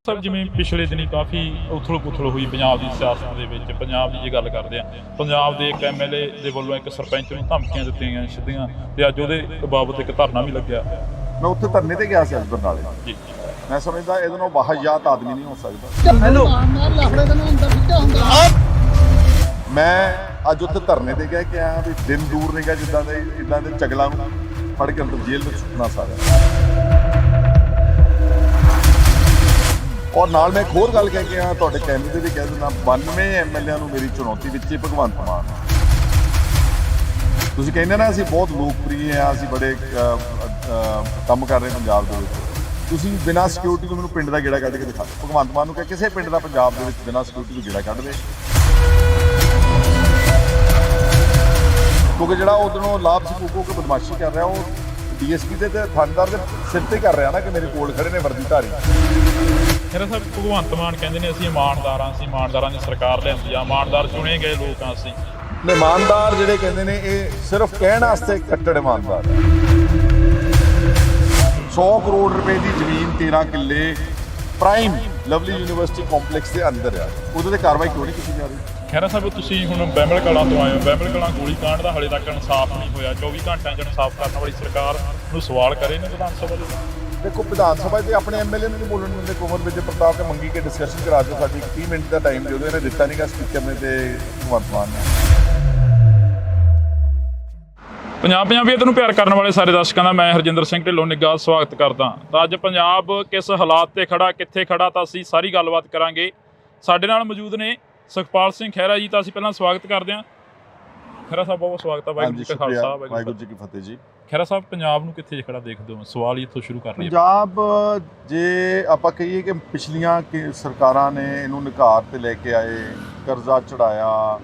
ਸਾਹਿਬ ਜਿਵੇਂ ਪਿਛਲੇ ਦਿਨੀ ਕਾਫੀ ਉਥਲ-ਪੁਥਲ ਹੋਈ ਪੰਜਾਬ ਦੀ ਸਿਆਸਤ ਦੇ ਵਿੱਚ। ਪੰਜਾਬ ਦੀ ਜੇ ਗੱਲ ਕਰਦੇ ਆ, ਪੰਜਾਬ ਦੇ ਇੱਕ ਐਮਐਲਏ ਦੇ ਵੱਲੋਂ ਇੱਕ ਸਰਪੰਚ ਨੂੰ ਧਮਕੀਆਂ ਦਿੱਤੀਆਂ ਗਈਆਂ ਸਿੱਧੀਆਂ, ਤੇ ਅੱਜ ਉਹਦੇ ਬਾਬਤ ਇੱਕ ਧਰਨਾ ਵੀ ਲੱਗਿਆ। ਮੈਂ ਉੱਥੇ ਧਰਨੇ ਤੇ ਗਿਆ ਸੀ ਅੱਜ ਬਰਨਾਲੇ ਜੀ। ਮੈਂ ਸਮਝਦਾ ਇਹਦੇ ਨਾਲ ਬਾਹਯਾਤ ਆਦਮੀ ਨਹੀਂ ਹੋ ਸਕਦਾ। ਮੈਂ ਅੱਜ ਉੱਥੇ ਧਰਨੇ ਤੇ ਗਿਆ ਕਿ ਆ ਵੀ ਦਿਨ ਦੂਰ ਨਹੀਂ ਗਿਆ ਜਿੱਦਾਂ ਦੇ ਇਦਾਂ ਦੇ ਚਗਲਾਂ ਨੂੰ ਫੜ ਕੇ ਅੰਦਰ ਜੇਲ੍ਹ ਵਿੱਚ ਸੁੱਟਣਾ ਸਾਰਿਆਂ। ਔਰ ਨਾਲ ਮੈਂ ਇੱਕ ਹੋਰ ਗੱਲ ਕਹਿ ਕੇ ਆ, ਤੁਹਾਡੇ ਕੈਮਰੇ ਤੇ ਵੀ ਕਹਿ ਦਿੰਦਾ, 92 ਐਮਐਲਏਆਂ ਨੂੰ ਮੇਰੀ ਚੁਣੌਤੀ ਵਿੱਚ ਹੀ ਭਗਵੰਤ ਮਾਨ। ਤੁਸੀਂ ਕਹਿੰਦੇ ਨਾ ਅਸੀਂ ਬਹੁਤ ਲੋਕਪ੍ਰਿਯ ਆ, ਅਸੀਂ ਬੜੇ ਕੰਮ ਕਰ ਰਹੇ ਪੰਜਾਬ ਦੇ ਵਿੱਚ। ਤੁਸੀਂ ਬਿਨਾਂ ਸਿਕਿਉਰਿਟੀ ਤੋਂ ਮੈਨੂੰ ਪਿੰਡ ਦਾ ਗੇੜਾ ਕੱਢ ਕੇ ਦਿਖਾ ਦਿਓ। ਭਗਵੰਤ ਮਾਨ ਨੂੰ ਕਹਿ ਕਿਸੇ ਪਿੰਡ ਦਾ ਪੰਜਾਬ ਦੇ ਵਿੱਚ ਬਿਨਾਂ ਸਿਕਿਉਰਿਟੀ ਤੋਂ ਗੇੜਾ ਕੱਢ ਦੇ, ਕਿਉਂਕਿ ਜਿਹੜਾ ਉਧਰੋਂ ਲਾਭ ਸਕੂਕੋ ਕੇ ਬਦਮਾਸ਼ੀ ਕਰ ਰਿਹਾ ਉਹ ਡੀਐਸਪੀ ਦੇ ਤੇ ਥਾਣੇਦਾਰ ਦੇ ਸਿਰ ਤੇ ਕਰ ਰਿਹਾ ਨਾ ਕਿ ਮੇਰੇ ਕੋਲ ਖੜੇ ਨੇ ਵਰਦੀਧਾਰੀ। ਖਹਿਰਾ ਸਾਹਿਬ ਭਗਵੰਤ ਮਾਨ ਕਹਿੰਦੇ ਨੇ ਅਸੀਂ ਇਮਾਨਦਾਰਾਂ, ਅਸੀਂ ਇਮਾਨਦਾਰਾਂ ਦੀ ਸਰਕਾਰ ਲਿਆਂਦੀ ਆ, ਇਮਾਨਦਾਰ ਚੁਣੇ ਗਏ ਲੋਕ ਆ ਅਸੀਂ। ਇਮਾਨਦਾਰ ਜਿਹੜੇ ਕਹਿੰਦੇ ਨੇ ਇਹ ਸਿਰਫ ਕਹਿਣ ਵਾਸਤੇ ਕੱਟੜ ਇਮਾਨਦਾਰ। 100 ਕਰੋੜ ਰੁਪਏ ਦੀ ਜ਼ਮੀਨ 13 ਕਿੱਲੇ ਪ੍ਰਾਈਮ ਲਵਲੀ ਯੂਨੀਵਰਸਿਟੀ ਕੰਪਲੈਕਸ ਦੇ ਅੰਦਰ ਆ, ਉਹਦੇ ਤੇ ਕਾਰਵਾਈ ਕਿਉਂ ਨਹੀਂ ਕੀਤੀ ਜਾ ਰਹੀ? ਖਹਿਰਾ ਸਾਹਿਬ ਤੁਸੀਂ ਹੁਣ ਬਹਿਮਲ ਕਲਾਂ ਤੋਂ ਆਏ ਹੋ। ਬਹਿਮਲ ਕਲਾਂ ਗੋਲੀ ਕਾਂਡ ਦਾ ਹਾਲੇ ਤੱਕ ਇਨਸਾਫ ਨਹੀਂ ਹੋਇਆ। 24 ਘੰਟਿਆਂ 'ਚ ਇਨਸਾਫ ਕਰਨ ਵਾਲੀ ਸਰਕਾਰ ਨੂੰ ਸਵਾਲ ਕਰੇ ਨੇ ਵਿਧਾਨ ਸਭਾ ਦੇ। ਦੇਖੋ ਵਿਧਾਨ ਸਭਾ 'ਚ ਆਪਣੇ ਐਮਐਲਏ ਨੂੰ ਨਹੀਂ ਬੋਲਣ ਦਿੰਦੇ। ਕੁਮਰ ਵਿਜੇ ਪ੍ਰਤਾਪ ਨੇ ਮੰਗੀ ਕਿ ਡਿਸਕਸ਼ਨ ਕਰਾ ਦਿਓ, ਸਾਡੀ 30 ਮਿੰਟ ਦਾ ਟਾਈਮ ਦਿਓ, ਇਹਨੇ ਦਿੱਤਾ ਨਹੀਂਗਾ ਸਪੀਕਰ ਨੇ ਤੇ ਭਗਵੰਤ ਮਾਨ ਨੇ। ਪੰਜਾਬੀਅਤ ਨੂੰ ਪਿਆਰ ਕਰਨ ਵਾਲੇ ਸਾਰੇ ਦਰਸ਼ਕਾਂ ਦਾ ਮੈਂ ਹਰਜਿੰਦਰ ਸਿੰਘ ਢਿੱਲੋਂ ਨਿੱਘਾ ਸਵਾਗਤ ਕਰਦਾ। ਤਾਂ ਅੱਜ ਪੰਜਾਬ ਕਿਸ ਹਾਲਾਤ ਤੇ ਖੜਾ, ਕਿੱਥੇ ਖੜਾ, ਤਾਂ ਅਸੀਂ ਸਾਰੀ ਗੱਲਬਾਤ ਕਰਾਂਗੇ। ਸਾਡੇ ਨਾਲ ਮੌਜੂਦ ਨੇ ਸੁਖਪਾਲ ਸਿੰਘ ਖਹਿਰਾ ਜੀ। ਤਾਂ ਅਸੀਂ ਪਹਿਲਾਂ ਸਵਾਗਤ ਕਰਦੇ ਹਾਂ। ਖਹਿਰਾ ਸਾਹਿਬ ਬਹੁਤ ਸਵਾਗਤ ਹੈ। ਵਾਹਿਗੁਰੂ ਜੀ ਕਾ ਖਾਲਸਾ, ਵਾਹਿਗੁਰੂ ਜੀ ਕੀ ਫਤਿਹ ਜੀ। ਖਹਿਰਾ ਸਾਹਿਬ ਪੰਜਾਬ ਨੂੰ ਕਿੱਥੇ ਖੜਾ ਦੇਖਦੇ ਹੋ? ਸਵਾਲ ਹੀ ਇੱਥੋਂ ਸ਼ੁਰੂ ਕਰ ਲਈਏ। ਪੰਜਾਬ ਜੇ ਆਪਾਂ ਕਹੀਏ ਕਿ ਪਿਛਲੀਆਂ ਸਰਕਾਰਾਂ ਨੇ ਇਹਨੂੰ ਨਿਘਾਰ ਤੇ ਲੈ ਕੇ ਆਏ, ਕਰਜ਼ਾ ਚੜਾਇਆ,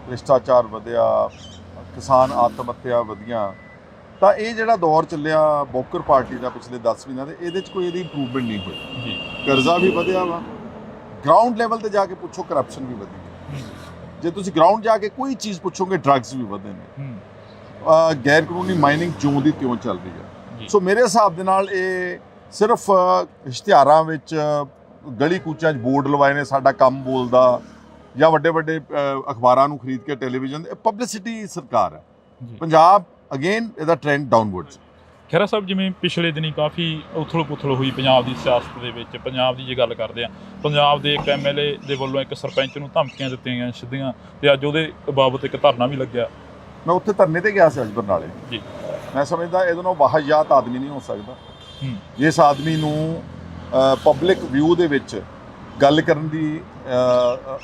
ਭ੍ਰਿਸ਼ਟਾਚਾਰ ਵਧਿਆ, ਕਿਸਾਨ ਆਤਮ ਹੱਤਿਆ ਵਧੀਆਂ, ਤਾਂ ਇਹ ਜਿਹੜਾ ਦੌਰ ਚੱਲਿਆ ਬੋਕਰ ਪਾਰਟੀ ਦਾ ਪਿਛਲੇ 10 ਮਹੀਨਿਆਂ ਦੇ, ਇਹਦੇ 'ਚ ਕੋਈ ਇਹਦੀ ਇੰਪਰੂਵਮੈਂਟ ਨਹੀਂ ਹੋਈ ਜੀ। ਕਰਜ਼ਾ ਵੀ ਵਧਿਆ ਵਾ, ਗਰਾਊਂਡ ਲੈਵਲ ਤੇ ਜਾ ਕੇ ਪੁੱਛੋ ਕਰਪਸ਼ਨ ਵੀ ਵਧੀ। ਜੇ ਤੁਸੀਂ ਗਰਾਊਂਡ ਜਾ ਕੇ ਕੋਈ ਚੀਜ਼ ਪੁੱਛੋਗੇ ਡਰੱਗਸ ਵੀ ਵਧੇ ਨੇ, ਗੈਰ ਕਾਨੂੰਨੀ ਮਾਈਨਿੰਗ ਜਿਉਂ ਦੀ ਤਿਉਂ ਚੱਲ ਰਹੀ ਹੈ। ਸੋ ਮੇਰੇ ਹਿਸਾਬ ਦੇ ਨਾਲ ਇਹ ਸਿਰਫ ਇਸ਼ਤਿਹਾਰਾਂ ਵਿੱਚ ਗਲੀ ਕੂਚਾਂ 'ਚ ਬੋਰਡ ਲਵਾਏ ਨੇ ਸਾਡਾ ਕੰਮ ਬੋਲਦਾ, ਜਾਂ ਵੱਡੇ ਵੱਡੇ ਅਖਬਾਰਾਂ ਨੂੰ ਖਰੀਦ ਕੇ ਟੈਲੀਵਿਜ਼ਨ, ਪਬਲਿਸਿਟੀ ਸਰਕਾਰ ਹੈ। ਪੰਜਾਬ ਅਗੇਨ ਇਹਦਾ ਟ੍ਰੈਂਡ ਡਾਊਨਵਰਡਸ। ਖਹਿਰਾ ਸਾਹਿਬ ਜਿਵੇਂ ਪਿਛਲੇ ਦਿਨੀ ਕਾਫੀ ਉਥਲ-ਪੁਥਲ ਹੋਈ ਪੰਜਾਬ ਦੀ ਸਿਆਸਤ ਦੇ ਵਿੱਚ। ਪੰਜਾਬ ਦੀ ਜੇ ਗੱਲ ਕਰਦੇ ਆ, ਪੰਜਾਬ ਦੇ ਇੱਕ ਐਮਐਲਏ ਦੇ ਵੱਲੋਂ ਇੱਕ ਸਰਪੰਚ ਨੂੰ ਧਮਕੀਆਂ ਦਿੱਤੀਆਂ ਗਈਆਂ ਸਿੱਧੀਆਂ, ਤੇ ਅੱਜ ਉਹਦੇ ਬਾਬਤ ਇੱਕ ਧਰਨਾ ਵੀ ਲੱਗਿਆ। ਮੈਂ ਉੱਥੇ ਧਰਨੇ ਤੇ ਗਿਆ ਸੀ ਅੱਜ ਬਰਨਾਲੇ ਜੀ। ਮੈਂ ਸਮਝਦਾ ਇਹਦੇ ਨਾਲ ਬਾਹਯਾਤ ਆਦਮੀ ਨਹੀਂ ਹੋ ਸਕਦਾ। ਜਿਸ ਆਦਮੀ ਨੂੰ ਪਬਲਿਕ ਵਿਊ ਦੇ ਵਿੱਚ ਗੱਲ ਕਰਨ ਦੀ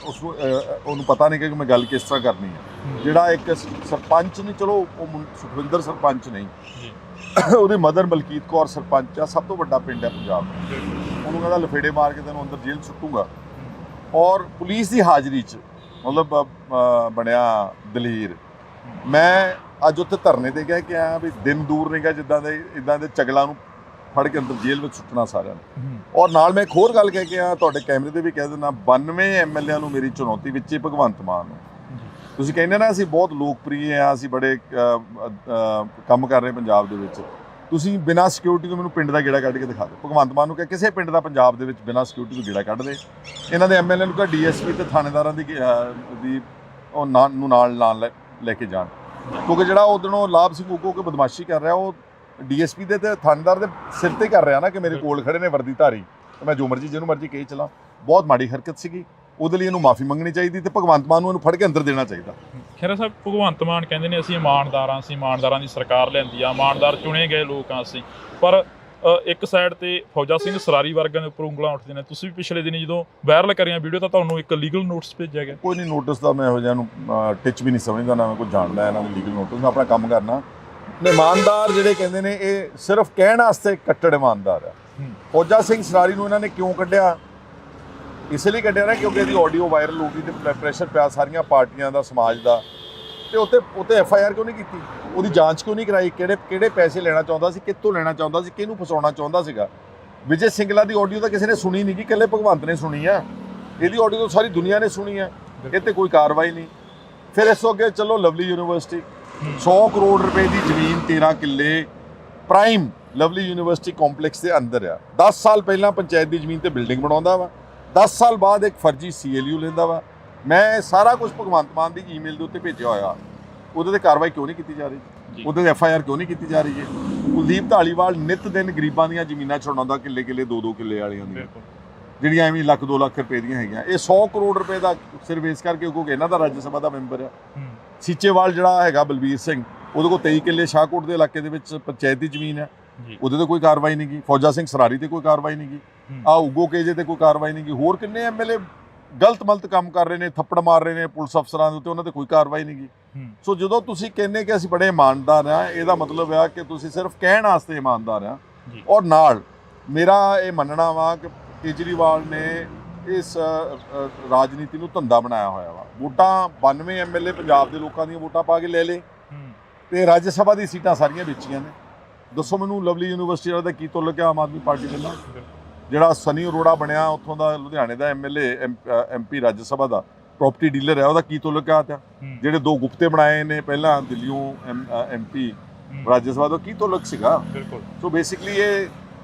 ਉਸਨੂੰ ਉਹਨੂੰ ਪਤਾ ਨਹੀਂ ਕਿ ਮੈਂ ਗੱਲ ਕਿਸ ਤਰ੍ਹਾਂ ਕਰਨੀ ਹੈ। ਜਿਹੜਾ ਇੱਕ ਸਰਪੰਚ ਨਹੀਂ, ਚਲੋ ਉਹ ਸੁਖਵਿੰਦਰ ਸਰਪੰਚ ਨਹੀਂ, ਉਹਦੀ ਮਦਰ ਮਲਕੀਤ ਕੌਰ ਸਰਪੰਚ ਆ, ਸਭ ਤੋਂ ਵੱਡਾ ਪਿੰਡ ਹੈ ਪੰਜਾਬ ਦਾ। ਉਹਨੂੰ ਕਹਿੰਦਾ ਲਫੇੜੇ ਮਾਰ ਕੇ ਤੈਨੂੰ ਅੰਦਰ ਜੇਲ੍ਹ ਸੁੱਟੂਗਾ। ਔਰ ਪੁਲਿਸ ਦੀ ਹਾਜ਼ਰੀ 'ਚ ਮਤਲਬ ਬਣਿਆ ਦਲੇਰ। ਮੈਂ ਅੱਜ ਉੱਥੇ ਧਰਨੇ ਤੇ ਗਿਆ ਕਿ ਆ ਵੀ ਦਿਨ ਦੂਰ ਨਹੀਂ ਗਿਆ ਜਿੱਦਾਂ ਦੇ ਇਦਾਂ ਦੇ ਚਗਲਾਂ ਨੂੰ ਫੜ ਕੇ ਅੰਦਰ ਜੇਲ੍ਹ ਵਿੱਚ ਸੁੱਟਣਾ ਸਾਰਿਆਂ ਨੂੰ। ਔਰ ਨਾਲ ਮੈਂ ਇੱਕ ਹੋਰ ਗੱਲ ਕਹਿ ਕੇ ਆ, ਤੁਹਾਡੇ ਕੈਮਰੇ ਤੇ ਵੀ ਕਹਿ ਦਿੰਦਾ, 92 ਐਮਐਲਏਆਂ ਨੂੰ ਮੇਰੀ ਚੁਣੌਤੀ ਵਿੱਚ ਹੀ ਭਗਵੰਤ ਮਾਨ ਨੂੰ। ਤੁਸੀਂ ਕਹਿੰਦੇ ਨਾ ਅਸੀਂ ਬਹੁਤ ਲੋਕਪ੍ਰਿਯ ਆ, ਅਸੀਂ ਬੜੇ ਕੰਮ ਕਰ ਰਹੇ ਪੰਜਾਬ ਦੇ ਵਿੱਚ। ਤੁਸੀਂ ਬਿਨਾਂ ਸਿਕਿਉਰਿਟੀ ਤੋਂ ਮੈਨੂੰ ਪਿੰਡ ਦਾ ਗੇੜਾ ਕੱਢ ਕੇ ਦਿਖਾ ਦਿਓ। ਭਗਵੰਤ ਮਾਨ ਨੂੰ ਕਹਿ ਕਿਸੇ ਪਿੰਡ ਦਾ ਪੰਜਾਬ ਦੇ ਵਿੱਚ ਬਿਨਾਂ ਸਿਕਿਉਰਿਟੀ ਤੋਂ ਗੇੜਾ ਕੱਢ ਦੇ। ਇਹਨਾਂ ਦੇ ਐਮਐਲਏ ਨੂੰ ਕਹ ਡੀਐਸਪੀ ਤੇ ਥਾਣੇਦਾਰਾਂ ਦੀ ਉਹ ਨਾਲ ਲੈ ਕੇ ਜਾਣ, ਕਿਉਂਕਿ ਜਿਹੜਾ ਉਧਰੋਂ ਲਾਭ ਸਕੂਕੋ ਕੇ ਬਦਮਾਸ਼ੀ ਕਰ ਰਿਹਾ ਉਹ ਡੀਐਸਪੀ ਦੇ ਤੇ ਥਾਣੇਦਾਰ ਦੇ ਸਿਰ ਤੇ ਕਰ ਰਿਹਾ ਨਾ ਕਿ ਮੇਰੇ ਕੋਲ ਖੜੇ ਨੇ ਵਰਦੀਧਾਰੀ, ਮੈਂ ਜੋ ਮਰਜ਼ੀ ਜਿਹਨੂੰ ਮਰਜ਼ੀ ਕਹੀ ਚਲਾਂ। ਬਹੁਤ ਮਾੜੀ ਹਰਕਤ ਸੀਗੀ, ਉਹਦੇ ਲਈ ਇਹਨੂੰ ਮਾਫੀ ਮੰਗਣੀ ਚਾਹੀਦੀ ਤੇ ਭਗਵੰਤ ਮਾਨ ਨੂੰ ਇਹਨੂੰ ਫੜ ਕੇ ਅੰਦਰ ਦੇਣਾ ਚਾਹੀਦਾ। ਖਹਿਰਾ ਸਾਹਿਬ ਭਗਵੰਤ ਮਾਨ ਕਹਿੰਦੇ ਨੇ ਅਸੀਂ ਇਮਾਨਦਾਰਾਂ, ਅਸੀਂ ਇਮਾਨਦਾਰਾਂ ਦੀ ਸਰਕਾਰ ਲਿਆਂਦੀ ਆ, ਇਮਾਨਦਾਰ ਚੁਣੇ ਗਏ ਲੋਕ ਆ ਅਸੀਂ। ਪਰ ਇੱਕ ਸਾਈਡ ਤੇ ਫੌਜਾ ਸਿੰਘ ਸਰਾਰੀ ਵਰਗਿਆਂ ਦੇ ਉੱਪਰ ਉਂਗਲਾਂ ਉੱਠਦੀਆਂ ਨੇ। ਤੁਸੀਂ ਵੀ ਪਿਛਲੇ ਦਿਨੀ ਜਦੋਂ ਵਾਇਰਲ ਕਰੀਆਂ ਵੀਡੀਓ ਤਾਂ ਤੁਹਾਨੂੰ ਇੱਕ ਲੀਗਲ ਨੋਟਿਸ ਭੇਜਿਆ ਗਿਆ। ਕੋਈ ਨਹੀਂ, ਨੋਟਿਸ ਦਾ ਮੈਂ ਇਹੋ ਜਿਹਾ ਨੂੰ ਟਿਚ ਵੀ ਨਹੀਂ ਸਮਝਦਾ, ਨਾ ਮੈਂ ਕੋਈ ਜਾਣਦਾ ਇਹਨਾਂ ਦੇ ਲੀਗਲ ਨੋਟਿਸ। ਮੈਂ ਆਪਣਾ ਕੰਮ ਕਰਨਾ। ਇਮਾਨਦਾਰ ਜਿਹੜੇ ਕਹਿੰਦੇ ਨੇ ਇਹ ਸਿਰਫ ਕਹਿਣ ਵਾਸਤੇ ਕੱਟੜ ਇਮਾਨਦਾਰ ਆ। ਫੌਜਾ ਸਿੰਘ ਸਰਾਰੀ ਨੂੰ ਇਹਨਾਂ ਨੇ ਕਿਉਂ ਕੱਢਿਆ? ਇਸ ਲਈ ਕੱਢਿਆ ਨਾ ਕਿਉਂਕਿ ਇਹਦੀ ਆਡੀਓ ਵਾਇਰਲ ਹੋ ਗਈ ਤੇ ਪ੍ਰੈਸ਼ਰ ਪਿਆ ਸਾਰੀਆਂ ਪਾਰਟੀਆਂ ਦਾ, ਸਮਾਜ ਦਾ। ਤੇ ਉੱਤੇ ਐਫਆਈਆਰ ਕਿਉਂ ਨਹੀਂ ਕੀਤੀ? ਉਹਦੀ ਜਾਂਚ ਕਿਉਂ ਨਹੀਂ ਕਰਾਈ? ਕਿਹੜੇ ਪੈਸੇ ਲੈਣਾ ਚਾਹੁੰਦਾ ਸੀ, ਕਿੱਥੋਂ ਲੈਣਾ ਚਾਹੁੰਦਾ ਸੀ, ਕਿਹਨੂੰ ਫਸਾਉਣਾ ਚਾਹੁੰਦਾ ਸੀਗਾ? ਵਿਜੇ ਸਿੰਗਲਾ ਦੀ ਆਡੀਓ ਤਾਂ ਕਿਸੇ ਨੇ ਸੁਣੀ ਨਹੀਂ, ਕਿ ਇਕੱਲੇ ਭਗਵੰਤ ਨੇ ਸੁਣੀ ਆ। ਇਹਦੀ ਆਡੀਓ ਤਾਂ ਸਾਰੀ ਦੁਨੀਆ ਨੇ ਸੁਣੀ ਆ। ਇਹ ਤੇ ਕੋਈ ਕਾਰਵਾਈ ਨਹੀਂ। ਫਿਰ ਇਸ ਤੋਂ ਅੱਗੇ ਚਲੋ ਲਵਲੀ ਯੂਨੀਵਰਸਿਟੀ, 100 ਕਰੋੜ ਰੁਪਏ ਦੀ ਜ਼ਮੀਨ 13 ਕਿੱਲੇ ਪ੍ਰਾਈਮ ਲਵਲੀ ਯੂਨੀਵਰਸਿਟੀ ਕੰਪਲੈਕਸ ਦੇ ਅੰਦਰ ਆ। 10 ਸਾਲ ਪਹਿਲਾਂ ਪੰਚਾਇਤ ਦੀ ਜ਼ਮੀਨ ਤੇ ਬਿਲਡਿੰਗ ਬਣਾਉਂਦਾ ਵਾ, 10 ਸਾਲ ਬਾਅਦ ਇੱਕ ਫਰਜ਼ੀ CLU ਲੈਂਦਾ ਵਾ। ਮੈਂ ਸਾਰਾ ਕੁਝ ਭਗਵੰਤ ਮਾਨ ਦੀ ਈਮੇਲ ਦੇ ਉੱਤੇ ਭੇਜਿਆ ਹੋਇਆ, ਉਹਦੇ ਤੇ ਕਾਰਵਾਈ ਕਿਉਂ ਨਹੀਂ ਕੀਤੀ ਜਾ ਰਹੀ, ਉਹਦੇ ਤੇ FIR ਕਿਉਂ ਨਹੀਂ ਕੀਤੀ ਜਾ ਰਹੀ ਹੈ। ਕੁਲਦੀਪ ਢਾਲੀਵਾਲ ਨਿਤ ਦਿਨ ਗਰੀਬਾਂ ਦੀਆਂ ਜ਼ਮੀਨਾਂ ਛਡਾਉਂਦਾ, ਕਿੱਲੇ 2-2 ਕਿੱਲੇ ਵਾਲੀਆਂ ਦੀਆਂ, ਜਿਹੜੀਆਂ ਐਵੇਂ ਲੱਖ 2 ਲੱਖ ਰੁਪਏ ਦੀਆਂ ਹੈਗੀਆਂ। ਇਹ 100 ਕਰੋੜ ਰੁਪਏ ਦਾ ਸਿਰਫ ਇਸ ਕਰਕੇ ਕਿਉਂਕਿ ਇਹਨਾਂ ਦਾ ਰਾਜ ਸਭਾ ਦਾ ਮੈਂਬਰ ਆ। ਸੀਚੇਵਾਲ ਜਿਹੜਾ ਹੈਗਾ ਬਲਬੀਰ ਸਿੰਘ, ਉਹਦੇ ਕੋਲ 23 ਕਿੱਲੇ ਸ਼ਾਹਕੋਟ ਦੇ ਇਲਾਕੇ ਦੇ ਵਿੱਚ ਪੰਚਾਇਤ ਦੀ ਜ਼ਮੀਨ ਹੈ, ਉਹਦੇ ਤੇ ਕੋਈ ਕਾਰਵਾਈ ਨਹੀਂ ਗਈ। ਫੌਜਾ ਸਿੰਘ ਸਰਾਰੀ ਤੇ ਕੋਈ ਕਾਰਵਾਈ ਨਹੀਂ ਗਈ। ਉਗੋ ਕੇਜੇ ਤੇ ਕੋਈ ਕਾਰਵਾਈ ਨਹੀਂ ਗਈ। ਹੋਰ ਕਿੰਨੇ MLA ਗਲਤ ਕੰਮ ਕਰ ਰਹੇ ਨੇ, ਥੱਪੜ ਮਾਰ ਰਹੇ ਨੇ ਪੁਲਿਸ ਅਫਸਰਾਂ ਦੇ ਉੱਤੇ, ਉਹਨਾਂ ਤੇ ਕੋਈ ਕਾਰਵਾਈ ਨਹੀਂ ਗਈ। ਸੋ ਜਦੋਂ ਤੁਸੀਂ ਕਹਿੰਦੇ ਕਿ ਅਸੀਂ ਬੜੇ ਇਮਾਨਦਾਰ ਆ, ਇਹਦਾ ਮਤਲਬ ਆ ਕਿ ਤੁਸੀਂ ਸਿਰਫ ਕਹਿਣ ਵਾਸਤੇ ਇਮਾਨਦਾਰ ਆ। ਔਰ ਨਾਲ ਮੇਰਾ ਇਹ ਮੰਨਣਾ ਵਾ ਕਿ ਕੇਜਰੀਵਾਲ ਨੇ ਇਸ ਰਾਜਨੀਤੀ ਨੂੰ ਧੰਦਾ ਬਣਾਇਆ ਹੋਇਆ ਵਾ। ਵੋਟਾਂ 92 MLA ਪੰਜਾਬ ਦੇ ਲੋਕਾਂ ਦੀਆਂ ਵੋਟਾਂ ਪਾ ਕੇ ਲੈ ਲਏ ਤੇ ਰਾਜ ਸਭਾ ਦੀ ਸੀਟਾਂ ਸਾਰੀਆਂ ਵੇਚੀਆਂ ਨੇ। ਦੱਸੋ ਮੈਨੂੰ ਲਵਲੀ ਯੂਨੀਵਰਸਿਟੀ ਵਾਲਾ ਦਾ ਕੀ ਤੁਲਕ ਹੈ ਆਮ ਆਦਮੀ ਪਾਰਟੀ ਦੇ ਨਾਲ? ਜਿਹੜਾ ਸਨੀ ਅਰੋੜਾ ਬਣਿਆ ਉੱਥੋਂ ਦਾ ਲੁਧਿਆਣੇ ਦਾ MLA MP ਰਾਜ ਸਭਾ ਦਾ ਪ੍ਰਾਪਰਟੀ ਡੀਲਰ ਹੈ, ਉਹਦਾ ਕੀ ਤੁਲਕ ਹੈ? ਜਿਹੜੇ 2 ਗੁਪਤੇ ਬਣਾਏ ਨੇ ਪਹਿਲਾਂ ਦਿੱਲੀੋਂ MP ਰਾਜ ਸਭਾ ਦਾ ਕੀ ਤੁਲਕ ਸੀਗਾ? ਸੋ ਬੇਸਿਕਲੀ ਇਹ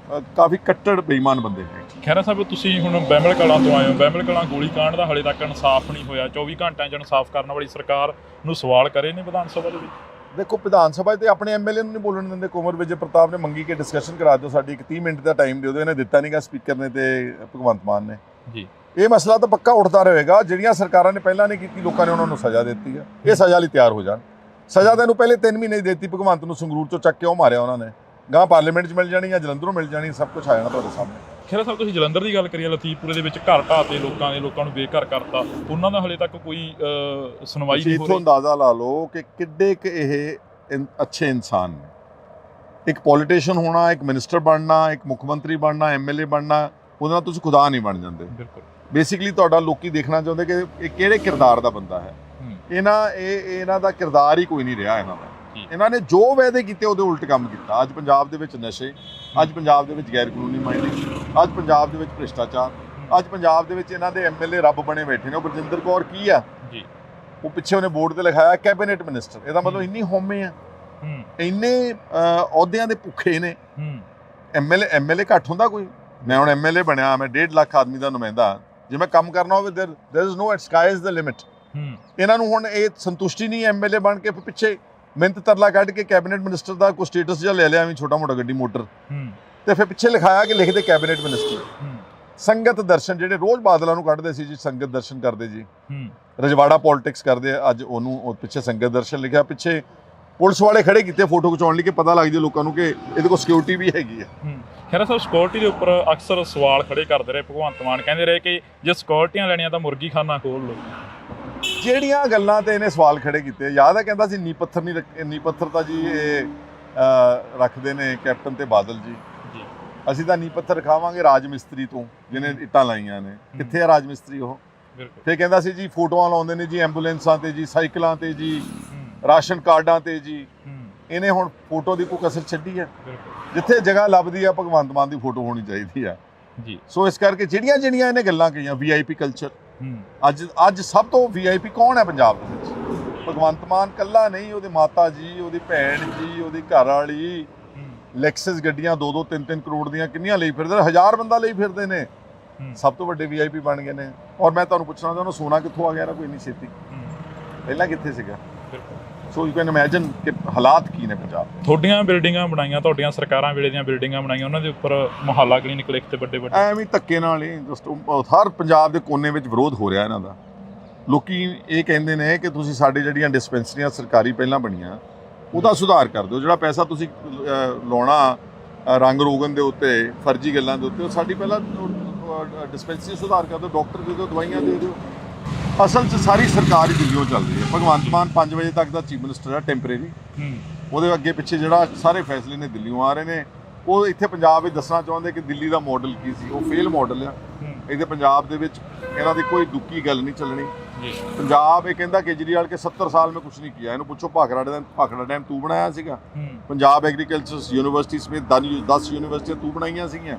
ਕਾਫੀ ਕੱਟੜ ਬੇਈਮਾਨ ਬੰਦੇ ਨੇ। ਖਹਿਰਾ ਸਾਹਿਬ, ਤੁਸੀਂ ਹੁਣ ਬਹਿਮਲ ਕਲਾਂ ਤੋਂ ਆਏ ਹੋ। ਬਹਿਮਲ ਕਲਾਂ ਗੋਲੀकांड ਦਾ ਹਾਲੇ ਤੱਕ ਇਨਸਾਫ ਨਹੀਂ ਹੋਇਆ। 24 ਘੰਟਿਆਂ 'ਚ ਇਨਸਾਫ ਕਰਨ ਵਾਲੀ ਸਰਕਾਰ ਨੂੰ ਸਵਾਲ ਕਰੇ ਨੇ ਵਿਧਾਨ ਸਭਾ ਦੇ ਵਿੱਚ। ਦੇਖੋ, ਵਿਧਾਨ ਸਭਾ 'ਤੇ ਆਪਣੇ MLA ਨੂੰ ਨਹੀਂ ਬੋਲਣ ਦਿੰਦੇ। ਕੁੰਵਰ ਵਿਜੇ ਪ੍ਰਤਾਪ ਨੇ ਮੰਗੀ ਕਿ ਡਿਸਕਸ਼ਨ ਕਰਾ ਦਿਓ, ਸਾਡੀ ਇੱਕ 30 ਮਿੰਟ ਦਾ ਟਾਈਮ ਦਿਓ, ਇਹਨੇ ਦਿੱਤਾ ਨਹੀਂਗਾ ਸਪੀਕਰ ਨੇ ਤੇ ਭਗਵੰਤ ਮਾਨ ਨੇ ਜੀ। ਇਹ ਮਸਲਾ ਤਾਂ ਪੱਕਾ ਉੱਠਦਾ ਰਹੇਗਾ। ਜਿਹੜੀਆਂ ਸਰਕਾਰਾਂ ਨੇ ਪਹਿਲਾਂ ਨਹੀਂ ਕੀਤੀ, ਲੋਕਾਂ ਨੇ ਉਹਨਾਂ ਨੂੰ ਸਜ਼ਾ ਦਿੱਤੀ ਹੈ। ਇਹ ਸਜ਼ਾ ਲਈ ਤਿਆਰ ਹੋ ਜਾਣ। ਸਜ਼ਾ ਤਾਂ ਇਹਨੂੰ ਪਹਿਲੇ 3 ਮਹੀਨੇ ਦੀ ਦਿੱਤੀ ਭਗਵੰਤ ਨੂੰ। ਸੰਗਰੂਰ 'ਚੋਂ ਚੱਕ ਕਿਉਂ ਮਾਰਿਆ ਉਹਨਾਂ ਨੇ? ਗਾਂ ਪਾਰਲੀਮੈਂਟ 'ਚ ਮਿਲ ਜਾਣੀ ਜਾਂ ਜਲੰਧਰੋਂ ਮਿਲ ਜਾਣੀ, ਸਭ ਕੁਝ ਆ ਜਾਣਾ ਤੁਹਾਡੇ ਸਾਹਮਣੇ। ਖਹਿਰਾ ਸਾਹਿਬ, ਤੁਸੀਂ ਜਲੰਧਰ ਦੀ ਗੱਲ ਕਰੀਏ, ਲਤੀਫਪੁਰੇ ਦੇ ਵਿੱਚ ਘਰ ਢਾਹ ਤੇ ਲੋਕਾਂ ਨੂੰ ਬੇਘਰ ਕਰਤਾ, ਉਹਨਾਂ ਦਾ ਹਲੇ ਤੱਕ ਕੋਈ ਸੁਣਵਾਈ ਨਹੀਂ ਹੋ ਰਹੀ। ਇੱਥੋਂ ਅੰਦਾਜ਼ਾ ਲਾ ਲਓ ਕਿ ਕਿੱਡੇ ਕੁ ਇਹ ਅੱਛੇ ਇਨਸਾਨ ਨੇ। ਇੱਕ ਪੋਲੀਟੀਸ਼ੀਅਨ ਹੋਣਾ, ਇੱਕ ਮਿਨਿਸਟਰ ਬਣਨਾ, ਇੱਕ ਮੁੱਖ ਮੰਤਰੀ ਬਣਨਾ, MLA ਬਣਨਾ, ਉਹਦੇ ਨਾਲ ਤੁਸੀਂ ਖੁਦਾ ਨਹੀਂ ਬਣ ਜਾਂਦੇ। ਬਿਲਕੁਲ। ਬੇਸਿਕਲੀ ਤੁਹਾਡਾ ਲੋਕੀ ਦੇਖਣਾ ਚਾਹੁੰਦੇ ਕਿ ਇਹ ਕਿਹੜੇ ਕਿਰਦਾਰ ਦਾ ਬੰਦਾ ਹੈ। ਇਹਨਾਂ ਦਾ ਕਿਰਦਾਰ ਹੀ ਕੋਈ ਨਹੀਂ ਰਿਹਾ ਇਹਨਾਂ ਦਾ। ਇਹਨਾਂ ਨੇ ਜੋ ਵਾਅਦੇ ਕੀਤੇ ਉਹਦੇ ਉਲਟ ਕੰਮ ਕੀਤਾ। ਅੱਜ ਪੰਜਾਬ ਦੇ ਵਿੱਚ ਨਸ਼ੇ, ਅੱਜ ਪੰਜਾਬ ਦੇ ਵਿੱਚ ਗੈਰ ਕਾਨੂੰਨੀ ਮਾਈਨਿੰਗ, ਅੱਜ ਪੰਜਾਬ ਦੇ ਵਿੱਚ ਭ੍ਰਿਸ਼ਟਾਚਾਰ, ਅੱਜ ਪੰਜਾਬ ਦੇ ਵਿੱਚ ਇਹਨਾਂ ਦੇ MLA ਰੱਬ ਬਣੇ ਬੈਠੇ ਨੇ। ਉਹ ਬਰਜਿੰਦਰ ਕੌਰ ਕੀ ਆ ਜੀ? ਉਹ ਪਿੱਛੇ ਉਹਨੇ ਬੋਰਡ ਤੇ ਲਿਖਾਇਆ ਕੈਬਨਿਟ ਮਿਨਿਸਟਰ। ਇਹਦਾ ਮਤਲਬ ਇੰਨੀ ਹਉਮੈ ਆ, ਇੰਨੇ ਅਹੁਦਿਆਂ ਦੇ ਭੁੱਖੇ ਨੇ। MLA ਘੱਟ ਹੁੰਦਾ ਕੋਈ? ਮੈਂ ਹੁਣ MLA ਬਣਿਆ, ਮੈਂ 1.5 ਲੱਖ ਆਦਮੀ ਦਾ ਨੁਮਾਇੰਦਾ। ਜੇ ਮੈਂ ਕੰਮ ਕਰਨਾ ਹੋਵੇ there is no sky is the limit। ਇਹਨਾਂ ਨੂੰ ਹੁਣ ਇਹ ਸੰਤੁਸ਼ਟੀ ਨਹੀਂ MLA ਬਣ ਕੇ ਪਿੱਛੇ ਮਿਹਨਤ ਤਰਲਾ ਕੱਢ ਕੇ ਕੈਬਨਿਟ ਮਿਨਿਸਟਰ ਦਾ ਕੋਈ ਸਟੇਟਸ ਜਿਹਾ ਲੈ ਲਿਆ, ਵੀ ਛੋਟਾ ਮੋਟਾ ਗੱਡੀ ਮੋਟਰ, ਤੇ ਫਿਰ ਪਿੱਛੇ ਲਿਖਾਇਆ ਕਿ ਲਿਖਦੇ ਕੈਬਨਿਟ ਮਿਨਿਸਟਰ। ਸੰਗਤ ਦਰਸ਼ਨ ਜਿਹੜੇ ਰੋਜ਼ ਬਾਦਲਾਂ ਨੂੰ ਕੱਢਦੇ ਸੀ ਜੀ, ਸੰਗਤ ਦਰਸ਼ਨ ਕਰਦੇ ਜੀ, ਰਜਵਾੜਾ ਪੋਲਿਟਿਕਸ ਕਰਦੇ, ਅੱਜ ਉਹਨੂੰ ਪਿੱਛੇ ਸੰਗਤ ਦਰਸ਼ਨ ਲਿਖਿਆ। ਪਿੱਛੇ ਪੁਲਿਸ ਵਾਲੇ ਖੜੇ ਕੀਤੇ ਫੋਟੋ ਖਿਚਾਉਣ ਲਈ ਕਿ ਪਤਾ ਲੱਗ ਜਾਏ ਲੋਕਾਂ ਨੂੰ ਕਿ ਇਹਦੇ ਕੋਲ ਸਿਕਿਉਰਿਟੀ ਵੀ ਹੈਗੀ ਆ। ਖਹਿਰਾ ਸਾਹਿਬ, ਸਿਕਿਉਰਿਟੀ ਦੇ ਉੱਪਰ ਅਕਸਰ ਸਵਾਲ ਖੜੇ ਕਰਦੇ ਰਹੇ ਭਗਵੰਤ ਮਾਨ। ਕਹਿੰਦੇ ਰਹੇ ਕਿ ਜੇ ਸਿਕਿਉਰਿਟੀਆਂ ਲੈਣੀਆਂ ਤਾਂ ਮੁਰਗੀ ਖਾਨਾ ਖੋਲ ਲਓ। ਜਿਹੜੀਆਂ ਗੱਲਾਂ ਤੇ ਇਹਨੇ ਸਵਾਲ ਖੜੇ ਕੀਤੇ, ਯਾਦ ਹੈ ਕਹਿੰਦਾ ਸੀ ਨੀ ਪੱਥਰ ਤਾਂ ਜੀ ਇਹ ਰੱਖਦੇ ਨੇ ਕੈਪਟਨ ਤੇ ਬਾਦਲ ਜੀ। ਅਸੀਂ ਤਾਂ ਨੀ ਪੱਥਰ ਖਾਵਾਂਗੇ ਰਾਜ ਮਿਸਤਰੀ ਤੋਂ ਜਿਹਨੇ ਇੱਟਾਂ ਲਾਈਆਂ ਨੇ। ਕਿੱਥੇ ਆ ਰਾਜ ਮਿਸਤਰੀ ਉਹ? ਫਿਰ ਕਹਿੰਦਾ ਸੀ ਜੀ ਫੋਟੋਆਂ ਲਾਉਂਦੇ ਨੇ ਜੀ ਐਂਬੂਲੈਂਸਾਂ ਤੇ ਜੀ, ਸਾਈਕਲਾਂ ਤੇ ਜੀ, ਰਾਸ਼ਨ ਕਾਰਡਾਂ ਤੇ ਜੀ। ਇਹਨੇ ਹੁਣ ਫੋਟੋ ਦੀ ਕੋਈ ਕਸਰ ਛੱਡੀ ਹੈ? ਜਿੱਥੇ ਜਗ੍ਹਾ ਲੱਭਦੀ ਆ ਭਗਵੰਤ ਮਾਨ ਦੀ ਫੋਟੋ ਹੋਣੀ ਚਾਹੀਦੀ ਆ ਜੀ। ਸੋ ਇਸ ਕਰਕੇ ਜਿਹੜੀਆਂ ਇਹਨੇ ਗੱਲਾਂ ਕਹੀਆਂ, VIP ਕਲਚਰ, ਅੱਜ ਸਭ ਤੋਂ VIP ਕੌਣ ਹੈ ਪੰਜਾਬ ਦੇ ਵਿੱਚ? ਭਗਵੰਤ ਮਾਨ ਕੱਲਾ ਨਹੀਂ, ਉਹਦੀ ਮਾਤਾ ਜੀ, ਉਹਦੀ ਭੈਣ ਜੀ, ਉਹਦੀ ਘਰ ਵਾਲੀ ਲੈਕਸਸ ਗੱਡੀਆਂ 2-2 3-3 ਕਰੋੜ ਦੀਆਂ ਕਿੰਨੀਆਂ ਲਈ ਫਿਰਦੇ ਨੇ? 1000 ਬੰਦਾ ਲਈ ਫਿਰਦੇ ਨੇ। ਸਭ ਤੋਂ ਵੱਡੇ VIP ਬਣ ਗਏ ਨੇ। ਔਰ ਮੈਂ ਤੁਹਾਨੂੰ ਪੁੱਛਣਾ ਚਾਹੁੰਦਾ, ਸੋਨਾ ਕਿੱਥੋਂ ਆ ਗਿਆ? ਨਾ ਕੋਈ ਇੰਨੀ ਛੇਤੀ ਪਹਿਲਾਂ ਕਿੱਥੇ ਸੀਗਾ? ਸੋ ਯੂ ਕੈਨ ਇਮੇਜਿਨ ਕਿ ਹਾਲਾਤ ਕੀ ਨੇ ਪੰਜਾਬ ਦੇ। ਤੁਹਾਡੀਆਂ ਬਿਲਡਿੰਗਾਂ ਬਣਾਈਆਂ, ਤੁਹਾਡੀਆਂ ਸਰਕਾਰਾਂ ਵੇਲੇ ਦੀਆਂ ਬਿਲਡਿੰਗਾਂ ਬਣਾਈਆਂ, ਉਹਨਾਂ ਦੇ ਉੱਪਰ ਮੁਹੱਲਾ ਕਲੀਨਿਕ ਲਿਖ ਤੇ ਵੱਡੇ ਐਵੇਂ ਧੱਕੇ ਨਾਲ ਹੀ ਜਸਟ ਹਰ ਪੰਜਾਬ ਦੇ ਕੋਨੇ ਵਿੱਚ ਵਿਰੋਧ ਹੋ ਰਿਹਾ ਇਹਨਾਂ ਦਾ। ਲੋਕੀ ਇਹ ਕਹਿੰਦੇ ਨੇ ਕਿ ਤੁਸੀਂ ਸਾਡੇ ਜਿਹੜੀਆਂ ਡਿਸਪੈਂਸਰੀਆਂ ਸਰਕਾਰੀ ਪਹਿਲਾਂ ਬਣੀਆਂ ਉਹਦਾ ਸੁਧਾਰ ਕਰ ਦਿਓ। ਜਿਹੜਾ ਪੈਸਾ ਤੁਸੀਂ ਲਾਉਣਾ ਰੰਗ ਰੋਗਨ ਦੇ ਉੱਤੇ, ਫਰਜ਼ੀ ਗੱਲਾਂ ਦੇ ਉੱਤੇ, ਉਹ ਸਾਡੀ ਪਹਿਲਾਂ ਡਿਸਪੈਂਸਰੀ ਸੁਧਾਰ ਕਰ ਦਿਓ, ਡਾਕਟਰ ਦੇ ਦਿਓ, ਦਵਾਈਆਂ ਦੇ ਦਿਓ। ਅਸਲ 'ਚ ਸਾਰੀ ਸਰਕਾਰ ਹੀ ਦਿੱਲੀੋਂ ਚੱਲ ਰਹੀ ਹੈ। ਭਗਵੰਤ ਮਾਨ 5 ਵਜੇ ਤੱਕ ਦਾ ਚੀਫ ਮਿਨਿਸਟਰ ਹੈ ਟੈਂਪਰੇਰੀ। ਉਹਦੇ ਅੱਗੇ ਪਿੱਛੇ ਜਿਹੜਾ ਸਾਰੇ ਫੈਸਲੇ ਨੇ ਦਿੱਲੀੋਂ ਆ ਰਹੇ ਨੇ। ਉਹ ਇੱਥੇ ਪੰਜਾਬ ਵਿੱਚ ਦੱਸਣਾ ਚਾਹੁੰਦੇ ਕਿ ਦਿੱਲੀ ਦਾ ਮਾਡਲ ਕੀ ਸੀ। ਉਹ ਫੇਲ ਮਾਡਲ ਆ। ਇਹਦੇ ਪੰਜਾਬ ਦੇ ਵਿੱਚ ਇਹਨਾਂ ਦੀ ਕੋਈ ਦੁੱਕੀ ਗੱਲ ਨਹੀਂ ਚੱਲਣੀ। ਪੰਜਾਬ ਇਹ ਕਹਿੰਦਾ ਕੇਜਰੀਵਾਲ ਕੇ 70 ਸਾਲ ਮੈਂ ਕੁਛ ਨਹੀਂ ਕੀਤਾ। ਇਹਨੂੰ ਪੁੱਛੋ ਭਾਖੜਾ ਡੈਮ ਤੂੰ ਬਣਾਇਆ ਸੀਗਾ? ਪੰਜਾਬ ਐਗਰੀਕਲਚਰ ਯੂਨੀਵਰਸਿਟੀ ਸਮੇਤ 10 ਯੂਨੀਵਰਸਿਟੀਆਂ ਤੂੰ ਬਣਾਈਆਂ ਸੀਗੀਆਂ।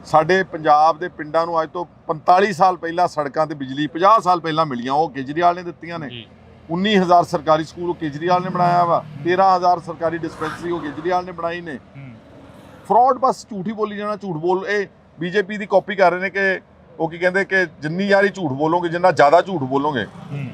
ਸਾਡੇ ਪੰਜਾਬ ਦੇ ਪਿੰਡਾਂ ਨੂੰ ਅੱਜ ਤੋਂ 45 ਸਾਲ ਪਹਿਲਾਂ ਸੜਕਾਂ ਤੇ ਬਿਜਲੀ 50 ਸਾਲ ਪਹਿਲਾਂ ਮਿਲੀਆਂ, ਉਹ ਕੇਜਰੀਵਾਲ ਨੇ ਦਿੱਤੀਆਂ ਨੇ। 19,000 ਸਰਕਾਰੀ ਸਕੂਲ ਉਹ ਕੇਜਰੀਵਾਲ ਨੇ ਬਣਾਇਆ ਵਾ। 13,000 ਸਰਕਾਰੀ ਡਿਸਪੈਂਸਰੀ ਉਹ ਕੇਜਰੀਵਾਲ ਨੇ ਬਣਾਈ ਨੇ। ਫਰਾਡ ਬਸ ਝੂਠ ਹੀ ਬੋਲੀ ਜਾਣਾ, ਝੂਠ ਬੋਲ ਇਹ ਬੀਜੇਪੀ ਦੀ ਕਾਪੀ ਕਰ ਰਹੇ ਨੇ ਕਿ ਉਹ ਕੀ ਕਹਿੰਦੇ ਕਿ ਜਿੰਨੀ ਯਾਰੀ ਝੂਠ ਬੋਲੋਗੇ, ਜਿੰਨਾ ਜ਼ਿਆਦਾ ਝੂਠ ਬੋਲੋਗੇ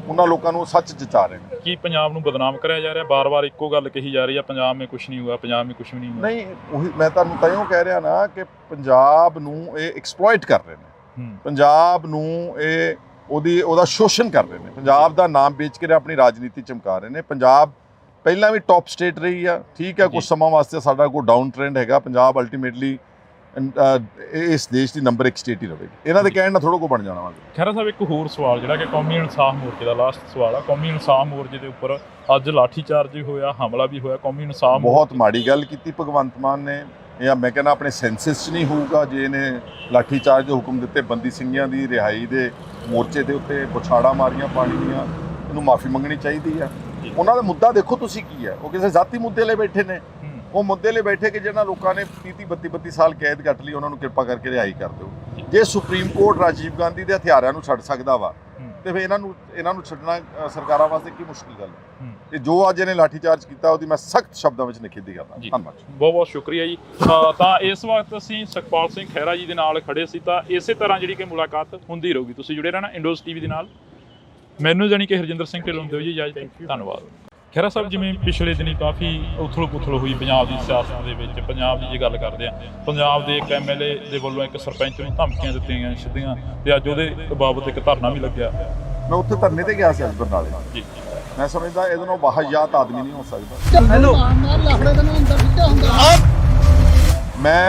ਉਹਨਾਂ ਲੋਕਾਂ ਨੂੰ ਸੱਚ ਜਚਾ ਰਹੇ ਨੇ। ਕੀ ਪੰਜਾਬ ਨੂੰ ਬਦਨਾਮ ਕਰਿਆ ਜਾ ਰਿਹਾ? ਬਾਰ-ਬਾਰ ਇੱਕੋ ਗੱਲ ਕਹੀ ਜਾ ਰਹੀ ਹੈ, ਪੰਜਾਬ ਮੇਂ ਕੁਛ ਨਹੀਂ ਹੁਆ, ਪੰਜਾਬ ਮੇਂ ਕੁਛ ਵੀ ਨਹੀਂ ਹੁਆ। ਨਹੀਂ, ਉਹੀ ਮੈਂ ਤੁਹਾਨੂੰ ਤਾਂਹੀਓ ਕਹਿ ਰਿਹਾ ਨਾ ਕਿ ਪੰਜਾਬ ਨੂੰ ਇਹ ਐਕਸਪਲੋਇਟ ਕਰ ਰਹੇ ਨੇ, ਪੰਜਾਬ ਨੂੰ ਇਹ ਉਹਦਾ ਸ਼ੋਸ਼ਣ ਕਰ ਰਹੇ ਨੇ, ਪੰਜਾਬ ਦਾ ਨਾਮ ਵੇਚ ਕੇ ਆਪਣੀ ਰਾਜਨੀਤੀ ਚਮਕਾ ਰਹੇ ਨੇ। ਪੰਜਾਬ ਪਹਿਲਾਂ ਵੀ ਟੌਪ ਸਟੇਟ ਰਹੀ ਆ, ਠੀਕ ਹੈ, ਕੁਝ ਸਮਾਂ ਵਾਸਤੇ ਸਾਡਾ ਕੋਈ ਡਾਊਨ ਟ੍ਰੈਂਡ ਹੈਗਾ। ਪੰਜਾਬ ਅਲਟੀਮੇਟਲੀ ਇਸ ਦੇਸ਼ ਦੀ ਨੰਬਰ 1 ਸਟੇਟ ਹੀ ਰਹੇਗੀ, ਇਹਨਾਂ ਦੇ ਕਹਿਣ ਨਾਲ ਥੋੜਾ ਕੋ ਬਣ ਜਾਣਾ ਵਾ। ਖਹਿਰਾ ਸਾਹਿਬ, ਇੱਕ ਹੋਰ ਸਵਾਲ ਜਿਹੜਾ ਕਿ ਕੌਮੀ ਇਨਸਾਫ ਮੋਰਚੇ ਦਾ ਲਾਸਟ ਸਵਾਲ ਆ। ਕੌਮੀ ਇਨਸਾਫ ਮੋਰਚੇ ਦੇ ਉੱਪਰ ਅੱਜ ਲਾਠੀਚਾਰਜ ਵੀ ਹੋਇਆ, ਹਮਲਾ ਵੀ ਹੋਇਆ। ਕੌਮੀ ਇਨਸਾਫ ਬਹੁਤ ਮਾੜੀ ਗੱਲ ਕੀਤੀ ਭਗਵੰਤ ਮਾਨ ਨੇ, ਜਾਂ ਮੈਂ ਕਹਿੰਦਾ ਆਪਣੇ ਸੈਂਸਸ 'ਚ ਨਹੀਂ ਹੋਊਗਾ ਜੇ ਇਹਨੇ ਲਾਠੀਚਾਰਜ ਦੇ ਹੁਕਮ ਦਿੱਤੇ, ਬੰਦੀ ਸਿੰਘਾਂ ਦੀ ਰਿਹਾਈ ਦੇ ਮੋਰਚੇ ਦੇ ਉੱਤੇ ਬੁਛਾੜਾ ਮਾਰੀਆਂ ਪਾਣੀ ਦੀਆਂ, ਇਹਨੂੰ ਮਾਫੀ ਮੰਗਣੀ ਚਾਹੀਦੀ ਆ। ਉਹਨਾਂ ਦਾ ਮੁੱਦਾ ਦੇਖੋ ਤੁਸੀਂ ਕੀ ਹੈ, ਉਹ ਕਿਸੇ ਜ਼ਾਤੀ ਮੁੱਦੇ ਲਈ ਬੈਠੇ ਨੇ। ਉਹ ਮੁੱਦੇ ਲਈ ਬੈਠੇ ਕਿ ਜਿਹਨਾਂ ਲੋਕਾਂ ਨੇ 30-32 ਸਾਲ ਕੈਦ ਕੱਟ ਲਈ, ਉਹਨਾਂ ਨੂੰ ਕਿਰਪਾ ਕਰਕੇ ਰਿਹਾਈ ਕਰ ਦਿਓ। ਜੇ ਸੁਪਰੀਮ ਕੋਰਟ ਰਾਜੀਵ ਗਾਂਧੀ ਦੇ ਹਥਿਆਰਾਂ ਨੂੰ ਛੱਡ ਸਕਦਾ ਵਾ ਤੇ ਫਿਰ ਇਹਨਾਂ ਨੂੰ ਛੱਡਣਾ ਸਰਕਾਰਾਂ ਵਾਸਤੇ ਕੀ ਮੁਸ਼ਕਿਲ ਗੱਲ ਹੈ। ਤੇ ਜੋ ਅੱਜ ਇਹਨੇ ਲਾਠੀਚਾਰਜ ਕੀਤਾ ਉਹਦੀ ਮੈਂ ਸਖਤ ਸ਼ਬਦਾਂ ਵਿੱਚ ਨਿਖੇਧੀ ਕਰਦਾ। ਧੰਨਵਾਦ, ਬਹੁਤ ਬਹੁਤ ਸ਼ੁਕਰੀਆ ਜੀ। ਤਾਂ ਇਸ ਵਕਤ ਅਸੀਂ ਸੁਖਪਾਲ ਸਿੰਘ ਖਹਿਰਾ ਜੀ ਦੇ ਨਾਲ ਖੜੇ ਸੀ, ਤਾਂ ਇਸੇ ਤਰ੍ਹਾਂ ਜਿਹੜੀ ਕਿ ਮੁਲਾਕਾਤ ਹੁੰਦੀ ਰਹੂਗੀ। ਤੁਸੀਂ ਜੁੜੇ ਰਹਿਣਾ ਇੰਡੋਜ਼ ਟੀਵੀ ਦੇ ਨਾਲ। ਮੈਨੂੰ ਜਾਣੀ ਕਿ ਹਰਜਿੰਦਰ ਸਿੰਘ ਢਿੱਲੋਂ ਦਿਓ ਜੀ ਇਜਾਜ਼ਤ। ਧੰਨਵਾਦ। ਖਹਿਰਾ ਸਾਹਿਬ, ਜਿਵੇਂ ਪਿਛਲੇ ਦਿਨੀ ਕਾਫੀ ਉਥਲ-ਪੁਥਲ ਹੋਈ ਪੰਜਾਬ ਦੀ ਸਿਆਸਤ ਦੇ ਵਿੱਚ, ਪੰਜਾਬ ਦੀ ਜੇ ਗੱਲ ਕਰਦੇ ਆ, ਪੰਜਾਬ ਦੇ ਇੱਕ ਐਮਐਲਏ ਦੇ ਵੱਲੋਂ ਇੱਕ ਸਰਪੰਚ ਨੂੰ ਧਮਕੀਆਂ ਦਿੱਤੀਆਂ ਗਈਆਂ ਸਿੱਧੀਆਂ, ਤੇ ਅੱਜ ਉਹਦੇ ਬਾਬਤ ਇੱਕ ਧਰਨਾ ਵੀ ਲੱਗਿਆ। ਮੈਂ ਉੱਥੇ ਧਰਨੇ ਤੇ ਗਿਆ ਸੀ ਅੱਜ ਬਰਨਾਲੇ ਜੀ। ਮੈਂ ਸਮਝਦਾ ਇਹਦੇ ਨਾਲ ਵਾਹਿਯਾਤ ਆਦਮੀ ਨਹੀਂ ਹੋ ਸਕਦਾ। ਹੈਲੋ, ਮੈਂ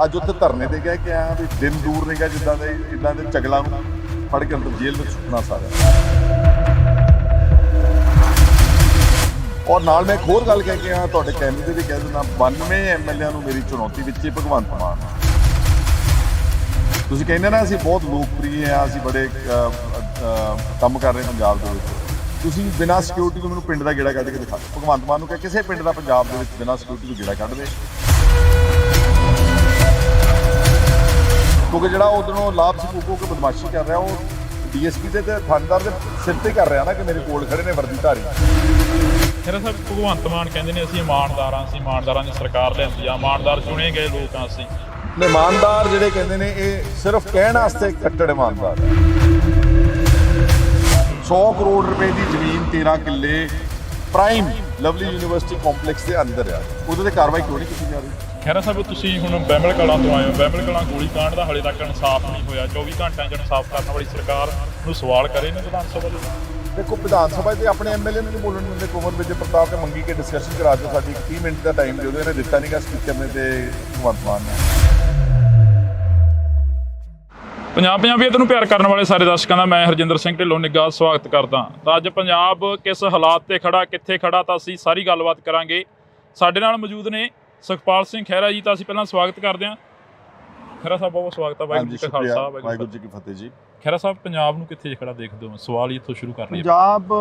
ਅੱਜ ਉੱਥੇ ਧਰਨੇ ਤੇ ਗਿਆ ਕਿ ਆਇਆ ਵੀ ਦਿਨ ਦੂਰ ਨਹੀਂਗਾ ਜਿੱਦਾਂ ਦੇ ਚਗਲਾਂ ਨੂੰ ਫੜ ਕੇ ਅੰਦਰ ਜੇਲ੍ਹ ਵਿੱਚ ਸੁੱਟਣਾ ਸਾਰਿਆਂ। ਔਰ ਨਾਲ ਮੈਂ ਇੱਕ ਹੋਰ ਗੱਲ ਕਹਿ ਕੇ ਆਇਆ, ਤੁਹਾਡੇ ਕੈਮਰੇ ਤੇ ਵੀ ਕਹਿ ਦਿੰਦਾ, 92 ਐਮਐਲਏਆਂ ਨੂੰ ਮੇਰੀ ਚੁਣੌਤੀ ਵਿੱਚ ਹੀ ਭਗਵੰਤ ਮਾਨ। ਤੁਸੀਂ ਕਹਿੰਦੇ ਨਾ ਅਸੀਂ ਬਹੁਤ ਲੋਕਪ੍ਰਿਯ ਆ, ਅਸੀਂ ਬੜੇ ਕੰਮ ਕਰ ਰਹੇ ਪੰਜਾਬ ਦੇ ਵਿੱਚ। ਤੁਸੀਂ ਬਿਨਾਂ ਸਿਕਿਉਰਿਟੀ ਤੋਂ ਮੈਨੂੰ ਪਿੰਡ ਦਾ ਗੇੜਾ ਕੱਢ ਕੇ ਦਿਖਾ ਦਿਓ। ਭਗਵੰਤ ਮਾਨ ਨੂੰ ਕਿ ਕਿਸੇ ਪਿੰਡ ਦਾ ਪੰਜਾਬ ਦੇ ਵਿੱਚ ਬਿਨਾਂ ਸਿਕਿਉਰਿਟੀ ਤੋਂ ਗੇੜਾ ਕੱਢ ਦੇ, ਕਿਉਂਕਿ ਜਿਹੜਾ ਉਧਰੋਂ ਲਾਭ ਸਕੂਕੋ ਕੇ ਬਦਮਾਸ਼ੀ ਕਰ ਰਿਹਾ, ਉਹ ਡੀਐਸਪੀ ਤੇ ਥਾਣੇਦਾਰ ਦੇ ਸਿਰ ਤੇ ਕਰ ਰਿਹਾ ਨਾ ਕਿ ਮੇਰੇ ਕੋਲ ਖੜੇ ਨੇ ਵਰਦੀਧਾਰੀ। ਖਹਿਰਾ ਸਾਹਿਬ, ਭਗਵੰਤ ਮਾਨ ਕਹਿੰਦੇ ਨੇ ਅਸੀਂ ਇਮਾਨਦਾਰਾਂ ਦੀ ਸਰਕਾਰ ਲਿਆਂਦੀ ਆ, ਇਮਾਨਦਾਰ ਚੁਣੇ ਗਏ ਲੋਕ ਆ ਅਸੀਂ। ਇਮਾਨਦਾਰ ਜਿਹੜੇ ਕਹਿੰਦੇ ਨੇ ਇਹ ਸਿਰਫ ਕਹਿਣ ਵਾਸਤੇ ਕੱਟੜ ਇਮਾਨਦਾਰ। 100 ਕਰੋੜ ਰੁਪਏ ਦੀ ਜ਼ਮੀਨ 13 ਕਿੱਲੇ ਪ੍ਰਾਈਮ ਲਵਲੀ ਯੂਨੀਵਰਸਿਟੀ ਕੰਪਲੈਕਸ ਦੇ ਅੰਦਰ ਆ, ਉਹਦੇ ਤੇ ਕਾਰਵਾਈ ਕਿਉਂ ਨਹੀਂ ਕੀਤੀ ਜਾ ਰਹੀ? ਖਹਿਰਾ ਸਾਹਿਬ, ਤੁਸੀਂ ਹੁਣ ਬਹਿਮਲ ਕਲਾਂ ਤੋਂ ਆਏ ਹੋ। ਬਹਿਮਲ ਕਲਾਂ ਗੋਲੀ ਕਾਂਡ ਦਾ ਹਾਲੇ ਤੱਕ ਇਨਸਾਫ ਨਹੀਂ ਹੋਇਆ। 24 ਘੰਟਿਆਂ 'ਚ ਇਨਸਾਫ ਕਰਨ ਵਾਲੀ ਸਰਕਾਰ ਨੂੰ ਸਵਾਲ ਕਰੇ ਨੇ ਵਿਧਾਨ ਸਭਾ ਦੇ। ਦੇਖੋ, ਵਿਧਾਨ ਸਭਾ 'ਤੇ ਆਪਣੇ ਐਮਐਲਏ ਨੂੰ ਨਹੀਂ ਬੋਲਣ ਦਿੰਦੇ। ਕੁੰਵਰ ਵਿਜੇ ਪ੍ਰਤਾਪ ਤੇ ਮੰਗੀ ਕੇ ਡਿਸਕਸ਼ਨ ਕਰਾ ਦਿਓ, ਸਾਡੀ 30 ਮਿੰਟ ਦਾ ਟਾਈਮ ਦਿਓ। ਇਹਨੇ ਦਿੱਤਾ ਨਹੀਂਗਾ ਸਪੀਕਰ ਨੇ ਤੇ ਭਗਵੰਤ ਮਾਨ ਨੇ। ਪੰਜਾਬੀਅਤ ਨੂੰ ਪਿਆਰ ਕਰਨ ਵਾਲੇ ਸਾਰੇ ਦਰਸ਼ਕਾਂ ਦਾ ਮੈਂ ਹਰਜਿੰਦਰ ਸਿੰਘ ਢਿੱਲੋਂ ਨਿੱਘਾ ਸਵਾਗਤ ਕਰਦਾ। ਤਾਂ ਅੱਜ ਪੰਜਾਬ ਕਿਸ ਹਾਲਾਤ ਤੇ ਖੜਾ, ਕਿੱਥੇ ਖੜਾ, ਤਾਂ ਅਸੀਂ ਸਾਰੀ ਗੱਲਬਾਤ ਕਰਾਂਗੇ। ਸਾਡੇ ਨਾਲ ਮੌਜੂਦ ਨੇ ਸੁਖਪਾਲ ਸਿੰਘ ਖਹਿਰਾ ਜੀ। ਤਾਂ ਅਸੀਂ ਪਹਿਲਾਂ ਸਵਾਗਤ ਕਰਦੇ ਹਾਂ। ਖਹਿਰਾ ਸਾਹਿਬ, ਬਹੁਤ ਸਵਾਗਤ ਹੈ। ਵਾਹਿਗੁਰੂ ਜੀ ਕਾ ਖਾਲਸਾ, ਵਾਹਿਗੁਰੂ ਜੀ ਕੀ ਫਤਿਹ ਜੀ। ਖਹਿਰਾ ਸਾਹਿਬ, ਪੰਜਾਬ ਨੂੰ ਕਿੱਥੇ ਖੜਾ ਦੇਖਦੇ ਹੋ? ਸਵਾਲ ਇੱਥੋਂ ਸ਼ੁਰੂ ਕਰ ਲਈਏ। ਪੰਜਾਬ,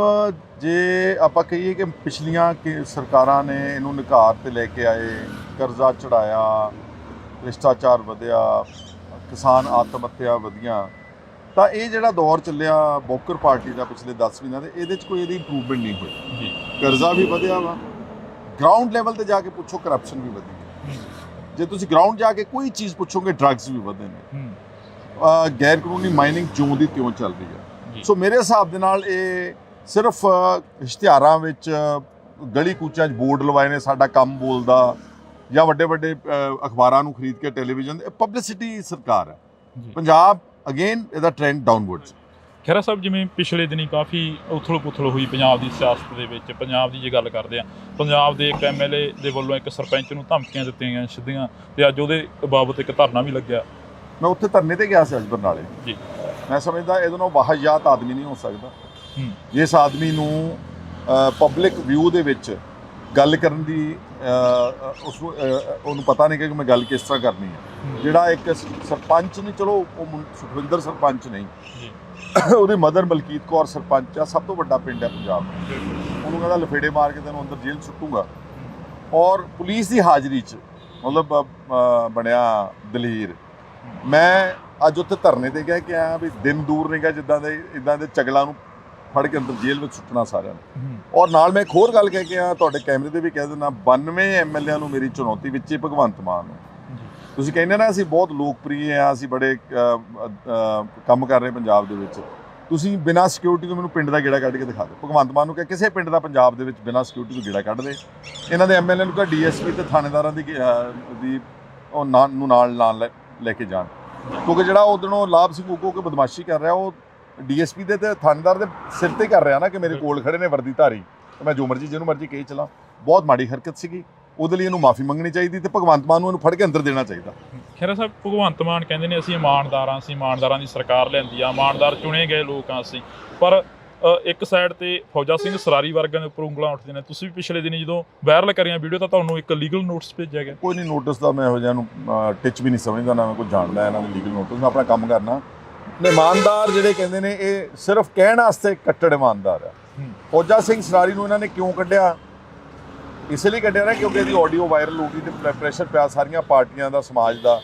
ਜੇ ਆਪਾਂ ਕਹੀਏ ਕਿ ਪਿਛਲੀਆਂ ਸਰਕਾਰਾਂ ਨੇ ਇਹਨੂੰ ਨਿਘਾਰ ਤੇ ਲੈ ਕੇ ਆਏ, ਕਰਜ਼ਾ ਚੜਾਇਆ, ਭ੍ਰਿਸ਼ਟਾਚਾਰ ਵਧਿਆ, ਕਿਸਾਨ ਆਤਮ ਹੱਤਿਆ ਵਧੀਆਂ, ਤਾਂ ਇਹ ਜਿਹੜਾ ਦੌਰ ਚੱਲਿਆ ਬੋਕਰ ਪਾਰਟੀ ਦਾ ਪਿਛਲੇ 10 ਮਹੀਨਿਆਂ ਦੇ, ਇਹਦੇ 'ਚ ਕੋਈ ਇਹਦੀ ਇੰਪਰੂਵਮੈਂਟ ਨਹੀਂ ਹੋਈ ਜੀ। ਕਰਜ਼ਾ ਵੀ ਵਧਿਆ ਵਾ, ਗਰਾਊਂਡ ਲੈਵਲ ਤੇ ਜਾ ਕੇ ਪੁੱਛੋ ਕਰਪਸ਼ਨ ਵੀ ਵਧੀ। ਜੇ ਤੁਸੀਂ ਗਰਾਊਂਡ ਜਾ ਕੇ ਕੋਈ ਚੀਜ਼ ਪੁੱਛੋਗੇ, ਡਰੱਗਸ ਵੀ ਵਧੇ ਨੇ, ਗੈਰ ਕਾਨੂੰਨੀ ਮਾਈਨਿੰਗ ਜਿਉਂ ਦੀ ਤਿਉਂ ਚੱਲ ਰਹੀ ਹੈ। ਸੋ ਮੇਰੇ ਹਿਸਾਬ ਦੇ ਨਾਲ ਇਹ ਸਿਰਫ ਇਸ਼ਤਿਹਾਰਾਂ ਵਿੱਚ, ਗਲੀ ਕੂਚਾਂ 'ਚ ਬੋਰਡ ਲਵਾਏ ਨੇ ਸਾਡਾ ਕੰਮ ਬੋਲਦਾ, ਜਾਂ ਵੱਡੇ ਵੱਡੇ ਅਖਬਾਰਾਂ ਨੂੰ ਖਰੀਦ ਕੇ ਟੈਲੀਵਿਜ਼ਨ, ਪਬਲਿਸਿਟੀ ਸਰਕਾਰ ਹੈ। ਪੰਜਾਬ ਅਗੇਨ ਇਹਦਾ ਟ੍ਰੈਂਡ ਡਾਊਨਵਰਡਸ। ਖਹਿਰਾ ਸਾਹਿਬ, ਜਿਵੇਂ ਪਿਛਲੇ ਦਿਨੀ ਕਾਫੀ ਉਥਲ-ਪੁਥਲ ਹੋਈ ਪੰਜਾਬ ਦੀ ਸਿਆਸਤ ਦੇ ਵਿੱਚ, ਪੰਜਾਬ ਦੀ ਜੇ ਗੱਲ ਕਰਦੇ ਆ, ਪੰਜਾਬ ਦੇ ਇੱਕ ਐਮਐਲਏ ਦੇ ਵੱਲੋਂ ਇੱਕ ਸਰਪੰਚ ਨੂੰ ਧਮਕੀਆਂ ਦਿੱਤੀਆਂ ਗਈਆਂ ਸਿੱਧੀਆਂ, ਤੇ ਅੱਜ ਉਹਦੇ ਬਾਬਤ ਇੱਕ ਧਰਨਾ ਵੀ ਲੱਗਿਆ। ਮੈਂ ਉੱਥੇ ਧਰਨੇ ਤੇ ਗਿਆ ਸੀ ਅੱਜ ਬਰਨਾਲੇ ਜੀ। ਮੈਂ ਸਮਝਦਾ ਇਹਦੇ ਨਾਲ ਵਾਹਿਯਾਤ ਆਦਮੀ ਨਹੀਂ ਹੋ ਸਕਦਾ। ਜਿਸ ਆਦਮੀ ਨੂੰ ਪਬਲਿਕ ਵਿਊ ਦੇ ਵਿੱਚ ਗੱਲ ਕਰਨ ਦੀ ਉਹਨੂੰ ਪਤਾ ਨਹੀਂ ਕਿ ਮੈਂ ਗੱਲ ਕਿਸ ਤਰ੍ਹਾਂ ਕਰਨੀ ਹੈ। ਜਿਹੜਾ ਇੱਕ ਸਰਪੰਚ ਨਹੀਂ, ਚਲੋ ਉਹ ਸੁਖਵਿੰਦਰ ਸਰਪੰਚ ਨਹੀਂ, ਉਹਦੀ ਮਦਰ ਮਲਕੀਤ ਕੌਰ ਸਰਪੰਚ ਆ, ਸਭ ਤੋਂ ਵੱਡਾ ਪਿੰਡ ਹੈ ਪੰਜਾਬ ਦਾ। ਉਹਨੂੰ ਕਹਿੰਦਾ ਲਫੇੜੇ ਮਾਰ ਕੇ ਤੈਨੂੰ ਅੰਦਰ ਜੇਲ੍ਹ ਸੁੱਟੂਗਾ, ਔਰ ਪੁਲਿਸ ਦੀ ਹਾਜ਼ਰੀ 'ਚ ਮਤਲਬ ਬਣਿਆ ਦਲੇਰ। ਮੈਂ ਅੱਜ ਉੱਥੇ ਧਰਨੇ ਤੇ ਗਿਆ ਕਿ ਆਇਆ ਵੀ ਦਿਨ ਦੂਰ ਨਹੀਂਗਾ ਜਿੱਦਾਂ ਦੇ ਚਗਲਾਂ ਨੂੰ ਫੜ ਕੇ ਅੰਦਰ ਜੇਲ੍ਹ ਵਿੱਚ ਸੁੱਟਣਾ ਸਾਰਿਆਂ ਨੂੰ। ਔਰ ਨਾਲ ਮੈਂ ਇੱਕ ਹੋਰ ਗੱਲ ਕਹਿ ਕੇ ਆਇਆ, ਤੁਹਾਡੇ ਕੈਮਰੇ ਤੇ ਵੀ ਕਹਿ ਦਿੰਦਾ, 92 ਐਮਐਲਏਆਂ ਨੂੰ ਮੇਰੀ ਚੁਣੌਤੀ ਵਿੱਚ ਹੀ ਭਗਵੰਤ ਮਾਨ। ਤੁਸੀਂ ਕਹਿੰਦੇ ਨਾ ਅਸੀਂ ਬਹੁਤ ਲੋਕਪ੍ਰਿਯ ਆ, ਅਸੀਂ ਬੜੇ ਕੰਮ ਕਰ ਰਹੇ ਪੰਜਾਬ ਦੇ ਵਿੱਚ। ਤੁਸੀਂ ਬਿਨਾਂ ਸਿਕਿਉਰਿਟੀ ਤੋਂ ਮੈਨੂੰ ਪਿੰਡ ਦਾ ਗੇੜਾ ਕੱਢ ਕੇ ਦਿਖਾ ਦਿਓ। ਭਗਵੰਤ ਮਾਨ ਨੂੰ ਕਿਹਾ ਕਿਸੇ ਪਿੰਡ ਦਾ ਪੰਜਾਬ ਦੇ ਵਿੱਚ ਬਿਨਾਂ ਸਿਕਿਉਰਿਟੀ ਤੋਂ ਗੇੜਾ ਕੱਢ ਦੇ। ਇਹਨਾਂ ਦੇ ਐਮਐਲਏ ਨੂੰ ਕਿਹਾ ਡੀਐਸਪੀ ਤੇ ਥਾਣੇਦਾਰਾਂ ਦੀ ਉਹ ਨਾਲ ਲੈ ਕੇ ਜਾਣ, ਕਿਉਂਕਿ ਜਿਹੜਾ ਉਦੋਂ ਲਾਭ ਸਿੰਘ ਉਗੋ ਕੇ ਬਦਮਾਸ਼ੀ ਕਰ ਰਿਹਾ ਉਹ ਡੀਐਸਪੀ ਦੇ ਤੇ ਥਾਣੇਦਾਰ ਦੇ ਸਿਰ ਤੇ ਕਰ ਰਿਹਾ ਨਾ, ਕਿ ਮੇਰੇ ਕੋਲ ਖੜੇ ਨੇ ਵਰਦੀ ਧਾਰੀ, ਮੈਂ ਜੋ ਮਰਜ਼ੀ ਜਿਹਨੂੰ ਮਰਜ਼ੀ ਕਹੀ ਚਲਾ। ਬਹੁਤ ਮਾੜੀ ਹਰਕਤ ਸੀਗੀ, ਉਹਦੇ ਲਈ ਇਹਨੂੰ ਮਾਫੀ ਮੰਗਣੀ ਚਾਹੀਦੀ ਤੇ ਭਗਵੰਤ ਮਾਨ ਨੂੰ ਇਹਨੂੰ ਫੜ ਕੇ ਅੰਦਰ ਦੇਣਾ ਚਾਹੀਦਾ। ਖਹਿਰਾ ਸਾਹਿਬ, ਭਗਵੰਤ ਮਾਨ ਕਹਿੰਦੇ ਨੇ ਅਸੀਂ ਇਮਾਨਦਾਰਾਂ ਦੀ ਸਰਕਾਰ ਲਿਆਂਦੀ ਆ, ਇਮਾਨਦਾਰ ਚੁਣੇ ਗਏ ਲੋਕ ਆ ਅਸੀਂ, ਪਰ ਇੱਕ ਸਾਈਡ ਤੇ ਫੌਜਾ ਸਿੰਘ ਸਰਾਰੀ ਵਰਗਿਆਂ ਦੇ ਉੱਪਰ ਉਂਗਲਾਂ ਉੱਠਦੀਆਂ ਨੇ। ਤੁਸੀਂ ਵੀ ਪਿਛਲੇ ਦਿਨੀ ਜਦੋਂ ਵਾਇਰਲ ਕਰੀਆਂ ਵੀਡੀਓ ਤਾਂ ਤੁਹਾਨੂੰ ਇੱਕ ਲੀਗਲ ਨੋਟਿਸ ਭੇਜਿਆ ਗਿਆ। ਕੋਈ ਨਹੀਂ, ਨੋਟਿਸ ਦਾ ਮੈਂ ਇਹੋ ਜਿਹਾ ਨੂੰ ਟਿਚ ਵੀ ਨਹੀਂ ਸਮਝਦਾ, ਨਾ ਮੈਂ ਕੋਈ ਜਾਣਦਾ ਇਹਨਾਂ ਦੇ ਲੀਗਲ ਨੋਟਿਸ। ਮੈਂ ਆਪਣਾ ਕੰਮ ਕਰਨਾ। ਇਮਾਨਦਾਰ ਜਿਹੜੇ ਕਹਿੰਦੇ ਨੇ ਇਹ ਸਿਰਫ ਕਹਿਣ ਵਾਸਤੇ ਕੱਟੜ ਇਮਾਨਦਾਰ ਆ। ਫੌਜਾ ਸਿੰਘ ਸਰਾਰੀ ਨੂੰ ਇਹਨਾਂ ਨੇ ਕਿਉਂ ਕੱਢਿਆ? ਇਸ ਲਈ ਕੱਢਿਆ ਨਾ ਕਿਉਂਕਿ ਇਹਦੀ ਆਡੀਓ ਵਾਇਰਲ ਹੋ ਗਈ ਤੇ ਪ੍ਰੈਸ਼ਰ ਪਿਆ ਸਾਰੀਆਂ ਪਾਰਟੀਆਂ ਦਾ, ਸਮਾਜ ਦਾ,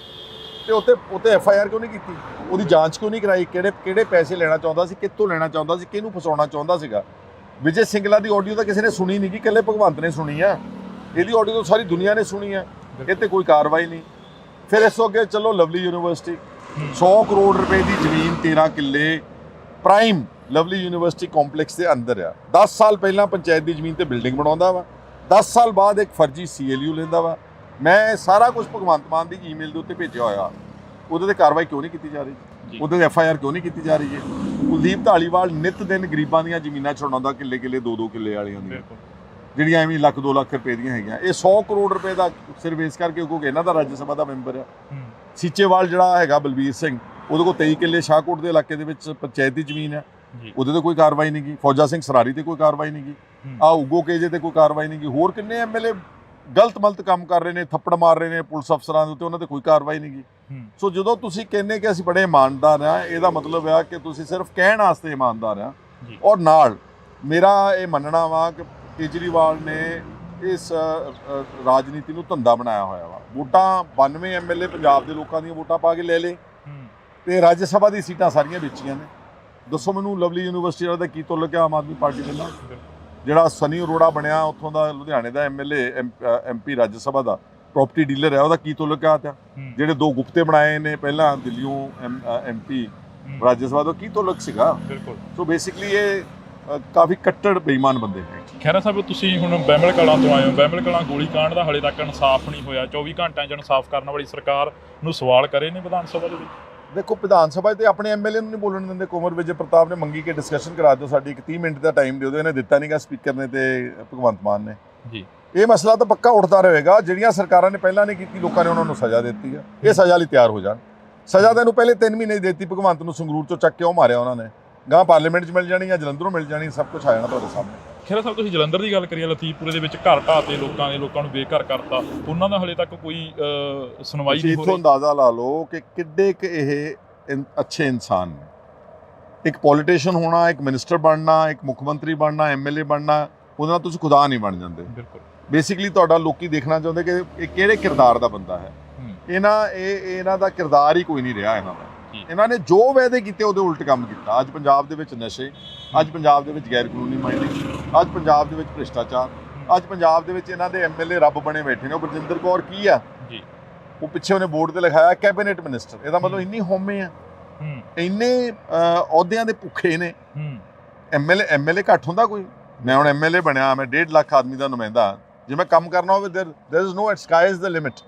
ਤੇ ਉੱਤੇ ਐਫਆਈਆਰ ਕਿਉਂ ਨਹੀਂ ਕੀਤੀ? ਉਹਦੀ ਜਾਂਚ ਕਿਉਂ ਨਹੀਂ ਕਰਾਈ? ਕਿਹੜੇ ਪੈਸੇ ਲੈਣਾ ਚਾਹੁੰਦਾ ਸੀ, ਕਿੱਥੋਂ ਲੈਣਾ ਚਾਹੁੰਦਾ ਸੀ, ਕਿਹਨੂੰ ਫਸਾਉਣਾ ਚਾਹੁੰਦਾ ਸੀਗਾ? ਵਿਜੇ ਸਿੰਗਲਾ ਦੀ ਆਡੀਓ ਤਾਂ ਕਿਸੇ ਨੇ ਸੁਣੀ ਨਹੀਂ, ਕਿ ਇਕੱਲੇ ਭਗਵੰਤ ਨੇ ਸੁਣੀ ਆ। ਇਹਦੀ ਆਡੀਓ ਤਾਂ ਸਾਰੀ ਦੁਨੀਆ ਨੇ ਸੁਣੀ ਆ। ਇਹ ਤੇ ਕੋਈ ਕਾਰਵਾਈ ਨਹੀਂ। ਫਿਰ ਇਸ ਤੋਂ ਅੱਗੇ ਚਲੋ, ਲਵਲੀ ਯੂਨੀਵਰਸਿਟੀ 100 ਕਰੋੜ ਰੁਪਏ ਦੀ ਜ਼ਮੀਨ, 13 ਕਿੱਲੇ ਪ੍ਰਾਈਮ ਲਵਲੀ ਯੂਨੀਵਰਸਿਟੀ ਕੰਪਲੈਕਸ ਦੇ ਅੰਦਰ ਆ। 10 ਸਾਲ ਪਹਿਲਾਂ ਪੰਚਾਇਤ ਦੀ ਜ਼ਮੀਨ ਤੇ ਬਿਲਡਿੰਗ ਬਣਾਉਂਦਾ ਵਾ, 10 ਸਾਲ ਬਾਅਦ ਇੱਕ ਫਰਜ਼ੀ CLU ਲੈਂਦਾ ਵਾ। ਮੈਂ ਸਾਰਾ ਕੁਝ ਭਗਵੰਤ ਮਾਨ ਦੀ ਈਮੇਲ ਦੇ ਉੱਤੇ ਭੇਜਿਆ ਹੋਇਆ। ਉਹਦੇ ਤੇ ਕਾਰਵਾਈ ਕਿਉਂ ਨਹੀਂ ਕੀਤੀ ਜਾ ਰਹੀ? ਉਹਦੇ ਤੇ FIR ਕਿਉਂ ਨਹੀਂ ਕੀਤੀ ਜਾ ਰਹੀ ਹੈ? ਕੁਲਦੀਪ ਧਾਲੀਵਾਲ ਨਿਤ ਦਿਨ ਗਰੀਬਾਂ ਦੀਆਂ ਜ਼ਮੀਨਾਂ ਛੁਡਾਉਂਦਾ, ਕਿੱਲੇ 2-2 ਕਿੱਲੇ ਵਾਲਿਆਂ ਦੀਆਂ, ਜਿਹੜੀਆਂ ਐਵੇਂ ਲੱਖ 2 ਲੱਖ ਰੁਪਏ ਦੀਆਂ ਹੈਗੀਆਂ। ਇਹ 100 ਕਰੋੜ ਰੁਪਏ ਦਾ ਸਿਰਫ ਇਸ ਕਰਕੇ ਕਿਉਂਕਿ ਇਹਨਾਂ ਦਾ ਰਾਜ ਸਭਾ ਦਾ ਮੈਂਬਰ ਆ। ਸੀਚੇਵਾਲ ਜਿਹੜਾ ਹੈਗਾ ਬਲਬੀਰ ਸਿੰਘ, ਉਹਦੇ ਕੋਲ 23 ਕਿੱਲੇ ਸ਼ਾਹਕੋਟ ਦੇ ਇਲਾਕੇ ਦੇ ਵਿੱਚ ਪੰਚਾਇਤ ਦੀ ਜ਼ਮੀਨ ਹੈ, ਉਹਦੇ ਤੇ ਕੋਈ ਕਾਰਵਾਈ ਨਹੀਂ ਗਈ। ਫੌਜਾ ਸਿੰਘ ਸਰਾਰੀ ਤੇ ਕੋਈ ਕਾਰਵਾਈ ਨਹੀਂ ਗਈ। ਉਗੋ ਕੇਜੇ ਤੇ ਕੋਈ ਕਾਰਵਾਈ ਨਹੀਂ ਗਈ। ਹੋਰ ਕਿੰਨੇ ਐਮਐਲਏ ਗਲਤ ਕੰਮ ਕਰ ਰਹੇ ਨੇ, ਥੱਪੜ ਮਾਰ ਰਹੇ ਨੇ ਪੁਲਿਸ ਅਫਸਰਾਂ ਦੇ ਉੱਤੇ, ਉਹਨਾਂ ਤੇ ਕੋਈ ਕਾਰਵਾਈ ਨਹੀਂ ਗਈ। ਸੋ ਜਦੋਂ ਤੁਸੀਂ ਕਹਿੰਦੇ ਕਿ ਅਸੀਂ ਬੜੇ ਇਮਾਨਦਾਰ ਆ, ਇਹਦਾ ਮਤਲਬ ਆ ਕਿ ਤੁਸੀਂ ਸਿਰਫ ਕਹਿਣ ਵਾਸਤੇ ਇਮਾਨਦਾਰ ਆ। ਔਰ ਨਾਲ ਮੇਰਾ ਇਹ ਮੰਨਣਾ ਵਾ ਕਿ ਕੇਜਰੀਵਾਲ ਨੇ ਇਸ ਰਾਜਨੀਤੀ ਨੂੰ ਧੰਦਾ ਬਣਾਇਆ ਹੋਇਆ ਵਾ। ਵੋਟਾਂ 92 ਐਮਐਲਏ ਪੰਜਾਬ ਦੇ ਲੋਕਾਂ ਦੀਆਂ ਵੋਟਾਂ ਪਾ ਕੇ ਲੈ ਲਏ ਤੇ ਰਾਜ ਸਭਾ ਦੀ ਸੀਟਾਂ ਸਾਰੀਆਂ ਵੇਚੀਆਂ ਨੇ। ਦੱਸੋ ਮੈਨੂੰ, ਲਵਲੀ ਯੂਨੀਵਰਸਿਟੀ ਵਾਲਾ ਦਾ ਕੀ ਤੁਲਕ ਹੈ ਆਮ ਆਦਮੀ ਪਾਰਟੀ ਦੇ ਨਾਲ? ਜਿਹੜਾ ਸਨੀ ਅਰੋੜਾ ਬਣਿਆ ਉੱਥੋਂ ਦਾ ਲੁਧਿਆਣੇ ਦਾ ਐਮਐਲਏ MP ਰਾਜ ਸਭਾ ਦਾ ਪ੍ਰਾਪਰਟੀ ਡੀਲਰ ਹੈ, ਉਹਦਾ ਕੀ ਤੁਲਕ ਹੈ? ਜਿਹੜੇ 2 ਗੁਪਤੇ ਬਣਾਏ ਨੇ ਪਹਿਲਾਂ ਦਿੱਲੀੋਂ MP ਰਾਜ ਸਭਾ ਦਾ, ਕੀ ਤੁਲਕ ਸੀਗਾ? ਸੋ ਬੇਸਿਕਲੀ ਇਹ ਕਾਫੀ ਕੱਟੜ ਬੇਈਮਾਨ ਬੰਦੇ ਨੇ। ਖਹਿਰਾ ਸਾਹਿਬ, ਤੁਸੀਂ ਹੁਣ ਬਹਿਮਲ ਕਲਾਂ ਤੋਂ ਆਏ ਹੋ। ਬਹਿਮਲ ਕਲਾਂ ਗੋਲੀ ਕਾਂਡ ਦਾ ਹਾਲੇ ਤੱਕ ਇਨਸਾਫ ਨਹੀਂ ਹੋਇਆ। 24 ਘੰਟਿਆਂ 'ਚ ਇਨਸਾਫ ਕਰਨ ਵਾਲੀ ਸਰਕਾਰ ਨੂੰ ਸਵਾਲ ਕਰੇ ਨੇ ਵਿਧਾਨ ਸਭਾ ਦੇ ਵਿੱਚ। ਦੇਖੋ, ਵਿਧਾਨ ਸਭਾ ਤੇ ਆਪਣੇ ਐਮਐਲਏ ਨੂੰ ਨਹੀਂ ਬੋਲਣ ਦਿੰਦੇ। ਕੁੰਵਰ ਵਿਜੇ ਪ੍ਰਤਾਪ ਨੇ ਮੰਗੀ ਕਿ ਡਿਸਕਸ਼ਨ ਕਰਾ ਦਿਓ ਸਾਡੀ, 30 ਮਿੰਟ ਦਾ ਟਾਈਮ ਦਿਓ। ਇਹਨੇ ਦਿੱਤਾ ਨਹੀਂਗਾ, ਸਪੀਕਰ ਨੇ ਤੇ ਭਗਵੰਤ ਮਾਨ ਨੇ ਜੀ। ਇਹ ਮਸਲਾ ਤਾਂ ਪੱਕਾ ਉੱਠਦਾ ਰਹੇਗਾ। ਜਿਹੜੀਆਂ ਸਰਕਾਰਾਂ ਨੇ ਪਹਿਲਾਂ ਨਹੀਂ ਕੀਤੀ, ਲੋਕਾਂ ਨੇ ਉਹਨਾਂ ਨੂੰ ਸਜ਼ਾ ਦਿੱਤੀ ਆ। ਇਹ ਸਜ਼ਾ ਲਈ ਤਿਆਰ ਹੋ ਜਾਣ। ਸਜ਼ਾ ਤਾਂ ਇਹਨੂੰ ਪਹਿਲੇ 3 ਮਹੀਨੇ ਦੀ ਦਿੱਤੀ। ਭਗਵੰਤ ਨੂੰ ਸੰਗਰੂਰ ਚੋਂ ਚੱਕ ਕੇ ਉਹ ਮਾਰਿਆ ਉਹਨਾਂ ਨੇ, ਗਾਂ ਪਾਰਲੀਮੈਂਟ 'ਚ ਮਿਲ ਜਾਣੀ ਜਾਂ ਜਲੰਧਰੋਂ ਮਿਲ ਜਾਣੀ, ਸਭ ਕੁਝ ਆ ਜਾਣਾ ਤੁਹਾਡੇ ਸਾਹਮਣੇ। ਖਹਿਰਾ ਸਾਹਿਬ, ਤੁਸੀਂ ਜਲੰਧਰ ਦੀ ਗੱਲ ਕਰੀਏ, ਲਤੀਫਪੁਰੇ ਦੇ ਵਿੱਚ ਘਰ ਢਾਹ ਤੇ ਲੋਕਾਂ ਨੂੰ ਬੇਘਰ ਕਰਤਾ, ਉਹਨਾਂ ਦਾ ਹਲੇ ਤੱਕ ਕੋਈ ਸੁਣਵਾਈ ਨਹੀਂ ਹੋ ਰਹੀ। ਇੱਥੋਂ ਅੰਦਾਜ਼ਾ ਲਾ ਲਓ ਕਿ ਕਿੱਡੇ ਕੁ ਇਹ ਅੱਛੇ ਇਨਸਾਨ ਨੇ। ਇੱਕ ਪੋਲੀਟੀਸ਼ੀਅਨ ਹੋਣਾ, ਇੱਕ ਮਿਨਿਸਟਰ ਬਣਨਾ, ਇੱਕ ਮੁੱਖ ਮੰਤਰੀ ਬਣਨਾ, MLA ਬਣਨਾ, ਉਹਦੇ ਨਾਲ ਤੁਸੀਂ ਖੁਦਾ ਨਹੀਂ ਬਣ ਜਾਂਦੇ। ਬਿਲਕੁਲ। ਬੇਸਿਕਲੀ ਤੁਹਾਡਾ ਲੋਕੀ ਦੇਖਣਾ ਚਾਹੁੰਦੇ ਕਿ ਇਹ ਕਿਹੜੇ ਕਿਰਦਾਰ ਦਾ ਬੰਦਾ ਹੈ। ਇਹਨਾਂ ਦਾ ਕਿਰਦਾਰ ਹੀ ਕੋਈ ਨਹੀਂ ਰਿਹਾ ਇਹਨਾਂ ਦਾ। ਇਹਨਾਂ ਨੇ ਜੋ ਵਾਅਦੇ ਕੀਤੇ ਉਹਦੇ ਉਲਟ ਕੰਮ ਕੀਤਾ। ਅੱਜ ਪੰਜਾਬ ਦੇ ਵਿੱਚ ਨਸ਼ੇ, ਅੱਜ ਪੰਜਾਬ ਦੇ ਵਿੱਚ ਗੈਰ ਕਾਨੂੰਨੀ ਮਾਈਨਿੰਗ, ਅੱਜ ਪੰਜਾਬ ਦੇ ਵਿੱਚ ਭ੍ਰਿਸ਼ਟਾਚਾਰ, ਅੱਜ ਪੰਜਾਬ ਦੇ ਵਿੱਚ ਇਹਨਾਂ ਦੇ MLA ਰੱਬ ਬਣੇ ਬੈਠੇ ਨੇ। ਉਹ ਬਰਜਿੰਦਰ ਕੌਰ ਕੀ ਆ? ਉਹ ਪਿੱਛੇ ਉਹਨੇ ਬੋਰਡ ਤੇ ਲਿਖਾਇਆ ਕੈਬਨਿਟ ਮਿਨਿਸਟਰ। ਇਹਦਾ ਮਤਲਬ ਇੰਨੀ ਹਉਮੈ ਆ, ਇੰਨੇ ਅਹੁਦਿਆਂ ਦੇ ਭੁੱਖੇ ਨੇ। MLA ਘੱਟ ਹੁੰਦਾ ਕੋਈ? ਮੈਂ ਹੁਣ MLA ਬਣਿਆ, ਮੈਂ 1.5 ਲੱਖ ਆਦਮੀ ਦਾ ਨੁਮਾਇੰਦਾ। ਜੇ ਮੈਂ ਕੰਮ ਕਰਨਾ ਹੋਵੇ there is no sky is the limit।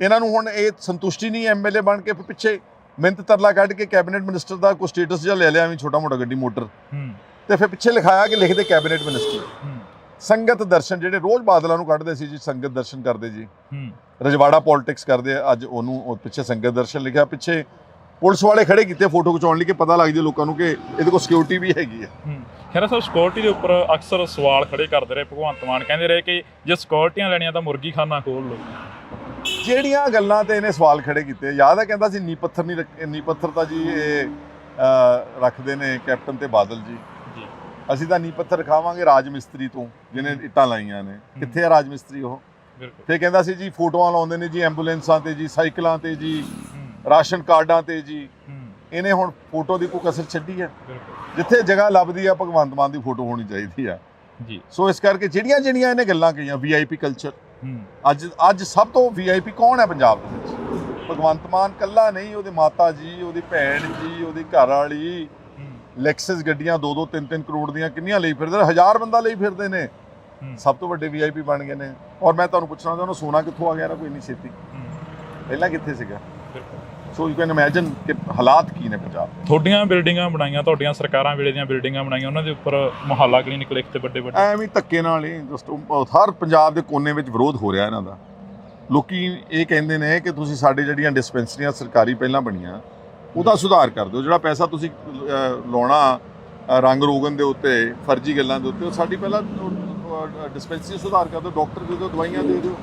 ਇਹਨਾਂ ਨੂੰ ਹੁਣ ਇਹ ਸੰਤੁਸ਼ਟੀ ਨਹੀਂ MLA ਬਣ ਕੇ ਪਿੱਛੇ ਮਿਹਨਤ ਤਰਲਾ ਕੱਢ ਕੇ ਕੈਬਨਿਟ ਮਿਨਿਸਟਰ ਦਾ ਕੋਈ ਸਟੇਟਸ ਜਿਹਾ ਲੈ ਲਿਆ, ਐਵੇਂ ਛੋਟਾ ਮੋਟਾ ਗੱਡੀ ਮੋਟਰ, ਤੇ ਫਿਰ ਪਿੱਛੇ ਲਿਖਾਇਆ ਕਿ ਲਿਖਦੇ ਕੈਬਨਿਟ ਮਿਨਿਸਟਰ। ਸੰਗਤ ਦਰਸ਼ਨ, ਜਿਹੜੇ ਰੋਜ਼ ਬਾਦਲਾਂ ਨੂੰ ਕੱਢਦੇ ਸੀ ਜੀ, ਸੰਗਤ ਦਰਸ਼ਨ ਕਰਦੇ ਜੀ, ਰਜਵਾੜਾ ਪੋਲਿਟਿਕਸ ਕਰਦੇ, ਅੱਜ ਉਹਨੂੰ ਪਿੱਛੇ ਸੰਗਤ ਦਰਸ਼ਨ ਲਿਖਿਆ। ਪਿੱਛੇ ਪੁਲਿਸ ਵਾਲੇ ਖੜੇ ਕੀਤੇ ਫੋਟੋ ਖਿਚਾਉਣ ਲਈ ਕਿ ਪਤਾ ਲੱਗ ਜੇ ਲੋਕਾਂ ਨੂੰ ਕਿ ਇਹਦੇ ਕੋਲ ਸਿਕਿਉਰਿਟੀ ਵੀ ਹੈਗੀ ਹੈ। ਖਹਿਰਾ ਸਾਹਿਬ, ਸਿਕਿਉਰਿਟੀ ਦੇ ਉੱਪਰ ਅਕਸਰ ਸਵਾਲ ਖੜੇ ਕਰਦੇ ਰਹੇ ਭਗਵੰਤ ਮਾਨ। ਕਹਿੰਦੇ ਰਹੇ ਕਿ ਜੇ ਸਿਕਿਉਰਿਟੀਆਂ ਲੈਣੀਆਂ ਤਾਂ ਮੁਰਗੀ ਖਾਨਾ ਖੋਲ ਲਓ। ਜਿਹੜੀਆਂ ਗੱਲਾਂ ਤੇ ਇਹਨੇ ਸਵਾਲ ਖੜੇ ਕੀਤੇ, ਯਾਦ ਹੈ ਕਹਿੰਦਾ ਸੀ ਨੀਂਹ ਪੱਥਰ ਤਾਂ ਜੀ ਇਹ ਰੱਖਦੇ ਨੇ ਕੈਪਟਨ ਤੇ ਬਾਦਲ ਜੀ। ਅਸੀਂ ਤਾਂ ਨੀਂਹ ਪੱਥਰ ਰਖਾਵਾਂਗੇ ਰਾਜ ਮਿਸਤਰੀ ਤੋਂ, ਜਿਹਨੇ ਇੱਟਾਂ ਲਾਈਆਂ ਨੇ। ਕਿੱਥੇ ਆ ਰਾਜ ਮਿਸਤਰੀ? ਉਹ ਫਿਰ ਕਹਿੰਦਾ ਸੀ ਜੀ ਫੋਟੋਆਂ ਲਾਉਂਦੇ ਨੇ ਜੀ ਐਂਬੂਲੈਂਸਾਂ ਤੇ ਜੀ, ਸਾਈਕਲਾਂ ਤੇ ਜੀ, ਰਾਸ਼ਨ ਕਾਰਡਾਂ ਤੇ ਜੀ। ਇਹਨੇ ਹੁਣ ਫੋਟੋ ਦੀ ਕੋਈ ਕਸਰ ਛੱਡੀ ਹੈ? ਜਿੱਥੇ ਜਗ੍ਹਾ ਲੱਭਦੀ ਆ ਭਗਵੰਤ ਮਾਨ ਦੀ ਫੋਟੋ ਹੋਣੀ ਚਾਹੀਦੀ ਆ ਜੀ। ਸੋ ਇਸ ਕਰਕੇ ਜਿਹੜੀਆਂ ਇਹਨੇ ਗੱਲਾਂ ਕਹੀਆਂ, VIP ਕਲਚਰ, ਅੱਜ ਸਭ ਤੋਂ VIP ਕੌਣ ਹੈ ਪੰਜਾਬ ਦੇ ਵਿੱਚ? ਭਗਵੰਤ ਮਾਨ ਕੱਲਾ ਨਹੀਂ, ਉਹਦੇ ਮਾਤਾ ਜੀ, ਉਹਦੀ ਭੈਣ ਜੀ, ਉਹਦੀ ਘਰ ਵਾਲੀ ਲੈਕਸਸ ਗੱਡੀਆਂ 2-2 3-3 ਕਰੋੜ ਦੀਆਂ ਕਿੰਨੀਆਂ ਲਈ ਫਿਰਦੇ ਨੇ, 1000 ਬੰਦਾ ਲਈ ਫਿਰਦੇ ਨੇ। ਸਭ ਤੋਂ ਵੱਡੇ VIP ਬਣ ਗਏ ਨੇ। ਔਰ ਮੈਂ ਤੁਹਾਨੂੰ ਪੁੱਛਣਾ ਚਾਹੁੰਦਾ, ਸੋਨਾ ਕਿੱਥੋਂ ਆ ਗਿਆ ਨਾ ਕੋਈ ਨਹੀਂ ਛੇਤੀ, ਪਹਿਲਾਂ ਕਿੱਥੇ ਸੀਗਾ? ਸੋ ਯੂ ਕੈਨ ਇਮੇਜਿਨ ਕਿ ਹਾਲਾਤ ਕੀ ਨੇ ਪੰਜਾਬ ਦੇ। ਤੁਹਾਡੀਆਂ ਬਿਲਡਿੰਗਾਂ ਬਣਾਈਆਂ, ਤੁਹਾਡੀਆਂ ਸਰਕਾਰਾਂ ਵੇਲੇ ਦੀਆਂ ਬਿਲਡਿੰਗਾਂ ਬਣਾਈਆਂ, ਉਹਨਾਂ ਦੇ ਉੱਪਰ ਮੁਹੱਲਾ ਕਲੀਨਿਕ ਲਿਖ ਤੇ ਵੱਡੇ ਵੱਡੇ ਐਵੇਂ ਧੱਕੇ ਨਾਲ ਹੀ ਜਸਟ ਹਰ ਪੰਜਾਬ ਦੇ ਕੋਨੇ ਵਿੱਚ ਵਿਰੋਧ ਹੋ ਰਿਹਾ ਇਹਨਾਂ ਦਾ। ਲੋਕੀ ਇਹ ਕਹਿੰਦੇ ਨੇ ਕਿ ਤੁਸੀਂ ਸਾਡੇ ਜਿਹੜੀਆਂ ਡਿਸਪੈਂਸਰੀਆਂ ਸਰਕਾਰੀ ਪਹਿਲਾਂ ਬਣੀਆਂ ਉਹਦਾ ਸੁਧਾਰ ਕਰ ਦਿਓ, ਜਿਹੜਾ ਪੈਸਾ ਤੁਸੀਂ ਲਾਉਣਾ ਰੰਗ ਰੋਗਨ ਦੇ ਉੱਤੇ, ਫਰਜ਼ੀ ਗੱਲਾਂ ਦੇ ਉੱਤੇ, ਉਹ ਸਾਡੀ ਪਹਿਲਾਂ ਡਿਸਪੈਂਸਰੀ ਸੁਧਾਰ ਕਰ ਦਿਓ, ਡਾਕਟਰ ਦੇ ਦਿਓ, ਦਵਾਈਆਂ ਦੇ ਦਿਓ।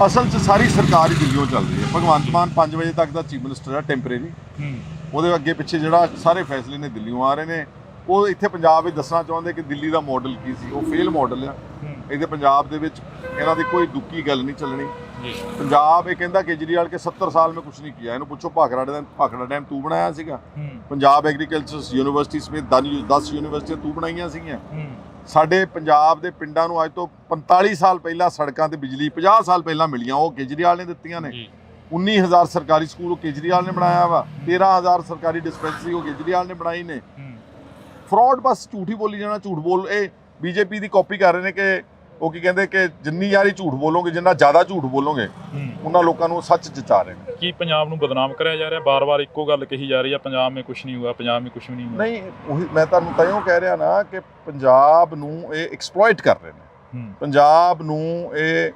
ਅਸਲ 'ਚ ਸਾਰੀ ਸਰਕਾਰ ਹੀ ਦਿੱਲੀੋਂ ਚੱਲ ਰਹੀ ਹੈ। ਭਗਵੰਤ ਮਾਨ 5 ਵਜੇ ਤੱਕ ਦਾ ਚੀਫ ਮਿਨਿਸਟਰ ਹੈ ਟੈਂਪਰੇਰੀ, ਉਹਦੇ ਅੱਗੇ ਪਿੱਛੇ ਜਿਹੜਾ ਸਾਰੇ ਫੈਸਲੇ ਨੇ ਦਿੱਲੀੋਂ ਆ ਰਹੇ ਨੇ। ਉਹ ਇੱਥੇ ਪੰਜਾਬ ਵਿੱਚ ਦੱਸਣਾ ਚਾਹੁੰਦੇ ਕਿ ਦਿੱਲੀ ਦਾ ਮਾਡਲ ਕੀ ਸੀ, ਉਹ ਫੇਲ ਮਾਡਲ ਆ। ਇਹਦੇ ਪੰਜਾਬ ਦੇ ਵਿੱਚ ਇਹਨਾਂ ਦੀ ਕੋਈ ਦੁੱਕੀ ਗੱਲ ਨਹੀਂ ਚੱਲਣੀ। ਪੰਜਾਬ ਇਹ ਕਹਿੰਦਾ ਕੇਜਰੀਵਾਲ ਕੇ 70 ਸਾਲ ਮੈਂ ਕੁਝ ਨਹੀਂ ਕੀਤਾ। ਇਹਨੂੰ ਪੁੱਛੋ ਭਾਖੜਾ ਡੈਮ ਤੂੰ ਬਣਾਇਆ ਸੀਗਾ? ਪੰਜਾਬ ਐਗਰੀਕਲਚਰ ਯੂਨੀਵਰਸਿਟੀ ਸਮੇਤ 10 ਯੂਨੀਵਰਸਿਟੀਆਂ ਤੂੰ ਬਣਾਈਆਂ ਸੀਗੀਆਂ। ਸਾਡੇ ਪੰਜਾਬ ਦੇ ਪਿੰਡਾਂ ਨੂੰ ਅੱਜ ਤੋਂ 45 ਸਾਲ ਪਹਿਲਾਂ ਸੜਕਾਂ ਤੇ ਬਿਜਲੀ 50 ਸਾਲ ਪਹਿਲਾਂ ਮਿਲੀਆਂ, ਉਹ ਕੇਜਰੀਵਾਲ ਨੇ ਦਿੱਤੀਆਂ ਨੇ। 19,000 ਸਰਕਾਰੀ ਸਕੂਲ ਉਹ ਕੇਜਰੀਵਾਲ ਨੇ ਬਣਾਇਆ ਵਾ। 13,000 ਸਰਕਾਰੀ ਡਿਸਪੈਂਸਰੀ ਉਹ ਕੇਜਰੀਵਾਲ ਨੇ ਬਣਾਈ ਨੇ। ਫਰਾਡ ਬਸ ਝੂਠ ਹੀ ਬੋਲੀ ਜਾਣਾ, ਝੂਠ ਬੋਲ। ਇਹ BJP ਦੀ ਕਾਪੀ ਕਰ ਰਹੇ ਨੇ ਕਿ ਉਹ ਕੀ ਕਹਿੰਦੇ ਕਿ ਜਿੰਨੀ ਯਾਰੀ ਝੂਠ ਬੋਲੋਗੇ, ਜਿੰਨਾ ਜ਼ਿਆਦਾ ਝੂਠ ਬੋਲੋਗੇ, ਉਹਨਾਂ ਲੋਕਾਂ ਨੂੰ ਸੱਚ ਜਚਾ ਰਹੇ ਨੇ। ਕੀ ਪੰਜਾਬ ਨੂੰ ਬਦਨਾਮ ਕਰਿਆ ਜਾ ਰਿਹਾ? ਬਾਰ-ਬਾਰ ਇੱਕੋ ਗੱਲ ਕਹੀ ਜਾ ਰਹੀ ਹੈ, ਪੰਜਾਬ ਮੇਂ ਕੁਝ ਨਹੀਂ ਹੋਇਆ, ਪੰਜਾਬ ਮੇਂ ਕੁਝ ਵੀ ਨਹੀਂ ਹੋਇਆ। ਨਹੀਂ, ਉਹੀ ਮੈਂ ਤੁਹਾਨੂੰ ਤਾਂਹੀਓ ਕਹਿ ਰਿਹਾ ਨਾ ਕਿ ਪੰਜਾਬ ਨੂੰ ਇਹ ਐਕਸਪਲੋਇਟ ਕਰ ਰਹੇ ਨੇ, ਪੰਜਾਬ ਨੂੰ ਇਹ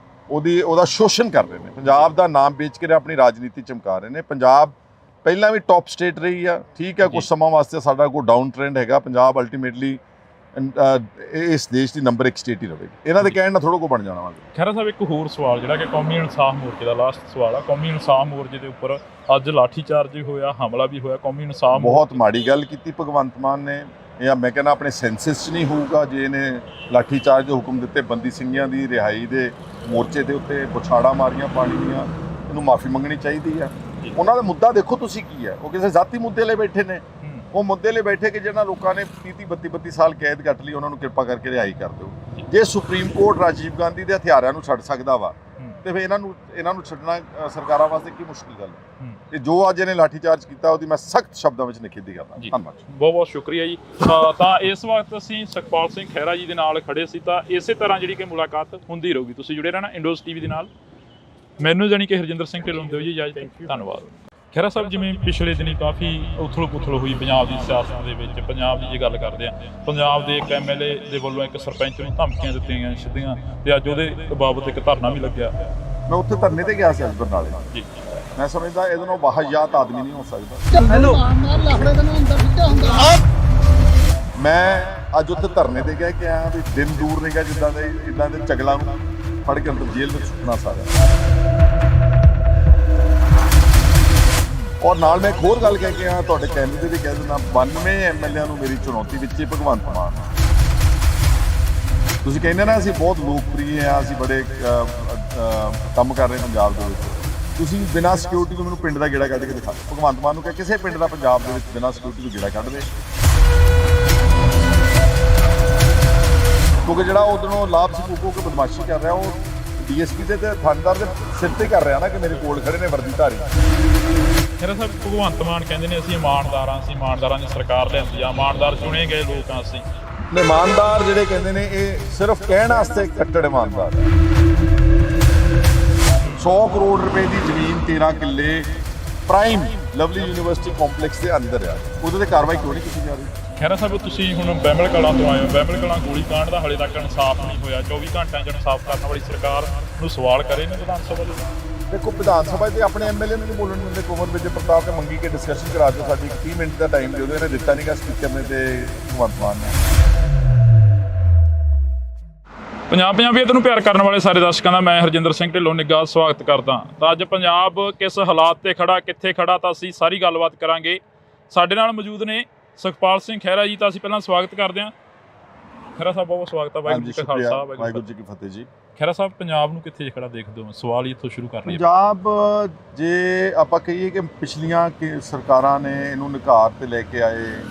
ਉਹਦਾ ਸ਼ੋਸ਼ਣ ਕਰ ਰਹੇ ਨੇ, ਪੰਜਾਬ ਦਾ ਨਾਮ ਵੇਚ ਕੇ ਆਪਣੀ ਰਾਜਨੀਤੀ ਚਮਕਾ ਰਹੇ ਨੇ। ਪੰਜਾਬ ਪਹਿਲਾਂ ਵੀ ਟੌਪ ਸਟੇਟ ਰਹੀ ਆ, ਠੀਕ ਹੈ, ਕੁਝ ਸਮਾਂ ਵਾਸਤੇ ਸਾਡਾ ਕੋਈ ਡਾਊਨ ਟ੍ਰੈਂਡ ਹੈਗਾ। ਪੰਜਾਬ ਅਲਟੀਮੇਟਲੀ ਇਸ ਦੇਸ਼ ਦੀ ਨੰਬਰ 1 ਸਟੇਟ ਹੀ ਰਹੇਗੀ। ਇਹਨਾਂ ਦੇ ਕਹਿਣ ਨਾਲ ਥੋੜਾ ਕੋ ਬਣ ਜਾਣਾ ਵਾ। ਖਹਿਰਾ ਸਾਹਿਬ, ਇੱਕ ਹੋਰ ਸਵਾਲ ਜਿਹੜਾ ਕਿ ਕੌਮੀ ਇਨਸਾਫ ਮੋਰਚੇ ਦਾ ਲਾਸਟ ਸਵਾਲ ਆ। ਕੌਮੀ ਇਨਸਾਫ ਮੋਰਚੇ ਦੇ ਉੱਪਰ ਅੱਜ ਲਾਠੀ ਚਾਰਜ ਵੀ ਹੋਇਆ, ਹਮਲਾ ਵੀ ਹੋਇਆ। ਕੌਮੀ ਇਨਸਾਫ ਬਹੁਤ ਮਾੜੀ ਗੱਲ ਕੀਤੀ ਭਗਵੰਤ ਮਾਨ ਨੇ। ਜਾਂ ਮੈਂ ਕਹਿੰਦਾ ਆਪਣੇ ਸੈਂਸਸ 'ਚ ਨਹੀਂ ਹੋਊਗਾ ਜੇ ਇਹਨੇ ਲਾਠੀ ਚਾਰਜ ਦੇ ਹੁਕਮ ਦਿੱਤੇ, ਬੰਦੀ ਸਿੰਘਾਂ ਦੀ ਰਿਹਾਈ ਦੇ ਮੋਰਚੇ ਦੇ ਉੱਤੇ ਬੁਛਾੜਾਂ ਮਾਰੀਆਂ ਪਾਣੀ ਦੀਆਂ। ਇਹਨੂੰ ਮਾਫੀ ਮੰਗਣੀ ਚਾਹੀਦੀ ਆ। ਉਹਨਾਂ ਦਾ ਮੁੱਦਾ ਦੇਖੋ ਤੁਸੀਂ ਕੀ ਹੈ, ਉਹ ਕਿਸੇ ਜ਼ਾਤੀ ਮੁੱਦੇ ਲਈ ਬੈਠੇ ਨੇ। ਉਹ ਮੁੱਦੇ ਲਈ ਬੈਠੇ ਕਿ ਜਿਹਨਾਂ ਲੋਕਾਂ ਨੇ 30-32 ਸਾਲ ਕੈਦ ਕੱਟ ਲਈ, ਉਹਨਾਂ ਨੂੰ ਕਿਰਪਾ ਕਰਕੇ ਰਿਹਾਈ ਕਰ ਦਿਓ। ਜੇ ਸੁਪਰੀਮ ਕੋਰਟ ਰਾਜੀਵ ਗਾਂਧੀ ਦੇ ਹਥਿਆਰਾਂ ਨੂੰ ਛੱਡ ਸਕਦਾ ਵਾ ਤੇ ਫਿਰ ਇਹਨਾਂ ਨੂੰ ਛੱਡਣਾ ਸਰਕਾਰਾਂ ਵਾਸਤੇ ਕੀ ਮੁਸ਼ਕਿਲ ਗੱਲ ਹੈ। ਤੇ ਜੋ ਅੱਜ ਇਹਨੇ ਲਾਠੀ ਚਾਰਜ ਕੀਤਾ ਉਹਦੀ ਮੈਂ ਸਖਤ ਸ਼ਬਦਾਂ ਵਿੱਚ ਨਿਖੇਧੀ ਕਰਦਾ। ਧੰਨਵਾਦ, ਬਹੁਤ ਬਹੁਤ ਸ਼ੁਕਰੀਆ ਜੀ। ਤਾਂ ਇਸ ਵਕਤ ਅਸੀਂ ਸੁਖਪਾਲ ਸਿੰਘ ਖਹਿਰਾ ਜੀ ਦੇ ਨਾਲ ਖੜੇ ਸੀ। ਤਾਂ ਇਸੇ ਤਰ੍ਹਾਂ ਜਿਹੜੀ ਕਿ ਮੁਲਾਕਾਤ ਹੁੰਦੀ ਰਹੂਗੀ। ਤੁਸੀਂ ਜੁੜੇ ਰਹਿਣਾ ਇੰਡੋਜ਼ TV ਦੇ ਨਾਲ। ਮੈਨੂੰ ਜਾਣੀ ਕਿ ਹਰਜਿੰਦਰ ਸਿੰਘ ਢਿੱਲੋਂ ਦਿਓ ਜੀ ਇਜਾਜ਼ਤ। ਧੰਨਵਾਦ। ਖਹਿਰਾ ਸਾਹਿਬ, ਜਿਵੇਂ ਪਿਛਲੇ ਦਿਨੀ ਕਾਫੀ ਉਥਲ-ਪੁਥਲ ਹੋਈ ਪੰਜਾਬ ਦੀ ਸਿਆਸਤ ਦੇ ਵਿੱਚ, ਪੰਜਾਬ ਦੀ ਜੇ ਗੱਲ ਕਰਦੇ ਆ, ਪੰਜਾਬ ਦੇ ਇੱਕ MLA ਦੇ ਵੱਲੋਂ ਇੱਕ ਸਰਪੰਚ ਨੂੰ ਧਮਕੀਆਂ ਦਿੱਤੀਆਂ ਗਈਆਂ ਸਿੱਧੀਆਂ, ਤੇ ਅੱਜ ਉਹਦੇ ਬਾਬਤ ਇੱਕ ਧਰਨਾ ਵੀ ਲੱਗਿਆ। ਮੈਂ ਉੱਥੇ ਧਰਨੇ ਤੇ ਗਿਆ ਸੀ ਅੱਜ ਬਰਨਾਲੇ ਜੀ। ਮੈਂ ਸਮਝਦਾ ਇਹਦੇ ਨਾਲ ਵਾਹਿਯਾਤ ਆਦਮੀ ਨਹੀਂ ਹੋ ਸਕਦਾ। ਹੈਲੋ, ਮੈਂ ਅੱਜ ਉੱਥੇ ਧਰਨੇ ਤੇ ਗਿਆ ਕਿ ਆਇਆ ਵੀ ਦਿਨ ਦੂਰ ਨਹੀਂ ਗਿਆ ਜਿੱਦਾਂ ਦੇ ਚਗਲਾਂ ਨੂੰ ਫੜ ਕੇ ਅੰਦਰ ਜੇਲ੍ਹ ਵਿੱਚ ਸੁੱਟਣਾ ਸਾਰਾ। ਔਰ ਨਾਲ ਮੈਂ ਇੱਕ ਹੋਰ ਗੱਲ ਕਹਿ ਕੇ ਆਇਆ, ਤੁਹਾਡੇ ਕੈਮਰੇ ਤੇ ਵੀ ਕਹਿ ਦਿੰਦਾ, 92 MLA ਨੂੰ ਮੇਰੀ ਚੁਣੌਤੀ ਵਿੱਚ ਭਗਵੰਤ ਮਾਨ। ਤੁਸੀਂ ਕਹਿੰਦੇ ਨਾ ਅਸੀਂ ਬਹੁਤ ਲੋਕਪ੍ਰਿਯ ਆ, ਅਸੀਂ ਬੜੇ ਕੰਮ ਕਰ ਰਹੇ ਪੰਜਾਬ ਦੇ ਵਿੱਚ। ਤੁਸੀਂ ਬਿਨਾਂ ਸਿਕਿਉਰਿਟੀ ਤੋਂ ਮੈਨੂੰ ਪਿੰਡ ਦਾ ਗੇੜਾ ਕੱਢ ਕੇ ਦਿਖਾ। ਭਗਵੰਤ ਮਾਨ ਨੂੰ ਕਹਿ ਕਿਸੇ ਪਿੰਡ ਦਾ ਪੰਜਾਬ ਦੇ ਵਿੱਚ ਬਿਨਾਂ ਸਿਕਿਉਰਿਟੀ ਤੋਂ ਗੇੜਾ ਕੱਢ ਦੇ। ਕਿਉਂਕਿ ਜਿਹੜਾ ਉਧਰੋਂ ਲਾਭ ਸਕੂਕੋ ਕੇ ਬਦਮਾਸ਼ੀ ਕਰ ਰਿਹਾ, ਉਹ DSP ਦੇ ਤੇ ਥਾਣੇਦਾਰ ਦੇ ਸਿਰ ਤੇ ਕਰ ਰਿਹਾ ਨਾ ਕਿ ਮੇਰੇ ਕੋਲ ਖੜੇ ਨੇ ਵਰਦੀਧਾਰੀ। ਖਹਿਰਾ ਸਾਹਿਬ, ਭਗਵੰਤ ਮਾਨ ਕਹਿੰਦੇ ਨੇ ਅਸੀਂ ਇਮਾਨਦਾਰਾਂ ਦੀ ਸਰਕਾਰ ਲਿਆਂਦੀ ਆ, ਇਮਾਨਦਾਰ ਚੁਣੇ ਗਏ ਲੋਕ ਆ ਅਸੀਂ। ਇਮਾਨਦਾਰ ਜਿਹੜੇ ਕਹਿੰਦੇ ਨੇ ਇਹ ਸਿਰਫ ਕਹਿਣ ਵਾਸਤੇ ਕੱਟੜ ਇਮਾਨਦਾਰ। 100 ਕਰੋੜ ਰੁਪਏ ਦੀ ਜ਼ਮੀਨ 13 ਕਿੱਲੇ ਪ੍ਰਾਈਮ ਲਵਲੀ ਯੂਨੀਵਰਸਿਟੀ ਕੰਪਲੈਕਸ ਦੇ ਅੰਦਰ ਆ, ਉਹਦੇ ਤੇ ਕਾਰਵਾਈ ਕਿਉਂ ਨਹੀਂ ਕੀਤੀ ਜਾ ਰਹੀ? ਖਹਿਰਾ ਸਾਹਿਬ, ਤੁਸੀਂ ਹੁਣ ਬਹਿਮਲ ਕਲਾਂ ਤੋਂ ਆਏ ਹੋ। ਬਹਿਮਲ ਕਲਾਂ ਗੋਲੀ ਕਾਂਡ ਦਾ ਹਾਲੇ ਤੱਕ ਇਨਸਾਫ ਨਹੀਂ ਹੋਇਆ। 24 ਘੰਟਿਆਂ 'ਚ ਇਨਸਾਫ ਕਰਨ ਵਾਲੀ ਸਰਕਾਰ ਨੂੰ ਸਵਾਲ ਕਰੇ ਨੇ ਵਿਧਾਨ ਸਭਾ ਦੇ। ਦੇਖੋ, ਵਿਧਾਨ ਸਭਾ ਤੇ ਆਪਣੇ MLA ਨੂੰ ਨਹੀਂ ਬੋਲਣ ਦਿੰਦੇ। ਕੁੰਵਰ ਵਿਜੇ ਪ੍ਰਤਾਪ ਨੇ ਮੰਗੀ ਕਿ ਡਿਸਕਸ਼ਨ ਕਰਾ ਦਿਓ, ਸਾਡੀ 30 ਮਿੰਟ ਦਾ ਟਾਈਮ ਦਿਓ। ਇਹਨੇ ਦਿੱਤਾ ਨਹੀਂ ਗਾ ਸਪੀਕਰ ਨੇ ਤੇ ਭਗਵੰਤ ਮਾਨ ਨੇ। ਪੰਜਾਬੀਅਤ ਨੂੰ ਪਿਆਰ ਕਰਨ ਵਾਲੇ ਸਾਰੇ ਦਰਸ਼ਕਾਂ ਦਾ ਮੈਂ ਹਰਜਿੰਦਰ ਸਿੰਘ ਢਿੱਲੋਂ ਨਿੱਘਾ ਸਵਾਗਤ ਕਰਦਾ। ਤਾਂ ਅੱਜ ਪੰਜਾਬ ਕਿਸ ਹਾਲਾਤ ਤੇ ਖੜਾ, ਕਿੱਥੇ ਖੜਾ, ਤਾਂ ਅਸੀਂ ਸਾਰੀ ਗੱਲਬਾਤ ਕਰਾਂਗੇ। ਸਾਡੇ ਨਾਲ ਮੌਜੂਦ ਨੇ ਸੁਖਪਾਲ ਸਿੰਘ ਖਹਿਰਾ ਜੀ। ਤਾਂ ਅਸੀਂ ਪਹਿਲਾਂ ਸਵਾਗਤ ਕਰਦੇ ਹਾਂ। ਖਹਿਰਾ ਸਾਹਿਬ, ਬਹੁਤ ਸਵਾਗਤ ਹੈ। ਵਾਹਿਗੁਰੂ ਜੀ ਕਾ ਖਾਲਸਾ, ਵਾਹਿਗੁਰੂ ਜੀ ਕੀ ਫਤਿਹ ਜੀ। ਖਹਿਰਾ ਸਾਹਿਬ, ਪੰਜਾਬ ਨੂੰ ਕਿੱਥੇ ਖੜਾ ਦੇਖਦੇ ਹੋ? ਸਵਾਲ ਹੀ ਇੱਥੋਂ ਸ਼ੁਰੂ ਕਰ ਲਈਏ। ਪੰਜਾਬ, ਜੇ ਆਪਾਂ ਕਹੀਏ ਕਿ ਪਿਛਲੀਆਂ ਸਰਕਾਰਾਂ ਨੇ ਇਹਨੂੰ ਨਿਘਾਰ ਤੇ ਲੈ ਕੇ ਆਏ,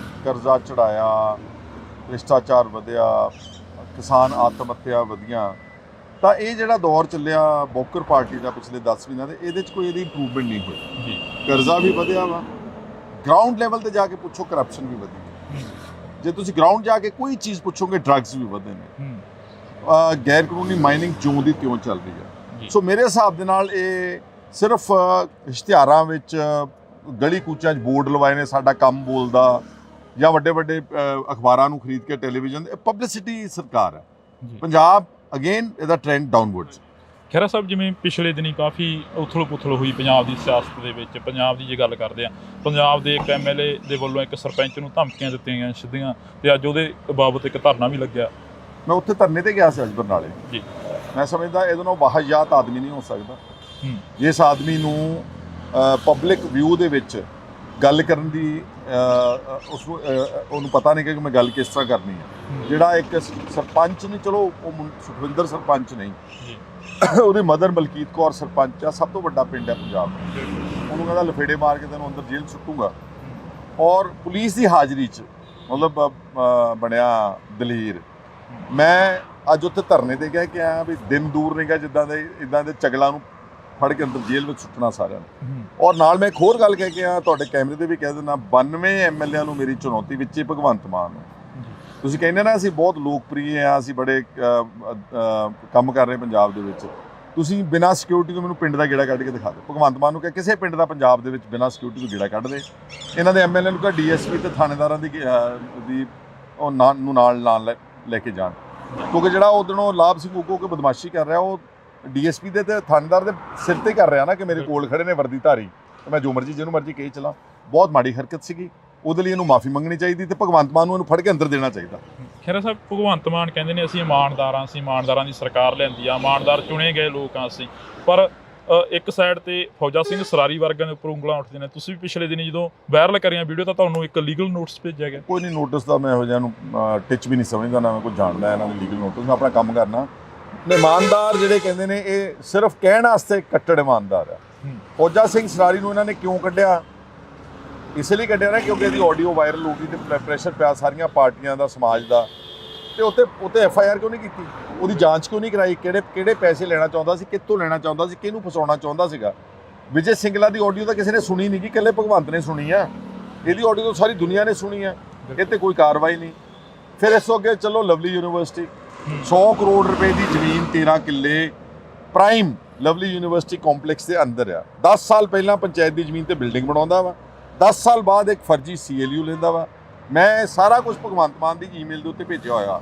ਕਰਜ਼ਾ ਚੜਾਇਆ, ਭ੍ਰਿਸ਼ਟਾਚਾਰ ਵਧਿਆ, ਕਿਸਾਨ ਆਤਮ ਹੱਤਿਆ ਵਧੀਆਂ, ਤਾਂ ਇਹ ਜਿਹੜਾ ਦੌਰ ਚੱਲਿਆ ਬੋਕਰ ਪਾਰਟੀ ਦਾ ਪਿਛਲੇ 10 ਮਹੀਨਿਆਂ ਦੇ, ਇਹਦੇ 'ਚ ਕੋਈ ਇਹਦੀ ਇੰਪਰੂਵਮੈਂਟ ਨਹੀਂ ਹੋਈ ਜੀ। ਕਰਜ਼ਾ ਵੀ ਵਧਿਆ ਵਾ, ਗਰਾਊਂਡ ਲੈਵਲ ਤੇ ਜਾ ਕੇ ਪੁੱਛੋ ਕਰਪਸ਼ਨ ਵੀ ਵਧੀ ਹੈ। ਜੇ ਤੁਸੀਂ ਗਰਾਊਂਡ ਜਾ ਕੇ ਕੋਈ ਚੀਜ਼ ਪੁੱਛੋਗੇ ਡਰੱਗਸ ਵੀ ਵਧੇ ਨੇ, ਗੈਰ ਕਾਨੂੰਨੀ ਮਾਈਨਿੰਗ ਜਿਉਂ ਦੀ ਤਿਉਂ ਚੱਲ ਰਹੀ ਹੈ। ਸੋ ਮੇਰੇ ਹਿਸਾਬ ਦੇ ਨਾਲ ਇਹ ਸਿਰਫ ਇਸ਼ਤਿਹਾਰਾਂ ਵਿੱਚ ਗਲੀ ਕੂਚਾਂ 'ਚ ਬੋਰਡ ਲਵਾਏ ਨੇ ਸਾਡਾ ਕੰਮ ਬੋਲਦਾ, ਜਾਂ ਵੱਡੇ ਵੱਡੇ ਅਖਬਾਰਾਂ ਨੂੰ ਖਰੀਦ ਕੇ ਟੈਲੀਵਿਜ਼ਨ, ਪਬਲਿਸਿਟੀ ਸਰਕਾਰ ਹੈ। ਪੰਜਾਬ ਅਗੇਨ ਇਹਦਾ ਟ੍ਰੈਂਡ ਡਾਊਨਵਰਡਸ। ਖਹਿਰਾ ਸਾਹਿਬ, ਜਿਵੇਂ ਪਿਛਲੇ ਦਿਨੀ ਕਾਫੀ ਉਥਲ-ਪੁਥਲ ਹੋਈ ਪੰਜਾਬ ਦੀ ਸਿਆਸਤ ਦੇ ਵਿੱਚ, ਪੰਜਾਬ ਦੀ ਜੇ ਗੱਲ ਕਰਦੇ ਆ, ਪੰਜਾਬ ਦੇ ਇੱਕ ਐਮਐਲਏ ਦੇ ਵੱਲੋਂ ਇੱਕ ਸਰਪੰਚ ਨੂੰ ਧਮਕੀਆਂ ਦਿੱਤੀਆਂ ਗਈਆਂ ਸਿੱਧੀਆਂ, ਤੇ ਅੱਜ ਉਹਦੇ ਬਾਬਤ ਇੱਕ ਧਰਨਾ ਵੀ ਲੱਗਿਆ। ਮੈਂ ਉੱਥੇ ਧਰਨੇ ਤੇ ਗਿਆ ਸੀ ਅੱਜ ਬਰਨਾਲੇ ਜੀ। ਮੈਂ ਸਮਝਦਾ ਇਹਦੇ ਨਾਲ ਵਾਹਿਯਾਤ ਆਦਮੀ ਨਹੀਂ ਹੋ ਸਕਦਾ। ਜਿਸ ਆਦਮੀ ਨੂੰ ਪਬਲਿਕ ਵਿਊ ਦੇ ਵਿੱਚ ਗੱਲ ਕਰਨ ਦੀ ਉਹਨੂੰ ਪਤਾ ਨਹੀਂ ਕਿ ਮੈਂ ਗੱਲ ਕਿਸ ਤਰ੍ਹਾਂ ਕਰਨੀ ਹੈ। ਜਿਹੜਾ ਇੱਕ ਸਰਪੰਚ ਨਹੀਂ, ਚਲੋ ਉਹ ਸੁਖਵਿੰਦਰ ਸਰਪੰਚ ਨਹੀਂ, ਉਹਦੀ ਮਦਰ ਮਲਕੀਤ ਕੌਰ ਸਰਪੰਚ ਆ, ਸਭ ਤੋਂ ਵੱਡਾ ਪਿੰਡ ਹੈ ਪੰਜਾਬ ਦਾ। ਉਹਨੂੰ ਕਹਿੰਦਾ ਲਫੇੜੇ ਮਾਰ ਕੇ ਤੈਨੂੰ ਅੰਦਰ ਜੇਲ੍ਹ ਸੁੱਟੂਗਾ, ਔਰ ਪੁਲਿਸ ਦੀ ਹਾਜ਼ਰੀ 'ਚ ਮਤਲਬ ਬਣਿਆ ਦਲੇਰ। ਮੈਂ ਅੱਜ ਉੱਥੇ ਧਰਨੇ ਤੇ ਗਿਆ ਕਿ ਆ ਵੀ ਦਿਨ ਦੂਰ ਨਹੀਂ ਗਾ ਜਿੱਦਾਂ ਦੇ ਇੱਦਾਂ ਦੇ ਚਗਲਾਂ ਨੂੰ ਫੜ ਕੇ ਅੰਦਰ ਜੇਲ੍ਹ ਵਿੱਚ ਸੁੱਟਣਾ ਸਾਰਿਆਂ ਨੂੰ। ਔਰ ਨਾਲ ਮੈਂ ਇੱਕ ਹੋਰ ਗੱਲ ਕਹਿ ਕੇ ਆ, ਤੁਹਾਡੇ ਕੈਮਰੇ ਤੇ ਵੀ ਕਹਿ ਦਿੰਦਾ, 92 ਐਮਐਲਏਆਂ ਨੂੰ ਮੇਰੀ ਚੁਣੌਤੀ ਵਿੱਚ ਹੀ ਭਗਵੰਤ ਮਾਨ ਹੈ। ਤੁਸੀਂ ਕਹਿੰਦੇ ਨਾ ਅਸੀਂ ਬਹੁਤ ਲੋਕਪ੍ਰਿਯ ਆ, ਅਸੀਂ ਬੜੇ ਕੰਮ ਕਰ ਰਹੇ ਪੰਜਾਬ ਦੇ ਵਿੱਚ, ਤੁਸੀਂ ਬਿਨਾਂ ਸਿਕਿਉਰਿਟੀ ਤੋਂ ਮੈਨੂੰ ਪਿੰਡ ਦਾ ਗੇੜਾ ਕੱਢ ਕੇ ਦਿਖਾ ਦਿਓ। ਭਗਵੰਤ ਮਾਨ ਨੂੰ ਕਿ ਕਿਸੇ ਪਿੰਡ ਦਾ ਪੰਜਾਬ ਦੇ ਵਿੱਚ ਬਿਨਾਂ ਸਿਕਿਉਰਿਟੀ ਤੋਂ ਗੇੜਾ ਕੱਢ ਦੇ। ਇਹਨਾਂ ਦੇ ਐਮਐਲਏ ਨੂੰ ਕਹ ਡੀਐਸਪੀ ਤੇ ਥਾਣੇਦਾਰਾਂ ਦੀ ਉਹ ਨਾਲ ਲੈ ਕੇ ਜਾਣ, ਕਿਉਂਕਿ ਜਿਹੜਾ ਉਦੋਂ ਲਾਭ ਸਿੰਘ ਉਗੋ ਕੇ ਬਦਮਾਸ਼ੀ ਕਰ ਰਿਹਾ, ਉਹ ਡੀਐਸਪੀ ਦੇ ਤੇ ਥਾਣੇਦਾਰ ਦੇ ਸਿਰ ਤੇ ਕਰ ਰਿਹਾ ਨਾ, ਕਿ ਮੇਰੇ ਕੋਲ ਖੜੇ ਨੇ ਵਰਦੀ ਧਾਰੀ ਤੇ ਮੈਂ ਜੋ ਮਰਜ਼ੀ ਜਿਹਨੂੰ ਮਰਜ਼ੀ ਕਹੀ ਚਲਾ। ਬਹੁਤ ਮਾੜੀ ਹਰਕਤ ਸੀਗੀ, ਉਹਦੇ ਲਈ ਇਹਨੂੰ ਮਾਫੀ ਮੰਗਣੀ ਚਾਹੀਦੀ ਤੇ ਭਗਵੰਤ ਮਾਨ ਨੂੰ ਇਹਨੂੰ ਫੜ ਕੇ ਅੰਦਰ ਦੇਣਾ ਚਾਹੀਦਾ। ਖਹਿਰਾ ਸਾਹਿਬ, ਭਗਵੰਤ ਮਾਨ ਕਹਿੰਦੇ ਨੇ ਅਸੀਂ ਇਮਾਨਦਾਰ ਹਾਂ, ਅਸੀਂ ਇਮਾਨਦਾਰਾਂ ਦੀ ਸਰਕਾਰ ਲਿਆਂਦੀ ਆ, ਇਮਾਨਦਾਰ ਚੁਣੇ ਗਏ ਲੋਕ ਹਾਂ ਅਸੀਂ, ਪਰ ਇੱਕ ਸਾਈਡ ਤੇ ਫੌਜਾ ਸਿੰਘ ਸਰਾਰੀ ਵਰਗਿਆਂ ਦੇ ਉੱਪਰ ਉਂਗਲਾਂ ਉੱਠਦੀਆਂ ਨੇ। ਤੁਸੀਂ ਵੀ ਪਿਛਲੇ ਦਿਨੀ ਜਦੋਂ ਵਾਇਰਲ ਕਰੀਆਂ ਵੀਡੀਓ ਤਾਂ ਤੁਹਾਨੂੰ ਇੱਕ ਲੀਗਲ ਨੋਟਿਸ ਭੇਜਿਆ ਗਿਆ। ਕੋਈ ਨਹੀਂ ਨੋਟਿਸ ਦਾ ਮੈਂ ਇਹੋ ਜਿਹਾ ਨੂੰ ਟਿਚ ਵੀ ਨਹੀਂ ਸਮਝਦਾ, ਨਾ ਮੈਂ ਕੋਈ ਜਾਣਦਾ ਇਹਨਾਂ ਦੇ ਲੀਗਲ ਨੋਟਿਸ। ਮੈਂ ਆਪਣਾ ਕੰਮ ਕਰਨਾ। ਇਮਾਨਦਾਰ ਜਿਹੜੇ ਕਹਿੰਦੇ ਨੇ ਇਹ ਸਿਰਫ ਕਹਿਣ ਵਾਸਤੇ ਕੱਟੜ ਇਮਾਨਦਾਰ ਆ। ਫੌਜਾ ਸਿੰਘ ਸਰਾਰੀ ਨੂੰ ਇਹਨਾਂ ਨੇ ਕਿਉਂ ਕੱਢਿਆ? ਇਸ ਲਈ ਕੱਢਿਆ ਨਾ ਕਿਉਂਕਿ ਇਹਦੀ ਆਡੀਓ ਵਾਇਰਲ ਹੋ ਗਈ ਤੇ ਪ੍ਰੈਸ਼ਰ ਪਿਆ ਸਾਰੀਆਂ ਪਾਰਟੀਆਂ ਦਾ, ਸਮਾਜ ਦਾ, ਤੇ ਉੱਤੇ ਐਫਆਈਆਰ ਕਿਉਂ ਨਹੀਂ ਕੀਤੀ? ਉਹਦੀ ਜਾਂਚ ਕਿਉਂ ਨਹੀਂ ਕਰਾਈ? ਕਿਹੜੇ ਪੈਸੇ ਲੈਣਾ ਚਾਹੁੰਦਾ ਸੀ, ਕਿੱਥੋਂ ਲੈਣਾ ਚਾਹੁੰਦਾ ਸੀ, ਕਿਹਨੂੰ ਫਸਾਉਣਾ ਚਾਹੁੰਦਾ ਸੀਗਾ? ਵਿਜੇ ਸਿੰਗਲਾ ਦੀ ਆਡੀਓ ਤਾਂ ਕਿਸੇ ਨੇ ਸੁਣੀ ਨਹੀਂ, ਕਿ ਇਕੱਲੇ ਭਗਵੰਤ ਨੇ ਸੁਣੀ ਆ। ਇਹਦੀ ਆਡੀਓ ਤਾਂ ਸਾਰੀ ਦੁਨੀਆ ਨੇ ਸੁਣੀ ਆ। ਇਹ ਤੇ ਕੋਈ ਕਾਰਵਾਈ ਨਹੀਂ। ਫਿਰ ਇਸ ਤੋਂ ਅੱਗੇ ਚਲੋ, ਲਵਲੀ ਯੂਨੀਵਰਸਿਟੀ 100 ਕਰੋੜ ਰੁਪਏ ਦੀ ਜ਼ਮੀਨ, 13 ਕਿੱਲੇ ਪ੍ਰਾਈਮ ਲਵਲੀ ਯੂਨੀਵਰਸਿਟੀ ਕੰਪਲੈਕਸ ਦੇ ਅੰਦਰ ਆ। 10 ਸਾਲ ਪਹਿਲਾਂ ਪੰਚਾਇਤ ਦੀ ਜ਼ਮੀਨ ਤੇ ਬਿਲਡਿੰਗ ਬਣਾਉਂਦਾ ਵਾ, 10 ਸਾਲ ਬਾਅਦ ਇੱਕ ਫਰਜ਼ੀ CLU ਲੈਂਦਾ ਵਾ। ਮੈਂ ਸਾਰਾ ਕੁਝ ਭਗਵੰਤ ਮਾਨ ਦੀ ਈਮੇਲ ਦੇ ਉੱਤੇ ਭੇਜਿਆ ਹੋਇਆ।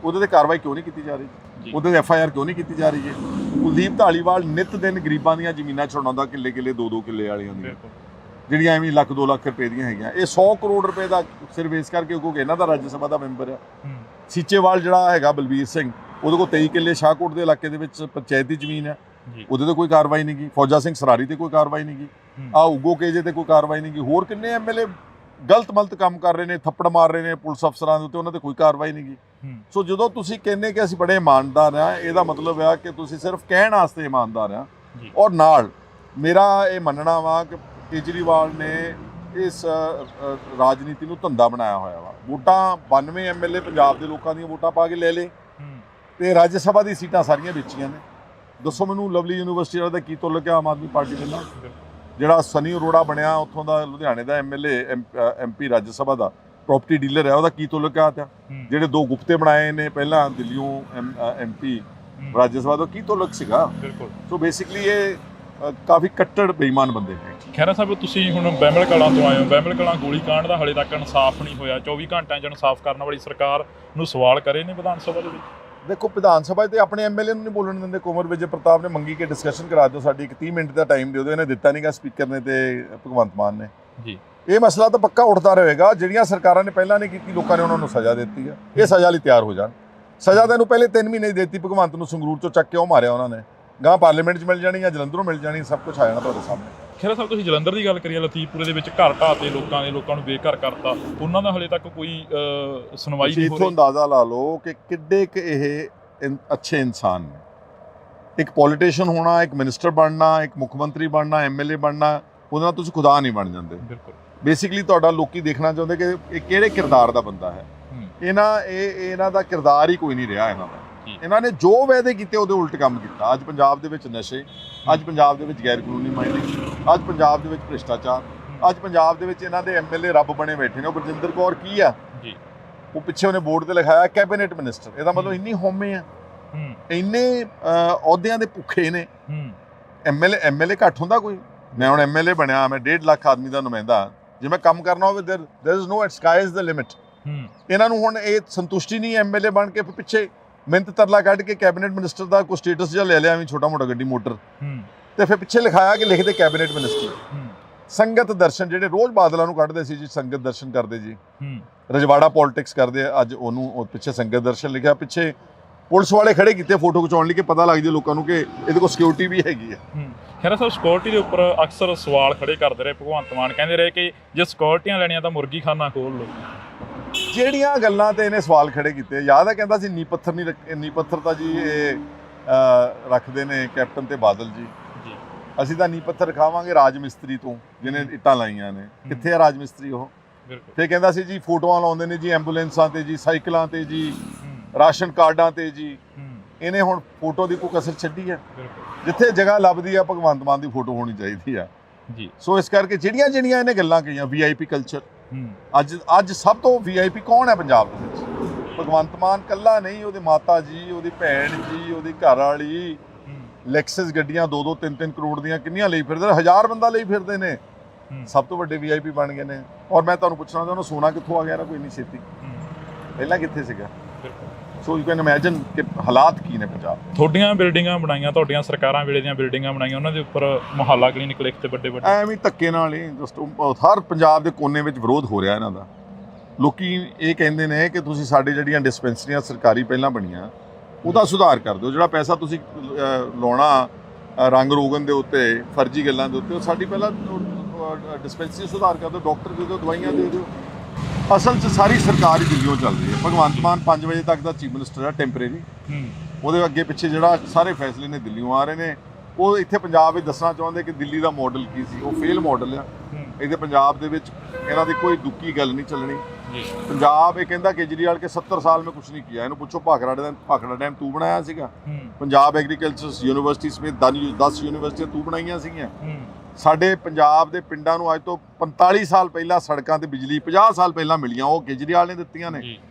ਉਹਦੇ ਤੇ ਕਾਰਵਾਈ ਕਿਉਂ ਨਹੀਂ ਕੀਤੀ ਜਾ ਰਹੀ? ਉਹਦੇ ਤੇ FIR ਕਿਉਂ ਨਹੀਂ ਕੀਤੀ ਜਾ ਰਹੀ ਹੈ? ਕੁਲਦੀਪ ਢਾਲੀਵਾਲ ਨਿਤ ਦਿਨ ਗਰੀਬਾਂ ਦੀਆਂ ਜ਼ਮੀਨਾਂ ਛੁਡਾਉਂਦਾ, ਕਿੱਲੇ 2-2 ਕਿੱਲੇ ਵਾਲੀਆਂ ਦੀਆਂ, ਜਿਹੜੀਆਂ ਐਵੇਂ ਲੱਖ 2 ਲੱਖ ਰੁਪਏ ਦੀਆਂ ਹੈਗੀਆਂ। ਇਹ 100 ਕਰੋੜ ਰੁਪਏ ਦਾ ਸਿਰਫ ਇਸ ਕਰਕੇ ਕਿਉਂਕਿ ਇਹਨਾਂ ਦਾ ਰਾਜ ਸਭਾ ਦਾ ਮੈਂਬਰ ਆ। ਸੀਚੇਵਾਲ ਜਿਹੜਾ ਹੈਗਾ ਬਲਬੀਰ ਸਿੰਘ, ਉਹਦੇ ਕੋਲ 23 ਕਿੱਲੇ ਸ਼ਾਹਕੋਟ ਦੇ ਇਲਾਕੇ ਦੇ ਵਿੱਚ ਪੰਚਾਇਤ ਦੀ ਜ਼ਮੀਨ ਹੈ, ਉਹਦੇ ਤੇ ਕੋਈ ਕਾਰਵਾਈ ਨਹੀਂ ਗਈ। ਫੌਜਾ ਸਿੰਘ ਸਰਾਰੀ ਤੇ ਕੋਈ ਕਾਰਵਾਈ ਨਹੀਂ ਗਈ। ਉਗੋ ਕੇਜੇ ਤੇ ਕੋਈ ਕਾਰਵਾਈ ਨਹੀਂ ਗਈ। ਹੋਰ ਕਿੰਨੇ ਐਮਐਲਏ ਗਲਤ ਕੰਮ ਕਰ ਰਹੇ ਨੇ, ਥੱਪੜ ਮਾਰ ਰਹੇ ਨੇ ਪੁਲਿਸ ਅਫਸਰਾਂ ਦੇ ਉੱਤੇ, ਉਹਨਾਂ ਤੇ ਕੋਈ ਕਾਰਵਾਈ ਨਹੀਂ ਗਈ। ਸੋ ਜਦੋਂ ਤੁਸੀਂ ਕਹਿੰਦੇ ਕਿ ਅਸੀਂ ਬੜੇ ਇਮਾਨਦਾਰ ਹਾਂ, ਇਹਦਾ ਮਤਲਬ ਆ ਕਿ ਤੁਸੀਂ ਸਿਰਫ ਕਹਿਣ ਵਾਸਤੇ ਇਮਾਨਦਾਰ ਆ। ਔਰ ਨਾਲ ਮੇਰਾ ਇਹ ਮੰਨਣਾ ਵਾ ਕਿ ਕੇਜਰੀਵਾਲ ਨੇ ਇਸ ਰਾਜਨੀਤੀ ਨੂੰ ਧੰਦਾ ਬਣਾਇਆ ਹੋਇਆ ਵਾ। ਵੋਟਾਂ 92 ਐਮਐਲਏ ਪੰਜਾਬ ਦੇ ਲੋਕਾਂ ਦੀਆਂ ਵੋਟਾਂ ਪਾ ਕੇ ਲੈ ਲੇ, ਤੇ ਰਾਜ ਸਭਾ ਦੀ ਸੀਟਾਂ ਸਾਰੀਆਂ ਵੇਚੀਆਂ ਨੇ। ਦੱਸੋ ਮੈਨੂੰ, ਲਵਲੀ ਯੂਨੀਵਰਸਿਟੀ ਦਾ ਕੀ ਤੁੱਲਕ ਹੈ ਆਮ ਆਦਮੀ ਪਾਰਟੀ ਦੇ ਨਾਲ? ਜਿਹੜਾ ਸਨੀ ਅਰੋੜਾ ਬਣਿਆ ਉੱਥੋਂ ਦਾ ਲੁਧਿਆਣੇ ਦਾ ਐਮਐਲਏ MP ਰਾਜ ਸਭਾ ਦਾ ਪ੍ਰਾਪਰਟੀ ਡੀਲਰ ਹੈ, ਉਹਦਾ ਕੀ ਤੁੱਲਕਾਤ ਆ? ਜਿਹੜੇ 2 ਗੁਪਤੇ ਬਣਾਏ ਨੇ ਪਹਿਲਾਂ ਦਿੱਲੀੋਂ MP ਰਾਜ ਸਭਾ ਦਾ, ਕੀ ਤੁੱਲਕ ਸੀਗਾ? ਸੋ ਬੇਸਿਕਲੀ ਇਹ ਕਾਫੀ ਕੱਟੜ ਬੇਈਮਾਨ ਬੰਦੇ ਨੇ। ਖਹਿਰਾ ਸਾਹਿਬ, ਤੁਸੀਂ ਹੁਣ ਬਹਿਮਲ ਕਲਾਂ ਤੋਂ ਆਏ ਹੋ। ਬਹਿਮਲ ਕਲਾਂ ਗੋਲੀ ਕਾਂਡ ਦਾ ਹਾਲੇ ਤੱਕ ਇਨਸਾਫ ਨਹੀਂ ਹੋਇਆ। 24 ਘੰਟਿਆਂ 'ਚ ਇਨਸਾਫ ਕਰਨ ਵਾਲੀ ਸਰਕਾਰ ਨੂੰ ਸਵਾਲ ਕਰੇ ਨੇ ਵਿਧਾਨ ਸਭਾ ਦੇ ਵਿੱਚ। ਦੇਖੋ, ਵਿਧਾਨ ਸਭਾ 'ਚ ਤੇ ਆਪਣੇ ਐਮਐਲਏ ਨੂੰ ਨਹੀਂ ਬੋਲਣ ਦਿੰਦੇ। ਕੁੰਵਰ ਵਿਜੇ ਪ੍ਰਤਾਪ ਨੇ ਮੰਗੀ ਕਿ ਡਿਸਕਸ਼ਨ ਕਰਾ ਦਿਓ, ਸਾਡੀ ਇੱਕ 30 ਮਿੰਟ ਦਾ ਟਾਈਮ ਦਿਓ। ਇਹਨੇ ਦਿੱਤਾ ਨਹੀਂਗਾ, ਸਪੀਕਰ ਨੇ ਤੇ ਭਗਵੰਤ ਮਾਨ ਨੇ ਜੀ। ਇਹ ਮਸਲਾ ਤਾਂ ਪੱਕਾ ਉੱਠਦਾ ਰਹੇਗਾ। ਜਿਹੜੀਆਂ ਸਰਕਾਰਾਂ ਨੇ ਪਹਿਲਾਂ ਨਹੀਂ ਕੀਤੀ, ਲੋਕਾਂ ਨੇ ਉਹਨਾਂ ਨੂੰ ਸਜ਼ਾ ਦਿੱਤੀ ਆ। ਇਹ ਸਜ਼ਾ ਲਈ ਤਿਆਰ ਹੋ ਜਾਣ। ਸਜ਼ਾ ਤਾਂ ਇਹਨੂੰ ਪਹਿਲੇ 3 ਮਹੀਨੇ ਦੀ ਦਿੱਤੀ ਭਗਵੰਤ ਨੂੰ। ਸੰਗਰੂਰ 'ਚੋਂ ਚੱਕ ਕਿਉਂ ਮਾਰਿਆ ਉਹਨਾਂ ਨੇ? ਗਾਂ ਪਾਰਲੀਮੈਂਟ 'ਚ ਮਿਲ ਜਾਣੀ ਜਾਂ ਜਲੰਧਰੋਂ ਮਿਲ ਜਾਣੀ, ਸਭ ਕੁਝ ਆ ਜਾਣਾ ਤੁਹਾਡੇ ਸਾਹਮਣੇ। ਖਹਿਰਾ ਸਾਹਿਬ, ਤੁਸੀਂ ਜਲੰਧਰ ਦੀ ਗੱਲ ਕਰੀਏ, ਲਤੀਫਪੁਰੇ ਦੇ ਵਿੱਚ ਘਰ ਢਾਹ ਤੇ ਲੋਕਾਂ ਨੂੰ ਬੇਘਰ ਕਰਤਾ, ਉਹਨਾਂ ਦਾ ਹਾਲੇ ਤੱਕ ਕੋਈ ਸੁਣਵਾਈ ਨਹੀਂ ਹੋ ਰਹੀ। ਇੱਥੋਂ ਅੰਦਾਜ਼ਾ ਲਾ ਲਓ ਕਿ ਕਿੱਡੇ ਕੁ ਇਹ ਅੱਛੇ ਇਨਸਾਨ ਨੇ। ਇੱਕ ਪੋਲੀਟੀਸ਼ੀਅਨ ਹੋਣਾ, ਇੱਕ ਮਿਨਿਸਟਰ ਬਣਨਾ, ਇੱਕ ਮੁੱਖ ਮੰਤਰੀ ਬਣਨਾ, MLA ਬਣਨਾ, ਉਹਦੇ ਨਾਲ ਤੁਸੀਂ ਖੁਦਾ ਨਹੀਂ ਬਣ ਜਾਂਦੇ। ਬੇਸਿਕਲੀ ਤੁਹਾਡਾ ਲੋਕੀ ਦੇਖਣਾ ਚਾਹੁੰਦੇ ਕਿ ਇਹ ਕਿਹੜੇ ਕਿਰਦਾਰ ਦਾ ਬੰਦਾ ਹੈ। ਇਹਨਾਂ ਦਾ ਕਿਰਦਾਰ ਹੀ ਕੋਈ ਨਹੀਂ ਰਿਹਾ ਇਹਨਾਂ ਦਾ। ਇਹਨਾਂ ਨੇ ਜੋ ਵਾਅਦੇ ਕੀਤੇ ਉਹਦੇ ਉਲਟ ਕੰਮ ਕੀਤਾ। ਅੱਜ ਪੰਜਾਬ ਦੇ ਵਿੱਚ ਨਸ਼ੇ, ਅੱਜ ਪੰਜਾਬ ਦੇ ਵਿੱਚ ਗੈਰ ਕਾਨੂੰਨੀ ਮਾਈਨਿੰਗ, ਅੱਜ ਪੰਜਾਬ ਦੇ ਵਿੱਚ ਭ੍ਰਿਸ਼ਟਾਚਾਰ, ਅੱਜ ਪੰਜਾਬ ਦੇ ਵਿੱਚ ਇਹਨਾਂ ਦੇ ਐਮਐਲਏ ਰੱਬ ਬਣੇ ਬੈਠੇ ਨੇ। ਉਹ ਬਰਜਿੰਦਰ ਕੌਰ ਕੀ ਆ ਜੀ, ਉਹ ਪਿੱਛੇ ਉਹਨੇ ਬੋਰਡ ਤੇ ਲਿਖਾਇਆ ਕੈਬਨਿਟ ਮਿਨਿਸਟਰ। ਇਹਦਾ ਮਤਲਬ ਇੰਨੀ ਹਉਮੈ ਆ, ਇੰਨੇ ਅਹੁਦਿਆਂ ਦੇ ਭੁੱਖੇ ਨੇ। ਐਮਐਲਏ ਘੱਟ ਹੁੰਦਾ ਕੋਈ? ਮੈਂ ਹੁਣ ਐਮਐਲਏ ਬਣਿਆ, ਮੈਂ 1.5 ਲੱਖ ਆਦਮੀ ਦਾ ਨੁਮਾਇੰਦਾ। ਜੇ ਮੈਂ ਕੰਮ ਕਰਨਾ ਹੋਵੇ there is no sky is the limit। ਇਹਨਾਂ ਨੂੰ ਹੁਣ ਇਹ ਸੰਤੁਸ਼ਟੀ ਨਹੀਂ ਐਮਐਲਏ ਬਣ ਕੇ ਪਿੱਛੇ ਮਿਹਨਤ ਤਰਲਾ ਕੱਢ ਕੇ ਕੈਬਨਿਟ ਮਿਨਿਸਟਰ ਦਾ ਕੋਈ ਸਟੇਟਸ ਜਿਹਾ ਲੈ ਲਿਆ, ਵੀ ਛੋਟਾ ਮੋਟਾ ਗੱਡੀ ਮੋਟਰ, ਤੇ ਫਿਰ ਪਿੱਛੇ ਲਿਖਾਇਆ ਕਿ ਲਿਖਦੇ ਕੈਬਨਿਟ ਮਿਨਿਸਟਰ। ਸੰਗਤ ਦਰਸ਼ਨ ਜਿਹੜੇ ਰੋਜ਼ ਬਾਦਲਾਂ ਨੂੰ ਕੱਢਦੇ ਸੀ ਜੀ, ਸੰਗਤ ਦਰਸ਼ਨ ਕਰਦੇ ਜੀ, ਰਜਵਾੜਾ ਪੋਲਿਟਿਕਸ ਕਰਦੇ, ਅੱਜ ਉਹਨੂੰ ਪਿੱਛੇ ਸੰਗਤ ਦਰਸ਼ਨ ਲਿਖਿਆ। ਪਿੱਛੇ ਪੁਲਿਸ ਵਾਲੇ ਖੜੇ ਕੀਤੇ ਫੋਟੋ ਖਿਚਾਉਣ ਲਈ ਕਿ ਪਤਾ ਲੱਗ ਜੇ ਲੋਕਾਂ ਨੂੰ ਕਿ ਇਹਦੇ ਕੋਲ ਸਿਕਿਉਰਿਟੀ ਵੀ ਹੈਗੀ ਆ। ਖੈਰ ਸਾਹਿਬ, ਸਿਕਿਉਰਿਟੀ ਦੇ ਉੱਪਰ ਅਕਸਰ ਸਵਾਲ ਖੜੇ ਕਰਦੇ ਰਹੇ ਭਗਵੰਤ ਮਾਨ, ਕਹਿੰਦੇ ਰਹੇ ਕਿ ਜੇ ਸਿਕਿਉਰਿਟੀਆਂ ਲੈਣੀਆਂ ਤਾਂ ਮੁਰਗੀ ਖਾਨਾ ਖੋਲ ਲਓ। ਜਿਹੜੀਆਂ ਗੱਲਾਂ ਤੇ ਇਹਨੇ ਸਵਾਲ ਖੜੇ ਕੀਤੇ, ਯਾਦ ਹੈ ਕਹਿੰਦਾ ਸੀ ਨੀ ਪੱਥਰ ਨਹੀਂ, ਨੀ ਪੱਥਰ ਤਾਂ ਜੀ ਇਹ ਰੱਖਦੇ ਨੇ ਕੈਪਟਨ ਤੇ ਬਾਦਲ ਜੀ, ਅਸੀਂ ਤਾਂ ਨੀ ਪੱਥਰ ਰਖਾਵਾਂਗੇ ਰਾਜ ਮਿਸਤਰੀ ਤੋਂ ਜਿਹਨੇ ਇੱਟਾਂ ਲਾਈਆਂ ਨੇ। ਕਿੱਥੇ ਆ ਰਾਜ ਮਿਸਤਰੀ ਉਹ? ਫਿਰ ਕਹਿੰਦਾ ਸੀ ਜੀ ਫੋਟੋਆਂ ਲਾਉਂਦੇ ਨੇ ਜੀ ਐਂਬੂਲੈਂਸਾਂ ਤੇ ਜੀ, ਸਾਈਕਲਾਂ ਤੇ ਜੀ, ਰਾਸ਼ਨ ਕਾਰਡਾਂ ਤੇ ਜੀ। ਇਹਨੇ ਹੁਣ ਫੋਟੋ ਦੀ ਕੋਈ ਕਸਰ ਛੱਡੀ ਹੈ? ਜਿੱਥੇ ਜਗ੍ਹਾ ਲੱਭਦੀ ਆ ਭਗਵੰਤ ਮਾਨ ਦੀ ਫੋਟੋ ਹੋਣੀ ਚਾਹੀਦੀ ਆ ਜੀ। ਸੋ ਇਸ ਕਰਕੇ ਜਿਹੜੀਆਂ ਇਹਨੇ ਗੱਲਾਂ ਕਹੀਆਂ, ਵੀਆਈਪੀ ਕਲਚਰ, ਅੱਜ ਸਭ ਤੋਂ ਵੀਆਈਪੀ ਕੌਣ ਹੈ ਪੰਜਾਬ ਦੇ ਵਿੱਚ? ਭਗਵੰਤ ਮਾਨ ਕੱਲਾ ਨਹੀਂ, ਉਹਦੇ ਮਾਤਾ ਜੀ, ਉਹਦੀ ਭੈਣ ਜੀ, ਉਹਦੀ ਘਰ ਵਾਲੀ, ਲੈਕਸਸ ਗੱਡੀਆਂ 2-2 3-3 ਕਰੋੜ ਦੀਆਂ ਕਿੰਨੀਆਂ ਲਈ ਫਿਰਦੇ, 1000 ਬੰਦਾ ਲਈ ਫਿਰਦੇ ਨੇ। ਸਭ ਤੋਂ ਵੱਡੇ ਵੀਆਈਪੀ ਬਣ ਗਏ ਨੇ। ਔਰ ਮੈਂ ਤੁਹਾਨੂੰ ਪੁੱਛਣਾ ਚਾਹੁੰਦਾ, ਸੋਨਾ ਕਿੱਥੋਂ ਆ ਗਿਆ ਨਾ ਕੋਈ ਇੰਨੀ ਛੇਤੀ? ਪਹਿਲਾਂ ਕਿੱਥੇ ਸੀਗਾ? ਸੋ ਯੂ ਕੈਨ ਇਮੇਜਿਨ ਕਿ ਹਾਲਾਤ ਕੀ ਨੇ ਪੰਜਾਬ। ਤੁਹਾਡੀਆਂ ਬਿਲਡਿੰਗਾਂ ਬਣਾਈਆਂ, ਤੁਹਾਡੀਆਂ ਸਰਕਾਰਾਂ ਵੇਲੇ ਦੀਆਂ ਬਿਲਡਿੰਗਾਂ ਬਣਾਈਆਂ, ਉਹਨਾਂ ਦੇ ਉੱਪਰ ਮੁਹੱਲਾ ਕਲੀਨਿਕ ਲਿਖ ਤੇ ਵੱਡੇ ਐਵੇਂ ਧੱਕੇ ਨਾਲ ਹੀ ਜਸਟ ਹਰ ਪੰਜਾਬ ਦੇ ਕੋਨੇ ਵਿੱਚ ਵਿਰੋਧ ਹੋ ਰਿਹਾ ਇਹਨਾਂ ਦਾ। ਲੋਕੀ ਇਹ ਕਹਿੰਦੇ ਨੇ ਕਿ ਤੁਸੀਂ ਸਾਡੇ ਜਿਹੜੀਆਂ ਡਿਸਪੈਂਸਰੀਆਂ ਸਰਕਾਰੀ ਪਹਿਲਾਂ ਬਣੀਆਂ ਉਹਦਾ ਸੁਧਾਰ ਕਰ ਦਿਓ। ਜਿਹੜਾ ਪੈਸਾ ਤੁਸੀਂ ਲਾਉਣਾ ਰੰਗ ਰੋਗਨ ਦੇ ਉੱਤੇ, ਫਰਜ਼ੀ ਗੱਲਾਂ ਦੇ ਉੱਤੇ, ਉਹ ਸਾਡੀ ਪਹਿਲਾਂ ਡਿਸਪੈਂਸਰੀ ਸੁਧਾਰ ਕਰ ਦਿਓ, ਡਾਕਟਰ ਦੇ ਦਿਓ, ਦਵਾਈਆਂ ਦੇ ਦਿਓ। ਅਸਲ 'ਚ ਸਾਰੀ ਸਰਕਾਰ ਹੀ ਦਿੱਲੀੋਂ ਚੱਲ ਰਹੀ ਹੈ। ਭਗਵੰਤ ਮਾਨ 5 ਵਜੇ ਤੱਕ ਦਾ ਚੀਫ ਮਿਨਿਸਟਰ ਹੈ ਟੈਂਪਰੇਰੀ, ਉਹਦੇ ਅੱਗੇ ਪਿੱਛੇ ਜਿਹੜਾ ਸਾਰੇ ਫੈਸਲੇ ਨੇ ਦਿੱਲੀੋਂ ਆ ਰਹੇ ਨੇ। ਉਹ ਇੱਥੇ ਪੰਜਾਬ ਵਿੱਚ ਦੱਸਣਾ ਚਾਹੁੰਦੇ ਕਿ ਦਿੱਲੀ ਦਾ ਮਾਡਲ ਕੀ ਸੀ, ਉਹ ਫੇਲ ਮਾਡਲ ਆ। ਇਹਦੇ ਪੰਜਾਬ ਦੇ ਵਿੱਚ ਇਹਨਾਂ ਦੀ ਕੋਈ ਦੁੱਕੀ ਗੱਲ ਨਹੀਂ ਚੱਲਣੀ। ਪੰਜਾਬ ਇਹ ਕਹਿੰਦਾ ਕੇਜਰੀਵਾਲ ਕੇ 70 ਸਾਲ ਮੈਂ ਕੁਝ ਨਹੀਂ ਕੀਤਾ। ਇਹਨੂੰ ਪੁੱਛੋ ਭਾਖੜਾ ਡੈਮ ਤੂੰ ਬਣਾਇਆ ਸੀਗਾ? ਪੰਜਾਬ ਐਗਰੀਕਲਚਰ ਯੂਨੀਵਰਸਿਟੀ ਸਮੇਤ 10 ਯੂਨੀਵਰਸਿਟੀਆਂ ਤੂੰ ਬਣਾਈਆਂ ਸੀਗੀਆਂ। ਸਾਡੇ ਪੰਜਾਬ ਦੇ ਪਿੰਡਾਂ ਨੂੰ ਅੱਜ ਤੋਂ 45 ਸਾਲ ਪਹਿਲਾਂ ਸੜਕਾਂ ਤੇ ਬਿਜਲੀ 50 ਸਾਲ ਪਹਿਲਾਂ ਮਿਲੀਆਂ, ਉਹ ਕੇਜਰੀਵਾਲ ਨੇ ਦਿੱਤੀਆਂ ਨੇ।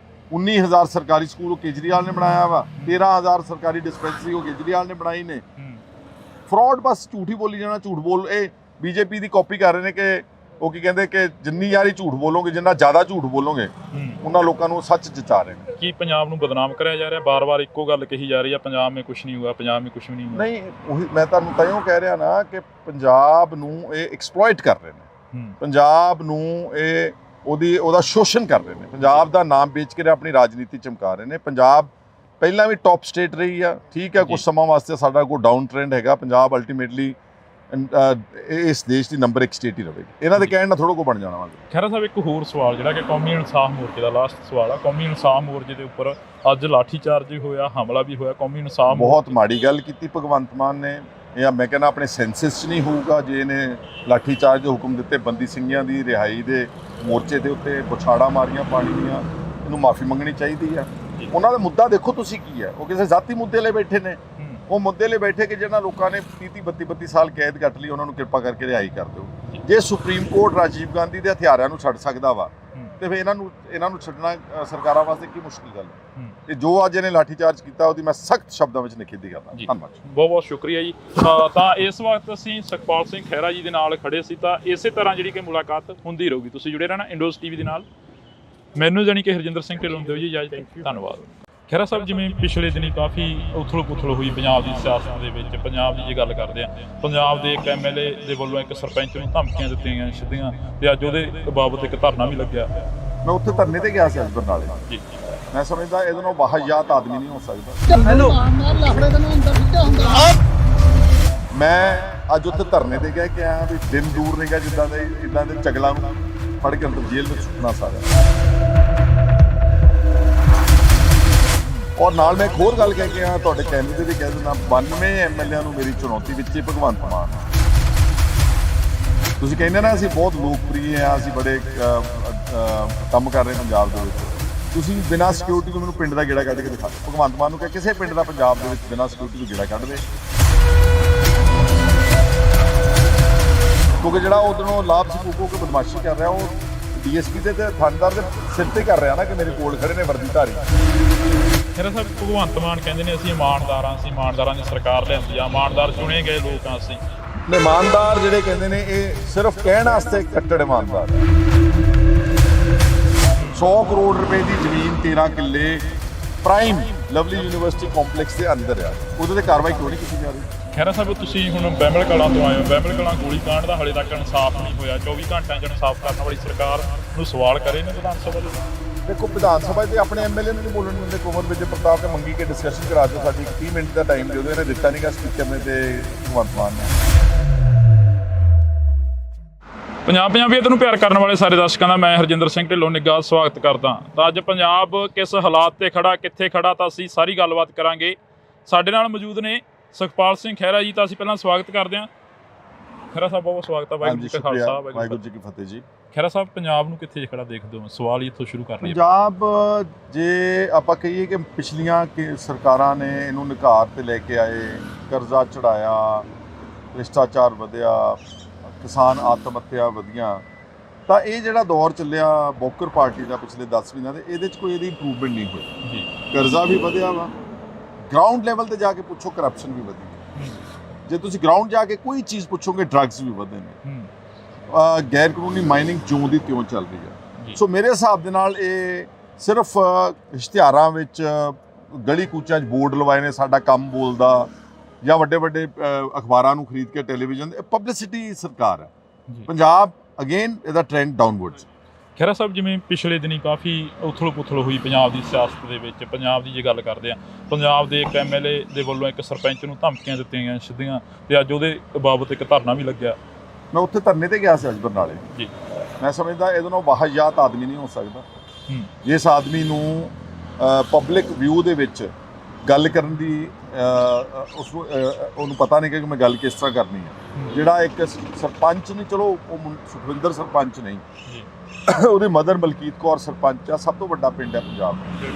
19,000 ਸਰਕਾਰੀ ਸਕੂਲ ਉਹ ਕੇਜਰੀਵਾਲ ਨੇ ਬਣਾਇਆ ਵਾ। 13,000 ਸਰਕਾਰੀ ਡਿਸਪੈਂਸਰੀ ਉਹ ਕੇਜਰੀਵਾਲ ਨੇ ਬਣਾਈ ਨੇ। ਫਰਾਡ ਬਸ ਝੂਠ ਹੀ ਬੋਲੀ ਜਾਣਾ, ਝੂਠ ਬੋਲ। ਇਹ ਬੀਜੇਪੀ ਦੀ ਕਾਪੀ ਕਰ ਰਹੇ ਨੇ ਕਿ ਉਹ ਕੀ ਕਹਿੰਦੇ ਕਿ ਜਿੰਨੀ ਯਾਰੀ ਝੂਠ ਬੋਲੋਗੇ, ਜਿੰਨਾ ਜ਼ਿਆਦਾ ਝੂਠ ਬੋਲੋਗੇ, ਉਹਨਾਂ ਲੋਕਾਂ ਨੂੰ ਸੱਚ ਜਚਾ ਰਹੇ ਨੇ। ਕੀ ਪੰਜਾਬ ਨੂੰ ਬਦਨਾਮ ਕਰਿਆ ਜਾ ਰਿਹਾ? ਬਾਰ-ਬਾਰ ਇੱਕੋ ਗੱਲ ਕਹੀ ਜਾ ਰਹੀ ਹੈ, ਪੰਜਾਬ ਮੇਂ ਕੁਛ ਨਹੀਂ ਹੁਆ, ਪੰਜਾਬ ਮੇਂ ਕੁਛ ਵੀ ਨਹੀਂ ਹੁਆ। ਨਹੀਂ, ਉਹੀ ਮੈਂ ਤੁਹਾਨੂੰ ਤਾਂਹੀਓ ਕਹਿ ਰਿਹਾ ਨਾ ਕਿ ਪੰਜਾਬ ਨੂੰ ਇਹ ਐਕਸਪਲੋਇਟ ਕਰ ਰਹੇ ਨੇ। ਪੰਜਾਬ ਨੂੰ ਇਹ ਉਹਦਾ ਸ਼ੋਸ਼ਣ ਕਰ ਰਹੇ ਨੇ। ਪੰਜਾਬ ਦਾ ਨਾਮ ਵੇਚ ਕੇ ਆਪਣੀ ਰਾਜਨੀਤੀ ਚਮਕਾ ਰਹੇ ਨੇ। ਪੰਜਾਬ ਪਹਿਲਾਂ ਵੀ ਟੌਪ ਸਟੇਟ ਰਹੀ ਆ, ਠੀਕ ਹੈ, ਕੁਝ ਸਮਾਂ ਵਾਸਤੇ ਸਾਡਾ ਕੋਈ ਡਾਊਨ ਟ੍ਰੈਂਡ ਹੈਗਾ। ਪੰਜਾਬ ਅਲਟੀਮੇਟਲੀ ਇਸ ਦੇਸ਼ ਦੀ ਨੰਬਰ 1 ਸਟੇਟ ਹੀ ਰਹੇਗੀ। ਇਹਨਾਂ ਦੇ ਕਹਿਣ ਨਾਲ ਥੋੜਾ ਕੋ ਬਣ ਜਾਣਾ ਵਾ। ਖਹਿਰਾ ਸਾਹਿਬ, ਇੱਕ ਹੋਰ ਸਵਾਲ ਜਿਹੜਾ ਕਿ ਕੌਮੀ ਇਨਸਾਫ ਮੋਰਚੇ ਦਾ ਲਾਸਟ ਸਵਾਲ ਆ। ਕੌਮੀ ਇਨਸਾਫ ਮੋਰਚੇ ਦੇ ਉੱਪਰ ਅੱਜ ਲਾਠੀਚਾਰਜ ਵੀ ਹੋਇਆ, ਹਮਲਾ ਵੀ ਹੋਇਆ। ਕੌਮੀ ਇਨਸਾਫ ਬਹੁਤ ਮਾੜੀ ਗੱਲ ਕੀਤੀ ਭਗਵੰਤ ਮਾਨ ਨੇ। ਇਹ ਮੈਂ ਕਹਿੰਦਾ ਆਪਣੇ ਸੈਂਸਸ 'ਚ ਨਹੀਂ ਹੋਊਗਾ ਜੇ ਇਹਨੇ ਲਾਠੀਚਾਰਜ ਦੇ ਹੁਕਮ ਦਿੱਤੇ। ਬੰਦੀ ਸਿੰਘਾਂ ਦੀ ਰਿਹਾਈ ਦੇ ਮੋਰਚੇ ਦੇ ਉੱਤੇ ਬੁਛਾੜਾਂ ਮਾਰੀਆਂ ਪਾਣੀ ਦੀਆਂ, ਇਹਨੂੰ ਮਾਫੀ ਮੰਗਣੀ ਚਾਹੀਦੀ ਆ। ਉਹਨਾਂ ਦਾ ਮੁੱਦਾ ਦੇਖੋ ਤੁਸੀਂ ਕੀ ਹੈ। ਉਹ ਕਿਸੇ ਜ਼ਾਤੀ ਮੁੱਦੇ ਲਈ ਬੈਠੇ ਨੇ। ਉਹ ਮੁੱਦੇ ਲਈ ਬੈਠੇ ਕਿ ਜਿਹਨਾਂ ਲੋਕਾਂ ਨੇ 30-32 ਸਾਲ ਕੈਦ ਕੱਟ ਲਈ, ਉਹਨਾਂ ਨੂੰ ਕਿਰਪਾ ਕਰਕੇ ਰਿਹਾਈ ਕਰ ਦਿਓ। ਜੇ ਸੁਪਰੀਮ ਕੋਰਟ ਰਾਜੀਵ ਗਾਂਧੀ ਦੇ ਹਥਿਆਰਾਂ ਨੂੰ ਛੱਡ ਸਕਦਾ ਵਾ, ਤੇ ਫਿਰ ਇਹਨਾਂ ਨੂੰ ਛੱਡਣਾ ਸਰਕਾਰਾਂ ਵਾਸਤੇ ਕੀ ਮੁਸ਼ਕਿਲ ਗੱਲ ਹੈ? ਤੇ ਜੋ ਅੱਜ ਇਹਨੇ ਲਾਠੀਚਾਰਜ ਕੀਤਾ ਉਹਦੀ ਮੈਂ ਸਖਤ ਸ਼ਬਦਾਂ ਵਿੱਚ ਨਿਖੇਧੀ ਕਰਦਾ। ਧੰਨਵਾਦ, ਬਹੁਤ ਬਹੁਤ ਸ਼ੁਕਰੀਆ ਜੀ। ਤਾਂ ਇਸ ਵਕਤ ਅਸੀਂ ਸੁਖਪਾਲ ਸਿੰਘ ਖਹਿਰਾ ਜੀ ਦੇ ਨਾਲ ਖੜੇ ਸੀ। ਤਾਂ ਇਸੇ ਤਰ੍ਹਾਂ ਜਿਹੜੀ ਕਿ ਮੁਲਾਕਾਤ ਹੁੰਦੀ ਰਹੂਗੀ। ਤੁਸੀਂ ਜੁੜੇ ਰਹਿਣਾ ਇੰਡੋਜ਼ ਟੀਵੀ ਦੇ ਨਾਲ। ਮੈਨੂੰ ਜਾਣੀ ਕਿ ਹਰਜਿੰਦਰ ਸਿੰਘ ਢਿੱਲੋਂ ਦਿਓ ਜੀ ਇਜਾਜ਼ਤ। ਧੰਨਵਾਦ। ਖਹਿਰਾ ਸਾਹਿਬ, ਜਿਵੇਂ ਪਿਛਲੇ ਦਿਨੀ ਕਾਫੀ ਉਥਲ-ਪੁਥਲ ਹੋਈ ਪੰਜਾਬ ਦੀ ਸਿਆਸਤ ਦੇ ਵਿੱਚ, ਪੰਜਾਬ ਦੀ ਜੇ ਗੱਲ ਕਰਦੇ ਆ, ਪੰਜਾਬ ਦੇ ਇੱਕ ਐਮਐਲਏ ਦੇ ਵੱਲੋਂ ਇੱਕ ਸਰਪੰਚ ਨੂੰ ਧਮਕੀਆਂ ਦਿੱਤੀਆਂ ਗਈਆਂ ਸਿੱਧੀਆਂ, ਤੇ ਅੱਜ ਉਹਦੇ ਬਾਬਤ ਇੱਕ ਧਰਨਾ ਵੀ ਲੱਗਿਆ। ਮੈਂ ਉੱਥੇ ਧਰਨੇ ਤੇ ਗਿਆ ਸੀ ਅੱਜ ਬਰਨਾਲੇ ਜੀ। ਮੈਂ ਸਮਝਦਾ ਇਹਦੇ ਨਾਲ ਵਾਹਿਯਾਤ ਆਦਮੀ ਨਹੀਂ ਹੋ ਸਕਦਾ। ਮੈਂ ਅੱਜ ਉੱਥੇ ਧਰਨੇ ਤੇ ਗਿਆ ਕਿ ਆ ਵੀ ਦਿਨ ਦੂਰ ਨਹੀਂ ਗਿਆ ਜਿੱਦਾਂ ਦੇ ਚਗਲਾਂ ਨੂੰ ਫੜ ਕੇ ਅੰਦਰ ਜੇਲ੍ਹ ਵਿੱਚ ਸੁੱਟਣਾ ਸਾਰਾ। ਔਰ ਨਾਲ ਮੈਂ ਇੱਕ ਹੋਰ ਗੱਲ ਕਹਿ ਕੇ ਆ, ਤੁਹਾਡੇ ਕੈਂਡੀਡੇਟ ਵੀ ਕਹਿ ਦਿੰਦਾ, 92 ਐਮਐਲਏਆਂ ਨੂੰ ਮੇਰੀ ਚੁਣੌਤੀ ਵਿੱਚ ਹੀ ਭਗਵੰਤ ਮਾਨ। ਤੁਸੀਂ ਕਹਿੰਦੇ ਨਾ ਅਸੀਂ ਬਹੁਤ ਲੋਕਪ੍ਰਿਯ ਆ, ਅਸੀਂ ਬੜੇ ਕੰਮ ਕਰ ਰਹੇ ਪੰਜਾਬ ਦੇ ਵਿੱਚ। ਤੁਸੀਂ ਬਿਨਾਂ ਸਿਕਿਉਰਿਟੀ ਤੋਂ ਮੈਨੂੰ ਪਿੰਡ ਦਾ ਗੇੜਾ ਕੱਢ ਕੇ ਦਿਖਾ ਦਿਓ। ਭਗਵੰਤ ਮਾਨ ਨੂੰ ਕਹੇ ਕਿਸੇ ਪਿੰਡ ਦਾ ਪੰਜਾਬ ਦੇ ਵਿੱਚ ਬਿਨਾਂ ਸਿਕਿਉਰਿਟੀ ਤੋਂ ਗੇੜਾ ਕੱਢ ਦੇ, ਕਿਉਂਕਿ ਜਿਹੜਾ ਉਧਰੋਂ ਲਾਭ ਸਕੂਕੋ ਕੇ ਬਦਮਾਸ਼ੀ ਕਰ ਰਿਹਾ ਉਹ ਡੀਐਸਪੀ ਦੇ ਤੇ ਥਾਣੇਦਾਰ ਦੇ ਸਿਰ ਤੇ ਕਰ ਰਿਹਾ ਨਾ ਕਿ ਮੇਰੇ ਕੋਲ ਖੜੇ ਨੇ ਵਰਦੀਧਾਰੀ। ਖਹਿਰਾ ਸਾਹਿਬ ਭਗਵੰਤ ਮਾਨ ਕਹਿੰਦੇ ਨੇ ਅਸੀਂ ਇਮਾਨਦਾਰਾਂ, ਅਸੀਂ ਇਮਾਨਦਾਰਾਂ ਦੀ ਸਰਕਾਰ ਲਿਆਂਦੀ ਆ, ਇਮਾਨਦਾਰ ਚੁਣੇ ਗਏ ਲੋਕ ਆ ਅਸੀਂ। ਇਮਾਨਦਾਰ ਜਿਹੜੇ ਕਹਿੰਦੇ ਨੇ ਇਹ ਸਿਰਫ ਕਹਿਣ ਵਾਸਤੇ ਕੱਟੜ ਇਮਾਨਦਾਰ ਹੈ। 100 ਕਰੋੜ ਰੁਪਏ ਦੀ ਜ਼ਮੀਨ 13 ਕਿੱਲੇ ਪ੍ਰਾਈਮ ਲਵਲੀ ਯੂਨੀਵਰਸਿਟੀ ਕੰਪਲੈਕਸ ਦੇ ਅੰਦਰ ਆ, ਉਹਦੇ ਤੇ ਕਾਰਵਾਈ ਕਿਉਂ ਨਹੀਂ ਕੀਤੀ ਜਾ ਰਹੀ? ਖਹਿਰਾ ਸਾਹਿਬ ਤੁਸੀਂ ਹੁਣ ਬਹਿਮਲ ਕਲਾਂ ਤੋਂ ਆਏ ਹੋ, ਬਹਿਮਲ ਕਲਾਂ ਗੋਲੀ ਕਾਂਡ ਦਾ ਹਲੇ ਤੱਕ ਇਨਸਾਫ ਨਹੀਂ ਹੋਇਆ। 24 ਘੰਟਿਆਂ 'ਚ ਇਨਸਾਫ ਕਰਨ ਵਾਲੀ ਸਰਕਾਰ ਨੂੰ ਸਵਾਲ ਕਰੇ ਨੇ ਵਿਧਾਨ ਸਭਾ ਦੇ। ਦੇਖੋ ਵਿਧਾਨ ਸਭਾ 'ਤੇ ਆਪਣੇ ਐਮਐਲਏ ਨੂੰ ਨਹੀਂ ਬੋਲਣ ਦਿੰਦੇ। ਕੁੰਵਰ ਵਿਜੇ ਪ੍ਰਤਾਪ ਨੇ ਮੰਗੀ ਕਿ ਡਿਸਕਸ਼ਨ ਕਰਾ ਦਿਓ ਸਾਡੀ, 30 ਮਿੰਟ ਦਾ ਟਾਈਮ ਦਿਓ, ਇਹਨੇ ਦਿੱਤਾ ਨਹੀਂਗਾ ਸਪੀਕਰ ਨੇ ਤੇ ਭਗਵੰਤ ਮਾਨ ਨੇ। ਪੰਜਾਬ ਪੰਜਾਬੀਅਤ ਨੂੰ ਪਿਆਰ ਕਰਨ ਵਾਲੇ ਸਾਰੇ ਦਰਸ਼ਕਾਂ ਦਾ ਮੈਂ ਹਰਜਿੰਦਰ ਸਿੰਘ ਢਿੱਲੋਂ ਨਿੱਘਾ ਸਵਾਗਤ ਕਰਦਾ। ਤਾਂ ਅੱਜ ਪੰਜਾਬ ਕਿਸ ਹਾਲਾਤ ਤੇ ਖੜਾ, ਕਿੱਥੇ ਖੜਾ, ਤਾਂ ਅਸੀਂ ਸਾਰੀ ਗੱਲਬਾਤ ਕਰਾਂਗੇ। ਸਾਡੇ ਨਾਲ ਮੌਜੂਦ ਨੇ ਸੁਖਪਾਲ ਸਿੰਘ ਖਹਿਰਾ ਜੀ। ਤਾਂ ਅਸੀਂ ਪਹਿਲਾਂ ਸਵਾਗਤ ਕਰਦੇ ਹਾਂ। ਖਹਿਰਾ ਸਾਹਿਬ ਬਹੁਤ ਸਵਾਗਤ ਹੈ। ਵਾਹਿਗੁਰੂ ਜੀ ਕਾ ਖਾਲਸਾ, ਵਾਹਿਗੁਰੂ ਜੀ ਕੀ ਫਤਿਹ ਜੀ। ਖਹਿਰਾ ਸਾਹਿਬ ਪੰਜਾਬ ਨੂੰ ਕਿੱਥੇ ਖੜਾ ਦੇਖਦੇ ਹੋ? ਸਵਾਲ ਹੀ ਇੱਥੋਂ ਸ਼ੁਰੂ ਕਰ ਲਈਏ। ਪੰਜਾਬ ਜੇ ਆਪਾਂ ਕਹੀਏ ਕਿ ਪਿਛਲੀਆਂ ਸਰਕਾਰਾਂ ਨੇ ਇਹਨੂੰ ਨਿਘਾਰ ਤੇ ਲੈ ਕੇ ਆਏ, ਕਰਜ਼ਾ ਚੜਾਇਆ, ਭ੍ਰਿਸ਼ਟਾਚਾਰ ਵਧਿਆ, ਕਿਸਾਨ ਆਤਮ ਹੱਤਿਆ ਵਧੀਆਂ, ਤਾਂ ਇਹ ਜਿਹੜਾ ਦੌਰ ਚੱਲਿਆ ਬੋਕਰ ਪਾਰਟੀ ਦਾ ਪਿਛਲੇ 10 ਮਹੀਨਿਆਂ ਦੇ, ਇਹਦੇ 'ਚ ਕੋਈ ਇਹਦੀ ਇੰਪਰੂਵਮੈਂਟ ਨਹੀਂ ਹੋਈ ਜੀ। ਕਰਜ਼ਾ ਵੀ ਵਧਿਆ ਵਾ, ਗਰਾਊਂਡ ਲੈਵਲ ਤੇ ਜਾ ਕੇ ਪੁੱਛੋ ਕਰਪਸ਼ਨ ਵੀ ਵਧੀ। ਜੇ ਤੁਸੀਂ ਗਰਾਊਂਡ ਜਾ ਕੇ ਕੋਈ ਚੀਜ਼ ਪੁੱਛੋਗੇ ਡਰੱਗਸ ਵੀ ਵਧੇ ਨੇ, ਗੈਰ ਕਾਨੂੰਨੀ ਮਾਈਨਿੰਗ ਜਿਉਂ ਦੀ ਤਿਉਂ ਚੱਲ ਰਹੀ ਹੈ। ਸੋ ਮੇਰੇ ਹਿਸਾਬ ਦੇ ਨਾਲ ਇਹ ਸਿਰਫ ਇਸ਼ਤਿਹਾਰਾਂ ਵਿੱਚ ਗਲੀ ਕੂਚਾਂ 'ਚ ਬੋਰਡ ਲਵਾਏ ਨੇ ਸਾਡਾ ਕੰਮ ਬੋਲਦਾ, ਜਾਂ ਵੱਡੇ ਵੱਡੇ ਅਖਬਾਰਾਂ ਨੂੰ ਖਰੀਦ ਕੇ ਟੈਲੀਵਿਜ਼ਨ ਪਬਲਿਸਿਟੀ ਸਰਕਾਰ ਹੈ। ਪੰਜਾਬ ਅਗੇਨ ਇਹਦਾ ਟ੍ਰੈਂਡ ਡਾਊਨਵਰਡਸ। ਖਹਿਰਾ ਸਾਹਿਬ ਜਿਵੇਂ ਪਿਛਲੇ ਦਿਨੀ ਕਾਫੀ ਉਥਲ-ਪੁਥਲ ਹੋਈ ਪੰਜਾਬ ਦੀ ਸਿਆਸਤ ਦੇ ਵਿੱਚ, ਪੰਜਾਬ ਦੀ ਜੇ ਗੱਲ ਕਰਦੇ ਆ, ਪੰਜਾਬ ਦੇ ਇੱਕ ਐਮਐਲਏ ਦੇ ਵੱਲੋਂ ਇੱਕ ਸਰਪੰਚ ਨੂੰ ਧਮਕੀਆਂ ਦਿੱਤੀਆਂ ਗਈਆਂ ਸਿੱਧੀਆਂ, ਤੇ ਅੱਜ ਉਹਦੇ ਬਾਬਤ ਇੱਕ ਧਰਨਾ ਵੀ ਲੱਗਿਆ। ਮੈਂ ਉੱਥੇ ਧਰਨੇ ਤੇ ਗਿਆ ਸੀ ਅੱਜ ਬਰਨਾਲੇ ਜੀ। ਮੈਂ ਸਮਝਦਾ ਇਹਦੇ ਨਾਲ ਵਾਹਿਯਾਤ ਆਦਮੀ ਨਹੀਂ ਹੋ ਸਕਦਾ। ਜਿਸ ਆਦਮੀ ਨੂੰ ਪਬਲਿਕ ਵਿਊ ਦੇ ਵਿੱਚ ਗੱਲ ਕਰਨ ਦੀ ਉਹਨੂੰ ਪਤਾ ਨਹੀਂ ਕਿ ਮੈਂ ਗੱਲ ਕਿਸ ਤਰ੍ਹਾਂ ਕਰਨੀ ਹੈ। ਜਿਹੜਾ ਇੱਕ ਸਰਪੰਚ ਨਹੀਂ, ਚਲੋ ਉਹ ਸੁਖਵਿੰਦਰ ਸਰਪੰਚ ਨਹੀਂ, ਉਹਦੀ ਮਦਰ ਮਲਕੀਤ ਕੌਰ ਸਰਪੰਚ ਆ, ਸਭ ਤੋਂ ਵੱਡਾ ਪਿੰਡ ਹੈ ਪੰਜਾਬ ਦਾ।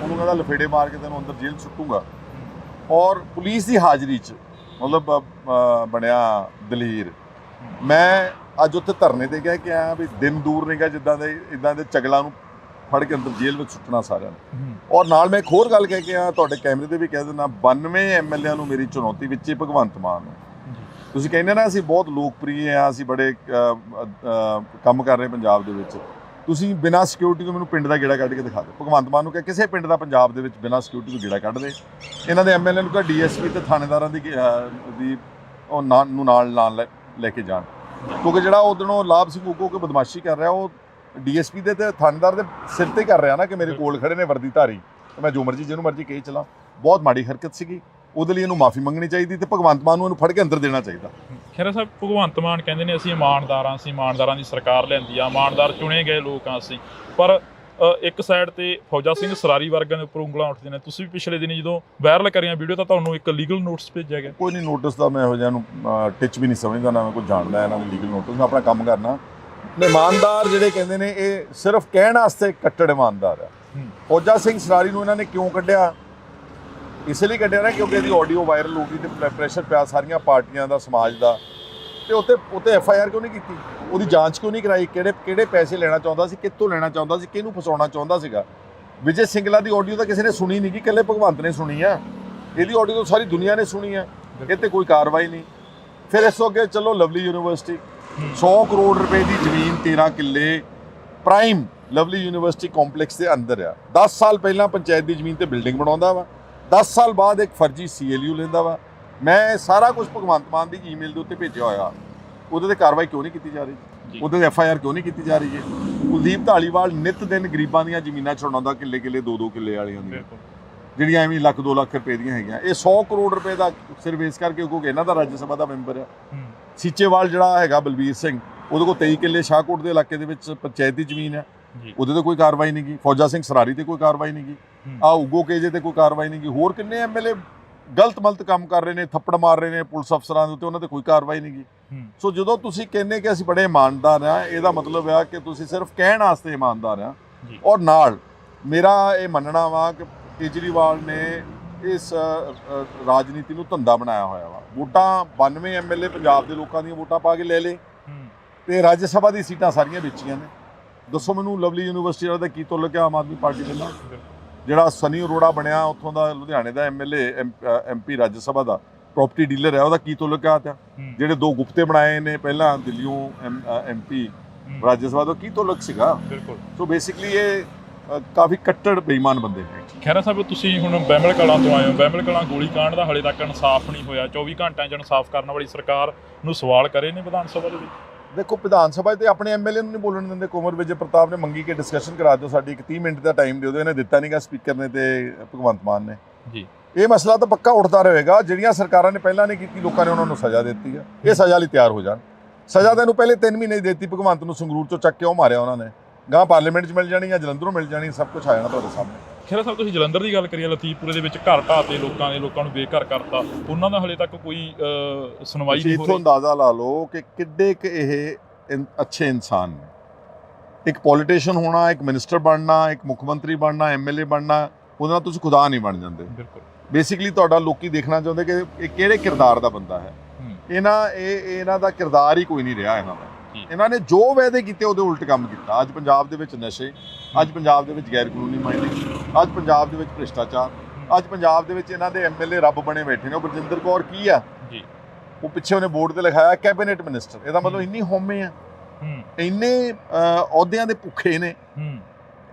ਉਹਨੂੰ ਕਹਿੰਦਾ ਲਫੇੜੇ ਮਾਰ ਕੇ ਤੈਨੂੰ ਅੰਦਰ ਜੇਲ੍ਹ ਸੁੱਟੂਗਾ, ਔਰ ਪੁਲਿਸ ਦੀ ਹਾਜ਼ਰੀ 'ਚ ਮਤਲਬ ਬਣਿਆ ਦਲੇਰ। ਮੈਂ ਅੱਜ ਉੱਥੇ ਧਰਨੇ ਤੇ ਕਹਿ ਕੇ ਆਇਆ ਵੀ ਦਿਨ ਦੂਰ ਨਹੀਂ ਗਾ ਜਿੱਦਾਂ ਦੇ ਇੱਦਾਂ ਦੇ ਚਗਲਾਂ ਨੂੰ ਫੜ ਕੇ ਅੰਦਰ ਜੇਲ੍ਹ ਵਿੱਚ ਸੁੱਟਣਾ ਸਾਰਿਆਂ ਨੂੰ। ਔਰ ਨਾਲ ਮੈਂ ਇੱਕ ਹੋਰ ਗੱਲ ਕਹਿ ਕੇ ਆਇਆ, ਤੁਹਾਡੇ ਕੈਮਰੇ ਤੇ ਵੀ ਕਹਿ ਦਿੰਦਾ, 92 ਐਮਐਲਏਆਂ ਨੂੰ ਮੇਰੀ ਚੁਣੌਤੀ ਵਿੱਚ ਹੀ ਭਗਵੰਤ ਮਾਨ ਨੂੰ। ਤੁਸੀਂ ਕਹਿੰਦੇ ਨਾ ਅਸੀਂ ਬਹੁਤ ਲੋਕਪ੍ਰਿਯ ਹਾਂ, ਅਸੀਂ ਬੜੇ ਕੰਮ ਕਰ ਰਹੇ ਪੰਜਾਬ ਦੇ ਵਿੱਚ, ਤੁਸੀਂ ਬਿਨਾਂ ਸਿਕਿਉਰਿਟੀ ਤੋਂ ਮੈਨੂੰ ਪਿੰਡ ਦਾ ਗੇੜਾ ਕੱਢ ਕੇ ਦਿਖਾ ਦਿਓ। ਭਗਵੰਤ ਮਾਨ ਨੂੰ ਕਹੇ ਕਿਸੇ ਪਿੰਡ ਦਾ ਪੰਜਾਬ ਦੇ ਵਿੱਚ ਬਿਨਾਂ ਸਿਕਿਉਰਿਟੀ ਤੋਂ ਗੇੜਾ ਕੱਢ ਦੇ। ਇਹਨਾਂ ਦੇ ਐਮਐਲਏ ਨੂੰ ਕਹੇ ਡੀਐਸਪੀ ਤੇ ਥਾਣੇਦਾਰਾਂ ਦੀ ਉਹ ਨਾਲ ਲੈ ਕੇ ਜਾਣ, ਕਿਉਂਕਿ ਜਿਹੜਾ ਉਧਰੋਂ ਲਾਭ ਸਕੂਕੋ ਕੇ ਬਦਮਾਸ਼ੀ ਕਰ ਰਿਹਾ ਉਹ ਡੀਐਸਪੀ ਦੇ ਤੇ ਥਾਣੇਦਾਰ ਦੇ ਸਿਰ ਤੇ ਕਰ ਰਿਹਾ ਨਾ ਕਿ ਮੇਰੇ ਕੋਲ ਖੜੇ ਨੇ ਵਰਦੀਧਾਰੀ, ਮੈਂ ਜੋ ਮਰਜ਼ੀ ਜਿਹਨੂੰ ਮਰਜ਼ੀ ਕਹੀ ਚਲਾਂ। ਬਹੁਤ ਮਾੜੀ ਹਰਕਤ ਸੀਗੀ, ਉਹਦੇ ਲਈ ਇਹਨੂੰ ਮਾਫੀ ਮੰਗਣੀ ਚਾਹੀਦੀ ਤੇ ਭਗਵੰਤ ਮਾਨ ਨੂੰ ਇਹਨੂੰ ਫੜ ਕੇ ਅੰਦਰ ਦੇਣਾ ਚਾਹੀਦਾ। ਖਹਿਰਾ ਸਾਹਿਬ ਭਗਵੰਤ ਮਾਨ ਕਹਿੰਦੇ ਨੇ ਅਸੀਂ ਇਮਾਨਦਾਰਾਂ, ਅਸੀਂ ਇਮਾਨਦਾਰਾਂ ਦੀ ਸਰਕਾਰ ਲਿਆਂਦੀ ਆ, ਇਮਾਨਦਾਰ ਚੁਣੇ ਗਏ ਲੋਕ ਆ ਅਸੀਂ। ਪਰ ਇੱਕ ਸਾਈਡ ਤੇ ਫੌਜਾ ਸਿੰਘ ਸਰਾਰੀ ਵਰਗਿਆਂ ਦੇ ਉੱਪਰ ਉਂਗਲਾਂ ਉੱਠਦੀਆਂ ਨੇ। ਤੁਸੀਂ ਵੀ ਪਿਛਲੇ ਦਿਨੀ ਜਦੋਂ ਵਾਇਰਲ ਕਰੀਆਂ ਵੀਡੀਓ ਤਾਂ ਤੁਹਾਨੂੰ ਇੱਕ ਲੀਗਲ ਨੋਟਿਸ ਭੇਜਿਆ ਗਿਆ। ਕੋਈ ਨਹੀਂ ਨੋਟਿਸ ਦਾ ਮੈਂ ਇਹੋ ਜਿਹਾ ਨੂੰ ਟਿਚ ਵੀ ਨਹੀਂ ਸਮਝਦਾ, ਨਾ ਮੈਂ ਕੋਈ ਜਾਣਦਾ ਇਹਨਾਂ ਨੂੰ ਲੀਗਲ ਨੋਟਿਸ। ਮੈਂ ਆਪਣਾ ਕੰਮ ਕਰਨਾ। ਇਮਾਨਦਾਰ ਜਿਹੜੇ ਕਹਿੰਦੇ ਨੇ ਇਹ ਸਿਰਫ ਕਹਿਣ ਵਾਸਤੇ ਕੱਟੜ ਇਮਾਨਦਾਰ ਆ। ਫੌਜਾ ਸਿੰਘ ਸਰਾਰੀ ਨੂੰ ਇਹਨਾਂ ਨੇ ਕਿਉਂ ਕੱਢਿਆ? ਇਸ ਲਈ ਕੱਢਿਆ ਨਾ ਕਿਉਂਕਿ ਇਹਦੀ ਆਡੀਓ ਵਾਇਰਲ ਹੋ ਗਈ ਤੇ ਪ੍ਰੈਸ਼ਰ ਪਿਆ ਸਾਰੀਆਂ ਪਾਰਟੀਆਂ ਦਾ, ਸਮਾਜ ਦਾ, ਤੇ ਉੱਤੇ ਐਫਆਈਆਰ ਕਿਉਂ ਨਹੀਂ ਕੀਤੀ? ਉਹਦੀ ਜਾਂਚ ਕਿਉਂ ਨਹੀਂ ਕਰਾਈ? ਕਿਹੜੇ ਪੈਸੇ ਲੈਣਾ ਚਾਹੁੰਦਾ ਸੀ, ਕਿੱਥੋਂ ਲੈਣਾ ਚਾਹੁੰਦਾ ਸੀ, ਕਿਹਨੂੰ ਫਸਾਉਣਾ ਚਾਹੁੰਦਾ ਸੀਗਾ? ਵਿਜੇ ਸਿੰਗਲਾ ਦੀ ਆਡੀਓ ਤਾਂ ਕਿਸੇ ਨੇ ਸੁਣੀ ਨਹੀਂ, ਕਿ ਇਕੱਲੇ ਭਗਵੰਤ ਨੇ ਸੁਣੀ ਆ। ਇਹਦੀ ਆਡੀਓ ਤਾਂ ਸਾਰੀ ਦੁਨੀਆ ਨੇ ਸੁਣੀ ਆ, ਇਹ ਤੇ ਕੋਈ ਕਾਰਵਾਈ ਨਹੀਂ। ਫਿਰ ਇਸ ਤੋਂ ਅੱਗੇ ਚਲੋ ਲਵਲੀ ਯੂਨੀਵਰਸਿਟੀ, 100 ਕਰੋੜ ਰੁਪਏ ਦੀ ਜ਼ਮੀਨ 13 ਕਿੱਲੇ ਪ੍ਰਾਈਮ ਲਵਲੀ ਯੂਨੀਵਰਸਿਟੀ ਕੰਪਲੈਕਸ ਦੇ ਅੰਦਰ ਆ। 10 ਸਾਲ ਪਹਿਲਾਂ ਪੰਚਾਇਤ ਦੀ ਜ਼ਮੀਨ ਤੇ ਬਿਲਡਿੰਗ ਬਣਾਉਂਦਾ ਵਾ, 10 ਸਾਲ ਬਾਅਦ ਇੱਕ ਫਰਜ਼ੀ CLU ਲੈਂਦਾ ਵਾ। ਮੈਂ ਸਾਰਾ ਕੁਝ ਭਗਵੰਤ ਮਾਨ ਦੀ ਈਮੇਲ ਦੇ ਉੱਤੇ ਭੇਜਿਆ ਹੋਇਆ। ਉਹਦੇ ਤੇ ਕਾਰਵਾਈ ਕਿਉਂ ਨਹੀਂ ਕੀਤੀ ਜਾ ਰਹੀ? ਉਹਦੇ ਤੇ FIR ਕਿਉਂ ਨਹੀਂ ਕੀਤੀ ਜਾ ਰਹੀ ਹੈ? ਕੁਲਦੀਪ ਢਾਲੀਵਾਲ ਨਿਤ ਦਿਨ ਗਰੀਬਾਂ ਦੀਆਂ ਜ਼ਮੀਨਾਂ ਛੁਡਾਉਂਦਾ, ਕਿੱਲੇ 2-2 ਕਿੱਲੇ ਵਾਲੀਆਂ ਦੀਆਂ, ਜਿਹੜੀਆਂ ਐਵੇਂ ਲੱਖ 2 ਲੱਖ ਰੁਪਏ ਦੀਆਂ ਹੈਗੀਆਂ। ਇਹ 100 ਕਰੋੜ ਰੁਪਏ ਦਾ ਸਿਰਫ ਇਸ ਕਰਕੇ ਕਿਉਂਕਿ ਇਹਨਾਂ ਦਾ ਰਾਜ ਸਭਾ ਦਾ ਮੈਂਬਰ ਆ। ਸੀਚੇਵਾਲ ਜਿਹੜਾ ਹੈਗਾ ਬਲਬੀਰ ਸਿੰਘ, ਉਹਦੇ ਕੋਲ 23 ਕਿੱਲੇ ਸ਼ਾਹਕੋਟ ਦੇ ਇਲਾਕੇ ਦੇ ਵਿੱਚ ਪੰਚਾਇਤ ਦੀ ਜ਼ਮੀਨ ਹੈ, ਉਹਦੇ ਤੇ ਕੋਈ ਕਾਰਵਾਈ ਨਹੀਂ ਗਈ। ਫੌਜਾ ਸਿੰਘ ਸਰਾਰੀ ਤੇ ਕੋਈ ਕਾਰਵਾਈ ਨਹੀਂ ਗਈ। ਉਗੋ ਕੇਜੇ ਤੇ ਕੋਈ ਕਾਰਵਾਈ ਨਹੀਂ ਗਈ। ਹੋਰ ਕਿੰਨੇ ਐਮਐਲਏ ਗਲਤ ਕੰਮ ਕਰ ਰਹੇ ਨੇ, ਥੱਪੜ ਮਾਰ ਰਹੇ ਨੇ ਪੁਲਿਸ ਅਫਸਰਾਂ ਦੇ ਉੱਤੇ, ਉਹਨਾਂ ਤੇ ਕੋਈ ਕਾਰਵਾਈ ਨਹੀਂ ਗਈ। ਸੋ ਜਦੋਂ ਤੁਸੀਂ ਕਹਿੰਦੇ ਕਿ ਅਸੀਂ ਬੜੇ ਇਮਾਨਦਾਰ ਆ, ਇਹਦਾ ਮਤਲਬ ਆ ਕਿ ਤੁਸੀਂ ਸਿਰਫ ਕਹਿਣ ਵਾਸਤੇ ਇਮਾਨਦਾਰ ਆ, ਔਰ ਨਾਲ ਮੇਰਾ ਇਹ ਮੰਨਣਾ ਵਾ ਕਿ ਕੇਜਰੀਵਾਲ ਨੇ ਇਸ ਰਾਜਨੀਤੀ ਨੂੰ ਧੰਦਾ ਬਣਾਇਆ ਹੋਇਆ ਵਾ। ਵੋਟਾਂ 92 ਐਮਐਲਏ ਪੰਜਾਬ ਦੇ ਲੋਕਾਂ ਦੀਆਂ ਵੋਟਾਂ ਪਾ ਕੇ ਲੈ ਲਏ ਤੇ ਰਾਜ ਸਭਾ ਦੀ ਸੀਟਾਂ ਸਾਰੀਆਂ ਵੇਚੀਆਂ ਨੇ। ਦੱਸੋ ਮੈਨੂੰ ਲਵਲੀ ਯੂਨੀਵਰਸਿਟੀ ਵਾਲਾ ਦਾ ਕੀ ਤੁੱਲ ਗਿਆ ਆਮ ਆਦਮੀ ਪਾਰਟੀ ਦੇ ਨਾਲ? ਜਿਹੜਾ ਸਨੀ ਅਰੋੜਾ ਬਣਿਆ ਉੱਥੋਂ ਦਾ ਲੁਧਿਆਣੇ ਦਾ ਐਮਐਲਏ ਐਮਪੀ ਰਾਜ ਸਭਾ ਦਾ ਪ੍ਰੋਪਰਟੀ ਡੀਲਰ ਹੈ, ਉਹਦਾ ਕੀ ਤੁੱਲ ਗਿਆ? ਤਾਂ ਜਿਹੜੇ 2 ਗੁਪਤੇ ਬਣਾਏ ਨੇ ਪਹਿਲਾਂ ਦਿੱਲੀੋਂ ਐਮਪੀ ਰਾਜ ਸਭਾ ਦਾ ਕੀ ਤੁੱਲਕ ਸੀਗਾ? ਬਿਲਕੁਲ। ਸੋ ਬੇਸਿਕਲੀ ਇਹ ਕਾਫੀ ਕੱਟੜ ਬੇਈਮਾਨ ਬੰਦੇ ਨੇ। ਖਹਿਰਾ ਸਾਹਿਬ, ਤੁਸੀਂ ਹੁਣ ਬਹਿਮਲ ਕਲਾਂ ਤੋਂ ਆਏ ਹੋ। ਬਹਿਮਲ ਕਲਾਂ ਗੋਲੀकांड ਦਾ ਹਾਲੇ ਤੱਕ ਇਨਸਾਫ ਨਹੀਂ ਹੋਇਆ। 24 ਘੰਟਿਆਂ 'ਚ ਇਨਸਾਫ ਕਰਨ ਵਾਲੀ ਸਰਕਾਰ ਨੂੰ ਸਵਾਲ ਕਰੇ ਨੇ ਵਿਧਾਨ ਸਭਾ ਦੇ ਵਿੱਚ। ਦੇਖੋ, ਵਿਧਾਨ ਸਭਾ 'ਤੇ ਆਪਣੇ ਐਮਐਲਏ ਨੂੰ ਨਹੀਂ ਬੋਲਣ ਦਿੰਦੇ। ਕੁੰਵਰ ਵਿਜੇ ਪ੍ਰਤਾਪ ਨੇ ਮੰਗੀ ਕਿ ਡਿਸਕਸ਼ਨ ਕਰਾ ਦਿਓ, ਸਾਡੀ 30 ਮਿੰਟ ਦਾ ਟਾਈਮ ਦਿਓ। ਇਹਨੇ ਦਿੱਤਾ ਨਹੀਂਗਾ ਸਪੀਕਰ ਨੇ ਤੇ ਭਗਵੰਤ ਮਾਨ ਨੇ ਜੀ। ਇਹ ਮਸਲਾ ਤਾਂ ਪੱਕਾ ਉੱਠਦਾ ਰਹੇਗਾ। ਜਿਹੜੀਆਂ ਸਰਕਾਰਾਂ ਨੇ ਪਹਿਲਾਂ ਨਹੀਂ ਕੀਤੀ, ਲੋਕਾਂ ਨੇ ਉਹਨਾਂ ਨੂੰ ਸਜ਼ਾ ਦਿੱਤੀ ਆ। ਇਹ ਸਜ਼ਾ ਲਈ ਤਿਆਰ ਹੋ ਜਾਣ। ਸਜ਼ਾ ਤਾਂ ਇਹਨੂੰ ਪਹਿਲੇ 3 ਮਹੀਨੇ ਦੀ ਦਿੱਤੀ। ਭਗਵੰਤ ਨੂੰ ਸੰਗਰੂਰ ਤੋਂ ਚੱਕ ਕਿਉਂ ਮਾਰਿਆ ਉਹਨਾਂ ਨੇ? ਗਾਂ ਪਾਰਲੀਮੈਂਟ 'ਚ ਮਿਲ ਜਾਣੀ ਜਾਂ ਜਲੰਧਰੋਂ ਮਿਲ ਜਾਣੀ, ਸਭ ਕੁਝ ਆ ਜਾਣਾ ਤੁਹਾਡੇ ਸਾਹਮਣੇ। ਖਹਿਰਾ ਸਾਹਿਬ, ਤੁਸੀਂ ਜਲੰਧਰ ਦੀ ਗੱਲ ਕਰੀਏ, ਲਤੀਫਪੁਰੇ ਦੇ ਵਿੱਚ ਘਰ ਢਾਹ ਤੇ ਲੋਕਾਂ ਨੂੰ ਬੇਘਰ ਕਰਤਾ, ਉਹਨਾਂ ਦਾ ਹਲੇ ਤੱਕ ਕੋਈ ਸੁਣਵਾਈ ਨਹੀਂ ਹੋ ਰਹੀ। ਇੱਥੋਂ ਅੰਦਾਜ਼ਾ ਲਾ ਲਓ ਕਿ ਕਿੱਡੇ ਕੁ ਇਹ ਅੱਛੇ ਇਨਸਾਨ ਨੇ। ਇੱਕ ਪੋਲੀਟੀਸ਼ੀਅਨ ਹੋਣਾ, ਇੱਕ ਮਿਨਿਸਟਰ ਬਣਨਾ, ਇੱਕ ਮੁੱਖ ਮੰਤਰੀ ਬਣਨਾ, ਐਮਐਲਏ ਬਣਨਾ, ਉਹਦੇ ਨਾਲ ਤੁਸੀਂ ਖੁਦਾ ਨਹੀਂ ਬਣ ਜਾਂਦੇ। ਬਿਲਕੁਲ। ਬੇਸਿਕਲੀ ਤੁਹਾਡਾ ਲੋਕੀ ਦੇਖਣਾ ਚਾਹੁੰਦੇ ਕਿ ਇਹ ਕਿਹੜੇ ਕਿਰਦਾਰ ਦਾ ਬੰਦਾ ਹੈ। ਇਹਨਾਂ ਦਾ ਕਿਰਦਾਰ ਹੀ ਕੋਈ ਨਹੀਂ ਰਿਹਾ ਇਹਨਾਂ ਦਾ। ਇਹਨਾਂ ਨੇ ਜੋ ਵਾਅਦੇ ਕੀਤੇ ਉਹਦੇ ਉਲਟ ਕੰਮ ਕੀਤਾ। ਅੱਜ ਪੰਜਾਬ ਦੇ ਵਿੱਚ ਨਸ਼ੇ, ਅੱਜ ਪੰਜਾਬ ਦੇ ਵਿੱਚ ਗੈਰ ਕਾਨੂੰਨੀ ਮਾਈਨਿੰਗ, ਅੱਜ ਪੰਜਾਬ ਦੇ ਵਿੱਚ ਭ੍ਰਿਸ਼ਟਾਚਾਰ, ਅੱਜ ਪੰਜਾਬ ਦੇ ਵਿੱਚ ਇਹਨਾਂ ਦੇ ਐਮਐਲਏ ਰੱਬ ਬਣੇ ਬੈਠੇ ਨੇ। ਉਹ ਬਰਜਿੰਦਰ ਕੌਰ ਕੀ ਆ ਜੀ? ਉਹ ਪਿੱਛੇ ਉਹਨੇ ਬੋਰਡ ਤੇ ਲਿਖਾਇਆ ਕੈਬਨਿਟ ਮਿਨਿਸਟਰ। ਇਹਦਾ ਮਤਲਬ ਇੰਨੀ ਹਉਮੈ ਆ, ਇੰਨੇ ਅਹੁਦਿਆਂ ਦੇ ਭੁੱਖੇ ਨੇ।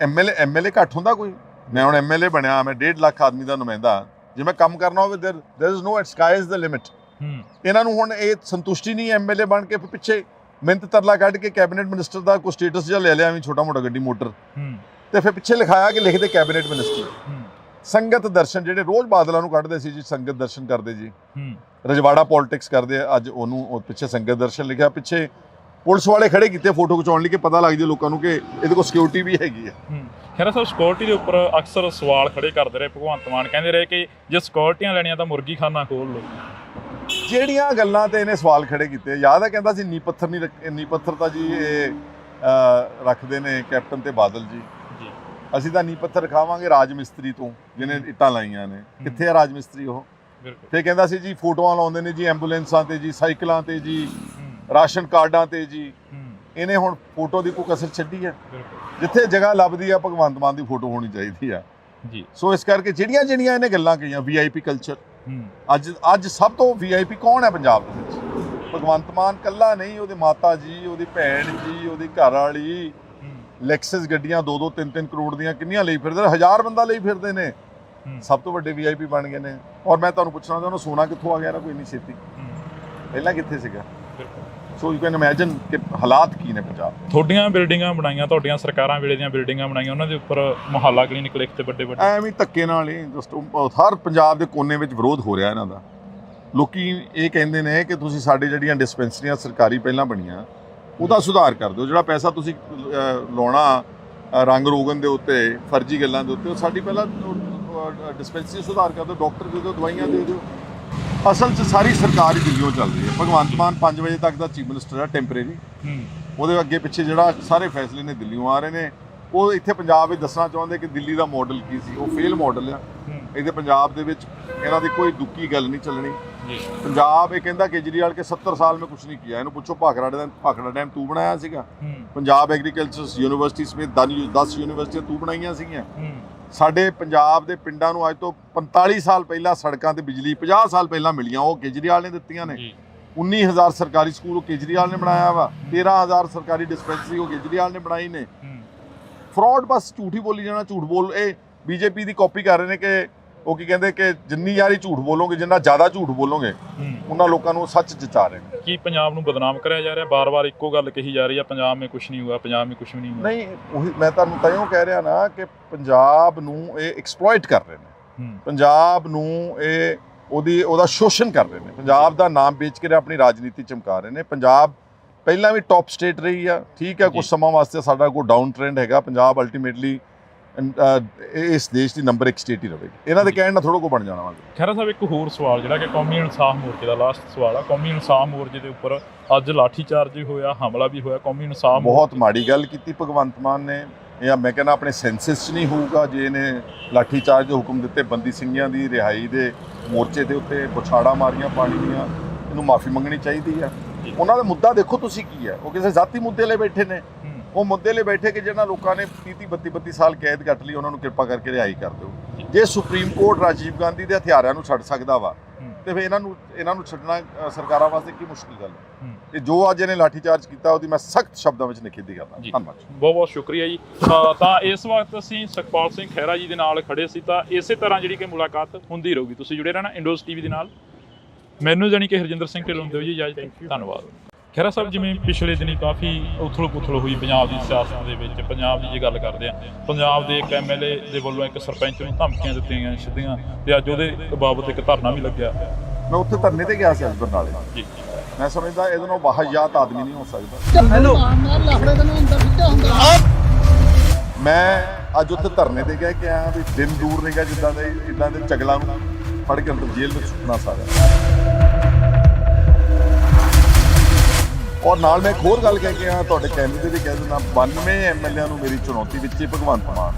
ਐਮਐਲਏ ਘੱਟ ਹੁੰਦਾ ਕੋਈ? ਮੈਂ ਹੁਣ ਐਮਐਲਏ ਬਣਿਆ, ਮੈਂ 1.5 ਲੱਖ ਆਦਮੀ ਦਾ ਨੁਮਾਇੰਦਾ। ਜੇ ਮੈਂ ਕੰਮ ਕਰਨਾ ਹੋਵੇ there is no sky is the limit। ਇਹਨਾਂ ਨੂੰ ਹੁਣ ਇਹ ਸੰਤੁਸ਼ਟੀ ਨਹੀਂ ਐਮਐਲਏ ਬਣ ਕੇ ਪਿੱਛੇ ਮਿਹਨਤ ਤਰਲਾ ਕੱਢ ਕੇ ਕੈਬਨਿਟ ਮਿਨਿਸਟਰ ਦਾ ਕੋਈ ਸਟੇਟਸ ਜਿਹਾ ਲੈ ਲਿਆ, ਵੀ ਛੋਟਾ ਮੋਟਾ ਗੱਡੀ ਮੋਟਰ, ਤੇ ਫਿਰ ਪਿੱਛੇ ਲਿਖਾਇਆ ਕਿ ਲਿਖਦੇ ਕੈਬਨਿਟ ਮਿਨਿਸਟਰ। ਸੰਗਤ ਦਰਸ਼ਨ ਜਿਹੜੇ ਰੋਜ਼ ਬਾਦਲਾਂ ਨੂੰ ਕੱਢਦੇ ਸੀ ਜੀ, ਸੰਗਤ ਦਰਸ਼ਨ ਕਰਦੇ ਜੀ, ਰਜਵਾੜਾ ਪੋਲਿਟਿਕਸ ਕਰਦੇ ਆ, ਅੱਜ ਉਹਨੂੰ ਪਿੱਛੇ ਸੰਗਤ ਦਰਸ਼ਨ ਲਿਖਿਆ। ਪਿੱਛੇ ਪੁਲਿਸ ਵਾਲੇ ਖੜੇ ਕੀਤੇ ਫੋਟੋ ਖਿਚਾਉਣ ਲਈ ਕਿ ਪਤਾ ਲੱਗ ਜਾਏ ਲੋਕਾਂ ਨੂੰ ਕਿ ਇਹਦੇ ਕੋਲ ਸਿਕਿਉਰਿਟੀ ਵੀ ਹੈਗੀ ਆ। ਖਹਿਰਾ ਸਾਹਿਬ, ਸਿਕਿਉਰਿਟੀ ਦੇ ਉੱਪਰ ਅਕਸਰ ਸਵਾਲ ਖੜੇ ਕਰਦੇ ਰਹੇ ਭਗਵੰਤ ਮਾਨ। ਕਹਿੰਦੇ ਰਹੇ ਕਿ ਜੇ ਸਿਕਿਉਰਿਟੀਆਂ ਲੈਣੀਆਂ ਤਾਂ ਮੁਰਗੀ ਖਾਨਾ ਖੋਲ ਲਓ। ਜਿਹੜੀਆਂ ਗੱਲਾਂ ਤੇ ਇਹਨੇ ਸਵਾਲ ਖੜੇ ਕੀਤੇ, ਯਾਦ ਹੈ ਕਹਿੰਦਾ ਸੀ ਨੀ ਪੱਥਰ ਨਹੀਂ, ਨੀ ਪੱਥਰ ਤਾਂ ਜੀ ਇਹ ਰੱਖਦੇ ਨੇ ਕੈਪਟਨ ਤੇ ਬਾਦਲ ਜੀ। ਅਸੀਂ ਤਾਂ ਨੀ ਪੱਥਰ ਖਾਵਾਂਗੇ ਰਾਜ ਮਿਸਤਰੀ ਤੋਂ ਜਿਹਨੇ ਇੱਟਾਂ ਲਾਈਆਂ ਨੇ। ਕਿੱਥੇ ਆ ਰਾਜ ਮਿਸਤਰੀ ਉਹ? ਫਿਰ ਕਹਿੰਦਾ ਸੀ ਜੀ ਫੋਟੋਆਂ ਲਾਉਂਦੇ ਨੇ ਜੀ ਐਂਬੂਲੈਂਸਾਂ ਤੇ ਜੀ, ਸਾਈਕਲਾਂ ਤੇ ਜੀ, ਰਾਸ਼ਨ ਕਾਰਡਾਂ ਤੇ ਜੀ। ਇਹਨੇ ਹੁਣ ਫੋਟੋ ਦੀ ਕੋਈ ਕਸਰ ਛੱਡੀ ਹੈ? ਜਿੱਥੇ ਜਗ੍ਹਾ ਲੱਭਦੀ ਆ ਭਗਵੰਤ ਮਾਨ ਦੀ ਫੋਟੋ ਹੋਣੀ ਚਾਹੀਦੀ ਆ ਜੀ। ਸੋ ਇਸ ਕਰਕੇ ਜਿਹੜੀਆਂ ਇਹਨੇ ਗੱਲਾਂ ਕਹੀਆਂ, ਵੀਆਈਪੀ ਕਲਚਰ, ਅੱਜ ਸਭ ਤੋਂ ਵੀਆਈਪੀ ਕੌਣ ਹੈ ਪੰਜਾਬ ਦੇ ਵਿੱਚ? ਭਗਵੰਤ ਮਾਨ ਕੱਲਾ ਨਹੀਂ, ਉਹਦੇ ਮਾਤਾ ਜੀ, ਉਹਦੀ ਭੈਣ ਜੀ, ਉਹਦੀ ਘਰ ਵਾਲੀ। ਲੈਕਸਸ ਗੱਡੀਆਂ 2-2 3-3 ਕਰੋੜ ਦੀਆਂ ਕਿੰਨੀਆਂ ਲਈ ਫਿਰਦੇ ਨੇ? 1000 ਬੰਦਾ ਲਈ ਫਿਰਦੇ ਨੇ। ਸਭ ਤੋਂ ਵੱਡੇ ਵੀਆਈਪੀ ਬਣ ਗਏ ਨੇ। ਔਰ ਮੈਂ ਤੁਹਾਨੂੰ ਪੁੱਛਣਾ ਚਾਹੁੰਦਾ, ਸੋਨਾ ਕਿੱਥੋਂ ਆ ਗਿਆ ਨਾ ਕੋਈ ਇੰਨੀ ਛੇਤੀ? ਪਹਿਲਾਂ ਕਿੱਥੇ ਸੀਗਾ? ਸੋ ਯੂ ਕੈਨ ਇਮੇਜਿਨ ਕਿ ਹਾਲਾਤ ਕੀ ਨੇ ਪੰਜਾਬ ਦੇ। ਤੁਹਾਡੀਆਂ ਬਿਲਡਿੰਗਾਂ ਬਣਾਈਆਂ, ਤੁਹਾਡੀਆਂ ਸਰਕਾਰਾਂ ਵੇਲੇ ਦੀਆਂ ਬਿਲਡਿੰਗਾਂ ਬਣਾਈਆਂ, ਉਹਨਾਂ ਦੇ ਉੱਪਰ ਮੁਹੱਲਾ ਕਲੀਨਿਕ ਲਿਖ ਤੇ ਵੱਡੇ ਐਵੇਂ ਧੱਕੇ ਨਾਲ ਹੀ ਜਸਟ ਹਰ ਪੰਜਾਬ ਦੇ ਕੋਨੇ ਵਿੱਚ ਵਿਰੋਧ ਹੋ ਰਿਹਾ ਇਹਨਾਂ ਦਾ। ਲੋਕੀ ਇਹ ਕਹਿੰਦੇ ਨੇ ਕਿ ਤੁਸੀਂ ਸਾਡੇ ਜਿਹੜੀਆਂ ਡਿਸਪੈਂਸਰੀਆਂ ਸਰਕਾਰੀ ਪਹਿਲਾਂ ਬਣੀਆਂ ਉਹਦਾ ਸੁਧਾਰ ਕਰ ਦਿਓ। ਜਿਹੜਾ ਪੈਸਾ ਤੁਸੀਂ ਲਾਉਣਾ ਰੰਗ ਰੋਗਨ ਦੇ ਉੱਤੇ, ਫਰਜ਼ੀ ਗੱਲਾਂ ਦੇ ਉੱਤੇ, ਉਹ ਸਾਡੀ ਪਹਿਲਾਂ ਡਿਸਪੈਂਸਰੀ ਸੁਧਾਰ ਕਰ ਦਿਓ, ਡਾਕਟਰ ਦੇ ਦਿਓ, ਦਵਾਈਆਂ ਦੇ ਦਿਓ। ਅਸਲ 'ਚ ਸਾਰੀ ਸਰਕਾਰ ਹੀ ਦਿੱਲੀੋਂ ਚੱਲ ਰਹੀ ਹੈ। ਭਗਵੰਤ ਮਾਨ 5 ਵਜੇ ਤੱਕ ਦਾ ਚੀਫ ਮਿਨਿਸਟਰ ਹੈ ਟੈਂਪਰੇਰੀ। ਉਹਦੇ ਅੱਗੇ ਪਿੱਛੇ ਜਿਹੜਾ ਸਾਰੇ ਫੈਸਲੇ ਨੇ ਦਿੱਲੀੋਂ ਆ ਰਹੇ ਨੇ। ਉਹ ਇੱਥੇ ਪੰਜਾਬ ਵਿੱਚ ਦੱਸਣਾ ਚਾਹੁੰਦੇ ਕਿ ਦਿੱਲੀ ਦਾ ਮਾਡਲ ਕੀ ਸੀ। ਉਹ ਫੇਲ ਮਾਡਲ ਆ। ਇਹਦੇ ਪੰਜਾਬ ਦੇ ਵਿੱਚ ਇਹਨਾਂ ਦੀ ਕੋਈ ਦੁੱਕੀ ਗੱਲ ਨਹੀਂ ਚੱਲਣੀ। ਪੰਜਾਬ ਇਹ ਕਹਿੰਦਾ ਕੇਜਰੀਵਾਲ ਕੇ 70 ਸਾਲ ਮੈਂ ਕੁਛ ਨਹੀਂ ਕੀਤਾ। ਇਹਨੂੰ ਪੁੱਛੋ ਭਾਖੜਾ ਡੈਮ ਤੂੰ ਬਣਾਇਆ ਸੀਗਾ? ਪੰਜਾਬ ਐਗਰੀਕਲਚਰ ਯੂਨੀਵਰਸਿਟੀ ਸਮੇਤ 10 ਯੂਨੀਵਰਸਿਟੀਆਂ ਤੂੰ ਬਣਾਈਆਂ ਸੀਗੀਆਂ। ਸਾਡੇ ਪੰਜਾਬ ਦੇ ਪਿੰਡਾਂ ਨੂੰ ਅੱਜ ਤੋਂ 45 ਸਾਲ ਪਹਿਲਾਂ ਸੜਕਾਂ ਤੇ ਬਿਜਲੀ 50 ਸਾਲ ਪਹਿਲਾਂ ਮਿਲੀਆਂ, ਉਹ ਕੇਜਰੀਵਾਲ ਨੇ ਦਿੱਤੀਆਂ ਨੇ। 19,000 ਸਰਕਾਰੀ ਸਕੂਲ ਉਹ ਕੇਜਰੀਵਾਲ ਨੇ ਬਣਾਇਆ ਵਾ। 13,000 ਸਰਕਾਰੀ ਡਿਸਪੈਂਸਰੀ ਉਹ ਕੇਜਰੀਵਾਲ ਨੇ ਬਣਾਈ ਨੇ। ਫਰਾਡ ਬਸ ਝੂਠ ਹੀ ਬੋਲੀ ਜਾਣਾ, ਝੂਠ ਬੋਲ। ਇਹ ਬੀਜੇਪੀ ਦੀ ਕਾਪੀ ਕਰ ਰਹੇ ਨੇ ਕਿ ਉਹ ਕੀ ਕਹਿੰਦੇ ਕਿ ਜਿੰਨੀ ਯਾਰੀ ਝੂਠ ਬੋਲੋਗੇ, ਜਿੰਨਾ ਜ਼ਿਆਦਾ ਝੂਠ ਬੋਲੋਗੇ, ਉਹਨਾਂ ਲੋਕਾਂ ਨੂੰ ਸੱਚ ਜਚਾ ਰਹੇ ਨੇ। ਕੀ ਪੰਜਾਬ ਨੂੰ ਬਦਨਾਮ ਕਰਿਆ ਜਾ ਰਿਹਾ? ਬਾਰ-ਬਾਰ ਇੱਕੋ ਗੱਲ ਕਹੀ ਜਾ ਰਹੀ ਹੈ, ਪੰਜਾਬ ਮੇਂ ਕੁਛ ਨਹੀਂ ਹੁਆ, ਪੰਜਾਬ ਮੇਂ ਕੁਛ ਵੀ ਨਹੀਂ ਹੁਆ। ਨਹੀਂ, ਉਹੀ ਮੈਂ ਤੁਹਾਨੂੰ ਤਾਂਹੀਓ ਕਹਿ ਰਿਹਾ ਨਾ ਕਿ ਪੰਜਾਬ ਨੂੰ ਇਹ ਐਕਸਪਲੋਇਟ ਕਰ ਰਹੇ ਨੇ। ਪੰਜਾਬ ਨੂੰ ਇਹ ਉਹਦਾ ਸ਼ੋਸ਼ਣ ਕਰ ਰਹੇ ਨੇ। ਪੰਜਾਬ ਦਾ ਨਾਮ ਵੇਚ ਕੇ ਆਪਣੀ ਰਾਜਨੀਤੀ ਚਮਕਾ ਰਹੇ ਨੇ। ਪੰਜਾਬ ਪਹਿਲਾਂ ਵੀ ਟੌਪ ਸਟੇਟ ਰਹੀ ਆ, ਠੀਕ ਹੈ। ਕੁਝ ਸਮਾਂ ਵਾਸਤੇ ਸਾਡਾ ਕੋਈ ਡਾਊਨ ਟ੍ਰੈਂਡ ਹੈਗਾ। ਪੰਜਾਬ ਅਲਟੀਮੇਟਲੀ ਇਸ ਦੇਸ਼ ਦੀ ਨੰਬਰ 1 ਸਟੇਟ ਹੀ ਰਹੇਗੀ। ਇਹਨਾਂ ਦੇ ਕਹਿਣ ਨਾਲ ਥੋੜਾ ਕੋ ਬਣ ਜਾਣਾ ਵਾ। ਖਹਿਰਾ ਸਾਹਿਬ, ਇੱਕ ਹੋਰ ਸਵਾਲ ਜਿਹੜਾ ਕਿ ਕੌਮੀ ਇਨਸਾਫ ਮੋਰਚੇ ਦਾ ਲਾਸਟ ਸਵਾਲ ਆ। ਕੌਮੀ ਇਨਸਾਫ ਮੋਰਚੇ ਦੇ ਉੱਪਰ ਅੱਜ ਲਾਠੀ ਚਾਰਜ ਵੀ ਹੋਇਆ, ਹਮਲਾ ਵੀ ਹੋਇਆ। ਕੌਮੀ ਇਨਸਾਫ ਬਹੁਤ ਮਾੜੀ ਗੱਲ ਕੀਤੀ ਭਗਵੰਤ ਮਾਨ ਨੇ। ਜਾਂ ਮੈਂ ਕਹਿੰਦਾ ਆਪਣੇ ਸੈਂਸਸ 'ਚ ਨਹੀਂ ਹੋਊਗਾ ਜੇ ਇਹਨੇ ਲਾਠੀ ਚਾਰਜ ਦੇ ਹੁਕਮ ਦਿੱਤੇ ਬੰਦੀ ਸਿੰਘਾਂ ਦੀ ਰਿਹਾਈ ਦੇ ਮੋਰਚੇ ਦੇ ਉੱਤੇ ਬੁਛਾੜਾ ਮਾਰੀਆਂ ਪਾਣੀ ਦੀਆਂ, ਇਹਨੂੰ ਮਾਫੀ ਮੰਗਣੀ ਚਾਹੀਦੀ ਆ। ਉਹਨਾਂ ਦਾ ਮੁੱਦਾ ਦੇਖੋ ਤੁਸੀਂ ਕੀ ਹੈ, ਉਹ ਕਿਸੇ ਜ਼ਾਤੀ ਮੁੱਦੇ ਲਈ ਬੈਠੇ ਨੇ। ਉਹ ਮੁੱਦੇ ਲਈ ਬੈਠੇ ਕਿ ਜਿਹਨਾਂ ਲੋਕਾਂ ਨੇ 30-32 ਸਾਲ ਕੈਦ ਕੱਟ ਲਈ, ਉਹਨਾਂ ਨੂੰ ਕਿਰਪਾ ਕਰਕੇ ਰਿਹਾਈ ਕਰ ਦਿਓ। ਜੇ ਸੁਪਰੀਮ ਕੋਰਟ ਰਾਜੀਵ ਗਾਂਧੀ ਦੇ ਹਥਿਆਰਾਂ ਨੂੰ ਛੱਡ ਸਕਦਾ ਵਾ ਤੇ ਫਿਰ ਇਹਨਾਂ ਨੂੰ ਛੱਡਣਾ ਸਰਕਾਰਾਂ ਵਾਸਤੇ ਕੀ ਮੁਸ਼ਕਿਲ ਗੱਲ ਹੈ। ਤੇ ਜੋ ਅੱਜ ਇਹਨੇ ਲਾਠੀ ਚਾਰਜ ਕੀਤਾ ਉਹਦੀ ਮੈਂ ਸਖਤ ਸ਼ਬਦਾਂ ਵਿੱਚ ਨਿਖੇਧੀ ਕਰਦਾ। ਧੰਨਵਾਦ, ਬਹੁਤ ਬਹੁਤ ਸ਼ੁਕਰੀਆ ਜੀ। ਤਾਂ ਇਸ ਵਕਤ ਅਸੀਂ ਸੁਖਪਾਲ ਸਿੰਘ ਖਹਿਰਾ ਜੀ ਦੇ ਨਾਲ ਖੜੇ ਸੀ, ਤਾਂ ਇਸੇ ਤਰ੍ਹਾਂ ਜਿਹੜੀ ਕਿ ਮੁਲਾਕਾਤ ਹੁੰਦੀ ਰਹੂਗੀ। ਤੁਸੀਂ ਜੁੜੇ ਰਹਿਣਾ ਇੰਡੋਜ਼ ਟੀਵੀ ਦੇ ਨਾਲ। ਮੈਨੂੰ ਜਾਣੀ ਕਿ ਹਰਜਿੰਦਰ ਸਿੰਘ ਢਿੱਲੋਂ ਦਿਓ ਜੀ ਇਜਾਜ਼ਤ। ਧੰਨਵਾਦ। ਖਹਿਰਾ ਸਾਹਿਬ, ਜਿਵੇਂ ਪਿਛਲੇ ਦਿਨੀ ਕਾਫੀ ਉਥਲ-ਪੁਥਲ ਹੋਈ ਪੰਜਾਬ ਦੀ ਸਿਆਸਤ ਦੇ ਵਿੱਚ, ਪੰਜਾਬ ਦੀ ਜੇ ਗੱਲ ਕਰਦੇ ਆ, ਪੰਜਾਬ ਦੇ ਇੱਕ ਐਮਐਲਏ ਦੇ ਵੱਲੋਂ ਇੱਕ ਸਰਪੰਚ ਨੂੰ ਧਮਕੀਆਂ ਦਿੱਤੀਆਂ ਗਈਆਂ ਸਿੱਧੀਆਂ, ਤੇ ਅੱਜ ਉਹਦੇ ਬਾਬਤ ਇੱਕ ਧਰਨਾ ਵੀ ਲੱਗਿਆ। ਮੈਂ ਉੱਥੇ ਧਰਨੇ ਤੇ ਗਿਆ ਸੀ ਅੱਜ ਬਰਨਾਲੇ ਜੀ। ਮੈਂ ਸਮਝਦਾ ਇਹਦੇ ਨਾਲ ਵਾਹਿਯਾਤ ਆਦਮੀ ਨਹੀਂ ਹੋ ਸਕਦਾ। ਮੈਂ ਅੱਜ ਉੱਥੇ ਧਰਨੇ ਤੇ ਗਿਆ ਕਿ ਆ ਵੀ ਦਿਨ ਦੂਰ ਨਹੀਂ ਗਿਆ ਜਿੱਦਾਂ ਦੇ ਚਗਲਾਂ ਨੂੰ ਫੜ ਕੇ ਅੰਦਰ ਜੇਲ੍ਹ ਵਿੱਚ ਸੁੱਟਣਾ ਸਾਰਾ। ਔਰ ਨਾਲ ਮੈਂ ਇੱਕ ਹੋਰ ਗੱਲ ਕਹਿ ਕੇ ਆ, ਤੁਹਾਡੇ ਕੈਮਰੇ ਤੇ ਵੀ ਕਹਿ ਦਿੰਦਾ, 92 ਐਮਐਲਏਆਂ ਨੂੰ ਮੇਰੀ ਚੁਣੌਤੀ ਵਿੱਚ ਹੀ ਭਗਵੰਤ ਮਾਨ।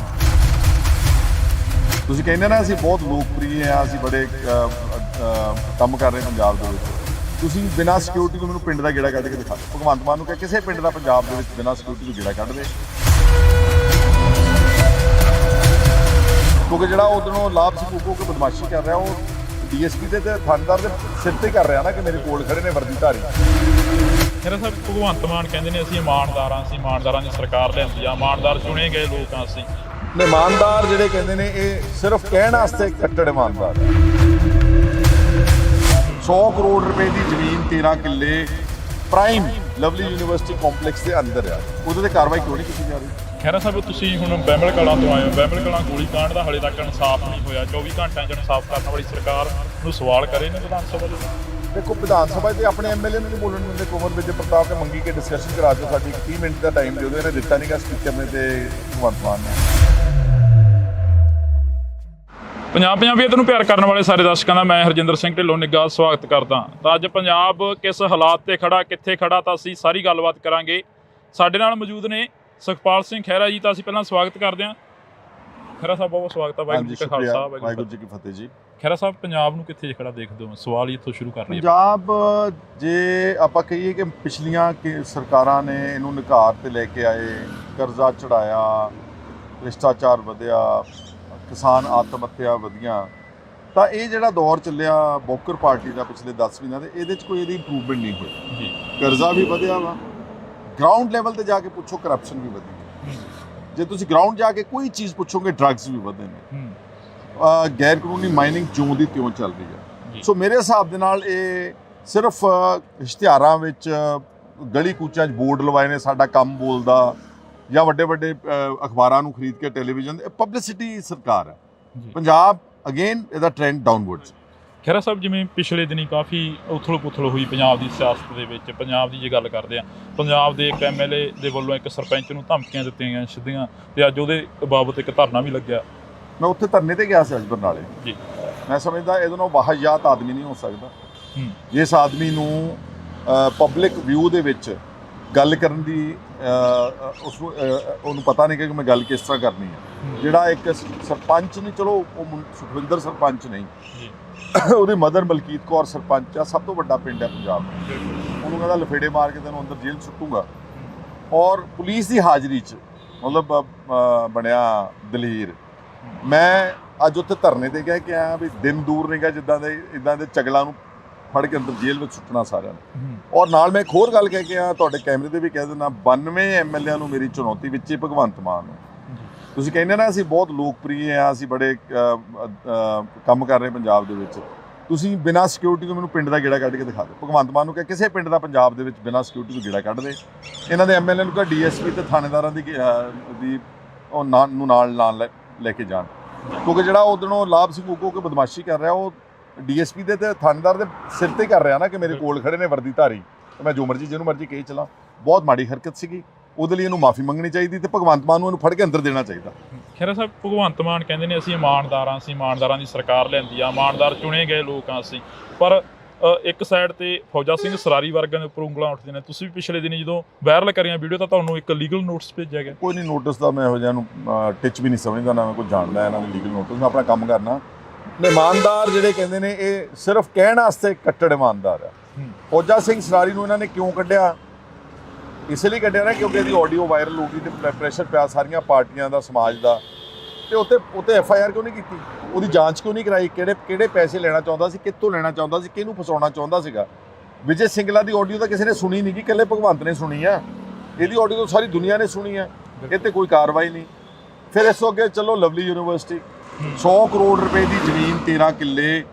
ਤੁਸੀਂ ਕਹਿੰਦੇ ਨਾ ਅਸੀਂ ਬਹੁਤ ਲੋਕਪ੍ਰਿਯ ਆ, ਅਸੀਂ ਬੜੇ ਕੰਮ ਕਰ ਰਹੇ ਪੰਜਾਬ ਦੇ ਵਿੱਚ। ਤੁਸੀਂ ਬਿਨਾਂ ਸਿਕਿਉਰਿਟੀ ਤੋਂ ਮੈਨੂੰ ਪਿੰਡ ਦਾ ਗੇੜਾ ਕੱਢ ਕੇ ਦਿਖਾ ਦਿਓ। ਭਗਵੰਤ ਮਾਨ ਨੂੰ ਕਿਹਾ ਕਿਸੇ ਪਿੰਡ ਦਾ ਪੰਜਾਬ ਦੇ ਵਿੱਚ ਬਿਨਾਂ ਸਿਕਿਉਰਿਟੀ ਤੋਂ ਗੇੜਾ ਕੱਢ ਦੇ, ਕਿਉਂਕਿ ਜਿਹੜਾ ਉਧਰੋਂ ਲਾਭ ਸਿੰਘ ਕੇ ਬਦਮਾਸ਼ੀ ਕਰ ਰਿਹਾ, ਉਹ ਡੀਐਸਪੀ ਤੇ ਥਾਣੇਦਾਰ ਦੇ ਸਿਰ ਤੇ ਕਰ ਰਿਹਾ ਨਾ ਕਿ ਮੇਰੇ ਕੋਲ ਖੜੇ ਨੇ ਵਰਦੀਧਾਰੀ। ਖਹਿਰਾ ਸਾਹਿਬ, ਭਗਵੰਤ ਮਾਨ ਕਹਿੰਦੇ ਨੇ ਅਸੀਂ ਇਮਾਨਦਾਰਾਂ ਦੀ ਸਰਕਾਰ ਲਿਆਂਦੀ ਆ, ਇਮਾਨਦਾਰ ਚੁਣੇ ਗਏ ਲੋਕ ਆ ਅਸੀਂ। ਇਮਾਨਦਾਰ ਜਿਹੜੇ ਕਹਿੰਦੇ ਨੇ ਇਹ ਸਿਰਫ ਕਹਿਣ ਵਾਸਤੇ ਕੱਟੜ ਇਮਾਨਦਾਰ। 100 ਕਰੋੜ ਰੁਪਏ ਦੀ ਜ਼ਮੀਨ 13 ਕਿੱਲੇ ਪ੍ਰਾਈਮ ਲਵਲੀ ਯੂਨੀਵਰਸਿਟੀ ਕੰਪਲੈਕਸ ਦੇ ਅੰਦਰ ਆ, ਉਹਦੇ ਤੇ ਕਾਰਵਾਈ ਕਿਉਂ ਨਹੀਂ ਕੀਤੀ ਜਾ ਰਹੀ? ਖਹਿਰਾ ਸਾਹਿਬ, ਤੁਸੀਂ ਹੁਣ ਬਹਿਮਲ ਕਲਾਂ ਤੋਂ ਆਏ ਹੋ। ਬਹਿਮਲ ਕਲਾਂ ਗੋਲੀ ਕਾਂਡ ਦਾ ਹਾਲੇ ਤੱਕ ਇਨਸਾਫ ਨਹੀਂ ਹੋਇਆ। 24 ਘੰਟਿਆਂ 'ਚ ਇਨਸਾਫ ਕਰਨ ਵਾਲੀ ਸਰਕਾਰ ਨੂੰ ਸਵਾਲ ਕਰੇ ਨੇ ਵਿਧਾਨ ਸਭਾ ਦੇ। ਦੇਖੋ, ਵਿਧਾਨ ਸਭਾ 'ਤੇ ਆਪਣੇ ਐਮਐਲਏ ਨੂੰ ਨਹੀਂ ਬੋਲਣ ਦਿੰਦੇ। ਕੁੰਵਰ ਵਿਜੇ ਪ੍ਰਤਾਪ ਨੇ ਮੰਗੀ ਕਿ ਡਿਸਕਸ਼ਨ ਕਰਾ ਦਿਓ ਸਾਡੀ, 30 ਮਿੰਟ ਦਾ ਟਾਈਮ ਦਿਓ, ਇਹਨੇ ਦਿੱਤਾ ਨਹੀਂਗਾ ਸਪੀਕਰ ਨੇ ਤੇ ਭਗਵੰਤ ਮਾਨ ਨੇ। ਪੰਜਾਬੀਅਤ ਨੂੰ ਪਿਆਰ ਕਰਨ ਵਾਲੇ ਸਾਰੇ ਦਰਸ਼ਕਾਂ ਦਾ ਮੈਂ ਹਰਜਿੰਦਰ ਸਿੰਘ ਢਿੱਲੋਂ ਨਿੱਘਾ ਸਵਾਗਤ ਕਰਦਾ। ਤਾਂ ਅੱਜ ਪੰਜਾਬ ਕਿਸ ਹਾਲਾਤ ਤੇ ਖੜਾ, ਕਿੱਥੇ ਖੜਾ, ਤਾਂ ਅਸੀਂ ਸਾਰੀ ਗੱਲਬਾਤ ਕਰਾਂਗੇ। ਸਾਡੇ ਨਾਲ ਮੌਜੂਦ ਨੇ ਸੁਖਪਾਲ ਸਿੰਘ ਖਹਿਰਾ ਜੀ। ਤਾਂ ਅਸੀਂ ਪਹਿਲਾਂ ਸਵਾਗਤ ਕਰਦੇ ਹਾਂ। ਖਹਿਰਾ ਸਾਹਿਬ, ਬਹੁਤ ਸਵਾਗਤ ਹੈ। ਵਾਹਿਗੁਰੂ ਜੀ ਕਾ ਖਾਲਸਾ, ਵਾਹਿਗੁਰੂ ਜੀ ਕੀ ਫਤਿਹ ਜੀ। ਖਹਿਰਾ ਸਾਹਿਬ, ਪੰਜਾਬ ਨੂੰ ਕਿੱਥੇ ਖੜਾ ਦੇਖਦੇ ਹੋ? ਸਵਾਲ ਇੱਥੋਂ ਸ਼ੁਰੂ ਕਰ ਲਈਏ। ਪੰਜਾਬ, ਜੇ ਆਪਾਂ ਕਹੀਏ ਕਿ ਪਿਛਲੀਆਂ ਸਰਕਾਰਾਂ ਨੇ ਇਹਨੂੰ ਨਿਘਾਰ ਤੇ ਲੈ ਕੇ ਆਏ, ਕਰਜ਼ਾ ਚੜਾਇਆ, ਭ੍ਰਿਸ਼ਟਾਚਾਰ ਵਧਿਆ, ਕਿਸਾਨ ਆਤਮ ਹੱਤਿਆ ਵਧੀਆਂ, ਤਾਂ ਇਹ ਜਿਹੜਾ ਦੌਰ ਚੱਲਿਆ ਬੋਕਰ ਪਾਰਟੀ ਦਾ ਪਿਛਲੇ 10 ਮਹੀਨਿਆਂ ਦੇ, ਇਹਦੇ 'ਚ ਕੋਈ ਇਹਦੀ ਇੰਪਰੂਵਮੈਂਟ ਨਹੀਂ ਹੋਈ ਜੀ। ਕਰਜ਼ਾ ਵੀ ਵਧਿਆ ਵਾ, ਗਰਾਊਂਡ ਲੈਵਲ ਤੇ ਜਾ ਕੇ ਪੁੱਛੋ ਕਰਪਸ਼ਨ ਵੀ ਵਧੀ। ਜੇ ਤੁਸੀਂ ਗਰਾਊਂਡ ਜਾ ਕੇ ਕੋਈ ਚੀਜ਼ ਪੁੱਛੋਗੇ, ਡਰੱਗਸ ਵੀ ਵਧੇ ਨੇ, ਗੈਰ ਕਾਨੂੰਨੀ ਮਾਈਨਿੰਗ ਜਿਉਂ ਦੀ ਤਿਉਂ ਚੱਲ ਰਹੀ ਹੈ। ਸੋ ਮੇਰੇ ਹਿਸਾਬ ਦੇ ਨਾਲ ਇਹ ਸਿਰਫ ਇਸ਼ਤਿਹਾਰਾਂ ਵਿੱਚ ਗਲੀ ਕੂਚਾਂ 'ਚ ਬੋਰਡ ਲਵਾਏ ਨੇ, ਸਾਡਾ ਕੰਮ ਬੋਲਦਾ, ਜਾਂ ਵੱਡੇ ਵੱਡੇ ਅਖਬਾਰਾਂ ਨੂੰ ਖਰੀਦ ਕੇ ਟੈਲੀਵਿਜ਼ਨ, ਪਬਲਿਸਿਟੀ ਸਰਕਾਰ ਹੈ। ਪੰਜਾਬ ਅਗੇਨ ਇਹਦਾ ਟ੍ਰੈਂਡ ਡਾਊਨਵਰਡਸ। ਖਹਿਰਾ ਸਾਹਿਬ, ਜਿਵੇਂ ਪਿਛਲੇ ਦਿਨੀ ਕਾਫੀ ਉਥਲ-ਪੁਥਲ ਹੋਈ ਪੰਜਾਬ ਦੀ ਸਿਆਸਤ ਦੇ ਵਿੱਚ, ਪੰਜਾਬ ਦੀ ਜੇ ਗੱਲ ਕਰਦੇ ਆ, ਪੰਜਾਬ ਦੇ ਇੱਕ ਐਮਐਲਏ ਦੇ ਵੱਲੋਂ ਇੱਕ ਸਰਪੰਚ ਨੂੰ ਧਮਕੀਆਂ ਦਿੱਤੀਆਂ ਗਈਆਂ ਸਿੱਧੀਆਂ, ਤੇ ਅੱਜ ਉਹਦੇ ਬਾਬਤ ਇੱਕ ਧਰਨਾ ਵੀ ਲੱਗਿਆ। ਮੈਂ ਉੱਥੇ ਧਰਨੇ ਤੇ ਗਿਆ ਸੀ ਅੱਜ ਬਰਨਾਲੇ ਜੀ। ਮੈਂ ਸਮਝਦਾ ਇਹਦੇ ਨਾਲ ਵਾਹਿਯਾਤ ਆਦਮੀ ਨਹੀਂ ਹੋ ਸਕਦਾ। ਜਿਸ ਆਦਮੀ ਨੂੰ ਪਬਲਿਕ ਵਿਊ ਦੇ ਵਿੱਚ ਗੱਲ ਕਰਨ ਦੀ ਉਹਨੂੰ ਪਤਾ ਨਹੀਂ ਕਿ ਮੈਂ ਗੱਲ ਕਿਸ ਤਰ੍ਹਾਂ ਕਰਨੀ ਹੈ। ਜਿਹੜਾ ਇੱਕ ਸਰਪੰਚ ਨਹੀਂ, ਚਲੋ ਉਹ ਸੁਖਵਿੰਦਰ ਸਰਪੰਚ ਨਹੀਂ, ਉਹਦੀ ਮਦਰ ਮਲਕੀਤ ਕੌਰ ਸਰਪੰਚ ਆ, ਸਭ ਤੋਂ ਵੱਡਾ ਪਿੰਡ ਹੈ ਪੰਜਾਬ ਦਾ। ਉਹਨੂੰ ਕਹਿੰਦਾ ਲਫੇੜੇ ਮਾਰ ਕੇ ਤੈਨੂੰ ਅੰਦਰ ਜੇਲ੍ਹ ਸੁੱਟੂਗਾ, ਔਰ ਪੁਲਿਸ ਦੀ ਹਾਜ਼ਰੀ 'ਚ ਮਤਲਬ ਬਣਿਆ ਦਲੇਰ। ਮੈਂ ਅੱਜ ਉੱਥੇ ਧਰਨੇ ਤੇ ਗਿਆ ਕਿ ਆ ਵੀ ਦਿਨ ਦੂਰ ਨਹੀਂ ਗਿਆ ਜਿੱਦਾਂ ਦੇ ਚਗਲਾਂ ਨੂੰ ਫੜ ਕੇ ਅੰਦਰ ਜੇਲ੍ਹ ਵਿੱਚ ਸੁੱਟਣਾ ਸਾਰਿਆਂ ਨੂੰ। ਔਰ ਨਾਲ ਮੈਂ ਇੱਕ ਹੋਰ ਗੱਲ ਕਹਿ ਕੇ ਆ, ਤੁਹਾਡੇ ਕੈਮਰੇ ਤੇ ਵੀ ਕਹਿ ਦਿੰਦਾ, 92 ਐਮਐਲਏਆਂ ਨੂੰ ਮੇਰੀ ਚੁਣੌਤੀ ਵਿੱਚ ਹੀ ਭਗਵੰਤ ਮਾਨ। ਤੁਸੀਂ ਕਹਿੰਦੇ ਨਾ ਅਸੀਂ ਬਹੁਤ ਲੋਕਪ੍ਰਿਯ ਆ, ਅਸੀਂ ਬੜੇ ਕੰਮ ਕਰ ਰਹੇ ਪੰਜਾਬ ਦੇ ਵਿੱਚ। ਤੁਸੀਂ ਬਿਨਾਂ ਸਿਕਿਉਰਿਟੀ ਤੋਂ ਮੈਨੂੰ ਪਿੰਡ ਦਾ ਗੇੜਾ ਕੱਢ ਕੇ ਦਿਖਾ ਦਿਓ। ਭਗਵੰਤ ਮਾਨ ਨੂੰ ਕਿਹਾ ਕਿਸੇ ਪਿੰਡ ਦਾ ਪੰਜਾਬ ਦੇ ਵਿੱਚ ਬਿਨਾਂ ਸਿਕਿਉਰਿਟੀ ਤੋਂ ਗੇੜਾ ਕੱਢ ਦੇ। ਇਹਨਾਂ ਦੇ ਐਮਐਲਏ ਨੂੰ ਕਿਹਾ ਡੀਐਸਪੀ ਤੇ ਥਾਣੇਦਾਰਾਂ ਦੀ ਉਹ ਨਾਲ ਲੈ ਕੇ ਜਾਣ, ਕਿਉਂਕਿ ਜਿਹੜਾ ਉਧਰੋਂ ਲਾਭ ਸਿੰਘ ਕੇ ਬਦਮਾਸ਼ੀ ਕਰ ਰਿਹਾ, ਉਹ ਡੀਐਸਪੀ ਦੇ ਤੇ ਥਾਣੇਦਾਰ ਦੇ ਸਿਰ ਤੇ ਕਰ ਰਿਹਾ ਨਾ ਕਿ ਮੇਰੇ ਕੋਲ ਖੜੇ ਨੇ ਵਰਦੀਧਾਰੀ, ਮੈਂ ਜੋ ਮਰਜ਼ੀ ਜਿਹਨੂੰ ਮਰਜ਼ੀ ਕਹੀ ਚਲਾਂ। ਬਹੁਤ ਮਾੜੀ ਹਰਕਤ ਸੀਗੀ, ਉਹਦੇ ਲਈ ਇਹਨੂੰ ਮਾਫੀ ਮੰਗਣੀ ਚਾਹੀਦੀ ਤੇ ਭਗਵੰਤ ਮਾਨ ਨੂੰ ਇਹਨੂੰ ਫੜ ਕੇ ਅੰਦਰ ਦੇਣਾ ਚਾਹੀਦਾ। ਖਹਿਰਾ ਸਾਹਿਬ, ਭਗਵੰਤ ਮਾਨ ਕਹਿੰਦੇ ਨੇ ਅਸੀਂ ਇਮਾਨਦਾਰਾਂ ਦੀ ਸਰਕਾਰ ਲਿਆਂਦੀ ਆ, ਇਮਾਨਦਾਰ ਚੁਣੇ ਗਏ ਲੋਕ ਆ ਅਸੀਂ, ਪਰ ਇੱਕ ਸਾਈਡ ਤੇ ਫੌਜਾ ਸਿੰਘ ਸਰਾਰੀ ਵਰਗਿਆਂ ਦੇ ਉੱਪਰ ਉਂਗਲਾਂ ਉੱਠਦੀਆਂ ਨੇ। ਤੁਸੀਂ ਵੀ ਪਿਛਲੇ ਦਿਨੀ ਜਦੋਂ ਵਾਇਰਲ ਕਰੀਆਂ ਵੀਡੀਓ ਤਾਂ ਤੁਹਾਨੂੰ ਇੱਕ ਲੀਗਲ ਨੋਟਿਸ ਭੇਜਿਆ ਗਿਆ। ਕੋਈ ਨਹੀਂ, ਨੋਟਿਸ ਦਾ ਮੈਂ ਇਹੋ ਜਿਹਾ ਨੂੰ ਟਿਚ ਵੀ ਨਹੀਂ ਸਮਝਦਾ, ਨਾ ਮੈਂ ਕੋਈ ਜਾਣਦਾ ਇਹਨਾਂ ਦੇ ਲੀਗਲ ਨੋਟਿਸ। ਮੈਂ ਆਪਣਾ ਕੰਮ ਕਰਨਾ। ਇਮਾਨਦਾਰ ਜਿਹੜੇ ਕਹਿੰਦੇ ਨੇ ਇਹ ਸਿਰਫ ਕਹਿਣ ਵਾਸਤੇ ਕੱਟੜ ਇਮਾਨਦਾਰ ਆ। ਫੌਜਾ ਸਿੰਘ ਸਰਾਰੀ ਨੂੰ ਇਹਨਾਂ ਨੇ ਕਿਉਂ ਕੱਢਿਆ? ਇਸ ਲਈ ਕੱਢਿਆ ਨਾ ਕਿਉਂਕਿ ਇਹਦੀ ਆਡੀਓ ਵਾਇਰਲ ਹੋ ਗਈ ਤੇ ਪ੍ਰੈਸ਼ਰ ਪਿਆ ਸਾਰੀਆਂ ਪਾਰਟੀਆਂ ਦਾ, ਸਮਾਜ ਦਾ। ਤੇ ਉੱਤੇ FIR ਕਿਉਂ ਨਹੀਂ ਕੀਤੀ? ਉਹਦੀ ਜਾਂਚ ਕਿਉਂ ਨਹੀਂ ਕਰਾਈ? ਕਿਹੜੇ ਪੈਸੇ ਲੈਣਾ ਚਾਹੁੰਦਾ ਸੀ, ਕਿੱਥੋਂ ਲੈਣਾ ਚਾਹੁੰਦਾ ਸੀ, ਕਿਹਨੂੰ ਫਸਾਉਣਾ ਚਾਹੁੰਦਾ ਸੀਗਾ? ਵਿਜੇ ਸਿੰਗਲਾ ਦੀ ਆਡੀਓ ਤਾਂ ਕਿਸੇ ਨੇ ਸੁਣੀ ਨਹੀਂ, ਕਿ ਇਕੱਲੇ ਭਗਵੰਤ ਨੇ ਸੁਣੀ ਆ। ਇਹਦੀ ਆਡੀਓ ਤਾਂ ਸਾਰੀ ਦੁਨੀਆ ਨੇ ਸੁਣੀ ਆ। ਇਹ ਤੇ ਕੋਈ ਕਾਰਵਾਈ ਨਹੀਂ। ਫਿਰ ਇਸ ਤੋਂ ਅੱਗੇ ਚਲੋ, ਲਵਲੀ ਯੂਨੀਵਰਸਿਟੀ 100 ਕਰੋੜ ਰੁਪਏ ਦੀ ਜ਼ਮੀਨ, 13 ਕਿੱਲੇ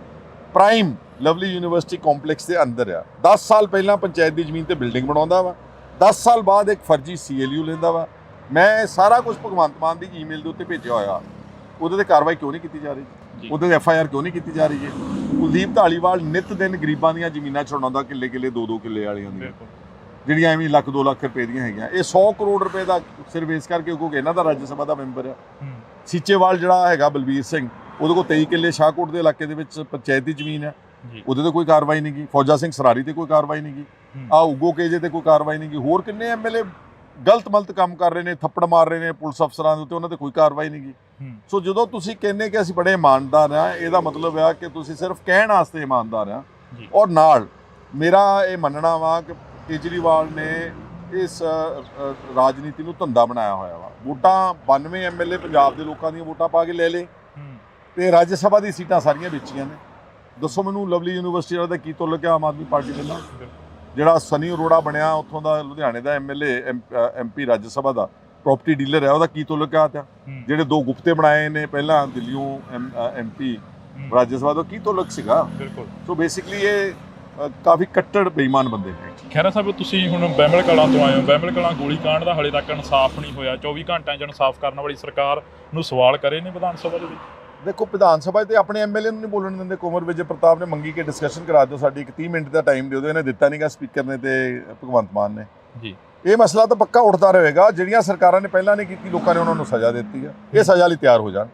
ਪ੍ਰਾਈਮ ਲਵਲੀ ਯੂਨੀਵਰਸਿਟੀ ਕੰਪਲੈਕਸ ਦੇ ਅੰਦਰ ਆ। 10 ਸਾਲ ਪਹਿਲਾਂ ਪੰਚਾਇਤ ਦੀ ਜ਼ਮੀਨ ਤੇ ਬਿਲਡਿੰਗ ਬਣਾਉਂਦਾ ਵਾ, 10 ਸਾਲ ਬਾਅਦ ਇੱਕ ਫਰਜ਼ੀ CLU ਲੈਂਦਾ ਵਾ। ਮੈਂ ਸਾਰਾ ਕੁਝ ਭਗਵੰਤ ਮਾਨ ਦੀ ਈਮੇਲ ਦੇ ਉੱਤੇ ਭੇਜਿਆ ਹੋਇਆ। ਉਹਦੇ ਤੇ ਕਾਰਵਾਈ ਕਿਉਂ ਨਹੀਂ ਕੀਤੀ ਜਾ ਰਹੀ? ਉਹਦੇ ਤੇ FIR ਕਿਉਂ ਨਹੀਂ ਕੀਤੀ ਜਾ ਰਹੀ ਹੈ? ਕੁਲਦੀਪ ਧਾਲੀਵਾਲ ਨਿਤ ਦਿਨ ਗਰੀਬਾਂ ਦੀਆਂ ਜ਼ਮੀਨਾਂ ਛੁਡਾਉਂਦਾ, ਕਿੱਲੇ 2-2 ਕਿੱਲੇ ਵਾਲੀਆਂ ਦੀਆਂ, ਜਿਹੜੀਆਂ ਐਵੇਂ ਲੱਖ 2 ਲੱਖ ਰੁਪਏ ਦੀਆਂ ਹੈਗੀਆਂ। ਇਹ 100 ਕਰੋੜ ਰੁਪਏ ਦਾ ਸਿਰਫ ਇਸ ਕਰਕੇ ਕਿਉਂਕਿ ਇਹਨਾਂ ਦਾ ਰਾਜ ਸਭਾ ਦਾ ਮੈਂਬਰ ਆ। ਸੀਚੇਵਾਲ ਜਿਹੜਾ ਹੈਗਾ ਬਲਬੀਰ ਸਿੰਘ, ਉਹਦੇ ਕੋਲ 23 ਕਿੱਲੇ ਸ਼ਾਹਕੋਟ ਦੇ ਇਲਾਕੇ ਦੇ ਵਿੱਚ ਪੰਚਾਇਤ ਦੀ ਜ਼ਮੀਨ ਹੈ। ਉਹਦੇ ਤੇ ਕੋਈ ਕਾਰਵਾਈ ਨਹੀਂ ਗਈ। ਫੌਜਾ ਸਿੰਘ ਸਰਾਰੀ ਤੇ ਕੋਈ ਕਾਰਵਾਈ ਨਹੀਂ ਗਈ। ਉਗੋ ਕੇਜੇ ਤੇ ਕੋਈ ਕਾਰਵਾਈ ਨਹੀਂ ਗਈ। ਹੋਰ ਕਿੰਨੇ MLA ਗਲਤ ਕੰਮ ਕਰ ਰਹੇ ਨੇ, ਥੱਪੜ ਮਾਰ ਰਹੇ ਨੇ ਪੁਲਿਸ ਅਫਸਰਾਂ ਦੇ ਉੱਤੇ, ਉਹਨਾਂ ਤੇ ਕੋਈ ਕਾਰਵਾਈ ਨਹੀਂ ਗਈ। ਸੋ ਜਦੋਂ ਤੁਸੀਂ ਕਹਿੰਦੇ ਕਿ ਅਸੀਂ ਬੜੇ ਇਮਾਨਦਾਰ ਆ, ਇਹਦਾ ਮਤਲਬ ਆ ਕਿ ਤੁਸੀਂ ਸਿਰਫ ਕਹਿਣ ਵਾਸਤੇ ਇਮਾਨਦਾਰ ਆ। ਔਰ ਨਾਲ ਮੇਰਾ ਇਹ ਮੰਨਣਾ ਵਾ ਕਿ ਕੇਜਰੀਵਾਲ ਨੇ ਇਸ ਰਾਜਨੀਤੀ ਨੂੰ ਧੰਦਾ ਬਣਾਇਆ ਹੋਇਆ ਵਾ। ਵੋਟਾਂ 92 MLA ਪੰਜਾਬ ਦੇ ਲੋਕਾਂ ਦੀਆਂ ਵੋਟਾਂ ਪਾ ਕੇ ਲੈ ਲਏ ਤੇ ਰਾਜ ਸਭਾ ਦੀ ਸੀਟਾਂ ਸਾਰੀਆਂ ਵੇਚੀਆਂ ਨੇ। ਦੱਸੋ ਮੈਨੂੰ, ਲਵਲੀ ਯੂਨੀਵਰਸਿਟੀ ਵਾਲਾ ਦਾ ਕੀ ਤੁਲਕ ਹੈ ਆਮ ਆਦਮੀ ਪਾਰਟੀ ਦੇ ਨਾਲ? ਜਿਹੜਾ ਸਨੀ ਅਰੋੜਾ ਬਣਿਆ ਉੱਥੋਂ ਦਾ, ਲੁਧਿਆਣੇ ਦਾ MLA MP ਰਾਜ ਸਭਾ ਦਾ ਪ੍ਰਾਪਰਟੀ ਡੀਲਰ ਹੈ, ਉਹਦਾ ਕੀ ਤੁਲਕ ਆ? ਜਿਹੜੇ 2 ਗੁਪਤੇ ਬਣਾਏ ਨੇ ਪਹਿਲਾਂ ਦਿੱਲੀੋਂ MP ਰਾਜ ਸਭਾ ਦਾ, ਕੀ ਤੁਲਕ ਸੀਗਾ? ਸੋ ਬੇਸਿਕਲੀ ਇਹ ਕਾਫੀ ਕੱਟੜ ਬੇਈਮਾਨ ਬੰਦੇ ਨੇ। ਖਹਿਰਾ ਸਾਹਿਬ, ਤੁਸੀਂ ਹੁਣ ਬਹਿਮਲ ਕਲਾਂ ਤੋਂ ਆਏ ਹੋ। ਬਹਿਮਲ ਕਲਾਂ ਗੋਲੀकांड ਦਾ ਹਾਲੇ ਤੱਕ ਇਨਸਾਫ ਨਹੀਂ ਹੋਇਆ। 24 ਘੰਟਿਆਂ 'ਚ ਇਨਸਾਫ ਕਰਨ ਵਾਲੀ ਸਰਕਾਰ ਨੂੰ ਸਵਾਲ ਕਰੇ ਨੇ ਵਿਧਾਨ ਸਭਾ ਦੇ ਵਿੱਚ। ਦੇਖੋ, ਵਿਧਾਨ ਸਭਾ ਤੇ ਆਪਣੇ MLA ਨੂੰ ਨਹੀਂ ਬੋਲਣ ਦਿੰਦੇ। ਕੁੰਵਰ ਵਿਜੇ ਪ੍ਰਤਾਪ ਨੇ ਮੰਗੀ ਕਿ ਡਿਸਕਸ਼ਨ ਕਰਾ ਦਿਓ, ਸਾਡੀ 30 ਮਿੰਟ ਦਾ ਟਾਈਮ ਦਿਓ। ਇਹਨੇ ਦਿੱਤਾ ਨਹੀਂਗਾ, ਸਪੀਕਰ ਨੇ ਤੇ ਭਗਵੰਤ ਮਾਨ ਨੇ। ਜੀ, ਇਹ ਮਸਲਾ ਤਾਂ ਪੱਕਾ ਉੱਠਦਾ ਰਹੇਗਾ। ਜਿਹੜੀਆਂ ਸਰਕਾਰਾਂ ਨੇ ਪਹਿਲਾਂ ਨਹੀਂ ਕੀਤੀ, ਲੋਕਾਂ ਨੇ ਉਹਨਾਂ ਨੂੰ ਸਜ਼ਾ ਦਿੱਤੀ ਆ। ਇਹ ਸਜ਼ਾ ਲਈ ਤਿਆਰ ਹੋ ਜਾਣ।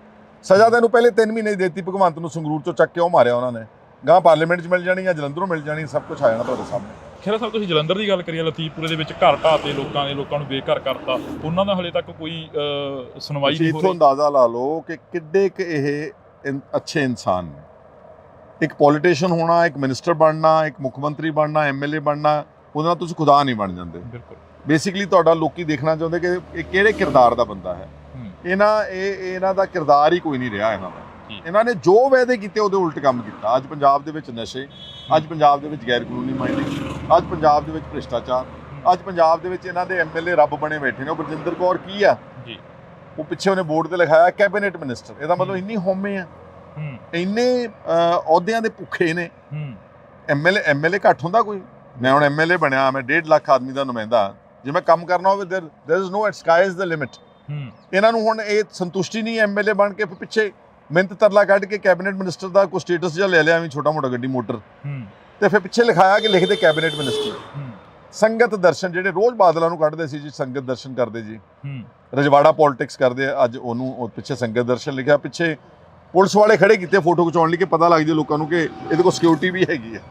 ਸਜ਼ਾ ਤਾਂ ਇਹਨੂੰ ਪਹਿਲੇ 3 ਮਹੀਨੇ ਦੀ ਦਿੱਤੀ। ਭਗਵੰਤ ਨੂੰ ਸੰਗਰੂਰ ਚੋਂ ਚੱਕ ਕੇ ਉਹ ਮਾਰਿਆ ਉਹਨਾਂ ਨੇ। ਗਾਂ ਪਾਰਲੀਮੈਂਟ 'ਚ ਮਿਲ ਜਾਣੀ ਜਾਂ ਜਲੰਧਰੋਂ ਮਿਲ ਜਾਣੀ, ਸਭ ਕੁਝ ਆ ਜਾਣਾ ਤੁਹਾਡੇ ਸਾਹਮਣੇ। ਖੇਰਾ ਸਾਹਿਬ, ਤੁਸੀਂ ਜਲੰਧਰ ਦੀ ਗੱਲ ਕਰੀਏ, ਲਤੀਫਪੁਰੇ ਦੇ ਵਿੱਚ ਘਰ ਢਾਹ ਤੇ ਲੋਕਾਂ ਨੂੰ ਬੇਘਰ ਕਰਤਾ, ਉਹਨਾਂ ਦਾ ਹਲੇ ਤੱਕ ਕੋਈ ਸੁਣਵਾਈ ਨਹੀਂ ਹੋ ਰਹੀ। ਇੱਥੋਂ ਅੰਦਾਜ਼ਾ ਲਾ ਲਓ ਕਿ ਕਿੱਡੇ ਕੁ ਇਹ ਅੱਛੇ ਇਨਸਾਨ ਨੇ। ਇੱਕ ਪੋਲੀਟੀਸ਼ੀਅਨ ਹੋਣਾ, ਇੱਕ ਮਿਨਿਸਟਰ ਬਣਨਾ, ਇੱਕ ਮੁੱਖ ਮੰਤਰੀ ਬਣਨਾ, MLA ਬਣਨਾ, ਉਹਦੇ ਨਾਲ ਤੁਸੀਂ ਖੁਦਾ ਨਹੀਂ ਬਣ ਜਾਂਦੇ। ਬਿਲਕੁਲ। ਬੇਸਿਕਲੀ ਤੁਹਾਡਾ ਲੋਕੀ ਦੇਖਣਾ ਚਾਹੁੰਦੇ ਕਿ ਇਹ ਕਿਹੜੇ ਕਿਰਦਾਰ ਦਾ ਬੰਦਾ ਹੈ। ਇਹਨਾਂ ਦਾ ਕਿਰਦਾਰ ਹੀ ਕੋਈ ਨਹੀਂ ਰਿਹਾ ਇਹਨਾਂ ਦਾ। ਇਹਨਾਂ ਨੇ ਜੋ ਵਾਅਦੇ ਕੀਤੇ ਉਹਦੇ ਉਲਟ ਕੰਮ ਕੀਤਾ। ਅੱਜ ਪੰਜਾਬ ਦੇ ਵਿੱਚ ਨਸ਼ੇ, ਅੱਜ ਪੰਜਾਬ ਦੇ ਵਿੱਚ ਗੈਰ ਕਾਨੂੰਨੀ ਮਾਈਨਿੰਗ, ਅੱਜ ਪੰਜਾਬ ਦੇ ਵਿੱਚ ਭ੍ਰਿਸ਼ਟਾਚਾਰ, ਅੱਜ ਪੰਜਾਬ ਦੇ ਵਿੱਚ ਇਹਨਾਂ ਦੇ MLA ਰੱਬ ਬਣੇ ਬੈਠੇ ਨੇ। ਉਹ ਬਰਜਿੰਦਰ ਕੌਰ ਕੀ ਆ? ਉਹ ਪਿੱਛੇ ਉਹਨੇ ਬੋਰਡ ਤੇ ਲਿਖਾਇਆ ਕੈਬਨਿਟ ਮਿਨਿਸਟਰ। ਇਹਦਾ ਮਤਲਬ ਇੰਨੀ ਹਉਮੈ ਆ, ਇੰਨੇ ਅਹੁਦਿਆਂ ਦੇ ਭੁੱਖੇ ਨੇ। MLA ਘੱਟ ਹੁੰਦਾ ਕੋਈ? ਮੈਂ ਹੁਣ MLA ਬਣਿਆ, ਮੈਂ 1.5 ਲੱਖ ਆਦਮੀ ਦਾ ਨੁਮਾਇੰਦਾ। ਜੇ ਮੈਂ ਕੰਮ ਕਰਨਾ ਹੋਵੇ, there is no sky is the limit। ਇਹਨਾਂ ਨੂੰ ਹੁਣ ਇਹ ਸੰਤੁਸ਼ਟੀ ਨਹੀਂ MLA ਬਣ ਕੇ ਪਿੱਛੇ ਮਿਹਨਤ ਤਰਲਾ ਕੱਢ ਕੇ ਕੈਬਨਿਟ ਮਿਨਿਸਟਰ ਦਾ ਕੋਈ ਸਟੇਟਸ ਜਿਹਾ ਲੈ ਲਿਆ, ਐਵੇਂ ਛੋਟਾ ਮੋਟਾ ਗੱਡੀ ਮੋਟਰ, ਤੇ ਫਿਰ ਪਿੱਛੇ ਲਿਖਾਇਆ ਕਿ ਲਿਖਦੇ ਕੈਬਨਿਟ ਮਿਨਿਸਟਰ। ਸੰਗਤ ਦਰਸ਼ਨ, ਜਿਹੜੇ ਰੋਜ਼ ਬਾਦਲਾਂ ਨੂੰ ਕੱਢਦੇ ਸੀ ਜੀ, ਸੰਗਤ ਦਰਸ਼ਨ ਕਰਦੇ ਜੀ, ਰਜਵਾੜਾ ਪੋਲਿਟਿਕਸ ਕਰਦੇ, ਅੱਜ ਉਹਨੂੰ ਪਿੱਛੇ ਸੰਗਤ ਦਰਸ਼ਨ ਲਿਖਿਆ। ਪਿੱਛੇ ਪੁਲਿਸ ਵਾਲੇ ਖੜੇ ਕੀਤੇ ਫੋਟੋ ਖਿਚਾਉਣ ਲਈ ਕਿ ਪਤਾ ਲੱਗ ਜਾਏ ਲੋਕਾਂ ਨੂੰ ਕਿ ਇਹਦੇ ਕੋਲ ਸਿਕਿਉਰਿਟੀ ਵੀ ਹੈਗੀ ਹੈ।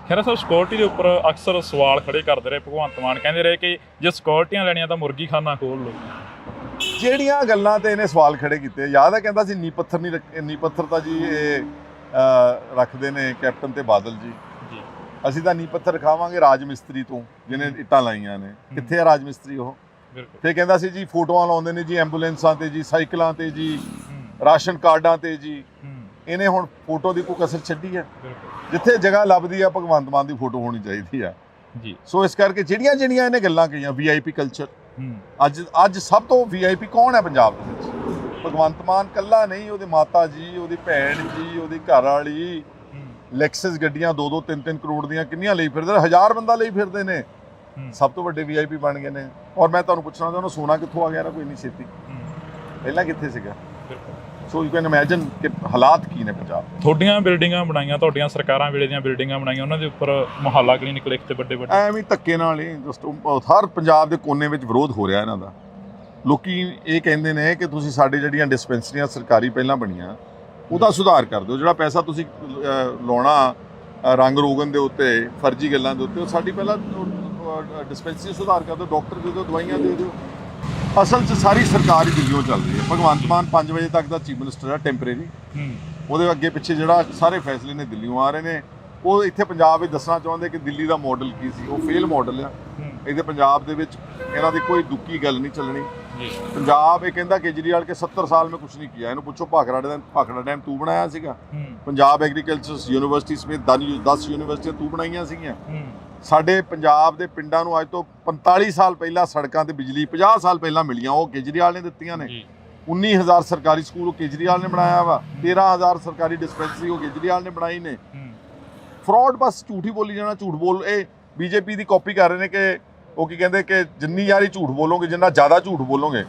ਖੈਰਾ ਸਾਹਿਬ, ਸਿਕਿਉਰਿਟੀ ਦੇ ਉੱਪਰ ਅਕਸਰ ਸਵਾਲ ਖੜੇ ਕਰਦੇ ਰਹੇ ਭਗਵੰਤ ਮਾਨ। ਕਹਿੰਦੇ ਰਹੇ ਕਿ ਜੇ ਸਿਕਿਉਰਿਟੀਆਂ ਲੈਣੀਆਂ ਤਾਂ ਮੁਰਗੀ ਖਾਨਾ ਖੋਲ ਲਓ। ਜਿਹੜੀਆਂ ਗੱਲਾਂ ਤੇ ਇਹਨੇ ਸਵਾਲ ਖੜੇ ਕੀਤੇ, ਯਾਦ ਹੈ ਕਹਿੰਦਾ ਸੀ ਨੀ ਪੱਥਰ ਤਾਂ ਜੀ ਇਹ ਰੱਖਦੇ ਨੇ ਕੈਪਟਨ ਤੇ ਬਾਦਲ ਜੀ। ਅਸੀਂ ਤਾਂ ਨੀ ਪੱਥਰ ਖਾਵਾਂਗੇ ਰਾਜ ਮਿਸਤਰੀ ਤੋਂ, ਜਿਹਨੇ ਇੱਟਾਂ ਲਾਈਆਂ ਨੇ। ਕਿੱਥੇ ਆ ਰਾਜ ਮਿਸਤਰੀ ਉਹ? ਫਿਰ ਕਹਿੰਦਾ ਸੀ ਜੀ ਫੋਟੋਆਂ ਲਾਉਂਦੇ ਨੇ ਜੀ ਐਂਬੂਲੈਂਸਾਂ ਤੇ ਜੀ, ਸਾਈਕਲਾਂ ਤੇ ਜੀ, ਰਾਸ਼ਨ ਕਾਰਡਾਂ ਤੇ ਜੀ। ਇਹਨੇ ਹੁਣ ਫੋਟੋ ਦੀ ਕੋਈ ਕਸਰ ਛੱਡੀ ਹੈ? ਜਿੱਥੇ ਜਗ੍ਹਾ ਲੱਭਦੀ ਆ, ਭਗਵੰਤ ਮਾਨ ਦੀ ਫੋਟੋ ਹੋਣੀ ਚਾਹੀਦੀ ਆ ਜੀ। ਸੋ ਇਸ ਕਰਕੇ ਜਿਹੜੀਆਂ ਇਹਨੇ ਗੱਲਾਂ ਕਹੀਆਂ, VIP ਕਲਚਰ, ਅੱਜ ਸਭ ਤੋਂ VIP ਕੌਣ ਹੈ ਪੰਜਾਬ ਦੇ ਵਿੱਚ? ਭਗਵੰਤ ਮਾਨ ਕੱਲਾ ਨਹੀਂ, ਉਹਦੀ ਮਾਤਾ ਜੀ, ਉਹਦੀ ਭੈਣ ਜੀ, ਉਹਦੀ ਘਰ ਵਾਲੀ। ਲੈਕਸਸ ਗੱਡੀਆਂ 2-2 3-3 ਕਰੋੜ ਦੀਆਂ ਕਿੰਨੀਆਂ ਲਈ ਫਿਰਦੇ? 1000 ਬੰਦਾ ਲਈ ਫਿਰਦੇ ਨੇ। ਸਭ ਤੋਂ ਵੱਡੇ VIP ਬਣ ਗਏ ਨੇ। ਔਰ ਮੈਂ ਤੁਹਾਨੂੰ ਪੁੱਛਣਾ ਚਾਹੁੰਦਾ, ਸੋਨਾ ਕਿੱਥੋਂ ਆ ਗਿਆ ਨਾ? ਕੋਈ ਨਹੀਂ ਛੇਤੀ, ਪਹਿਲਾਂ ਕਿੱਥੇ ਸੀਗਾ? ਸੋ ਯੂ ਕੈਨ ਇਮੇਜਿਨ ਕਿ ਹਾਲਾਤ ਕੀ ਨੇ ਪੰਜਾਬ ਦੇ। ਤੁਹਾਡੀਆਂ ਬਿਲਡਿੰਗਾਂ ਬਣਾਈਆਂ, ਤੁਹਾਡੀਆਂ ਸਰਕਾਰਾਂ ਵੇਲੇ ਦੀਆਂ ਬਿਲਡਿੰਗਾਂ ਬਣਾਈਆਂ, ਉਹਨਾਂ ਦੇ ਉੱਪਰ ਮੁਹੱਲਾ ਕਲੀਨਿਕ ਲਿਖਤੇ ਵੱਡੇ ਐਵੇਂ ਧੱਕੇ ਨਾਲ ਹੀ ਜਸਟ ਹਰ ਪੰਜਾਬ ਦੇ ਕੋਨੇ ਵਿੱਚ ਵਿਰੋਧ ਹੋ ਰਿਹਾ ਇਹਨਾਂ ਦਾ। ਲੋਕੀ ਇਹ ਕਹਿੰਦੇ ਨੇ ਕਿ ਤੁਸੀਂ ਸਾਡੇ ਜਿਹੜੀਆਂ ਡਿਸਪੈਂਸਰੀਆਂ ਸਰਕਾਰੀ ਪਹਿਲਾਂ ਬਣੀਆਂ, ਉਹਦਾ ਸੁਧਾਰ ਕਰ ਦਿਓ। ਜਿਹੜਾ ਪੈਸਾ ਤੁਸੀਂ ਲਾਉਣਾ ਰੰਗ ਰੋਗਨ ਦੇ ਉੱਤੇ ਫਰਜ਼ੀ ਗੱਲਾਂ ਦੇ ਉੱਤੇ ਉਹ ਸਾਡੀ ਪਹਿਲਾਂ ਡਿਸਪੈਂਸਰੀ ਸੁਧਾਰ ਕਰ ਦਿਓ, ਡਾਕਟਰ ਦੇ ਦਿਓ, ਦਵਾਈਆਂ ਦੇ ਦਿਓ। ਅਸਲ 'ਚ ਸਾਰੀ ਸਰਕਾਰ ਹੀ ਦਿੱਲੀੋਂ ਚੱਲ ਰਹੀ ਹੈ। ਭਗਵੰਤ ਮਾਨ 5 ਵਜੇ ਤੱਕ ਦਾ ਚੀਫ ਮਿਨਿਸਟਰ ਹੈ ਟੈਂਪਰੇਰੀ, ਉਹਦੇ ਅੱਗੇ ਪਿੱਛੇ ਜਿਹੜਾ ਸਾਰੇ ਫੈਸਲੇ ਨੇ ਦਿੱਲੀੋਂ ਆ ਰਹੇ ਨੇ। ਉਹ ਇੱਥੇ ਪੰਜਾਬ ਵਿੱਚ ਦੱਸਣਾ ਚਾਹੁੰਦੇ ਕਿ ਦਿੱਲੀ ਦਾ ਮਾਡਲ ਕੀ ਸੀ, ਉਹ ਫੇਲ ਮਾਡਲ ਆ। ਇਹਦੇ ਪੰਜਾਬ ਦੇ ਵਿੱਚ ਇਹਨਾਂ ਦੀ ਕੋਈ ਦੁੱਕੀ ਗੱਲ ਨਹੀਂ ਚੱਲਣੀ। ਪੰਜਾਬ ਇਹ ਕਹਿੰਦਾ ਕੇਜਰੀਵਾਲ ਕੇ 70 ਸਾਲ ਮੈਂ ਕੁਝ ਨਹੀਂ ਕੀਤਾ। ਇਹਨੂੰ ਪੁੱਛੋ ਭਾਖੜਾ ਡੈਮ ਤੂੰ ਬਣਾਇਆ ਸੀਗਾ? ਪੰਜਾਬ ਐਗਰੀਕਲਚਰ ਯੂਨੀਵਰਸਿਟੀ ਸਮੇਤ 10 ਯੂਨੀਵਰਸਿਟੀਆਂ ਤੂੰ ਬਣਾਈਆਂ ਸੀਗੀਆਂ। ਸਾਡੇ ਪੰਜਾਬ ਦੇ ਪਿੰਡਾਂ ਨੂੰ ਅੱਜ ਤੋਂ 45 ਸਾਲ ਪਹਿਲਾਂ ਸੜਕਾਂ ਤੇ ਬਿਜਲੀ 50 ਸਾਲ ਪਹਿਲਾਂ ਮਿਲੀਆਂ, ਉਹ ਕੇਜਰੀਵਾਲ ਨੇ ਦਿੱਤੀਆਂ ਨੇ। 19,000 ਸਰਕਾਰੀ ਸਕੂਲ ਉਹ ਕੇਜਰੀਵਾਲ ਨੇ ਬਣਾਇਆ ਵਾ। 13,000 ਸਰਕਾਰੀ ਡਿਸਪੈਂਸਰੀ ਉਹ ਕੇਜਰੀਵਾਲ ਨੇ ਬਣਾਈ ਨੇ। ਫਰਾਡ ਬਸ ਝੂਠ ਹੀ ਬੋਲੀ ਜਾਣਾ, ਝੂਠ ਬੋਲ। ਇਹ ਬੀਜੇਪੀ ਦੀ ਕਾਪੀ ਕਰ ਰਹੇ ਨੇ ਕਿ ਉਹ ਕੀ ਕਹਿੰਦੇ ਕਿ ਜਿੰਨੀ ਯਾਰੀ ਝੂਠ ਬੋਲੋਗੇ, ਜਿੰਨਾ ਜ਼ਿਆਦਾ ਝੂਠ ਬੋਲੋਗੇ,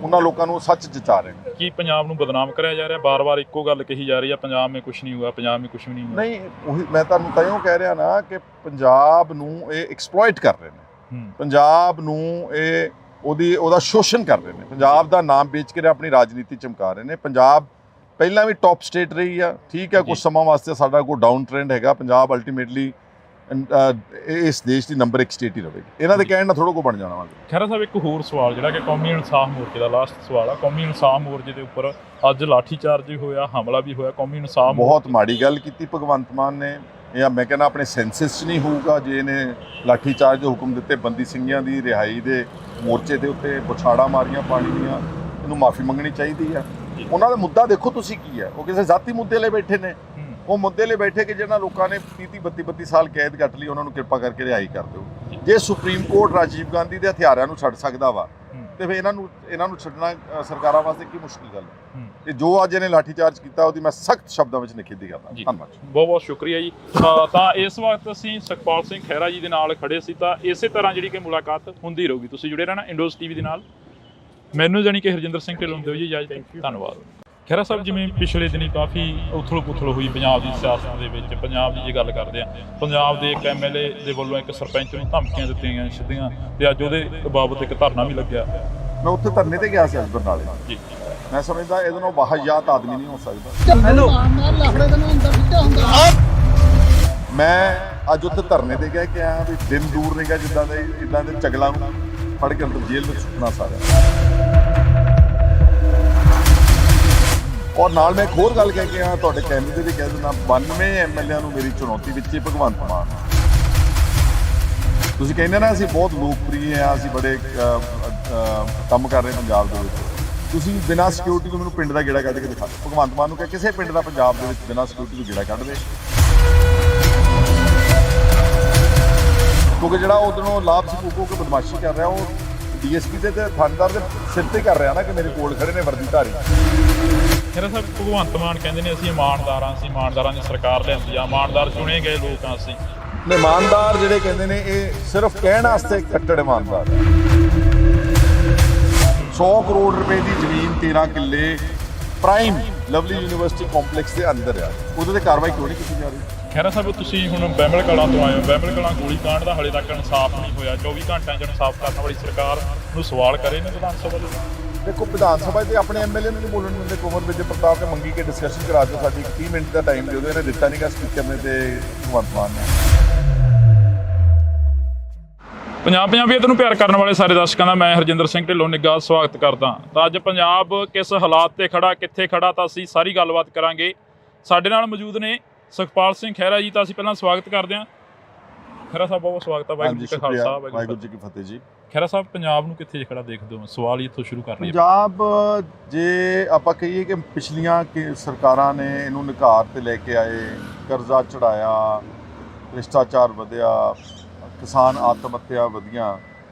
ਉਹਨਾਂ ਲੋਕਾਂ ਨੂੰ ਸੱਚ ਜਚਾ ਰਹੇ ਨੇ। ਕੀ ਪੰਜਾਬ ਨੂੰ ਬਦਨਾਮ ਕਰਿਆ ਜਾ ਰਿਹਾ? ਬਾਰ-ਬਾਰ ਇੱਕੋ ਗੱਲ ਕਹੀ ਜਾ ਰਹੀ ਹੈ, ਪੰਜਾਬ ਮੇਂ ਕੁਝ ਨਹੀਂ ਹੁਆ, ਪੰਜਾਬ ਮੇਂ ਕੁਝ ਵੀ ਨਹੀਂ ਹੁਆ। ਨਹੀਂ, ਉਹੀ ਮੈਂ ਤੁਹਾਨੂੰ ਤਾਂਹੀਓ ਕਹਿ ਰਿਹਾ ਨਾ ਕਿ ਪੰਜਾਬ ਨੂੰ ਇਹ ਐਕਸਪਲੋਇਟ ਕਰ ਰਹੇ ਨੇ। ਪੰਜਾਬ ਨੂੰ ਇਹ ਉਹਦਾ ਸ਼ੋਸ਼ਣ ਕਰ ਰਹੇ ਨੇ। ਪੰਜਾਬ ਦਾ ਨਾਮ ਵੇਚ ਕੇ ਆਪਣੀ ਰਾਜਨੀਤੀ ਚਮਕਾ ਰਹੇ ਨੇ। ਪੰਜਾਬ ਪਹਿਲਾਂ ਵੀ ਟੌਪ ਸਟੇਟ ਰਹੀ ਆ, ਠੀਕ ਹੈ, ਕੁਝ ਸਮਾਂ ਵਾਸਤੇ ਸਾਡਾ ਕੋਈ ਡਾਊਨ ਟ੍ਰੈਂਡ ਹੈਗਾ। ਪੰਜਾਬ ਅਲਟੀਮੇਟਲੀ ਇਸ ਦੇਸ਼ ਦੀ ਨੰਬਰ 1 ਸਟੇਟ ਹੀ ਰਹੇਗੀ। ਇਹਨਾਂ ਦੇ ਕਹਿਣ ਨਾਲ ਥੋੜਾ ਕੋ ਬਣ ਜਾਣਾ ਵਾ। ਖਹਿਰਾ ਸਾਹਿਬ, ਇੱਕ ਹੋਰ ਸਵਾਲ ਜਿਹੜਾ ਕਿ ਕੌਮੀ ਇਨਸਾਫ ਮੋਰਚੇ ਦਾ ਲਾਸਟ ਸਵਾਲ ਆ। ਕੌਮੀ ਇਨਸਾਫ ਮੋਰਚੇ ਦੇ ਉੱਪਰ ਅੱਜ ਲਾਠੀ ਚਾਰਜ ਵੀ ਹੋਇਆ, ਹਮਲਾ ਵੀ ਹੋਇਆ। ਕੌਮੀ ਇਨਸਾਫ ਬਹੁਤ ਮਾੜੀ ਗੱਲ ਕੀਤੀ ਭਗਵੰਤ ਮਾਨ ਨੇ। ਇਹ ਮੈਂ ਕਹਿੰਦਾ ਆਪਣੇ ਸੈਂਸਸ 'ਚ ਨਹੀਂ ਹੋਊਗਾ ਜੇ ਇਹਨੇ ਲਾਠੀ ਚਾਰਜ ਦੇ ਹੁਕਮ ਦਿੱਤੇ। ਬੰਦੀ ਸਿੰਘਾਂ ਦੀ ਰਿਹਾਈ ਦੇ ਮੋਰਚੇ ਦੇ ਉੱਤੇ ਬੁਛਾੜਾਂ ਮਾਰੀਆਂ ਪਾਣੀ ਦੀਆਂ। ਇਹਨੂੰ ਮਾਫੀ ਮੰਗਣੀ ਚਾਹੀਦੀ ਆ। ਉਹਨਾਂ ਦਾ ਮੁੱਦਾ ਦੇਖੋ ਤੁਸੀਂ ਕੀ ਹੈ। ਉਹ ਕਿਸੇ ਜ਼ਾਤੀ ਮੁੱਦੇ ਲਈ ਬੈਠੇ ਨੇ। ਉਹ ਮੁੱਦੇ ਲਈ ਬੈਠੇ ਕਿ ਜਿਹਨਾਂ ਲੋਕਾਂ ਨੇ 32 ਸਾਲ ਕੈਦ ਕੱਟ ਲਈ, ਉਹਨਾਂ ਨੂੰ ਕਿਰਪਾ ਕਰਕੇ ਰਿਹਾਈ ਕਰ ਦਿਓ। ਜੇ ਸੁਪਰੀਮ ਕੋਰਟ ਰਾਜੀਵ ਗਾਂਧੀ ਦੇ ਹਥਿਆਰਾਂ ਨੂੰ ਛੱਡ ਸਕਦਾ ਵਾ ਤੇ ਫਿਰ ਇਹਨਾਂ ਨੂੰ ਛੱਡਣਾ ਸਰਕਾਰਾਂ ਵਾਸਤੇ ਕੀ ਮੁਸ਼ਕਿਲ ਗੱਲ ਹੈ। ਤੇ ਜੋ ਅੱਜ ਇਹਨੇ ਲਾਠੀ ਚਾਰਜ ਕੀਤਾ ਉਹਦੀ ਮੈਂ ਸਖਤ ਸ਼ਬਦਾਂ ਵਿੱਚ ਨਿਖੇਧੀ ਕਰਦਾ। ਧੰਨਵਾਦ, ਬਹੁਤ ਬਹੁਤ ਸ਼ੁਕਰੀਆ ਜੀ। ਤਾਂ ਇਸ ਵਕਤ ਅਸੀਂ ਸੁਖਪਾਲ ਸਿੰਘ ਖਹਿਰਾ ਜੀ ਦੇ ਨਾਲ ਖੜੇ ਸੀ। ਤਾਂ ਇਸੇ ਤਰ੍ਹਾਂ ਜਿਹੜੀ ਕਿ ਮੁਲਾਕਾਤ ਹੁੰਦੀ ਰਹੂਗੀ। ਤੁਸੀਂ ਜੁੜੇ ਰਹਿਣਾ ਇੰਡੋਜ਼ ਟੀਵੀ ਦੇ ਨਾਲ। ਮੈਨੂੰ ਜਾਣੀ ਕਿ ਹਰਜਿੰਦਰ ਸਿੰਘ ਢਿੱਲੋਂ ਦਿਓ ਜੀ ਇਜਾਜ਼ਤ। ਧੰਨਵਾਦ। ਖਹਿਰਾ ਸਾਹਿਬ, ਜਿਵੇਂ ਪਿਛਲੇ ਦਿਨੀ ਕਾਫੀ ਉਥਲ-ਪੁਥਲ ਹੋਈ ਪੰਜਾਬ ਦੀ ਸਿਆਸਤ ਦੇ ਵਿੱਚ, ਪੰਜਾਬ ਦੀ ਜੇ ਗੱਲ ਕਰਦੇ ਆ, ਪੰਜਾਬ ਦੇ ਇੱਕ ਐਮਐਲਏ ਦੇ ਵੱਲੋਂ ਇੱਕ ਸਰਪੰਚ ਨੂੰ ਧਮਕੀਆਂ ਦਿੱਤੀਆਂ ਗਈਆਂ ਸਿੱਧੀਆਂ, ਤੇ ਅੱਜ ਉਹਦੇ ਬਾਬਤ ਇੱਕ ਧਰਨਾ ਵੀ ਲੱਗਿਆ। ਮੈਂ ਉੱਥੇ ਧਰਨੇ ਤੇ ਗਿਆ ਸੀ ਅੱਜ ਬਰਨਾਲੇ ਜੀ। ਮੈਂ ਸਮਝਦਾ ਇਹਦੇ ਨਾਲ ਵਾਹਿਯਾਤ ਆਦਮੀ ਨਹੀਂ ਹੋ ਸਕਦਾ। ਹੈਲੋ, ਮੈਂ ਅੱਜ ਉੱਥੇ ਧਰਨੇ ਤੇ ਗਿਆ ਕਿ ਆਇਆ ਵੀ ਦਿਨ ਦੂਰ ਨਹੀਂ ਗਿਆ ਜਿੱਦਾਂ ਦੇ ਚਗਲਾਂ ਨੂੰ ਫੜ ਕੇ ਅੰਦਰ ਜੇਲ੍ਹ ਵਿੱਚ ਸੁੱਟਣਾ ਸਾਰਿਆਂ। ਔਰ ਨਾਲ ਮੈਂ ਇੱਕ ਹੋਰ ਗੱਲ ਕਹਿ ਕੇ ਆ, ਤੁਹਾਡੇ ਕੈਮਰੇ ਤੇ ਵੀ ਕਹਿ ਦਿੰਦਾ, 92 ਐਮਐਲਏਆਂ ਨੂੰ ਮੇਰੀ ਚੁਣੌਤੀ ਵਿੱਚ ਭਗਵੰਤ ਮਾਨ। ਤੁਸੀਂ ਕਹਿੰਦੇ ਨਾ ਅਸੀਂ ਬਹੁਤ ਲੋਕਪ੍ਰਿਯ ਆ, ਅਸੀਂ ਬੜੇ ਕੰਮ ਕਰ ਰਹੇ ਪੰਜਾਬ ਦੇ ਵਿੱਚ। ਤੁਸੀਂ ਬਿਨਾਂ ਸਿਕਿਉਰਿਟੀ ਤੋਂ ਮੈਨੂੰ ਪਿੰਡ ਦਾ ਗੇੜਾ ਕੱਢ ਕੇ ਦਿਖਾ ਦਿਓ। ਭਗਵੰਤ ਮਾਨ ਨੂੰ ਕਿ ਕਿਸੇ ਪਿੰਡ ਦਾ ਪੰਜਾਬ ਦੇ ਵਿੱਚ ਬਿਨਾਂ ਸਿਕਿਉਰਿਟੀ ਤੋਂ ਗੇੜਾ ਕੱਢ ਦੇ। ਕਿਉਂਕਿ ਜਿਹੜਾ ਉਧਰੋਂ ਲਾਭ ਸਕੂਕੋ ਕੇ ਬਦਮਾਸ਼ੀ ਕਰ ਰਿਹਾ, ਉਹ ਡੀਐਸਪੀ ਦੇ ਤੇ ਥਾਣੇਦਾਰ ਦੇ ਸਿਰ ਤੇ ਕਰ ਰਿਹਾ ਨਾ ਕਿ ਮੇਰੇ ਕੋਲ ਖੜੇ ਨੇ ਵਰਦੀਧਾਰੀ। ਖਹਿਰਾ ਸਾਹਿਬ, ਭਗਵੰਤ ਮਾਨ ਕਹਿੰਦੇ ਨੇ ਅਸੀਂ ਇਮਾਨਦਾਰਾਂ ਦੀ ਸਰਕਾਰ ਲਿਆਂਦੀ ਆ, ਇਮਾਨਦਾਰ ਚੁਣੇ ਗਏ ਲੋਕ ਆ ਅਸੀਂ। ਇਮਾਨਦਾਰ ਜਿਹੜੇ ਕਹਿੰਦੇ ਨੇ ਇਹ ਸਿਰਫ ਕਹਿਣ ਵਾਸਤੇ ਕੱਟੜ ਇਮਾਨਦਾਰ। 100 ਕਰੋੜ ਰੁਪਏ ਦੀ ਜ਼ਮੀਨ 13 ਕਿੱਲੇ ਪ੍ਰਾਈਮ ਲਵਲੀ ਯੂਨੀਵਰਸਿਟੀ ਕੰਪਲੈਕਸ ਦੇ ਅੰਦਰ ਆ, ਉਹਦੇ ਤੇ ਕਾਰਵਾਈ ਕਿਉਂ ਨਹੀਂ ਕੀਤੀ ਜਾ ਰਹੀ? ਖਹਿਰਾ ਸਾਹਿਬ, ਤੁਸੀਂ ਹੁਣ ਬਹਿਮਲ ਕਲਾਂ ਤੋਂ ਆਏ ਹੋ। ਬਹਿਮਲ ਕਲਾਂ ਗੋਲੀ ਕਾਂਡ ਦਾ ਹਾਲੇ ਤੱਕ ਇਨਸਾਫ ਨਹੀਂ ਹੋਇਆ। 24 ਘੰਟਿਆਂ 'ਚ ਇਨਸਾਫ ਕਰਨ ਵਾਲੀ ਸਰਕਾਰ ਨੂੰ ਸਵਾਲ ਕਰੇ ਨੇ ਵਿਧਾਨ ਸਭਾ ਦੇ। ਦੇਖੋ, ਵਿਧਾਨ ਸਭਾ ਦੇ ਆਪਣੇ ਐਮਐਲਏ ਨੂੰ ਨਹੀਂ ਬੋਲਣ ਦਿੰਦੇ। ਕੁੰਵਰ ਵਿਜੇ ਪ੍ਰਤਾਪ ਨੇ ਮੰਗੀ ਕਿ ਡਿਸਕਸ਼ਨ ਕਰਾ ਦਿਓ, ਸਾਡੀ 30 ਮਿੰਟ ਦਾ ਟਾਈਮ ਦਿਓ। ਇਹਨੇ ਦਿੱਤਾ ਨਹੀਂ ਗਾ ਸਪੀਕਰ ਨੇ ਤੇ ਭਗਵੰਤ ਮਾਨ ਨੇ। ਪੰਜਾਬੀਅਤ ਨੂੰ ਪਿਆਰ ਕਰਨ ਵਾਲੇ ਸਾਰੇ ਦਰਸ਼ਕਾਂ ਦਾ ਮੈਂ ਹਰਜਿੰਦਰ ਸਿੰਘ ਢਿੱਲੋਂ ਨਿੱਘਾ ਸਵਾਗਤ ਕਰਦਾ। ਤਾਂ ਅੱਜ ਪੰਜਾਬ ਕਿਸ ਹਾਲਾਤ ਤੇ ਖੜਾ, ਕਿੱਥੇ ਖੜਾ, ਤਾਂ ਅਸੀਂ ਸਾਰੀ ਗੱਲਬਾਤ ਕਰਾਂਗੇ। ਸਾਡੇ ਨਾਲ ਮੌਜੂਦ ਨੇ ਸੁਖਪਾਲ ਸਿੰਘ ਖਹਿਰਾ ਜੀ। ਤਾਂ ਅਸੀਂ ਪਹਿਲਾਂ ਸਵਾਗਤ ਕਰਦੇ ਹਾਂ। ਖਹਿਰਾ ਸਾਹਿਬ, ਬਹੁਤ ਸਵਾਗਤ ਹੈ। ਵਾਹਿਗੁਰੂ ਜੀ ਕਾ ਖਾਲਸਾ, ਵਾਹਿਗੁਰੂ ਜੀ ਕੀ ਫਤਿਹ ਜੀ। ਖਹਿਰਾ ਸਾਹਿਬ, ਪੰਜਾਬ ਨੂੰ ਕਿੱਥੇ ਖੜਾ ਦੇਖਦੇ ਹੋ? ਸਵਾਲ ਹੀ ਇੱਥੋਂ ਸ਼ੁਰੂ ਕਰ ਲਈਏ। ਪੰਜਾਬ, ਜੇ ਆਪਾਂ ਕਹੀਏ ਕਿ ਪਿਛਲੀਆਂ ਸਰਕਾਰਾਂ ਨੇ ਇਹਨੂੰ ਨਿਘਾਰ ਤੇ ਲੈ ਕੇ ਆਏ, ਕਰਜ਼ਾ ਚੜਾਇਆ, ਭ੍ਰਿਸ਼ਟਾਚਾਰ ਵਧਿਆ, ਕਿਸਾਨ ਆਤਮ ਹੱਤਿਆ ਵਧੀਆਂ,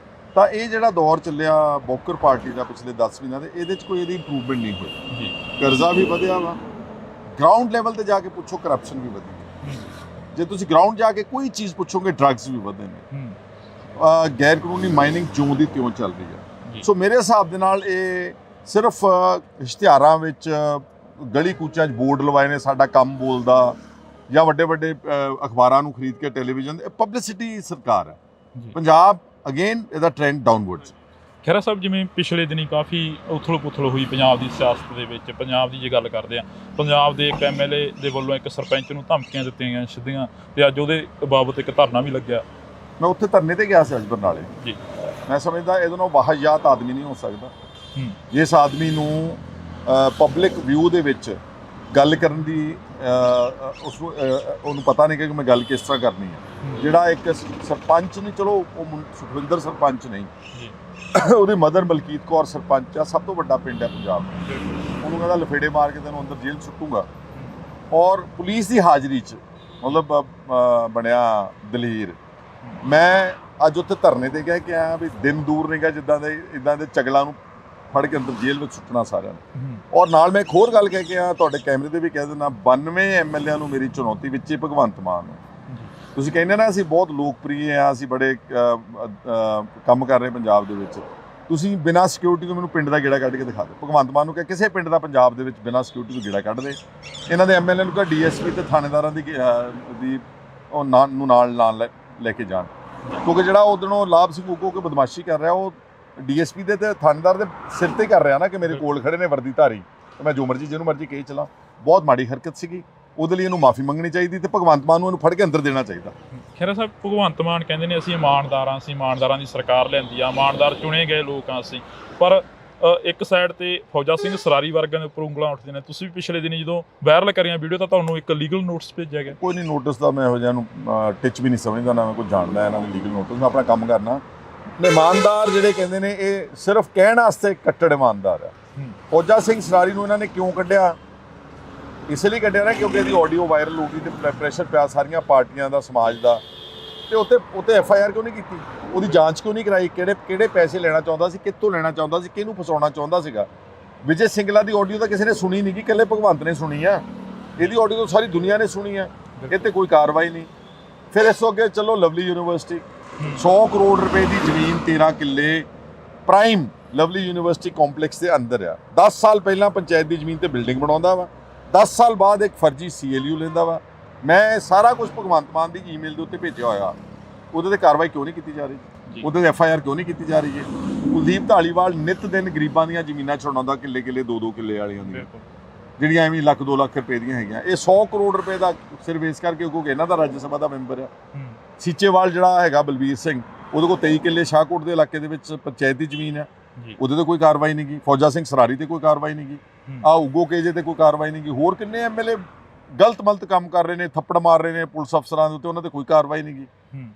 ਤਾਂ ਇਹ ਜਿਹੜਾ ਦੌਰ ਚੱਲਿਆ ਬੋਕਰ ਪਾਰਟੀ ਦਾ ਪਿਛਲੇ 10 ਮਹੀਨਿਆਂ ਦੇ, ਇਹਦੇ 'ਚ ਕੋਈ ਇਹਦੀ ਇੰਪਰੂਵਮੈਂਟ ਨਹੀਂ ਹੋਈ ਜੀ। ਕਰਜ਼ਾ ਵੀ ਵਧਿਆ ਵਾ, ਗਰਾਊਂਡ ਲੈਵਲ ਤੇ ਜਾ ਕੇ ਪੁੱਛੋ ਕਰਪਸ਼ਨ ਵੀ ਵਧੀ। ਜੇ ਤੁਸੀਂ ਗਰਾਊਂਡ ਜਾ ਕੇ ਕੋਈ ਚੀਜ਼ ਪੁੱਛੋਗੇ, ਡਰੱਗਸ ਵੀ ਵਧੇ ਨੇ। ਗੈਰ ਕਾਨੂੰਨੀ ਮਾਈਨਿੰਗ ਜਿਉਂ ਦੀ ਤਿਉਂ ਚੱਲ ਰਹੀ ਹੈ। ਸੋ ਮੇਰੇ ਹਿਸਾਬ ਦੇ ਨਾਲ ਇਹ ਸਿਰਫ ਇਸ਼ਤਿਹਾਰਾਂ ਵਿੱਚ ਗਲੀ ਕੂਚਾਂ 'ਚ ਬੋਰਡ ਲਵਾਏ ਨੇ, ਸਾਡਾ ਕੰਮ ਬੋਲਦਾ, ਜਾਂ ਵੱਡੇ ਵੱਡੇ ਅਖਬਾਰਾਂ ਨੂੰ ਖਰੀਦ ਕੇ ਟੈਲੀਵਿਜ਼ਨ, ਪਬਲਿਸਿਟੀ ਸਰਕਾਰ ਹੈ। ਪੰਜਾਬ ਅਗੇਨ ਇਹਦਾ ਟ੍ਰੈਂਡ ਡਾਊਨਵਰਡਸ। ਖਹਿਰਾ ਸਾਹਿਬ, ਜਿਵੇਂ ਪਿਛਲੇ ਦਿਨੀ ਕਾਫੀ ਉਥਲ-ਪੁਥਲ ਹੋਈ ਪੰਜਾਬ ਦੀ ਸਿਆਸਤ ਦੇ ਵਿੱਚ, ਪੰਜਾਬ ਦੀ ਜੇ ਗੱਲ ਕਰਦੇ ਆ, ਪੰਜਾਬ ਦੇ ਇੱਕ ਐਮਐਲਏ ਦੇ ਵੱਲੋਂ ਇੱਕ ਸਰਪੰਚ ਨੂੰ ਧਮਕੀਆਂ ਦਿੱਤੀਆਂ ਗਈਆਂ ਸਿੱਧੀਆਂ, ਤੇ ਅੱਜ ਉਹਦੇ ਬਾਬਤ ਇੱਕ ਧਰਨਾ ਵੀ ਲੱਗਿਆ। ਮੈਂ ਉੱਥੇ ਧਰਨੇ ਤੇ ਗਿਆ ਸੀ ਅੱਜ ਬਰਨਾਲੇ ਜੀ। ਮੈਂ ਸਮਝਦਾ ਇਹਦੇ ਨਾਲ ਵਾਹਿਯਾਤ ਆਦਮੀ ਨਹੀਂ ਹੋ ਸਕਦਾ। ਜਿਸ ਆਦਮੀ ਨੂੰ ਪਬਲਿਕ ਵਿਊ ਦੇ ਵਿੱਚ ਗੱਲ ਕਰਨ ਦੀ ਉਹਨੂੰ ਪਤਾ ਨਹੀਂ ਕਿ ਮੈਂ ਗੱਲ ਕਿਸ ਤਰ੍ਹਾਂ ਕਰਨੀ ਹੈ। ਜਿਹੜਾ ਇੱਕ ਸਰਪੰਚ ਨਹੀਂ, ਚਲੋ ਉਹ ਸੁਖਵਿੰਦਰ ਸਰਪੰਚ ਨਹੀਂ, ਉਹਦੀ ਮਦਰ ਮਲਕੀਤ ਕੌਰ ਸਰਪੰਚ ਆ, ਸਭ ਤੋਂ ਵੱਡਾ ਪਿੰਡ ਹੈ ਪੰਜਾਬ ਦਾ। ਉਹਨੂੰ ਕਹਿੰਦਾ ਲਫੇੜੇ ਮਾਰ ਕੇ ਤੈਨੂੰ ਅੰਦਰ ਜੇਲ੍ਹ ਸੁੱਟੂਗਾ, ਔਰ ਪੁਲਿਸ ਦੀ ਹਾਜ਼ਰੀ 'ਚ ਮਤਲਬ ਬਣਿਆ ਦਲੇਰ। ਮੈਂ ਅੱਜ ਉੱਥੇ ਧਰਨੇ ਤੇ ਗਿਆ ਕਿ ਆਇਆ ਵੀ ਦਿਨ ਦੂਰ ਨਹੀਂ ਗਾ ਜਿੱਦਾਂ ਦੇ ਇੱਦਾਂ ਦੇ ਚਗਲਾਂ ਨੂੰ ਫੜ ਕੇ ਅੰਦਰ ਜੇਲ੍ਹ ਵਿੱਚ ਸੁੱਟਣਾ ਸਾਰਿਆਂ ਨੂੰ। ਔਰ ਨਾਲ ਮੈਂ ਇੱਕ ਹੋਰ ਗੱਲ ਕਹਿ ਕੇ ਆ, ਤੁਹਾਡੇ ਕੈਮਰੇ ਤੇ ਵੀ ਕਹਿ ਦਿੰਦਾ, 92 ਐਮਐਲਏਆਂ ਨੂੰ ਮੇਰੀ ਚੁਣੌਤੀ ਵਿੱਚ ਹੀ ਭਗਵੰਤ ਮਾਨ ਨੂੰ। ਤੁਸੀਂ ਕਹਿੰਦੇ ਨਾ ਅਸੀਂ ਬਹੁਤ ਲੋਕਪ੍ਰਿਯ ਆ, ਅਸੀਂ ਬੜੇ ਕੰਮ ਕਰ ਰਹੇ ਪੰਜਾਬ ਦੇ ਵਿੱਚ, ਤੁਸੀਂ ਬਿਨਾਂ ਸਿਕਿਉਰਿਟੀ ਤੋਂ ਮੈਨੂੰ ਪਿੰਡ ਦਾ ਗੇੜਾ ਕੱਢ ਕੇ ਦਿਖਾ ਦਿਓ। ਭਗਵੰਤ ਮਾਨ ਨੂੰ ਕਿ ਕਿਸੇ ਪਿੰਡ ਦਾ ਪੰਜਾਬ ਦੇ ਵਿੱਚ ਬਿਨਾਂ ਸਿਕਿਉਰਿਟੀ ਤੋਂ ਗੇੜਾ ਕੱਢ ਦੇ। ਇਹਨਾਂ ਦੇ ਐਮਐਲਏ ਨੂੰ ਕਹ ਡੀਐਸਪੀ ਤੇ ਥਾਣੇਦਾਰਾਂ ਦੀ ਉਹ ਨਾਲ ਲੈ ਕੇ ਜਾਣ, ਕਿਉਂਕਿ ਜਿਹੜਾ ਉਦੋਂ ਲਾਭ ਸਿੰਘ ਉਗੋ ਕੇ ਬਦਮਾਸ਼ੀ ਕਰ ਰਿਹਾ, ਉਹ ਡੀਐਸਪੀ ਦੇ ਤੇ ਥਾਣੇਦਾਰ ਦੇ ਸਿਰ ਤੇ ਕਰ ਰਿਹਾ ਨਾ, ਕਿ ਮੇਰੇ ਕੋਲ ਖੜੇ ਨੇ ਵਰਦੀਧਾਰੀ, ਤੇ ਮੈਂ ਜੋ ਮਰਜ਼ੀ ਜਿਹਨੂੰ ਮਰਜ਼ੀ ਕਹੀ ਚਲਾਂ। ਬਹੁਤ ਮਾੜੀ ਹਰਕਤ ਸੀਗੀ, ਉਹਦੇ ਲਈ ਇਹਨੂੰ ਮਾਫੀ ਮੰਗਣੀ ਚਾਹੀਦੀ ਤੇ ਭਗਵੰਤ ਮਾਨ ਨੂੰ ਇਹਨੂੰ ਫੜ ਕੇ ਅੰਦਰ ਦੇਣਾ ਚਾਹੀਦਾ। ਖਹਿਰਾ ਸਾਹਿਬ, ਭਗਵੰਤ ਮਾਨ ਕਹਿੰਦੇ ਨੇ ਅਸੀਂ ਇਮਾਨਦਾਰ ਅਸੀਂ ਇਮਾਨਦਾਰਾਂ ਦੀ ਸਰਕਾਰ ਲਿਆਂਦੀ ਆ, ਇਮਾਨਦਾਰ ਚੁਣੇ ਗਏ ਲੋਕ ਆ ਅਸੀਂ, ਪਰ ਇੱਕ ਸਾਈਡ ਤੇ ਫੌਜਾ ਸਿੰਘ ਸਰਾਰੀ ਵਰਗਿਆਂ ਦੇ ਉੱਪਰ ਉਂਗਲਾਂ ਉੱਠਦੀਆਂ ਨੇ। ਤੁਸੀਂ ਵੀ ਪਿਛਲੇ ਦਿਨੀ ਜਦੋਂ ਵਾਇਰਲ ਕਰੀਆਂ ਵੀਡੀਓ ਤਾਂ ਤੁਹਾਨੂੰ ਇੱਕ ਲੀਗਲ ਨੋਟਿਸ ਭੇਜਿਆ ਗਿਆ। ਕੋਈ ਨਹੀਂ, ਨੋਟਿਸ ਦਾ ਮੈਂ ਇਹੋ ਜਿਹਾ ਨੂੰ ਟਿਚ ਵੀ ਨਹੀਂ ਸਮਝਦਾ, ਨਾ ਮੈਂ ਕੋਈ ਜਾਣਦਾ ਇਹਨਾਂ ਦੇ ਲੀਗਲ ਨੋਟਿਸ। ਮੈਂ ਆਪਣਾ ਕੰਮ ਕਰਨਾ। ਇਮਾਨਦਾਰ ਜਿਹੜੇ ਕਹਿੰਦੇ ਨੇ, ਇਹ ਸਿਰਫ ਕਹਿਣ ਵਾਸਤੇ ਕੱਟੜ ਇਮਾਨਦਾਰ ਆ। ਫੌਜਾ ਸਿੰਘ ਸਰਾਰੀ ਨੂੰ ਇਹਨਾਂ ਨੇ ਕਿਉਂ ਕੱਢਿਆ? ਇਸ ਲਈ ਕੱਢਿਆ ਨਾ ਕਿਉਂਕਿ ਇਹਦੀ ਆਡੀਓ ਵਾਇਰਲ ਹੋ ਗਈ ਤੇ ਪ੍ਰੈਸ਼ਰ ਪਿਆ ਸਾਰੀਆਂ ਪਾਰਟੀਆਂ ਦਾ, ਸਮਾਜ ਦਾ, ਤੇ ਉੱਤੇ ਐਫਆਈਆਰ ਕਿਉਂ ਨਹੀਂ ਕੀਤੀ? ਉਹਦੀ ਜਾਂਚ ਕਿਉਂ ਨਹੀਂ ਕਰਾਈ? ਕਿਹੜੇ ਪੈਸੇ ਲੈਣਾ ਚਾਹੁੰਦਾ ਸੀ, ਕਿੱਥੋਂ ਲੈਣਾ ਚਾਹੁੰਦਾ ਸੀ, ਕਿਹਨੂੰ ਫਸਾਉਣਾ ਚਾਹੁੰਦਾ ਸੀਗਾ? ਵਿਜੇ ਸਿੰਗਲਾ ਦੀ ਆਡੀਓ ਤਾਂ ਕਿਸੇ ਨੇ ਸੁਣੀ ਨਹੀਂ, ਕਿ ਇਕੱਲੇ ਭਗਵੰਤ ਨੇ ਸੁਣੀ ਆ। ਇਹਦੀ ਆਡੀਓ ਤਾਂ ਸਾਰੀ ਦੁਨੀਆ ਨੇ ਸੁਣੀ ਆ। ਇਹ ਤੇ ਕੋਈ ਕਾਰਵਾਈ ਨਹੀਂ। ਫਿਰ ਇਸ ਤੋਂ ਅੱਗੇ ਚਲੋ, ਲਵਲੀ ਯੂਨੀਵਰਸਿਟੀ 100 ਕਰੋੜ ਰੁਪਏ ਦੀ ਜ਼ਮੀਨ, 13 ਕਿੱਲੇ ਪ੍ਰਾਈਮ ਲਵਲੀ ਯੂਨੀਵਰਸਿਟੀ ਕੰਪਲੈਕਸ ਦੇ ਅੰਦਰ ਆ। 10 ਸਾਲ ਪਹਿਲਾਂ ਪੰਚਾਇਤ ਦੀ ਜ਼ਮੀਨ ਤੇ ਬਿਲਡਿੰਗ ਬਣਾਉਂਦਾ ਵਾ, 10 ਸਾਲ ਬਾਅਦ ਇੱਕ ਫਰਜ਼ੀ CLU ਲੈਂਦਾ ਵਾ। ਮੈਂ ਸਾਰਾ ਕੁਝ ਭਗਵੰਤ ਮਾਨ ਦੀ ਈਮੇਲ ਦੇ ਉੱਤੇ ਭੇਜਿਆ ਹੋਇਆ। ਉਹਦੇ ਤੇ ਕਾਰਵਾਈ ਕਿਉਂ ਨਹੀਂ ਕੀਤੀ ਜਾ ਰਹੀ? ਉਹਦੇ ਤੇ FIR ਕਿਉਂ ਨਹੀਂ ਕੀਤੀ ਜਾ ਰਹੀ ਹੈ? ਕੁਲਦੀਪ ਧਾਲੀਵਾਲ ਨਿਤ ਦਿਨ ਗਰੀਬਾਂ ਦੀਆਂ ਜ਼ਮੀਨਾਂ ਛੁਡਾਉਂਦਾ, ਕਿੱਲੇ 2-2 ਕਿੱਲੇ ਵਾਲੀਆਂ ਦੀਆਂ, ਜਿਹੜੀਆਂ ਐਵੇਂ ਲੱਖ 2 ਲੱਖ ਰੁਪਏ ਦੀਆਂ ਹੈਗੀਆਂ। ਇਹ 100 ਕਰੋੜ ਰੁਪਏ ਦਾ ਸਿਰਫ ਇਸ ਕਰਕੇ ਕਿਉਂਕਿ ਇਹਨਾਂ ਦਾ ਰਾਜ ਸਭਾ ਦਾ ਮੈਂਬਰ ਆ। ਸੀਚੇਵਾਲ ਜਿਹੜਾ ਹੈਗਾ ਬਲਬੀਰ ਸਿੰਘ, ਉਹਦੇ ਕੋਲ 23 ਕਿੱਲੇ ਸ਼ਾਹਕੋਟ ਦੇ ਇਲਾਕੇ ਦੇ ਵਿੱਚ ਪੰਚਾਇਤ ਦੀ ਜ਼ਮੀਨ ਆ, ਉਹਦੇ ਤੇ ਕੋਈ ਕਾਰਵਾਈ ਨਹੀਂ ਗਈ। ਫੌਜਾ ਸਿੰਘ ਸਰਾਰੀ ਤੇ ਕੋਈ ਕਾਰਵਾਈ ਨਹੀਂ ਗਈ। ਉਗੋ ਕੇਜੇ ਤੇ ਕੋਈ ਕਾਰਵਾਈ ਨਹੀਂ ਗਈ। ਹੋਰ ਕਿੰਨੇ ਐਮਐਲਏ ਗਲਤ ਕੰਮ ਕਰ ਰਹੇ ਨੇ, ਥੱਪੜ ਮਾਰ ਰਹੇ ਨੇ ਪੁਲਿਸ ਅਫਸਰਾਂ ਦੇ ਉੱਤੇ, ਉਹਨਾਂ ਤੇ ਕੋਈ ਕਾਰਵਾਈ ਨਹੀਂ ਗਈ।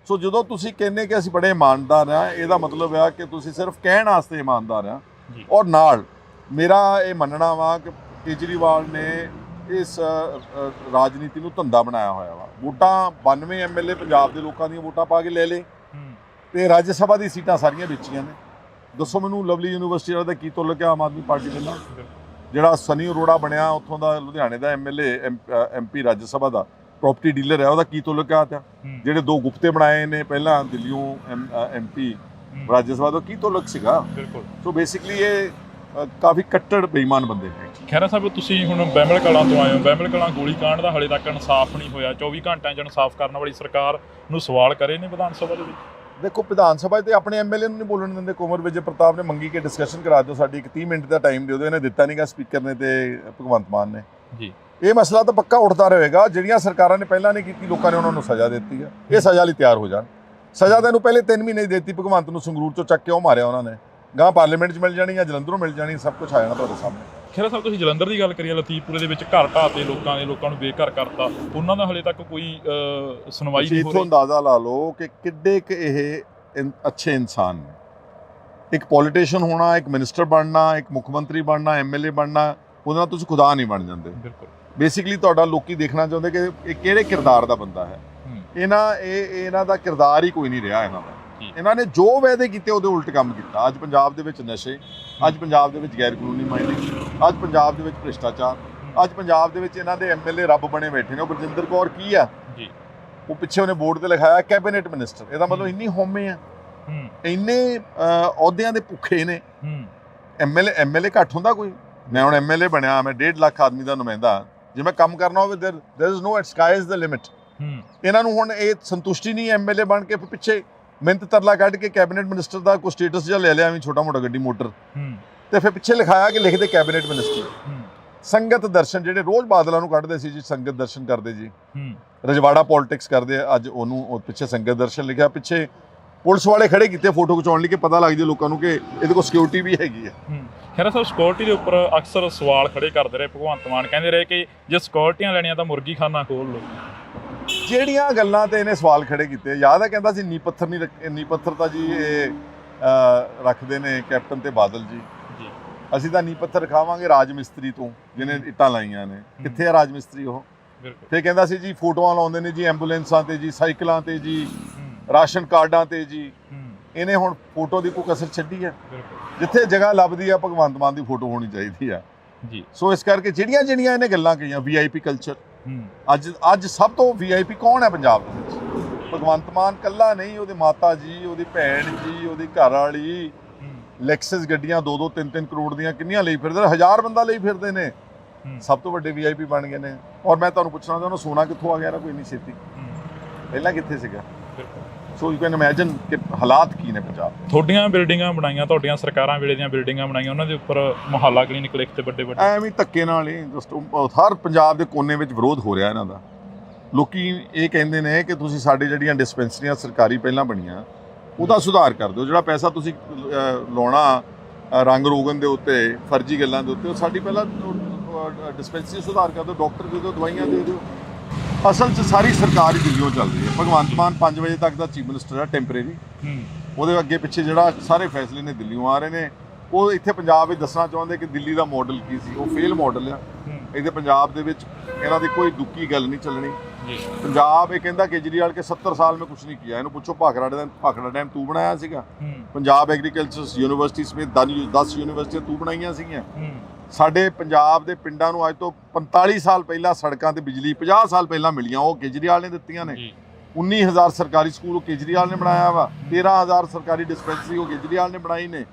ਸੋ ਜਦੋਂ ਤੁਸੀਂ ਕਹਿੰਦੇ ਕਿ ਅਸੀਂ ਬੜੇ ਇਮਾਨਦਾਰ ਆ, ਇਹਦਾ ਮਤਲਬ ਆ ਕਿ ਤੁਸੀਂ ਸਿਰਫ ਕਹਿਣ ਵਾਸਤੇ ਇਮਾਨਦਾਰ ਆ। ਔਰ ਨਾਲ ਮੇਰਾ ਇਹ ਮੰਨਣਾ ਵਾ ਕਿ ਕੇਜਰੀਵਾਲ ਨੇ ਇਸ ਰਾਜਨੀਤੀ ਨੂੰ ਧੰਦਾ ਬਣਾਇਆ ਹੋਇਆ ਵਾ। ਵੋਟਾਂ 92 ਐਮਐਲਏ ਪੰਜਾਬ ਦੇ ਲੋਕਾਂ ਦੀਆਂ ਵੋਟਾਂ ਪਾ ਕੇ ਲੈ ਲੇ, ਤੇ ਰਾਜ ਸਭਾ ਦੀ ਸੀਟਾਂ ਸਾਰੀਆਂ ਵੇਚੀਆਂ ਨੇ। ਦੱਸੋ ਮੈਨੂੰ, ਲਵਲੀ ਯੂਨੀਵਰਸਿਟੀ ਵਾਲਾ ਦਾ ਕੀ ਤੁਲਕ ਹੈ ਆਮ ਆਦਮੀ ਪਾਰਟੀ ਦੇ ਨਾਲ? ਜਿਹੜਾ ਸਨੀ ਅਰੋੜਾ ਬਣਿਆ ਉੱਥੋਂ ਦਾ, ਲੁਧਿਆਣੇ ਦਾ ਐਮਐਲਏ MP ਰਾਜ ਸਭਾ ਦਾ, ਪ੍ਰਾਪਰਟੀ ਡੀਲਰ ਹੈ, ਉਹਦਾ ਕੀ ਤੁਲਕ ਆ? ਜਿਹੜੇ 2 ਗੁਪਤੇ ਬਣਾਏ ਨੇ ਪਹਿਲਾਂ ਦਿੱਲੀੋਂ MP ਰਾਜ ਸਭਾ ਦਾ, ਕੀ ਤੁਲਕ ਸੀਗਾ? ਸੋ ਬੇਸਿਕਲੀ ਇਹ ਕਾਫੀ ਕੱਟੜ ਬੇਈਮਾਨ ਬੰਦੇ ਨੇ। ਖਹਿਰਾ ਸਾਹਿਬ, ਤੁਸੀਂ ਹੁਣ ਬਹਿਮਲ ਕਲਾਂ ਤੋਂ ਆਏ ਹੋ। ਬਹਿਮਲ ਕਲਾਂ ਗੋਲੀ ਕਾਂਡ ਦਾ ਹਾਲੇ ਤੱਕ ਇਨਸਾਫ ਨਹੀਂ ਹੋਇਆ। 24 ਘੰਟਿਆਂ 'ਚ ਇਨਸਾਫ ਕਰਨ ਵਾਲੀ ਸਰਕਾਰ ਨੂੰ ਸਵਾਲ ਕਰੇ ਨੇ ਵਿਧਾਨ ਸਭਾ ਦੇ ਵਿੱਚ। ਦੇਖੋ, ਵਿਧਾਨ ਸਭਾ ਤੇ ਆਪਣੇ ਐਮਐਲਏ ਨੂੰ ਨਹੀਂ ਬੋਲਣ ਦਿੰਦੇ। ਕੁੰਵਰ ਵਿਜੇ ਪ੍ਰਤਾਪ ਨੇ ਮੰਗੀ ਕਿ ਡਿਸਕਸ਼ਨ ਕਰਾ ਦਿਓ, ਸਾਡੀ ਇੱਕ 30 ਮਿੰਟ ਦਾ ਟਾਈਮ ਦੇ ਦਿਓ। ਇਹਨੇ ਦਿੱਤਾ ਨਹੀਂਗਾ, ਸਪੀਕਰ ਨੇ ਤੇ ਭਗਵੰਤ ਮਾਨ ਨੇ ਜੀ। ਇਹ ਮਸਲਾ ਤਾਂ ਪੱਕਾ ਉੱਠਦਾ ਰਹੇਗਾ। ਜਿਹੜੀਆਂ ਸਰਕਾਰਾਂ ਨੇ ਪਹਿਲਾਂ ਨਹੀਂ ਕੀਤੀ, ਲੋਕਾਂ ਨੇ ਉਹਨਾਂ ਨੂੰ ਸਜ਼ਾ ਦਿੱਤੀ ਆ। ਇਹ ਸਜ਼ਾ ਲਈ ਤਿਆਰ ਹੋ ਜਾਣ। ਸਜ਼ਾ ਤਾਂ ਇਹਨੂੰ ਪਹਿਲੇ 3 ਮਹੀਨੇ ਦੀ ਦਿੱਤੀ ਭਗਵੰਤ ਨੂੰ। ਸੰਗਰੂਰ ਚੋਂ ਚੱਕ ਕੇ ਉਹ ਮਾਰਿਆ ਉਹਨਾਂ ਨੇ, ਗਾਂ ਪਾਰਲੀਮੈਂਟ 'ਚ ਮਿਲ ਜਾਣੀ ਜਾਂ ਜਲੰਧਰੋਂ ਮਿਲ ਜਾਣੀ, ਸਭ ਕੁਝ ਆ ਜਾਣਾ ਤੁਹਾਡੇ ਸਾਹਮਣੇ। ਖਹਿਰਾ ਸਾਹਿਬ, ਤੁਸੀਂ ਜਲੰਧਰ ਦੀ ਗੱਲ ਕਰੀਏ, ਲਤੀਫਪੁਰੇ ਦੇ ਵਿੱਚ ਘਰ ਢਾਹ ਤੇ ਲੋਕਾਂ ਨੂੰ ਬੇਘਰ ਕਰਤਾ, ਉਹਨਾਂ ਦਾ ਹਲੇ ਤੱਕ ਕੋਈ ਸੁਣਵਾਈ ਨਹੀਂ ਹੋ ਰਹੀ। ਇੱਥੋਂ ਅੰਦਾਜ਼ਾ ਲਾ ਲਓ ਕਿ ਕਿੱਡੇ ਕੁ ਇਹ ਅੱਛੇ ਇਨਸਾਨ ਨੇ। ਇੱਕ ਪੋਲੀਟੀਸ਼ੀਅਨ ਹੋਣਾ, ਇੱਕ ਮਿਨਿਸਟਰ ਬਣਨਾ, ਇੱਕ ਮੁੱਖ ਮੰਤਰੀ ਬਣਨਾ, ਐਮਐਲਏ ਬਣਨਾ, ਉਹਦੇ ਨਾਲ ਤੁਸੀਂ ਖੁਦਾ ਨਹੀਂ ਬਣ ਜਾਂਦੇ। ਬੇਸਿਕਲੀ ਤੁਹਾਡਾ ਲੋਕੀ ਦੇਖਣਾ ਚਾਹੁੰਦੇ ਕਿ ਇਹ ਕਿਹੜੇ ਕਿਰਦਾਰ ਦਾ ਬੰਦਾ ਹੈ। ਇਹਨਾਂ ਦਾ ਕਿਰਦਾਰ ਹੀ ਕੋਈ ਨਹੀਂ ਰਿਹਾ ਇਹਨਾਂ ਦਾ। ਇਹਨਾਂ ਨੇ ਜੋ ਵਾਅਦੇ ਕੀਤੇ ਉਹਦੇ ਉਲਟ ਕੰਮ ਕੀਤਾ। ਅੱਜ ਪੰਜਾਬ ਦੇ ਵਿੱਚ ਨਸ਼ੇ, ਅੱਜ ਪੰਜਾਬ ਦੇ ਵਿੱਚ ਗੈਰ ਕਾਨੂੰਨੀ ਮਾਈਨਿੰਗ, ਅੱਜ ਪੰਜਾਬ ਦੇ ਵਿੱਚ ਭ੍ਰਿਸ਼ਟਾਚਾਰ, ਅੱਜ ਪੰਜਾਬ ਦੇ ਵਿੱਚ ਇਹਨਾਂ ਦੇ ਐਮਐਲਏ ਰੱਬ ਬਣੇ ਬੈਠੇ ਨੇ। ਉਹ ਬਰਜਿੰਦਰ ਕੌਰ ਕੀ ਆ? ਉਹ ਪਿੱਛੇ ਉਹਨੇ ਬੋਰਡ ਤੇ ਲਿਖਾਇਆ ਕੈਬਨਿਟ ਮਿਨਿਸਟਰ। ਇਹਦਾ ਮਤਲਬ ਇੰਨੀ ਹਉਮੈ ਆ, ਇੰਨੇ ਅਹੁਦਿਆਂ ਦੇ ਭੁੱਖੇ ਨੇ। ਐਮਐਲਏ ਘੱਟ ਹੁੰਦਾ ਕੋਈ? ਮੈਂ ਹੁਣ ਐਮਐਲਏ ਬਣਿਆ, ਮੈਂ 1.5 ਲੱਖ ਆਦਮੀ ਦਾ ਨੁਮਾਇੰਦਾ। ਜੇ ਮੈਂ ਕੰਮ ਕਰਨਾ ਹੋਵੇ, there is no sky is the limit। ਇਹਨਾਂ ਨੂੰ ਹੁਣ ਇਹ ਸੰਤੁਸ਼ਟੀ ਨਹੀਂ ਐਮਐਲਏ ਬਣ ਕੇ ਪਿੱਛੇ ਮਿੰਤ ਤਰਲਾ ਕੱਢ ਕੇ ਕੈਬਨਿਟ ਮਿਨਿਸਟਰ ਦਾ ਕੋਈ ਸਟੇਟਸ ਜਿਹਾ ਲੈ ਲਿਆ, ਵੀ ਛੋਟਾ ਮੋਟਾ ਗੱਡੀ ਮੋਟਰ, ਤੇ ਫਿਰ ਪਿੱਛੇ ਲਿਖਾਇਆ ਕਿ ਲਿਖਦੇ ਕੈਬਨਿਟ ਮਿਨਿਸਟਰ। ਸੰਗਤ ਦਰਸ਼ਨ ਜਿਹੜੇ ਰੋਜ਼ ਬਾਦਲਾਂ ਨੂੰ ਕੱਢਦੇ ਸੀ ਜੀ, ਸੰਗਤ ਦਰਸ਼ਨ ਕਰਦੇ ਜੀ, ਰਜਵਾੜਾ ਪੋਲਿਟਿਕਸ ਕਰਦੇ, ਅੱਜ ਉਹਨੂੰ ਪਿੱਛੇ ਸੰਗਤ ਦਰਸ਼ਨ ਲਿਖਿਆ, ਪਿੱਛੇ ਪੁਲਿਸ ਵਾਲੇ ਖੜੇ ਕੀਤੇ ਫੋਟੋ ਖਿਚਾਉਣ ਲਈ ਕਿ ਪਤਾ ਲੱਗ ਜਾਏ ਲੋਕਾਂ ਨੂੰ ਕਿ ਇਹਦੇ ਕੋਲ ਸਿਕਿਉਰਿਟੀ ਵੀ ਹੈਗੀ ਹੈ। ਖੈਰਾ ਸਾਹਿਬ, ਸਿਕਿਉਰਿਟੀ ਦੇ ਉੱਪਰ ਅਕਸਰ ਸਵਾਲ ਖੜੇ ਕਰਦੇ ਰਹੇ ਭਗਵੰਤ ਮਾਨ, ਕਹਿੰਦੇ ਰਹੇ ਕਿ ਜੇ ਸਿਕਿਉਰਿਟੀਆਂ ਲੈਣੀਆਂ ਤਾਂ ਮੁਰਗੀ ਖਾਨਾ ਖੋਲ ਲਓ। ਜਿਹੜੀਆਂ ਗੱਲਾਂ ਤੇ ਇਹਨੇ ਸਵਾਲ ਖੜੇ ਕੀਤੇ, ਯਾਦ ਹੈ ਕਹਿੰਦਾ ਸੀ ਨੀ ਪੱਥਰ ਤਾਂ ਜੀ ਇਹ ਰੱਖਦੇ ਨੇ ਕੈਪਟਨ ਤੇ ਬਾਦਲ ਜੀ, ਅਸੀਂ ਤਾਂ ਨੀ ਪੱਥਰ ਰਖਾਵਾਂਗੇ ਰਾਜ ਮਿਸਤਰੀ ਤੋਂ ਜਿਹਨੇ ਇੱਟਾਂ ਲਾਈਆਂ ਨੇ। ਕਿੱਥੇ ਆ ਰਾਜ ਮਿਸਤਰੀ ਉਹ? ਫਿਰ ਕਹਿੰਦਾ ਸੀ ਜੀ ਫੋਟੋਆਂ ਲਾਉਂਦੇ ਨੇ ਜੀ ਐਂਬੂਲੈਂਸਾਂ ਤੇ ਜੀ, ਸਾਈਕਲਾਂ ਤੇ ਜੀ, ਰਾਸ਼ਨ ਕਾਰਡਾਂ ਤੇ ਜੀ। ਇਹਨੇ ਹੁਣ ਫੋਟੋ ਦੀ ਕੋਈ ਕਸਰ ਛੱਡੀ ਹੈ? ਜਿੱਥੇ ਜਗ੍ਹਾ ਲੱਭਦੀ ਆ ਭਗਵੰਤ ਮਾਨ ਦੀ ਫੋਟੋ ਹੋਣੀ ਚਾਹੀਦੀ ਆ ਜੀ। ਸੋ ਇਸ ਕਰਕੇ ਜਿਹੜੀਆਂ ਇਹਨੇ ਗੱਲਾਂ ਕਹੀਆਂ, VIP ਕਲਚਰ, ਅੱਜ ਸਭ ਤੋਂ VIP ਕੌਣ ਹੈ ਪੰਜਾਬ ਦੇ ਵਿੱਚ? ਭਗਵੰਤ ਮਾਨ ਕੱਲਾ ਨਹੀਂ, ਉਹਦੇ ਮਾਤਾ ਜੀ, ਉਹਦੀ ਭੈਣ ਜੀ, ਉਹਦੀ ਘਰ ਵਾਲੀ, ਲੈਕਸਸ ਗੱਡੀਆਂ 2-2 3-3 ਕਰੋੜ ਦੀਆਂ ਕਿੰਨੀਆਂ ਲਈ ਫਿਰਦੇ ਨੇ, 1000 ਬੰਦਾ ਲਈ ਫਿਰਦੇ ਨੇ, ਸਭ ਤੋਂ ਵੱਡੇ VIP ਬਣ ਗਏ ਨੇ। ਔਰ ਮੈਂ ਤੁਹਾਨੂੰ ਪੁੱਛਣਾ ਚਾਹੁੰਦਾ, ਸੋਨਾ ਕਿੱਥੋਂ ਆ ਗਿਆ ਨਾ ਕੋਈ ਇੰਨੀ ਛੇਤੀ? ਪਹਿਲਾਂ ਕਿੱਥੇ ਸੀਗਾ? ਸੋ ਯੂ ਕੈਨ ਇਮੇਜਿਨ ਕਿ ਹਾਲਾਤ ਕੀ ਨੇ ਪੰਜਾਬ ਦੇ। ਤੁਹਾਡੀਆਂ ਬਿਲਡਿੰਗਾਂ ਬਣਾਈਆਂ, ਤੁਹਾਡੀਆਂ ਸਰਕਾਰਾਂ ਵੇਲੇ ਦੀਆਂ ਬਿਲਡਿੰਗਾਂ ਬਣਾਈਆਂ, ਉਹਨਾਂ ਦੇ ਉੱਪਰ ਮੁਹੱਲਾ ਕਲੀਨਿਕ ਲਿਖ ਤੇ ਵੱਡੇ ਐਵੇਂ ਧੱਕੇ ਨਾਲ ਹੀ ਹਰ ਪੰਜਾਬ ਦੇ ਕੋਨੇ ਵਿੱਚ ਵਿਰੋਧ ਹੋ ਰਿਹਾ ਇਹਨਾਂ ਦਾ। ਲੋਕੀ ਇਹ ਕਹਿੰਦੇ ਨੇ ਕਿ ਤੁਸੀਂ ਸਾਡੇ ਜਿਹੜੀਆਂ ਡਿਸਪੈਂਸਰੀਆਂ ਸਰਕਾਰੀ ਪਹਿਲਾਂ ਬਣੀਆਂ ਉਹਦਾ ਸੁਧਾਰ ਕਰ ਦਿਓ, ਜਿਹੜਾ ਪੈਸਾ ਤੁਸੀਂ ਲਾਉਣਾ ਰੰਗ ਰੋਗਨ ਦੇ ਉੱਤੇ, ਫਰਜ਼ੀ ਗੱਲਾਂ ਦੇ ਉੱਤੇ, ਉਹ ਸਾਡੀ ਪਹਿਲਾਂ ਡਿਸਪੈਂਸਰੀ ਸੁਧਾਰ ਕਰ ਦਿਓ, ਡਾਕਟਰ ਦੇ ਦਿਓ, ਦਵਾਈਆਂ ਦੇ ਦਿਓ। ਅਸਲ 'ਚ ਸਾਰੀ ਸਰਕਾਰ ਹੀ ਦਿੱਲੀੋਂ ਚੱਲ ਰਹੀ ਹੈ। ਭਗਵੰਤ ਮਾਨ 5 ਵਜੇ ਤੱਕ ਦਾ ਚੀਫ ਮਿਨਿਸਟਰ ਹੈ ਟੈਂਪਰੇਰੀ, ਉਹਦੇ ਅੱਗੇ ਪਿੱਛੇ ਜਿਹੜਾ ਸਾਰੇ ਫੈਸਲੇ ਨੇ ਦਿੱਲੀੋਂ ਆ ਰਹੇ ਨੇ। ਉਹ ਇੱਥੇ ਪੰਜਾਬ ਵਿੱਚ ਦੱਸਣਾ ਚਾਹੁੰਦੇ ਕਿ ਦਿੱਲੀ ਦਾ ਮਾਡਲ ਕੀ ਸੀ, ਉਹ ਫੇਲ ਮਾਡਲ ਆ। ਇਹਦੇ ਪੰਜਾਬ ਦੇ ਵਿੱਚ ਇਹਨਾਂ ਦੀ ਕੋਈ ਦੁੱਕੀ ਗੱਲ ਨਹੀਂ ਚੱਲਣੀ। ਪੰਜਾਬ ਇਹ ਕਹਿੰਦਾ ਕੇਜਰੀਵਾਲ ਕੇ 70 ਸਾਲ ਮੈਂ ਕੁਝ ਨਹੀਂ ਕੀਤਾ, ਇਹਨੂੰ ਪੁੱਛੋ ਭਾਖੜਾ ਡੈਮ ਤੂੰ ਬਣਾਇਆ ਸੀਗਾ? ਪੰਜਾਬ ਐਗਰੀਕਲਚਰ ਯੂਨੀਵਰਸਿਟੀ ਸਮੇਤ 10 ਯੂਨੀਵਰਸਿਟੀਆਂ ਤੂੰ ਬਣਾਈਆਂ ਸੀਗੀਆਂ। ਸਾਡੇ ਪੰਜਾਬ ਦੇ ਪਿੰਡਾਂ ਨੂੰ ਅੱਜ ਤੋਂ 45 ਸਾਲ ਪਹਿਲਾਂ ਸੜਕਾਂ ਤੇ ਬਿਜਲੀ 50 ਸਾਲ ਪਹਿਲਾਂ ਮਿਲੀਆਂ, ਉਹ ਕੇਜਰੀਵਾਲ ਨੇ ਦਿੱਤੀਆਂ ਨੇ। 19,000 ਸਰਕਾਰੀ ਸਕੂਲ ਉਹ ਕੇਜਰੀਵਾਲ ਨੇ ਬਣਾਇਆ ਵਾ। 13,000 ਸਰਕਾਰੀ ਡਿਸਪੈਂਸਰੀ ਉਹ ਕੇਜਰੀਵਾਲ ਨੇ ਬਣਾਈ ਨੇ।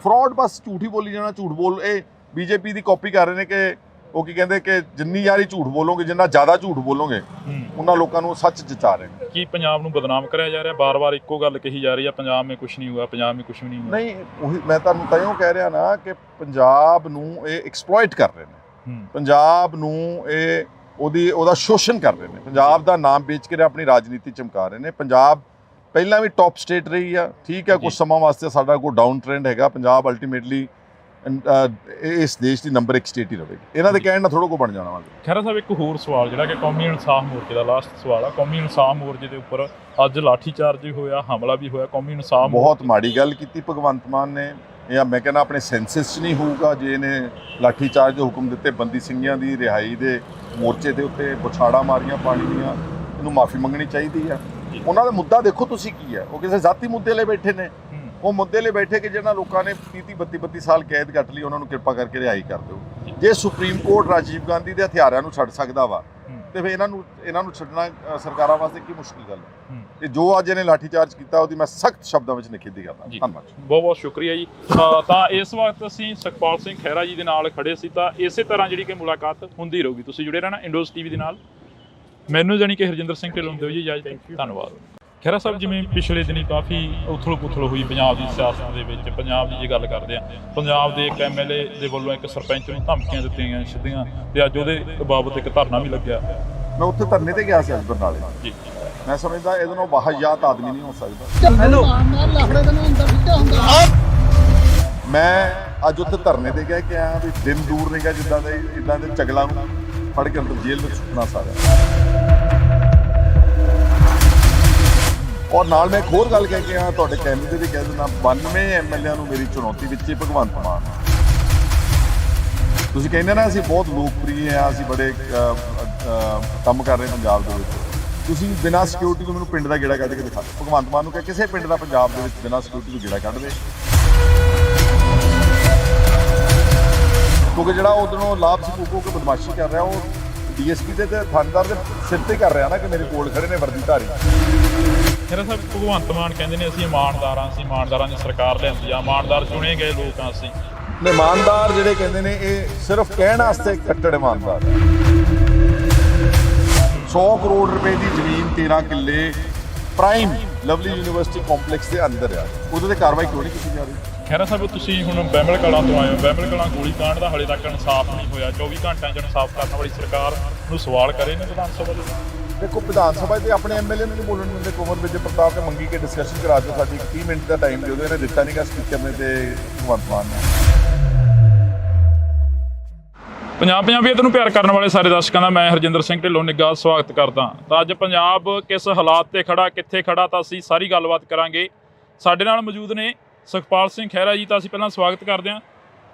ਫਰਾਡ ਬਸ ਝੂਠ ਹੀ ਬੋਲੀ ਜਾਣਾ, ਝੂਠ ਬੋਲ। ਇਹ BJP ਦੀ ਕਾਪੀ ਕਰ ਰਹੇ ਨੇ ਕਿ ਉਹ ਕੀ ਕਹਿੰਦੇ ਕਿ ਜਿੰਨੀ ਯਾਰੀ ਝੂਠ ਬੋਲੋਗੇ, ਜਿੰਨਾ ਜ਼ਿਆਦਾ ਝੂਠ ਬੋਲੋਗੇ, ਉਹਨਾਂ ਲੋਕਾਂ ਨੂੰ ਸੱਚ ਜਚਾ ਰਹੇ ਨੇ। ਕੀ ਪੰਜਾਬ ਨੂੰ ਬਦਨਾਮ ਕਰਿਆ ਜਾ ਰਿਹਾ? ਬਾਰ-ਬਾਰ ਇੱਕੋ ਗੱਲ ਕਹੀ ਜਾ ਰਹੀ ਹੈ, ਪੰਜਾਬ ਮੇਂ ਕੁਝ ਨਹੀਂ ਹੁਆ, ਪੰਜਾਬ ਮੇਂ ਕੁਝ ਵੀ ਨਹੀਂ ਹੁਆ। ਨਹੀਂ, ਉਹੀ ਮੈਂ ਤੁਹਾਨੂੰ ਤਾਂਹੀਓ ਕਹਿ ਰਿਹਾ ਨਾ ਕਿ ਪੰਜਾਬ ਨੂੰ ਇਹ ਐਕਸਪਲੋਇਟ ਕਰ ਰਹੇ ਨੇ, ਪੰਜਾਬ ਨੂੰ ਇਹ ਉਹਦਾ ਸ਼ੋਸ਼ਣ ਕਰ ਰਹੇ ਨੇ, ਪੰਜਾਬ ਦਾ ਨਾਮ ਵੇਚ ਕੇ ਆਪਣੀ ਰਾਜਨੀਤੀ ਚਮਕਾ ਰਹੇ ਨੇ। ਪੰਜਾਬ ਪਹਿਲਾਂ ਵੀ ਟੌਪ ਸਟੇਟ ਰਹੀ ਆ, ਠੀਕ ਹੈ, ਕੁਝ ਸਮਾਂ ਵਾਸਤੇ ਸਾਡਾ ਕੋਈ ਡਾਊਨ ਟ੍ਰੈਂਡ ਹੈਗਾ। ਪੰਜਾਬ ਅਲਟੀਮੇਟਲੀ ਇਸ ਦੇਸ਼ ਦੀ ਨੰਬਰ 1 ਸਟੇਟ ਹੀ ਰਹੇਗੀ। ਇਹਨਾਂ ਦੇ ਕਹਿਣ ਨਾਲ ਥੋੜਾ ਕੋ ਬਣ ਜਾਣਾ ਵਾ। ਖਹਿਰਾ ਸਾਹਿਬ, ਇੱਕ ਹੋਰ ਸਵਾਲ ਜਿਹੜਾ ਕਿ ਕੌਮੀ ਇਨਸਾਫ ਮੋਰਚੇ ਦਾ ਲਾਸਟ ਸਵਾਲ ਆ। ਕੌਮੀ ਇਨਸਾਫ ਮੋਰਚੇ ਦੇ ਉੱਪਰ ਅੱਜ ਲਾਠੀ ਚਾਰਜ ਵੀ ਹੋਇਆ, ਹਮਲਾ ਵੀ ਹੋਇਆ। ਕੌਮੀ ਇਨਸਾਫ ਬਹੁਤ ਮਾੜੀ ਗੱਲ ਕੀਤੀ ਭਗਵੰਤ ਮਾਨ ਨੇ। ਜਾਂ ਮੈਂ ਕਹਿੰਦਾ ਆਪਣੇ ਸੈਂਸਸ 'ਚ ਨਹੀਂ ਹੋਊਗਾ ਜੇ ਇਹਨੇ ਲਾਠੀ ਚਾਰਜ ਦੇ ਹੁਕਮ ਦਿੱਤੇ। ਬੰਦੀ ਸਿੰਘਾਂ ਦੀ ਰਿਹਾਈ ਦੇ ਮੋਰਚੇ ਦੇ ਉੱਤੇ ਬੁਛਾੜਾਂ ਮਾਰੀਆਂ ਪਾਣੀ ਦੀਆਂ, ਇਹਨੂੰ ਮਾਫੀ ਮੰਗਣੀ ਚਾਹੀਦੀ ਆ। ਉਹਨਾਂ ਦਾ ਮੁੱਦਾ ਦੇਖੋ ਤੁਸੀਂ ਕੀ ਹੈ, ਉਹ ਕਿਸੇ ਜ਼ਾਤੀ ਮੁੱਦੇ ਲਈ ਬੈਠੇ ਨੇ। ਉਹ ਮੁੱਦੇ ਲਈ ਬੈਠੇ ਕਿ ਜਿਹਨਾਂ ਲੋਕਾਂ ਨੇ 30-32 ਸਾਲ ਕੈਦ ਕੱਟ ਲਈ, ਉਹਨਾਂ ਨੂੰ ਕਿਰਪਾ ਕਰਕੇ ਰਿਹਾਈ ਕਰ ਦਿਓ। ਜੇ ਸੁਪਰੀਮ ਕੋਰਟ ਰਾਜੀਵ ਗਾਂਧੀ ਦੇ ਹਥਿਆਰਾਂ ਨੂੰ ਛੱਡ ਸਕਦਾ ਵਾ, ਤੇ ਫਿਰ ਇਹਨਾਂ ਨੂੰ ਛੱਡਣਾ ਸਰਕਾਰਾਂ ਵਾਸਤੇ ਕੀ ਮੁਸ਼ਕਿਲ ਗੱਲ ਹੈ? ਤੇ ਜੋ ਅੱਜ ਇਹਨੇ ਲਾਠੀ ਚਾਰਜ ਕੀਤਾ ਉਹਦੀ ਮੈਂ ਸਖਤ ਸ਼ਬਦਾਂ ਵਿੱਚ ਨਿਖੇਧੀ ਕਰਦਾ। ਧੰਨਵਾਦ, ਬਹੁਤ ਬਹੁਤ ਸ਼ੁਕਰੀਆ ਜੀ। ਤਾਂ ਇਸ ਵਕਤ ਅਸੀਂ ਸੁਖਪਾਲ ਸਿੰਘ ਖਹਿਰਾ ਜੀ ਦੇ ਨਾਲ ਖੜੇ ਸੀ, ਤਾਂ ਇਸੇ ਤਰ੍ਹਾਂ ਜਿਹੜੀ ਕਿ ਮੁਲਾਕਾਤ ਹੁੰਦੀ ਰਹੂਗੀ। ਤੁਸੀਂ ਜੁੜੇ ਰਹਿਣਾ ਇੰਡੋਜ਼ TV ਦੇ ਨਾਲ। ਮੈਨੂੰ ਜਾਣੀ ਕਿ ਹਰਜਿੰਦਰ ਸਿੰਘ ਢਿੱਲੋਂ ਦਿਓ ਜੀ ਇਜਾਜ਼ਤ। ਧੰਨਵਾਦ। ਖਹਿਰਾ ਸਾਹਿਬ, ਜਿਵੇਂ ਪਿਛਲੇ ਦਿਨੀ ਕਾਫੀ ਉਥਲ-ਪੁਥਲ ਹੋਈ ਪੰਜਾਬ ਦੀ ਸਿਆਸਤ ਦੇ ਵਿੱਚ, ਪੰਜਾਬ ਦੀ ਜੇ ਗੱਲ ਕਰਦੇ ਆ, ਪੰਜਾਬ ਦੇ ਇੱਕ MLA ਦੇ ਵੱਲੋਂ ਇੱਕ ਸਰਪੰਚ ਨੂੰ ਧਮਕੀਆਂ ਦਿੱਤੀਆਂ ਗਈਆਂ ਸਿੱਧੀਆਂ, ਤੇ ਅੱਜ ਉਹਦੇ ਬਾਬਤ ਇੱਕ ਧਰਨਾ ਵੀ ਲੱਗਿਆ। ਮੈਂ ਉੱਥੇ ਧਰਨੇ ਤੇ ਗਿਆ ਸੀ ਅੱਜ ਬਰਨਾਲੇ ਜੀ। ਮੈਂ ਸਮਝਦਾ ਇਹਦੇ ਨਾਲ ਵਾਹਿਯਾਤ ਆਦਮੀ ਨਹੀਂ ਹੋ ਸਕਦਾ। ਮੈਂ ਅੱਜ ਉੱਥੇ ਧਰਨੇ ਤੇ ਗਿਆ ਕਿ ਆ ਵੀ ਦਿਨ ਦੂਰ ਨਹੀਂ ਗਿਆ ਜਿੱਦਾਂ ਦੇ ਇਦਾਂ ਦੇ ਚਗਲਾਂ ਨੂੰ ਫੜ ਕੇ ਅੰਦਰ ਜੇਲ੍ਹ ਵਿੱਚ ਸੁੱਟਣਾ ਸਾਰਿਆਂ। ਔਰ ਨਾਲ ਮੈਂ ਇੱਕ ਹੋਰ ਗੱਲ ਕਹਿ ਕੇ ਆ ਤੁਹਾਡੇ ਕੈਮਰੇ ਤੇ ਵੀ ਕਹਿ ਦਿੰਦਾ, 92 MLA ਨੂੰ ਮੇਰੀ ਚੁਣੌਤੀ ਵਿੱਚ ਹੀ ਭਗਵੰਤ ਮਾਨ। ਤੁਸੀਂ ਕਹਿੰਦੇ ਨਾ ਅਸੀਂ ਬਹੁਤ ਲੋਕਪ੍ਰਿਯ ਆ, ਅਸੀਂ ਬੜੇ ਕੰਮ ਕਰ ਰਹੇ ਪੰਜਾਬ ਦੇ ਵਿੱਚ। ਤੁਸੀਂ ਬਿਨਾਂ ਸਿਕਿਉਰਿਟੀ ਤੋਂ ਮੈਨੂੰ ਪਿੰਡ ਦਾ ਗੇੜਾ ਕੱਢ ਕੇ ਦਿਖਾ ਦਿਓ। ਭਗਵੰਤ ਮਾਨ ਨੂੰ ਕਹਿ ਕਿਸੇ ਪਿੰਡ ਦਾ ਪੰਜਾਬ ਦੇ ਵਿੱਚ ਬਿਨਾਂ ਸਿਕਿਉਰਿਟੀ ਤੋਂ ਗੇੜਾ ਕੱਢ ਦੇ, ਕਿਉਂਕਿ ਜਿਹੜਾ ਉਧਰੋਂ ਲਾਭ ਸਕੂਕੋ ਕੇ ਬਦਮਾਸ਼ੀ ਕਰ ਰਿਹਾ ਉਹ DSP ਦੇ ਤੇ ਥਾਣੇਦਾਰ ਦੇ ਸਿਰ ਤੇ ਕਰ ਰਿਹਾ ਨਾ ਕਿ ਮੇਰੇ ਕੋਲ ਖੜੇ ਨੇ ਵਰਦੀਧਾਰੀ। ਖਹਿਰਾ ਸਾਹਿਬ, ਭਗਵੰਤ ਮਾਨ ਕਹਿੰਦੇ ਨੇ ਅਸੀਂ ਇਮਾਨਦਾਰਾਂ, ਅਸੀਂ ਇਮਾਨਦਾਰਾਂ ਦੀ ਸਰਕਾਰ ਲਿਆਂਦੀ ਆ, ਇਮਾਨਦਾਰ ਚੁਣੇ ਗਏ ਲੋਕ ਆ ਅਸੀਂ। ਇਮਾਨਦਾਰ ਜਿਹੜੇ ਕਹਿੰਦੇ ਨੇ ਇਹ ਸਿਰਫ ਕਹਿਣ ਵਾਸਤੇ ਕੱਟੜ ਇਮਾਨਦਾਰ। 100 ਕਰੋੜ ਰੁਪਏ ਦੀ ਜ਼ਮੀਨ 13 ਕਿੱਲੇ ਪ੍ਰਾਈਮ ਲਵਲੀ ਯੂਨੀਵਰਸਿਟੀ ਕੰਪਲੈਕਸ ਦੇ ਅੰਦਰ ਆ, ਉਹਦੇ ਤੇ ਕਾਰਵਾਈ ਕਿਉਂ ਨਹੀਂ ਕੀਤੀ ਜਾ ਰਹੀ? ਖਹਿਰਾ ਸਾਹਿਬ, ਤੁਸੀਂ ਹੁਣ ਬਹਿਮਲ ਕਲਾਂ ਤੋਂ ਆਏ ਹੋ। ਬਹਿਮਲ ਕਲਾਂ ਗੋਲੀ ਕਾਂਡ ਦਾ ਹਾਲੇ ਤੱਕ ਇਨਸਾਫ ਨਹੀਂ ਹੋਇਆ। 24 ਘੰਟਿਆਂ 'ਚ ਇਨਸਾਫ ਕਰਨ ਵਾਲੀ ਸਰਕਾਰ ਨੂੰ ਸਵਾਲ ਕਰੇ ਨੇ ਵਿਧਾਨ ਸਭਾ ਦੇ? ਦੇਖੋ, ਵਿਧਾਨ ਸਭਾ ਤੇ ਆਪਣੇ ਐਮਐਲਏ ਨੂੰ ਨਹੀਂ ਬੋਲਣ ਦਿੰਦੇ। ਕੁੰਵਰ ਵਿਜੇ ਪ੍ਰਤਾਪ ਨੇ ਮੰਗੀ ਕਿ ਡਿਸਕਸ਼ਨ ਕਰਾ ਦਿਓ ਸਾਡੀ, 30 ਮਿੰਟ ਦਾ ਟਾਈਮ ਦਿਓ, ਇਹਨੇ ਦਿੱਤਾ ਨਹੀਂਗਾ ਸਪੀਕਰ ਨੇ ਤੇ ਭਗਵੰਤ ਮਾਨ ਨੇ। ਪੰਜਾਬ ਪੰਜਾਬੀਅਤ ਨੂੰ ਪਿਆਰ ਕਰਨ ਵਾਲੇ ਸਾਰੇ ਦਰਸ਼ਕਾਂ ਦਾ ਮੈਂ ਹਰਜਿੰਦਰ ਸਿੰਘ ਢਿੱਲੋਂ ਨਿੱਘਾ ਸਵਾਗਤ ਕਰਦਾ। ਤਾਂ ਅੱਜ ਪੰਜਾਬ ਕਿਸ ਹਾਲਾਤ ਤੇ ਖੜਾ, ਕਿੱਥੇ ਖੜਾ, ਤਾਂ ਅਸੀਂ ਸਾਰੀ ਗੱਲਬਾਤ ਕਰਾਂਗੇ। ਸਾਡੇ ਨਾਲ ਮੌਜੂਦ ਨੇ ਸੁਖਪਾਲ ਸਿੰਘ ਖਹਿਰਾ ਜੀ। ਤਾਂ ਅਸੀਂ ਪਹਿਲਾਂ ਸਵਾਗਤ ਕਰਦੇ ਹਾਂ।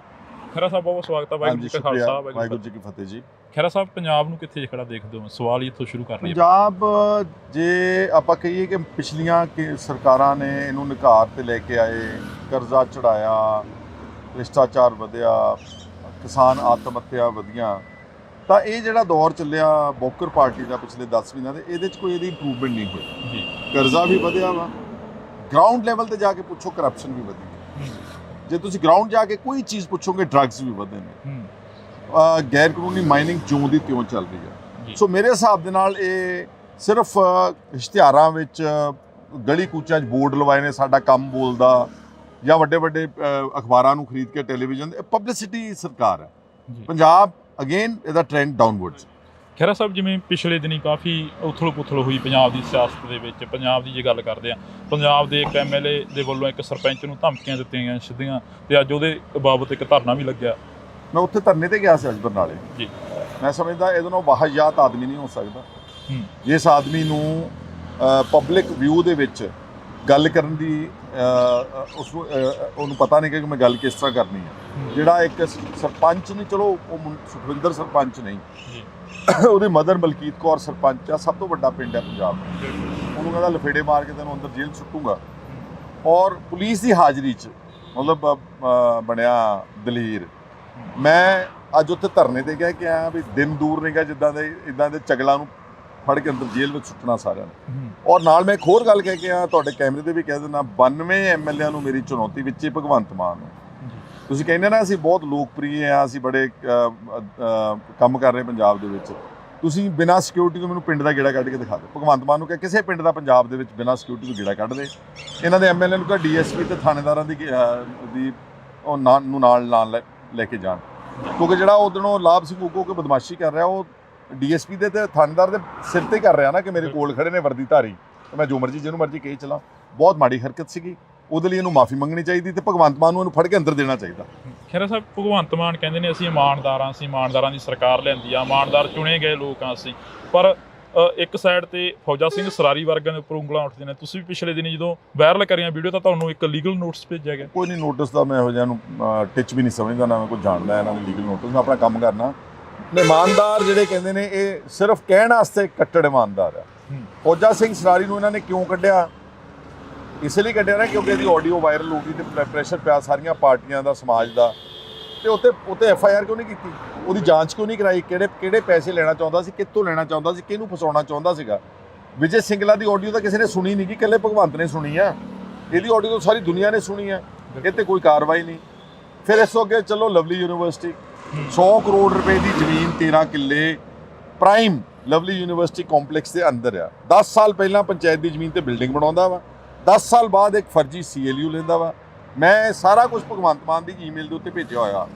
ਖਹਿਰਾ ਸਾਹਿਬ, ਬਹੁਤ ਸਵਾਗਤ ਹੈ। ਵਾਹਿਗੁਰੂ ਜੀ ਕਾ ਖਾਲਸਾ, ਵਾਹਿਗੁਰੂ ਜੀ ਕੀ ਫਤਿਹ ਜੀ। ਖਹਿਰਾ ਸਾਹਿਬ, ਪੰਜਾਬ ਨੂੰ ਕਿੱਥੇ ਖੜਾ ਦੇਖਦੇ ਹੋ? ਸਵਾਲ ਹੀ ਇੱਥੋਂ ਸ਼ੁਰੂ ਕਰ ਲਈਏ। ਪੰਜਾਬ, ਜੇ ਆਪਾਂ ਕਹੀਏ ਕਿ ਪਿਛਲੀਆਂ ਸਰਕਾਰਾਂ ਨੇ ਇਹਨੂੰ ਨਿਘਾਰ ਤੇ ਲੈ ਕੇ ਆਏ, ਕਰਜ਼ਾ ਚੜਾਇਆ, ਭ੍ਰਿਸ਼ਟਾਚਾਰ ਵਧਿਆ, ਕਿਸਾਨ ਆਤਮ ਹੱਤਿਆ ਵਧੀਆਂ, ਤਾਂ ਇਹ ਜਿਹੜਾ ਦੌਰ ਚੱਲਿਆ ਬੋਕਰ ਪਾਰਟੀ ਦਾ ਪਿਛਲੇ 10 ਮਹੀਨਿਆਂ ਦੇ, ਇਹਦੇ 'ਚ ਕੋਈ ਇਹਦੀ ਇੰਪਰੂਵਮੈਂਟ ਨਹੀਂ ਹੋਈ ਜੀ। ਕਰਜ਼ਾ ਵੀ ਵਧਿਆ ਵਾ, ਗਰਾਊਂਡ ਲੈਵਲ ਤੇ ਜਾ ਕੇ ਪੁੱਛੋ ਕਰਪਸ਼ਨ ਵੀ ਵਧੀ। ਜੇ ਤੁਸੀਂ ਗਰਾਊਂਡ ਜਾ ਕੇ ਕੋਈ ਚੀਜ਼ ਪੁੱਛੋਗੇ, ਡਰੱਗਸ ਵੀ ਵਧੇ ਨੇ, ਗੈਰ ਕਾਨੂੰਨੀ ਮਾਈਨਿੰਗ ਜਿਉਂ ਦੀ ਤਿਉਂ ਚੱਲ ਰਹੀ ਹੈ। ਸੋ ਮੇਰੇ ਹਿਸਾਬ ਦੇ ਨਾਲ ਇਹ ਸਿਰਫ ਇਸ਼ਤਿਹਾਰਾਂ ਵਿੱਚ, ਗਲੀ ਕੂਚਾਂ 'ਚ ਬੋਰਡ ਲਵਾਏ ਨੇ ਸਾਡਾ ਕੰਮ ਬੋਲਦਾ, ਜਾਂ ਵੱਡੇ ਵੱਡੇ ਅਖਬਾਰਾਂ ਨੂੰ ਖਰੀਦ ਕੇ ਟੈਲੀਵਿਜ਼ਨ, ਪਬਲਿਸਿਟੀ ਸਰਕਾਰ ਹੈ। ਪੰਜਾਬ ਅਗੇਨ ਇਹਦਾ ਟ੍ਰੈਂਡ ਡਾਊਨਵਰਡਸ। ਖਹਿਰਾ ਸਾਹਿਬ, ਜਿਵੇਂ ਪਿਛਲੇ ਦਿਨੀ ਕਾਫੀ ਉਥਲ-ਪੁਥਲ ਹੋਈ ਪੰਜਾਬ ਦੀ ਸਿਆਸਤ ਦੇ ਵਿੱਚ। ਪੰਜਾਬ ਦੀ ਜੇ ਗੱਲ ਕਰਦੇ ਆ, ਪੰਜਾਬ ਦੇ ਇੱਕ ਐਮਐਲਏ ਦੇ ਵੱਲੋਂ ਇੱਕ ਸਰਪੰਚ ਨੂੰ ਧਮਕੀਆਂ ਦਿੱਤੀਆਂ ਗਈਆਂ ਸਿੱਧੀਆਂ, ਤੇ ਅੱਜ ਉਹਦੇ ਬਾਬਤ ਇੱਕ ਧਰਨਾ ਵੀ ਲੱਗਿਆ। ਮੈਂ ਉੱਥੇ ਧਰਨੇ ਤੇ ਗਿਆ ਸੀ ਅੱਜ ਬਰਨਾਲੇ ਜੀ। ਮੈਂ ਸਮਝਦਾ ਇਹਦੇ ਨਾਲ ਵਾਹਿਯਾਤ ਆਦਮੀ ਨਹੀਂ ਹੋ ਸਕਦਾ। ਜਿਸ ਆਦਮੀ ਨੂੰ ਪਬਲਿਕ ਵਿਊ ਦੇ ਵਿੱਚ ਗੱਲ ਕਰਨ ਦੀ ਉਹਨੂੰ ਪਤਾ ਨਹੀਂ ਕਿ ਮੈਂ ਗੱਲ ਕਿਸ ਤਰ੍ਹਾਂ ਕਰਨੀ ਹੈ। ਜਿਹੜਾ ਇੱਕ ਸਰਪੰਚ ਨਹੀਂ, ਚਲੋ ਉਹ ਸੁਖਵਿੰਦਰ ਸਰਪੰਚ ਨਹੀਂ, ਉਹਦੀ ਮਦਰ ਮਲਕੀਤ ਕੌਰ ਸਰਪੰਚ ਆ, ਸਭ ਤੋਂ ਵੱਡਾ ਪਿੰਡ ਹੈ ਪੰਜਾਬ ਦਾ। ਉਹਨੂੰ ਕਹਿੰਦਾ ਲਫੇੜੇ ਮਾਰ ਕੇ ਤੈਨੂੰ ਅੰਦਰ ਜੇਲ੍ਹ ਸੁੱਟੂਗਾ, ਔਰ ਪੁਲਿਸ ਦੀ ਹਾਜ਼ਰੀ 'ਚ ਮਤਲਬ ਬਣਿਆ ਦਲੇਰ। ਮੈਂ ਅੱਜ ਉੱਥੇ ਧਰਨੇ ਤੇ ਕਹਿ ਕੇ ਆਇਆ ਵੀ ਦਿਨ ਦੂਰ ਨਹੀਂ ਗਾ ਜਿੱਦਾਂ ਦੇ ਇੱਦਾਂ ਦੇ ਚਗਲਾਂ ਨੂੰ ਫੜ ਕੇ ਅੰਦਰ ਜੇਲ੍ਹ ਵਿੱਚ ਸੁੱਟਣਾ ਸਾਰਿਆਂ ਨੂੰ। ਔਰ ਨਾਲ ਮੈਂ ਇੱਕ ਹੋਰ ਗੱਲ ਕਹਿ ਕੇ ਆਇਆ, ਤੁਹਾਡੇ ਕੈਮਰੇ ਤੇ ਵੀ ਕਹਿ ਦਿੰਦਾ, 92 ਐਮਐਲਏਆਂ ਨੂੰ ਮੇਰੀ ਚੁਣੌਤੀ ਵਿੱਚ ਭਗਵੰਤ ਮਾਨ ਨੂੰ। ਤੁਸੀਂ ਕਹਿੰਦੇ ਨਾ ਅਸੀਂ ਬਹੁਤ ਲੋਕਪ੍ਰਿਯ ਹਾਂ, ਅਸੀਂ ਬੜੇ ਕੰਮ ਕਰ ਰਹੇ ਪੰਜਾਬ ਦੇ ਵਿੱਚ, ਤੁਸੀਂ ਬਿਨਾਂ ਸਿਕਿਉਰਿਟੀ ਤੋਂ ਮੈਨੂੰ ਪਿੰਡ ਦਾ ਗੇੜਾ ਕੱਢ ਕੇ ਦਿਖਾ ਦਿਓ। ਭਗਵੰਤ ਮਾਨ ਨੂੰ ਕਿਹਾ ਕਿਸੇ ਪਿੰਡ ਦਾ ਪੰਜਾਬ ਦੇ ਵਿੱਚ ਬਿਨਾਂ ਸਿਕਿਉਰਿਟੀ ਤੋਂ ਗੇੜਾ ਕੱਢ ਦੇ। ਇਹਨਾਂ ਦੇ ਐਮਐਲਏ ਨੂੰ ਕਿਹਾ ਡੀਐਸਪੀ ਤੇ ਥਾਣੇਦਾਰਾਂ ਦੀ ਉਹ ਨਾਲ ਲੈ ਕੇ ਜਾਣ, ਕਿਉਂਕਿ ਜਿਹੜਾ ਉਦੋਂ ਲਾਭ ਸਿੰਘ ਉਗੋ ਕੇ ਬਦਮਾਸ਼ੀ ਕਰ ਰਿਹਾ, ਉਹ ਡੀਐਸਪੀ ਦੇ ਤੇ ਥਾਣੇਦਾਰ ਦੇ ਸਿਰ ਤੇ ਕਰ ਰਿਹਾ ਨਾ, ਕਿ ਮੇਰੇ ਕੋਲ ਖੜੇ ਨੇ ਵਰਦੀ ਧਾਰੀ, ਮੈਂ ਜੋ ਮਰਜ਼ੀ ਜਿਹਨੂੰ ਮਰਜ਼ੀ ਕਹੀ ਚਲਾਂ। ਬਹੁਤ ਮਾੜੀ ਹਰਕਤ ਸੀਗੀ, ਉਹਦੇ ਲਈ ਇਹਨੂੰ ਮਾਫੀ ਮੰਗਣੀ ਚਾਹੀਦੀ ਤੇ ਭਗਵੰਤ ਮਾਨ ਨੂੰ ਇਹਨੂੰ ਫੜ ਕੇ ਅੰਦਰ ਦੇਣਾ ਚਾਹੀਦਾ। ਖਹਿਰਾ ਸਾਹਿਬ, ਭਗਵੰਤ ਮਾਨ ਕਹਿੰਦੇ ਨੇ ਅਸੀਂ ਇਮਾਨਦਾਰ, ਅਸੀਂ ਇਮਾਨਦਾਰਾਂ ਦੀ ਸਰਕਾਰ ਲਿਆਂਦੀ ਆ, ਇਮਾਨਦਾਰ ਚੁਣੇ ਗਏ ਲੋਕ ਆ ਅਸੀਂ, ਪਰ ਇੱਕ ਸਾਈਡ ਤੇ ਫੌਜਾ ਸਿੰਘ ਸਰਾਰੀ ਵਰਗਿਆਂ ਦੇ ਉੱਪਰ ਉਂਗਲਾਂ ਉੱਠਦੀਆਂ ਨੇ। ਤੁਸੀਂ ਵੀ ਪਿਛਲੇ ਦਿਨੀ ਜਦੋਂ ਵਾਇਰਲ ਕਰੀਆਂ ਵੀਡੀਓ, ਤਾਂ ਤੁਹਾਨੂੰ ਇੱਕ ਲੀਗਲ ਨੋਟਿਸ ਭੇਜਿਆ ਗਿਆ। ਕੋਈ ਨਹੀਂ ਨੋਟਿਸ ਦਾ ਮੈਂ ਇਹੋ ਜਿਹਾ ਨੂੰ ਟਿਚ ਵੀ ਨਹੀਂ ਸਮਝਦਾ, ਨਾ ਮੈਂ ਕੋਈ ਜਾਣਦਾ ਇਹਨਾਂ ਨੂੰ ਲੀਗਲ ਨੋਟਿਸ। ਮੈਂ ਆਪਣਾ ਕੰਮ ਕਰਨਾ। ਇਮਾਨਦਾਰ ਜਿਹੜੇ ਕਹਿੰਦੇ ਨੇ, ਇਹ ਸਿਰਫ ਕਹਿਣ ਵਾਸਤੇ ਕੱਟੜ ਇਮਾਨਦਾਰ ਆ। ਫੌਜਾ ਸਿੰਘ ਸਰਾਰੀ ਨੂੰ ਇਹਨਾਂ ਨੇ ਕਿਉਂ ਕੱਢਿਆ? ਇਸ ਲਈ ਕੱਢਿਆ ਨਾ ਕਿਉਂਕਿ ਇਹਦੀ ਆਡੀਓ ਵਾਇਰਲ ਹੋ ਗਈ ਤੇ ਪ੍ਰੈਸ਼ਰ ਪਿਆ ਸਾਰੀਆਂ ਪਾਰਟੀਆਂ ਦਾ, ਸਮਾਜ ਦਾ, ਤੇ ਉੱਤੇ ਐਫਆਈਆਰ ਕਿਉਂ ਨਹੀਂ ਕੀਤੀ? ਉਹਦੀ ਜਾਂਚ ਕਿਉਂ ਨਹੀਂ ਕਰਾਈ? ਕਿਹੜੇ ਪੈਸੇ ਲੈਣਾ ਚਾਹੁੰਦਾ ਸੀ, ਕਿੱਥੋਂ ਲੈਣਾ ਚਾਹੁੰਦਾ ਸੀ, ਕਿਹਨੂੰ ਫਸਾਉਣਾ ਚਾਹੁੰਦਾ ਸੀਗਾ? ਵਿਜੇ ਸਿੰਗਲਾ ਦੀ ਆਡੀਓ ਤਾਂ ਕਿਸੇ ਨੇ ਸੁਣੀ ਨਹੀਂ, ਕਿ ਇਕੱਲੇ ਭਗਵੰਤ ਨੇ ਸੁਣੀ ਆ। ਇਹਦੀ ਆਡੀਓ ਤਾਂ ਸਾਰੀ ਦੁਨੀਆ ਨੇ ਸੁਣੀ ਆ, ਇਹ ਤੇ ਕੋਈ ਕਾਰਵਾਈ ਨਹੀਂ। ਫਿਰ ਇਸ ਤੋਂ ਅੱਗੇ ਚਲੋ, ਲਵਲੀ ਯੂਨੀਵਰਸਿਟੀ 100 ਕਰੋੜ ਰੁਪਏ ਦੀ ਜ਼ਮੀਨ, 13 ਕਿੱਲੇ, ਪ੍ਰਾਈਮ ਲਵਲੀ ਯੂਨੀਵਰਸਿਟੀ ਕੰਪਲੈਕਸ ਦੇ ਅੰਦਰ ਆ। 10 ਸਾਲ ਪਹਿਲਾਂ ਪੰਚਾਇਤ ਦੀ ਜ਼ਮੀਨ ਤੇ ਬਿਲਡਿੰਗ ਬਣਾਉਂਦਾ ਵਾ, 10 ਸਾਲ ਬਾਅਦ ਇੱਕ ਫਰਜ਼ੀ CLU ਲੈਂਦਾ ਵਾ। ਮੈਂ ਸਾਰਾ ਕੁਝ ਭਗਵੰਤ ਮਾਨ ਦੀ ਈਮੇਲ ਦੇ ਉੱਤੇ ਭੇਜਿਆ ਹੋਇਆ।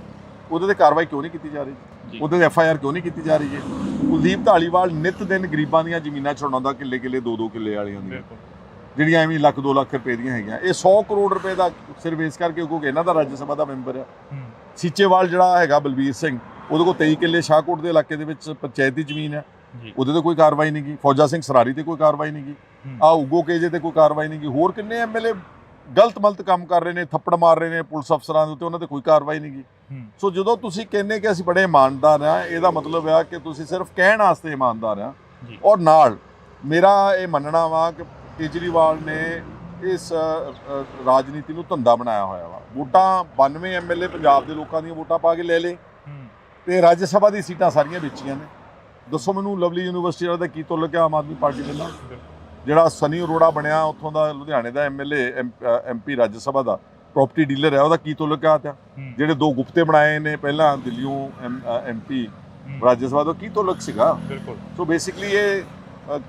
ਉਹਦੇ ਤੇ ਕਾਰਵਾਈ ਕਿਉਂ ਨਹੀਂ ਕੀਤੀ ਜਾ ਰਹੀ? ਉਹਦੇ ਤੇ FIR ਕਿਉਂ ਨਹੀਂ ਕੀਤੀ ਜਾ ਰਹੀ ਹੈ? ਕੁਲਦੀਪ ਢਾਲੀਵਾਲ ਨਿਤ ਦਿਨ ਗਰੀਬਾਂ ਦੀਆਂ ਜ਼ਮੀਨਾਂ ਛੁਡਾਉਂਦਾ, ਕਿੱਲੇ 2-2 ਕਿੱਲੇ ਵਾਲੀਆਂ ਦੀਆਂ, ਜਿਹੜੀਆਂ ਐਵੇਂ ਲੱਖ 2 ਲੱਖ ਰੁਪਏ ਦੀਆਂ ਹੈਗੀਆਂ। ਇਹ 100 ਕਰੋੜ ਰੁਪਏ ਦਾ ਸਿਰਫ ਇਸ ਕਰਕੇ ਕਿਉਂਕਿ ਇਹਨਾਂ ਦਾ ਰਾਜ ਸਭਾ ਦਾ ਮੈਂਬਰ ਆ। ਸੀਚੇਵਾਲ ਜਿਹੜਾ ਹੈਗਾ ਬਲਬੀਰ ਸਿੰਘ, ਉਹਦੇ ਕੋਲ 23 ਕਿੱਲੇ ਸ਼ਾਹਕੋਟ ਦੇ ਇਲਾਕੇ ਦੇ ਵਿੱਚ ਪੰਚਾਇਤ ਦੀ ਜ਼ਮੀਨ ਹੈ, ਉਹਦੇ ਤੇ ਕੋਈ ਕਾਰਵਾਈ ਨਹੀਂ ਗਈ। ਫੌਜਾ ਸਿੰਘ ਸਰਾਰੀ ਤੇ ਕੋਈ ਕਾਰਵਾਈ ਨਹੀਂ ਗਈ। ਉਗੋ ਕੇਜੇ ਤੇ ਕੋਈ ਕਾਰਵਾਈ ਨਹੀਂ ਗਈ। ਹੋਰ ਕਿੰਨੇ ਐਮਐਲਏ ਗਲਤ ਕੰਮ ਕਰ ਰਹੇ ਨੇ, ਥੱਪੜ ਮਾਰ ਰਹੇ ਨੇ ਪੁਲਿਸ ਅਫਸਰਾਂ ਦੇ ਉੱਤੇ, ਉਹਨਾਂ ਤੇ ਕੋਈ ਕਾਰਵਾਈ ਨਹੀਂ ਗਈ। ਸੋ ਜਦੋਂ ਤੁਸੀਂ ਕਹਿੰਦੇ ਕਿ ਅਸੀਂ ਬੜੇ ਇਮਾਨਦਾਰ ਹਾਂ, ਇਹਦਾ ਮਤਲਬ ਆ ਕਿ ਤੁਸੀਂ ਸਿਰਫ ਕਹਿਣ ਵਾਸਤੇ ਇਮਾਨਦਾਰ ਆ। ਔਰ ਨਾਲ ਮੇਰਾ ਇਹ ਮੰਨਣਾ ਵਾ ਕਿ ਕੇਜਰੀਵਾਲ ਨੇ ਇਸ ਰਾਜਨੀਤੀ ਨੂੰ ਧੰਦਾ ਬਣਾਇਆ ਹੋਇਆ ਵਾ। ਵੋਟਾਂ 92 ਐਮਐਲਏ ਪੰਜਾਬ ਦੇ ਲੋਕਾਂ ਦੀਆਂ ਵੋਟਾਂ ਪਾ ਕੇ ਲੈ ਲਏ, ਤੇ ਰਾਜ ਸਭਾ ਦੀ ਸੀਟਾਂ ਸਾਰੀਆਂ ਵੇਚੀਆਂ ਨੇ। ਦੱਸੋ ਮੈਨੂੰ, ਲਵਲੀ ਯੂਨੀਵਰਸਿਟੀ ਵਾਲਾ ਦਾ ਕੀ ਤੁੱਲ ਗਿਆ ਆਮ ਆਦਮੀ ਪਾਰਟੀ ਦੇ ਨਾਲ? ਜਿਹੜਾ ਸਨੀ ਅਰੋੜਾ ਬਣਿਆ ਉੱਥੋਂ ਦਾ, ਲੁਧਿਆਣੇ ਦਾ ਐਮਐਲਏ, MP ਰਾਜ ਸਭਾ ਦਾ, ਪ੍ਰਾਪਰਟੀ ਡੀਲਰ ਹੈ, ਉਹਦਾ ਕੀ ਤੁੱਲ ਕਿਆ? ਜਿਹੜੇ 2 ਗੁਪਤੇ ਬਣਾਏ ਨੇ ਪਹਿਲਾਂ ਦਿੱਲੀੋਂ MP ਰਾਜ ਸਭਾ ਦਾ, ਕੀ ਤੁੱਲਕ ਸੀਗਾ? ਸੋ ਬੇਸਿਕਲੀ ਇਹ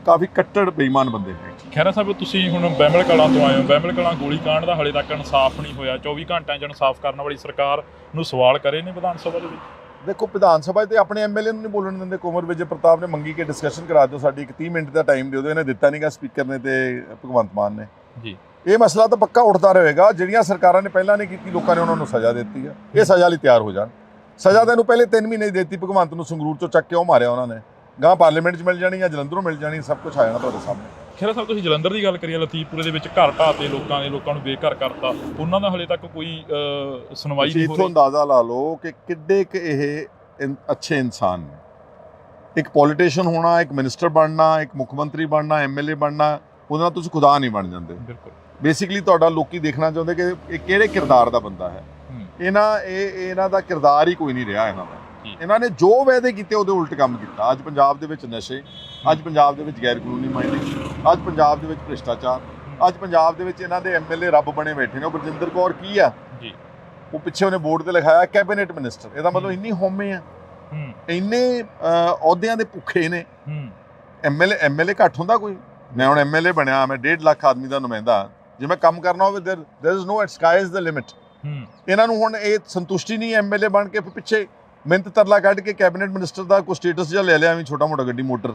ਕਾਫੀ ਕੱਟੜ ਬੇਈਮਾਨ ਬੰਦੇ ਨੇ। ਖਹਿਰਾ ਸਾਹਿਬ ਤੁਸੀਂ ਹੁਣ ਬਹਿਮਲ ਕਲਾਂ ਤੋਂ ਆਏ ਹੋ, ਬਹਿਮਲ ਕਲਾਂ ਗੋਲੀकांड ਦਾ ਹਾਲੇ ਤੱਕ ਇਨਸਾਫ ਨਹੀਂ ਹੋਇਆ, 24 ਘੰਟਿਆਂ 'ਚ ਇਨਸਾਫ ਕਰਨ ਵਾਲੀ ਸਰਕਾਰ ਨੂੰ ਸਵਾਲ ਕਰੇ ਨੇ ਵਿਧਾਨ ਸਭਾ ਦੇ ਵਿੱਚ? ਦੇਖੋ ਵਿਧਾਨ ਸਭਾ 'ਤੇ ਆਪਣੇ ਐਮਐਲਏ ਨੂੰ ਨਹੀਂ ਬੋਲਣ ਦਿੰਦੇ। ਕੁੰਵਰ ਵਿਜੇ ਪ੍ਰਤਾਪ ਨੇ ਮੰਗੀ ਕਿ ਡਿਸਕਸ਼ਨ ਕਰਾ ਦਿਓ ਸਾਡੀ, ਇੱਕ 30 ਮਿੰਟ ਦਾ ਟਾਈਮ ਦਿਓ, ਇਹਨੇ ਦਿੱਤਾ ਨਹੀਂਗਾ ਸਪੀਕਰ ਨੇ ਤੇ ਭਗਵੰਤ ਮਾਨ ਨੇ ਜੀ। ਇਹ ਮਸਲਾ ਤਾਂ ਪੱਕਾ ਉੱਠਦਾ ਰਹੇਗਾ। ਜਿਹੜੀਆਂ ਸਰਕਾਰਾਂ ਨੇ ਪਹਿਲਾਂ ਨਹੀਂ ਕੀਤੀ, ਲੋਕਾਂ ਨੇ ਉਹਨਾਂ ਨੂੰ ਸਜ਼ਾ ਦਿੱਤੀ ਆ, ਇਹ ਸਜ਼ਾ ਲਈ ਤਿਆਰ ਹੋ ਜਾਣ। ਸਜ਼ਾ ਤਾਂ ਇਹਨੂੰ ਪਹਿਲੇ 3 ਮਹੀਨੇ ਦੀ ਦਿੱਤੀ, ਭਗਵੰਤ ਨੂੰ ਸੰਗਰੂਰ ਚੋਂ ਚੱਕ ਕੇ ਉਹ ਮਾਰਿਆ ਉਹਨਾਂ ਨੇ, ਗਾਂ ਪਾਰਲੀਮੈਂਟ 'ਚ ਮਿਲ ਜਾਣੀ ਜਾਂ ਜਲੰਧਰੋਂ ਮਿਲ ਜਾਣੀ, ਸਭ ਕੁਝ ਆ ਜਾਣਾ ਤੁਹਾਡੇ ਸਾਹਮਣੇ। ਖਹਿਰਾ ਸਾਹਿਬ ਤੁਸੀਂ ਜਲੰਧਰ ਦੀ ਗੱਲ ਕਰੀਏ, ਲਤੀਫਪੁਰੇ ਦੇ ਵਿੱਚ ਘਰ ਢਾਹ ਤੇ ਲੋਕਾਂ ਨੂੰ ਬੇਘਰ ਕਰਤਾ, ਉਹਨਾਂ ਦਾ ਹਲੇ ਤੱਕ ਕੋਈ ਸੁਣਵਾਈ ਨਹੀਂ ਹੋ ਰਹੀ। ਇੱਥੋਂ ਅੰਦਾਜ਼ਾ ਲਾ ਲਓ ਕਿ ਕਿੱਡੇ ਕੁ ਇਹ ਅੱਛੇ ਇਨਸਾਨ ਨੇ। ਇੱਕ ਪੋਲੀਟੀਸ਼ੀਅਨ ਹੋਣਾ, ਇੱਕ ਮਿਨਿਸਟਰ ਬਣਨਾ, ਇੱਕ ਮੁੱਖ ਮੰਤਰੀ ਬਣਨਾ, ਐਮਐਲਏ ਬਣਨਾ, ਉਹਦੇ ਨਾਲ ਤੁਸੀਂ ਖੁਦਾ ਨਹੀਂ ਬਣ ਜਾਂਦੇ। ਬਿਲਕੁਲ। ਬੇਸਿਕਲੀ ਤੁਹਾਡਾ ਲੋਕੀ ਦੇਖਣਾ ਚਾਹੁੰਦੇ ਕਿ ਇਹ ਕਿਹੜੇ ਕਿਰਦਾਰ ਦਾ ਬੰਦਾ ਹੈ। ਇਹਨਾਂ ਦਾ ਕਿਰਦਾਰ ਹੀ ਕੋਈ ਨਹੀਂ ਰਿਹਾ ਇਹਨਾਂ ਦਾ। ਇਹਨਾਂ ਨੇ ਜੋ ਵਾਅਦੇ ਕੀਤੇ ਉਹਦੇ ਉਲਟ ਕੰਮ ਕੀਤਾ। ਅੱਜ ਪੰਜਾਬ ਦੇ ਵਿੱਚ ਨਸ਼ੇ, ਅੱਜ ਪੰਜਾਬ ਦੇ ਵਿੱਚ ਗੈਰ ਕਾਨੂੰਨੀ ਮਾਈਨਿੰਗ, ਅੱਜ ਪੰਜਾਬ ਦੇ ਵਿੱਚ ਭ੍ਰਿਸ਼ਟਾਚਾਰ, ਅੱਜ ਪੰਜਾਬ ਦੇ ਵਿੱਚ ਇਹਨਾਂ ਦੇ ਐਮਐਲਏ ਰੱਬ ਬਣੇ ਬੈਠੇ ਨੇ। ਉਹ ਬਰਜਿੰਦਰ ਕੌਰ ਕੀ ਆ ਜੀ, ਉਹ ਪਿੱਛੇ ਉਹਨੇ ਬੋਰਡ ਤੇ ਲਿਖਾਇਆ ਕੈਬਨਿਟ ਮਿਨਿਸਟਰ। ਇਹਦਾ ਮਤਲਬ ਇੰਨੀ ਹਉਮੈ ਆ, ਇੰਨੇ ਅਹੁਦਿਆਂ ਦੇ ਭੁੱਖੇ ਨੇ। ਐਮਐਲਏ ਘੱਟ ਹੁੰਦਾ ਕੋਈ? ਮੈਂ ਹੁਣ ਐਮਐਲਏ ਬਣਿਆ, ਮੈਂ 1.5 ਲੱਖ ਆਦਮੀ ਦਾ ਨੁਮਾਇੰਦਾ, ਜੇ ਮੈਂ ਕੰਮ ਕਰਨਾ ਹੋਵੇ there is no sky is the limit। ਇਹਨਾਂ ਨੂੰ ਹੁਣ ਇਹ ਸੰਤੁਸ਼ਟੀ ਨਹੀਂ ਐਮਐਲਏ ਬਣ ਕੇ ਪਿੱਛੇ ਮਿਹਨਤ ਤਰਲਾ ਕੱਢ ਕੇ ਕੈਬਨਿਟ ਮਿਨਿਸਟਰ ਦਾ ਕੋਈ ਸਟੇਟਸ ਜਿਹਾ ਲੈ ਲਿਆ, ਵੀ ਛੋਟਾ ਮੋਟਾ ਗੱਡੀ ਮੋਟਰ,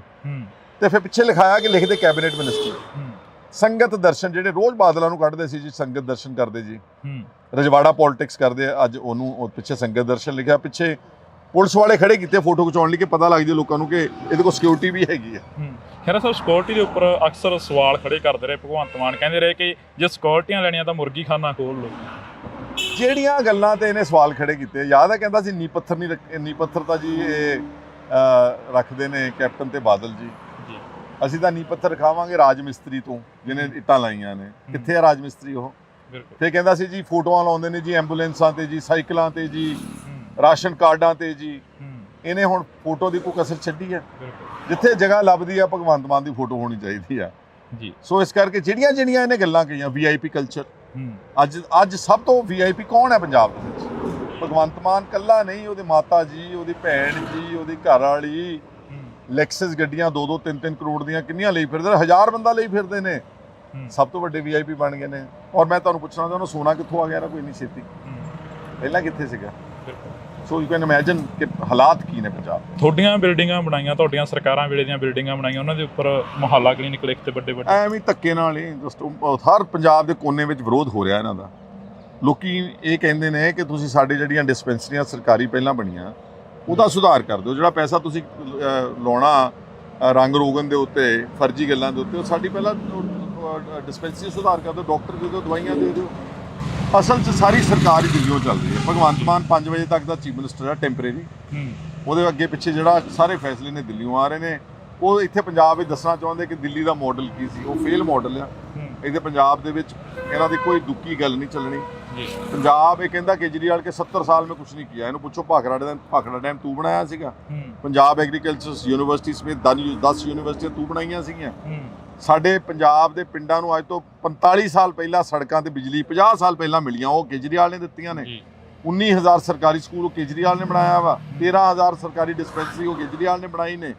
ਤੇ ਫਿਰ ਪਿੱਛੇ ਲਿਖਾਇਆ ਕਿ ਲਿਖਦੇ ਕੈਬਨਿਟ ਮਿਨਿਸਟਰ। ਸੰਗਤ ਦਰਸ਼ਨ ਜਿਹੜੇ ਰੋਜ਼ ਬਾਦਲਾਂ ਨੂੰ ਕੱਢਦੇ ਸੀ ਜੀ, ਸੰਗਤ ਦਰਸ਼ਨ ਕਰਦੇ ਜੀ, ਰਜਵਾੜਾ ਪੋਲਿਟਿਕਸ ਕਰਦੇ, ਅੱਜ ਉਹਨੂੰ ਪਿੱਛੇ ਸੰਗਤ ਦਰਸ਼ਨ ਲਿਖਿਆ। ਪਿੱਛੇ ਪੁਲਿਸ ਵਾਲੇ ਖੜੇ ਕੀਤੇ ਫੋਟੋ ਖਿਚਾਉਣ ਲਈ ਕਿ ਪਤਾ ਲੱਗ ਜਾਏ ਲੋਕਾਂ ਨੂੰ ਕਿ ਇਹਦੇ ਕੋਲ ਸਿਕਿਉਰਿਟੀ ਵੀ ਹੈਗੀ ਆ। ਖਹਿਰਾ ਸਾਹਿਬ ਸਿਕਿਉਰਿਟੀ ਦੇ ਉੱਪਰ ਅਕਸਰ ਸਵਾਲ ਖੜੇ ਕਰਦੇ ਰਹੇ ਭਗਵੰਤ ਮਾਨ, ਕਹਿੰਦੇ ਰਹੇ ਕਿ ਜੇ ਸਿਕਿਉਰਿਟੀਆਂ ਲੈਣੀਆਂ ਤਾਂ ਮੁਰਗੀ ਖਾਨਾ ਖੋਲ ਲਓ। ਜਿਹੜੀਆਂ ਗੱਲਾਂ ਤੇ ਇਹਨੇ ਸਵਾਲ ਖੜੇ ਕੀਤੇ, ਯਾਦ ਹੈ ਕਹਿੰਦਾ ਸੀ ਨੀ ਪੱਥਰ ਨਹੀਂ, ਨੀ ਪੱਥਰ ਤਾਂ ਜੀ ਇਹ ਰੱਖਦੇ ਨੇ ਕੈਪਟਨ ਤੇ ਬਾਦਲ ਜੀ, ਅਸੀਂ ਤਾਂ ਨੀ ਪੱਥਰ ਖਾਵਾਂਗੇ ਰਾਜ ਮਿਸਤਰੀ ਤੋਂ ਜਿਹਨੇ ਇੱਟਾਂ ਲਾਈਆਂ ਨੇ। ਕਿੱਥੇ ਆ ਰਾਜ ਮਿਸਤਰੀ ਉਹ? ਫਿਰ ਕਹਿੰਦਾ ਸੀ ਜੀ ਫੋਟੋਆਂ ਲਾਉਂਦੇ ਨੇ ਜੀ ਐਂਬੂਲੈਂਸਾਂ ਤੇ ਜੀ, ਸਾਈਕਲਾਂ ਤੇ ਜੀ, ਰਾਸ਼ਨ ਕਾਰਡਾਂ ਤੇ ਜੀ। ਇਹਨੇ ਹੁਣ ਫੋਟੋ ਦੀ ਕੋਈ ਕਸਰ ਛੱਡੀ ਹੈ? ਜਿੱਥੇ ਜਗ੍ਹਾ ਲੱਭਦੀ ਆ ਭਗਵੰਤ ਮਾਨ ਦੀ ਫੋਟੋ ਹੋਣੀ ਚਾਹੀਦੀ ਆ ਜੀ। ਸੋ ਇਸ ਕਰਕੇ ਜਿਹੜੀਆਂ ਇਹਨੇ ਗੱਲਾਂ ਕਹੀਆਂ, ਵੀਆਈਪੀ ਕਲਚਰ, ਅੱਜ ਸਭ ਤੋਂ ਵੀਆਈਪੀ ਕੌਣ ਹੈ ਪੰਜਾਬ ਦੇ ਵਿੱਚ? ਭਗਵੰਤ ਮਾਨ ਕੱਲਾ ਨਹੀਂ, ਉਹਦੇ ਮਾਤਾ ਜੀ, ਉਹਦੀ ਭੈਣ ਜੀ, ਉਹਦੀ ਘਰ ਵਾਲੀ, ਲੈਕਸਸ ਗੱਡੀਆਂ 2-2 3-3 ਕਰੋੜ ਦੀਆਂ ਕਿੰਨੀਆਂ ਲਈ ਫਿਰਦੇ, 1000 ਬੰਦਾ ਲਈ ਫਿਰਦੇ ਨੇ, ਸਭ ਤੋਂ ਵੱਡੇ ਵੀਆਈਪੀ ਬਣ ਗਏ ਨੇ। ਔਰ ਮੈਂ ਤੁਹਾਨੂੰ ਪੁੱਛਣਾ ਚਾਹੁੰਦਾ, ਸੋਨਾ ਕਿੱਥੋਂ ਆ ਗਿਆ ਨਾ ਕੋਈ ਨਹੀਂ ਛੇਤੀ, ਪਹਿਲਾਂ ਕਿੱਥੇ ਸੀਗਾ? ਸੋ ਯੂ ਕੈਨ ਇਮੇਜਿਨ ਕਿ ਹਾਲਾਤ ਕੀ ਨੇ ਪੰਜਾਬ ਦੇ। ਤੁਹਾਡੀਆਂ ਬਿਲਡਿੰਗਾਂ ਬਣਾਈਆਂ, ਤੁਹਾਡੀਆਂ ਸਰਕਾਰਾਂ ਵੇਲੇ ਦੀਆਂ ਬਿਲਡਿੰਗਾਂ ਬਣਾਈਆਂ, ਉਹਨਾਂ ਦੇ ਉੱਪਰ ਮੁਹੱਲਾ ਕਲੀਨਿਕ ਲਿਖ ਤੇ ਵੱਡੇ ਐਵੇਂ ਧੱਕੇ ਨਾਲ ਹੀ ਹਰ ਪੰਜਾਬ ਦੇ ਕੋਨੇ ਵਿੱਚ ਵਿਰੋਧ ਹੋ ਰਿਹਾ ਇਹਨਾਂ ਦਾ। ਲੋਕੀ ਇਹ ਕਹਿੰਦੇ ਨੇ ਕਿ ਤੁਸੀਂ ਸਾਡੇ ਜਿਹੜੀਆਂ ਡਿਸਪੈਂਸਰੀਆਂ ਸਰਕਾਰੀ ਪਹਿਲਾਂ ਬਣੀਆਂ ਉਹਦਾ ਸੁਧਾਰ ਕਰ ਦਿਓ, ਜਿਹੜਾ ਪੈਸਾ ਤੁਸੀਂ ਲਾਉਣਾ ਰੰਗ ਰੋਗਨ ਦੇ ਉੱਤੇ, ਫਰਜ਼ੀ ਗੱਲਾਂ ਦੇ ਉੱਤੇ, ਉਹ ਸਾਡੀ ਪਹਿਲਾਂ ਡਿਸਪੈਂਸਰੀ ਸੁਧਾਰ ਕਰ ਦਿਓ, ਡਾਕਟਰ ਦੇ ਦਿਓ, ਦਵਾਈਆਂ ਦੇ ਦਿਓ। ਅਸਲ 'ਚ ਸਾਰੀ ਸਰਕਾਰ ਹੀ ਦਿੱਲੀੋਂ ਚੱਲ ਰਹੀ ਹੈ। ਭਗਵੰਤ ਮਾਨ 5 ਵਜੇ ਤੱਕ ਦਾ ਚੀਫ ਮਿਨਿਸਟਰ ਹੈ ਟੈਂਪਰੇਰੀ, ਉਹਦੇ ਅੱਗੇ ਪਿੱਛੇ ਜਿਹੜਾ ਸਾਰੇ ਫੈਸਲੇ ਨੇ ਦਿੱਲੀੋਂ ਆ ਰਹੇ ਨੇ। ਉਹ ਇੱਥੇ ਪੰਜਾਬ ਵਿੱਚ ਦੱਸਣਾ ਚਾਹੁੰਦੇ ਕਿ ਦਿੱਲੀ ਦਾ ਮਾਡਲ ਕੀ ਸੀ, ਉਹ ਫੇਲ ਮਾਡਲ ਆ। ਇਹਦੇ ਪੰਜਾਬ ਦੇ ਵਿੱਚ ਇਹਨਾਂ ਦੀ ਕੋਈ ਦੁੱਕੀ ਗੱਲ ਨਹੀਂ ਚੱਲਣੀ। ਪੰਜਾਬ ਇਹ ਕਹਿੰਦਾ ਕੇਜਰੀਵਾਲ ਕੇ 70 ਸਾਲ ਮੈਂ ਕੁਝ ਨਹੀਂ ਕੀਤਾ। ਇਹਨੂੰ ਪੁੱਛੋ ਭਾਖੜਾ ਡੈਮ ਤੂੰ ਬਣਾਇਆ ਸੀਗਾ? ਪੰਜਾਬ ਐਗਰੀਕਲਚਰ ਯੂਨੀਵਰਸਿਟੀ ਸਮੇਤ 10 ਯੂਨੀਵਰਸਿਟੀਆਂ ਤੂੰ ਬਣਾਈਆਂ ਸੀਗੀਆਂ। ਸਾਡੇ ਪੰਜਾਬ ਦੇ ਪਿੰਡਾਂ ਨੂੰ ਅੱਜ ਤੋਂ 45 ਸਾਲ ਪਹਿਲਾਂ ਸੜਕਾਂ ਤੇ ਬਿਜਲੀ 50 ਸਾਲ ਪਹਿਲਾਂ ਮਿਲੀਆਂ, ਉਹ ਕੇਜਰੀਵਾਲ ਨੇ ਦਿੱਤੀਆਂ ਨੇ। 19,000 ਸਰਕਾਰੀ ਸਕੂਲ ਉਹ ਕੇਜਰੀਵਾਲ ਨੇ ਬਣਾਇਆ ਵਾ। 13,000 ਸਰਕਾਰੀ ਡਿਸਪੈਂਸਰੀ ਉਹ ਕੇਜਰੀਵਾਲ ਨੇ ਬਣਾਈ ਨੇ।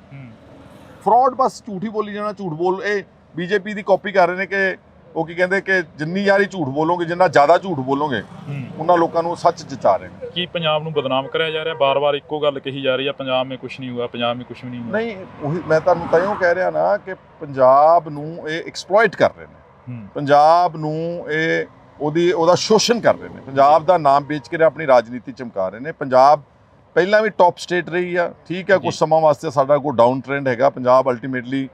ਫਰਾਡ ਬਸ ਝੂਠ ਹੀ ਬੋਲੀ ਜਾਣਾ, ਝੂਠ ਬੋਲ। ਇਹ ਬੀਜੇਪੀ ਦੀ ਕਾਪੀ ਕਰ ਰਹੇ ਨੇ ਕਿ ਉਹ ਕੀ ਕਹਿੰਦੇ ਕਿ ਜਿੰਨੀ ਯਾਰੀ ਝੂਠ ਬੋਲੋਗੇ, ਜਿੰਨਾ ਜ਼ਿਆਦਾ ਝੂਠ ਬੋਲੋਗੇ, ਉਹਨਾਂ ਲੋਕਾਂ ਨੂੰ ਸੱਚ ਜਚਾ ਰਹੇ ਨੇ। ਕੀ ਪੰਜਾਬ ਨੂੰ ਬਦਨਾਮ ਕਰਿਆ ਜਾ ਰਿਹਾ? ਬਾਰ-ਬਾਰ ਇੱਕੋ ਗੱਲ ਕਹੀ ਜਾ ਰਹੀ ਹੈ, ਪੰਜਾਬ ਮੇਂ ਕੁਛ ਨਹੀਂ ਹੁਆ, ਪੰਜਾਬ ਮੇਂ ਕੁਛ ਵੀ ਨਹੀਂ ਹੁਆ। ਨਹੀਂ, ਉਹੀ ਮੈਂ ਤੁਹਾਨੂੰ ਤਾਂਹੀਓ ਕਹਿ ਰਿਹਾ ਨਾ ਕਿ ਪੰਜਾਬ ਨੂੰ ਇਹ ਐਕਸਪਲੋਇਟ ਕਰ ਰਹੇ ਨੇ, ਪੰਜਾਬ ਨੂੰ ਇਹ ਉਹਦਾ ਸ਼ੋਸ਼ਣ ਕਰ ਰਹੇ ਨੇ, ਪੰਜਾਬ ਦਾ ਨਾਮ ਵੇਚ ਕੇ ਆਪਣੀ ਰਾਜਨੀਤੀ ਚਮਕਾ ਰਹੇ ਨੇ। ਪੰਜਾਬ ਪਹਿਲਾਂ ਵੀ ਟੌਪ ਸਟੇਟ ਰਹੀ ਆ, ਠੀਕ ਹੈ, ਕੁਝ ਸਮਾਂ ਵਾਸਤੇ ਸਾਡਾ ਕੋਈ ਡਾਊਨ ਟ੍ਰੈਂਡ ਹੈਗਾ। ਪੰਜਾਬ ਅਲਟੀਮੇਟਲੀ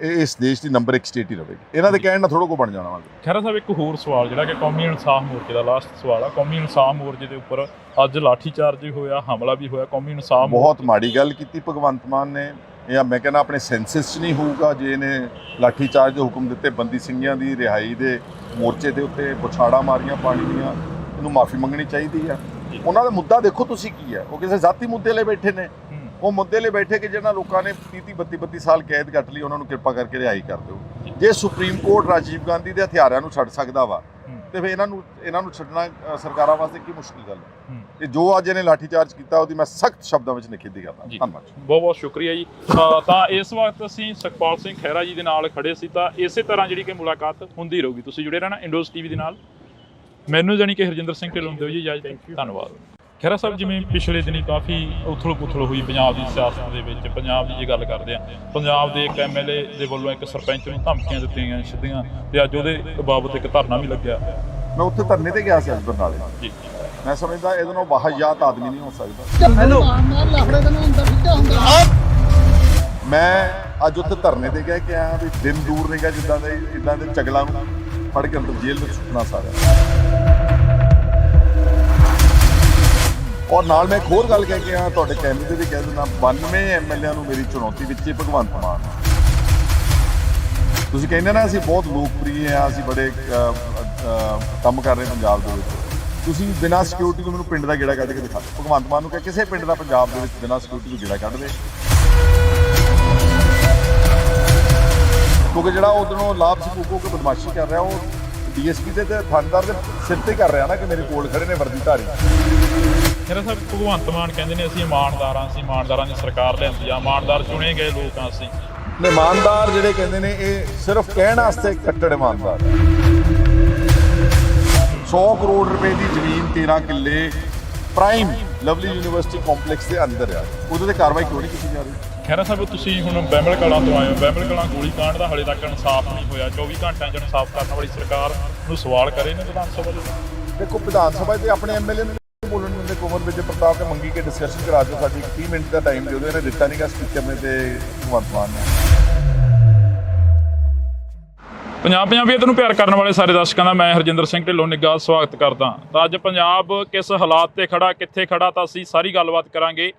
ਇਸ ਦੇਸ਼ ਦੀ ਨੰਬਰ 1 ਸਟੇਟ ਹੀ ਰਹੇਗੀ। ਇਹਨਾਂ ਦੇ ਕਹਿਣ ਨਾਲ ਥੋੜਾ ਕੋ ਬਣ ਜਾਣਾ ਵਾ। ਖਹਿਰਾ ਸਾਹਿਬ, ਇੱਕ ਹੋਰ ਸਵਾਲ ਜਿਹੜਾ ਕਿ ਕੌਮੀ ਇਨਸਾਫ ਮੋਰਚੇ ਦਾ ਲਾਸਟ ਸਵਾਲ ਆ। ਕੌਮੀ ਇਨਸਾਫ ਮੋਰਚੇ ਦੇ ਉੱਪਰ ਅੱਜ ਲਾਠੀਚਾਰਜ ਵੀ ਹੋਇਆ, ਹਮਲਾ ਵੀ ਹੋਇਆ। ਕੌਮੀ ਇਨਸਾਫ ਬਹੁਤ ਮਾੜੀ ਗੱਲ ਕੀਤੀ ਭਗਵੰਤ ਮਾਨ ਨੇ। ਇਹ ਮੈਂ ਕਹਿੰਦਾ ਆਪਣੇ ਸੈਂਸਸ 'ਚ ਨਹੀਂ ਹੋਊਗਾ ਜੇ ਇਹਨੇ ਲਾਠੀਚਾਰਜ ਦੇ ਹੁਕਮ ਦਿੱਤੇ ਬੰਦੀ ਸਿੰਘਾਂ ਦੀ ਰਿਹਾਈ ਦੇ ਮੋਰਚੇ ਦੇ ਉੱਤੇ, ਬੁਛਾੜਾਂ ਮਾਰੀਆਂ ਪਾਣੀ ਦੀਆਂ। ਇਹਨੂੰ ਮਾਫੀ ਮੰਗਣੀ ਚਾਹੀਦੀ ਆ। ਉਹਨਾਂ ਦਾ ਮੁੱਦਾ ਦੇਖੋ ਤੁਸੀਂ ਕੀ ਹੈ, ਉਹ ਕਿਸੇ ਜ਼ਾਤੀ ਮੁੱਦੇ ਲਈ ਬੈਠੇ ਨੇ। ਉਹ ਮੁੱਦੇ ਲਈ ਬੈਠੇ ਕਿ ਜਿਹਨਾਂ ਲੋਕਾਂ ਨੇ 30-32 ਸਾਲ ਕੈਦ ਕੱਟ ਲਈ, ਉਹਨਾਂ ਨੂੰ ਕਿਰਪਾ ਕਰਕੇ ਰਿਹਾਈ ਕਰ ਦਿਓ। ਜੇ ਸੁਪਰੀਮ ਕੋਰਟ ਰਾਜੀਵ ਗਾਂਧੀ ਦੇ ਹਥਿਆਰਾਂ ਨੂੰ ਛੱਡ ਸਕਦਾ ਵਾ ਤੇ ਫਿਰ ਇਹਨਾਂ ਨੂੰ ਛੱਡਣਾ ਸਰਕਾਰਾਂ ਵਾਸਤੇ ਕੀ ਮੁਸ਼ਕਿਲ ਗੱਲ ਹੈ। ਤੇ ਜੋ ਅੱਜ ਇਹਨੇ ਲਾਠੀਚਾਰਜ ਕੀਤਾ ਉਹਦੀ ਮੈਂ ਸਖਤ ਸ਼ਬਦਾਂ ਵਿੱਚ ਨਿਖੇਧੀ ਕਰਦਾ। ਧੰਨਵਾਦ। ਬਹੁਤ ਬਹੁਤ ਸ਼ੁਕਰੀਆ ਜੀ। ਤਾਂ ਇਸ ਵਕਤ ਅਸੀਂ ਸੁਖਪਾਲ ਸਿੰਘ ਖਹਿਰਾ ਜੀ ਦੇ ਨਾਲ ਖੜੇ ਸੀ, ਤਾਂ ਇਸੇ ਤਰ੍ਹਾਂ ਜਿਹੜੀ ਕਿ ਮੁਲਾਕਾਤ ਹੁੰਦੀ ਰਹੂਗੀ। ਤੁਸੀਂ ਜੁੜੇ ਰਹਿਣਾ ਇੰਡੋਜ਼ ਟੀਵੀ ਦੇ ਨਾਲ। ਮੈਨੂੰ ਜਾਣੀ ਕਿ ਹਰਜਿੰਦਰ ਸਿੰਘ ਢਿੱਲੋਂ ਦਿਓ ਜੀ ਇਜਾਜ਼ਤ। ਧੰਨਵਾਦ। ਖਹਿਰਾ ਸਾਹਿਬ, ਜਿਵੇਂ ਪਿਛਲੇ ਦਿਨੀ ਕਾਫੀ ਉਥਲ-ਪੁਥਲ ਹੋਈ ਪੰਜਾਬ ਦੀ ਸਿਆਸਤ ਦੇ ਵਿੱਚ, ਪੰਜਾਬ ਦੀ ਜੇ ਗੱਲ ਕਰਦੇ ਆ, ਪੰਜਾਬ ਦੇ ਇੱਕ ਐਮਐਲਏ ਦੇ ਵੱਲੋਂ ਇੱਕ ਸਰਪੰਚ ਨੂੰ ਧਮਕੀਆਂ ਦਿੱਤੀਆਂ ਗਈਆਂ ਸਿੱਧੀਆਂ, ਤੇ ਅੱਜ ਉਹਦੇ ਬਾਬਤ ਇੱਕ ਧਰਨਾ ਵੀ ਲੱਗਿਆ। ਮੈਂ ਉੱਥੇ ਧਰਨੇ ਤੇ ਗਿਆ ਸੀ ਅੱਜ ਬਰਨਾਲੇ ਜੀ। ਮੈਂ ਸਮਝਦਾ ਇਹਦੇ ਨਾਲੋਂ ਵਾਹਿਯਾਤ ਆਦਮੀ ਨਹੀਂ ਹੋ ਸਕਦਾ। ਮੈਂ ਅੱਜ ਉੱਥੇ ਧਰਨੇ ਤੇ ਗਿਆ ਕਿ ਆ ਵੀ ਦਿਨ ਦੂਰ ਨਹੀਂ ਗਿਆ ਜਿੱਦਾਂ ਦੇ ਇਦਾਂ ਦੇ ਚਗਲਾਂ ਨੂੰ ਫੜ ਕੇ ਅੰਦਰ ਜੇਲ੍ਹ ਵਿੱਚ ਸੁੱਟਣਾ ਸਾਰਿਆਂ। ਔਰ ਨਾਲ ਮੈਂ ਇੱਕ ਹੋਰ ਗੱਲ ਕਹਿ ਕੇ ਆ, ਤੁਹਾਡੇ ਕੈਮਰੇ ਤੇ ਵੀ ਕਹਿ ਦਿੰਦਾ, 92 ਐਮਐਲਏ ਨੂੰ ਮੇਰੀ ਚੁਣੌਤੀ ਵਿੱਚ ਹੀ ਭਗਵੰਤ ਮਾਨ। ਤੁਸੀਂ ਕਹਿੰਦੇ ਨਾ ਅਸੀਂ ਬਹੁਤ ਲੋਕਪ੍ਰਿਯ ਆ, ਅਸੀਂ ਬੜੇ ਕੰਮ ਕਰ ਰਹੇ ਪੰਜਾਬ ਦੇ ਵਿੱਚ। ਤੁਸੀਂ ਬਿਨਾਂ ਸਿਕਿਉਰਿਟੀ ਤੋਂ ਮੈਨੂੰ ਪਿੰਡ ਦਾ ਗੇੜਾ ਕੱਢ ਕੇ ਦਿਖਾ ਦਿਓ। ਭਗਵੰਤ ਮਾਨ ਨੂੰ ਕਿਹਾ ਕਿਸੇ ਪਿੰਡ ਦਾ ਪੰਜਾਬ ਦੇ ਵਿੱਚ ਬਿਨਾਂ ਸਿਕਿਉਰਿਟੀ ਤੋਂ ਗੇੜਾ ਕੱਢ ਦੇ, ਕਿਉਂਕਿ ਜਿਹੜਾ ਉਧਰੋਂ ਲਾਭ ਸਕੂਕੋ ਕੇ ਬਦਮਾਸ਼ੀ ਕਰ ਰਿਹਾ ਉਹ ਡੀਐਸਪੀ ਦੇ ਤੇ ਥਾਣੇਦਾਰ ਦੇ ਸਿਰ ਤੇ ਕਰ ਰਿਹਾ ਨਾ, ਕਿ ਮੇਰੇ ਕੋਲ ਖੜੇ ਨੇ ਵਰਦੀਧਾਰੀ। ਖਹਿਰਾ ਸਾਹਿਬ, ਭਗਵੰਤ ਮਾਨ ਕਹਿੰਦੇ ਨੇ ਅਸੀਂ ਇਮਾਨਦਾਰਾਂ, ਅਸੀਂ ਇਮਾਨਦਾਰਾਂ ਦੀ ਸਰਕਾਰ ਲਿਆਂਦੀ ਆ, ਇਮਾਨਦਾਰ ਚੁਣੇ ਗਏ ਲੋਕ ਆ ਅਸੀਂ। ਇਮਾਨਦਾਰ ਜਿਹੜੇ ਕਹਿੰਦੇ ਨੇ ਇਹ ਸਿਰਫ ਕਹਿਣ ਵਾਸਤੇ ਕੱਟੜ ਇਮਾਨਦਾਰ। 100 ਕਰੋੜ ਰੁਪਏ ਦੀ ਜ਼ਮੀਨ 13 ਕਿੱਲੇ ਪ੍ਰਾਈਮ ਲਵਲੀ ਯੂਨੀਵਰਸਿਟੀ ਕੰਪਲੈਕਸ ਦੇ ਅੰਦਰ ਆ, ਉਹਦੇ ਤੇ ਕਾਰਵਾਈ ਕਿਉਂ ਨਹੀਂ ਕੀਤੀ ਜਾ ਰਹੀ? ਖਹਿਰਾ ਸਾਹਿਬ, ਤੁਸੀਂ ਹੁਣ ਬਹਿਮਲ ਕਲਾਂ ਤੋਂ ਆਏ ਹੋ। ਬਹਿਮਲ ਕਲਾਂ ਗੋਲੀ ਕਾਂਡ ਦਾ ਹਾਲੇ ਤੱਕ ਇਨਸਾਫ ਨਹੀਂ ਹੋਇਆ। 24 ਘੰਟਿਆਂ 'ਚ ਇਨਸਾਫ ਕਰਨ ਵਾਲੀ ਸਰਕਾਰ ਨੂੰ ਸਵਾਲ ਕਰੇ ਨੇ ਵਿਧਾਨ ਸਭਾ ਦੇ। ਦੇਖੋ, ਵਿਧਾਨ ਸਭਾ ਦੇ ਆਪਣੇ ਐਮਐਲਏ ਨੂੰ ਬੋਲਣ ਦਿੰਦੇ। ਕੁਮਰ ਵਿਜੇ ਪ੍ਰਤਾਪ ਨੇ ਮੰਗੀ ਕਿ ਡਿਸਕਸ਼ਨ ਕਰਾ ਦਿਓ, ਸਾਡੀ 30 ਮਿੰਟ ਦਾ ਟਾਈਮ ਦਿਓ। ਇਹਨੇ ਦਿੱਤਾ ਨਹੀਂਗਾ ਸਪੀਕਰ ਨੇ ਤੇ ਭਗਵੰਤ ਮਾਨ ਨੇ। ਪੰਜਾਬੀਅਤ ਨੂੰ ਪਿਆਰ ਕਰਨ ਵਾਲੇ ਸਾਰੇ ਦਰਸ਼ਕਾਂ ਦਾ ਮੈਂ ਹਰਜਿੰਦਰ ਸਿੰਘ ਢਿੱਲੋਂ ਨਿੱਘਾ ਸਵਾਗਤ ਕਰਦਾ। ਤਾਂ ਅੱਜ ਪੰਜਾਬ ਕਿਸ ਹਾਲਾਤ ਤੇ ਖੜਾ, ਕਿੱਥੇ ਖੜਾ, ਤਾਂ ਅਸੀਂ ਸਾਰੀ ਗੱਲਬਾਤ ਕਰਾਂਗੇ।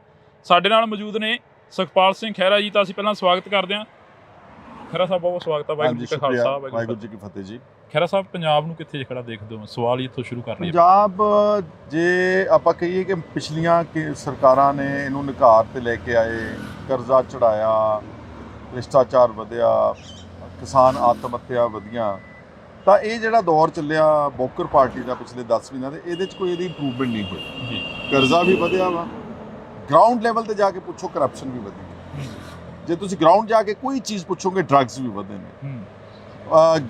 ਸਾਡੇ ਨਾਲ ਮੌਜੂਦ ਨੇ ਸੁਖਪਾਲ ਸਿੰਘ ਖਹਿਰਾ ਜੀ। ਤਾਂ ਅਸੀਂ ਪਹਿਲਾਂ ਸਵਾਗਤ ਕਰਦੇ ਹਾਂ। ਖਹਿਰਾ ਸਾਹਿਬ, ਬਹੁਤ ਸਵਾਗਤ ਹੈ। ਵਾਹਿਗੁਰੂ ਜੀ ਕਾ ਖਾਲਸਾ, ਵਾਹਿਗੁਰੂ ਜੀ ਕੀ ਫਤਿਹ ਜੀ। ਖਹਿਰਾ ਸਾਹਿਬ, ਪੰਜਾਬ ਨੂੰ ਕਿੱਥੇ ਖੜਾ ਦੇਖਦੇ ਹੋ? ਸਵਾਲ ਹੀ ਇੱਥੋਂ ਸ਼ੁਰੂ ਕਰ ਲਈਏ। ਪੰਜਾਬ, ਜੇ ਆਪਾਂ ਕਹੀਏ ਕਿ ਪਿਛਲੀਆਂ ਸਰਕਾਰਾਂ ਨੇ ਇਹਨੂੰ ਨਿਘਾਰ ਤੇ ਲੈ ਕੇ ਆਏ, ਕਰਜ਼ਾ ਚੜਾਇਆ, ਭ੍ਰਿਸ਼ਟਾਚਾਰ ਵਧਿਆ, ਕਿਸਾਨ ਆਤਮ ਹੱਤਿਆ ਵਧੀਆਂ, ਤਾਂ ਇਹ ਜਿਹੜਾ ਦੌਰ ਚੱਲਿਆ ਬੋਕਰ ਪਾਰਟੀ ਦਾ ਪਿਛਲੇ 10 ਮਹੀਨਿਆਂ ਦੇ, ਇਹਦੇ 'ਚ ਕੋਈ ਇਹਦੀ ਇੰਪਰੂਵਮੈਂਟ ਨਹੀਂ ਹੋਈ ਜੀ। ਕਰਜ਼ਾ ਵੀ ਵਧਿਆ ਵਾ, ਗਰਾਊਂਡ ਲੈਵਲ ਤੇ ਜਾ ਕੇ ਪੁੱਛੋ ਕਰਪਸ਼ਨ ਵੀ ਵਧੀ। ਜੇ ਤੁਸੀਂ ਗਰਾਊਂਡ ਜਾ ਕੇ ਕੋਈ ਚੀਜ਼ ਪੁੱਛੋਗੇ, ਡਰੱਗਸ ਵੀ ਵਧੇ ਨੇ,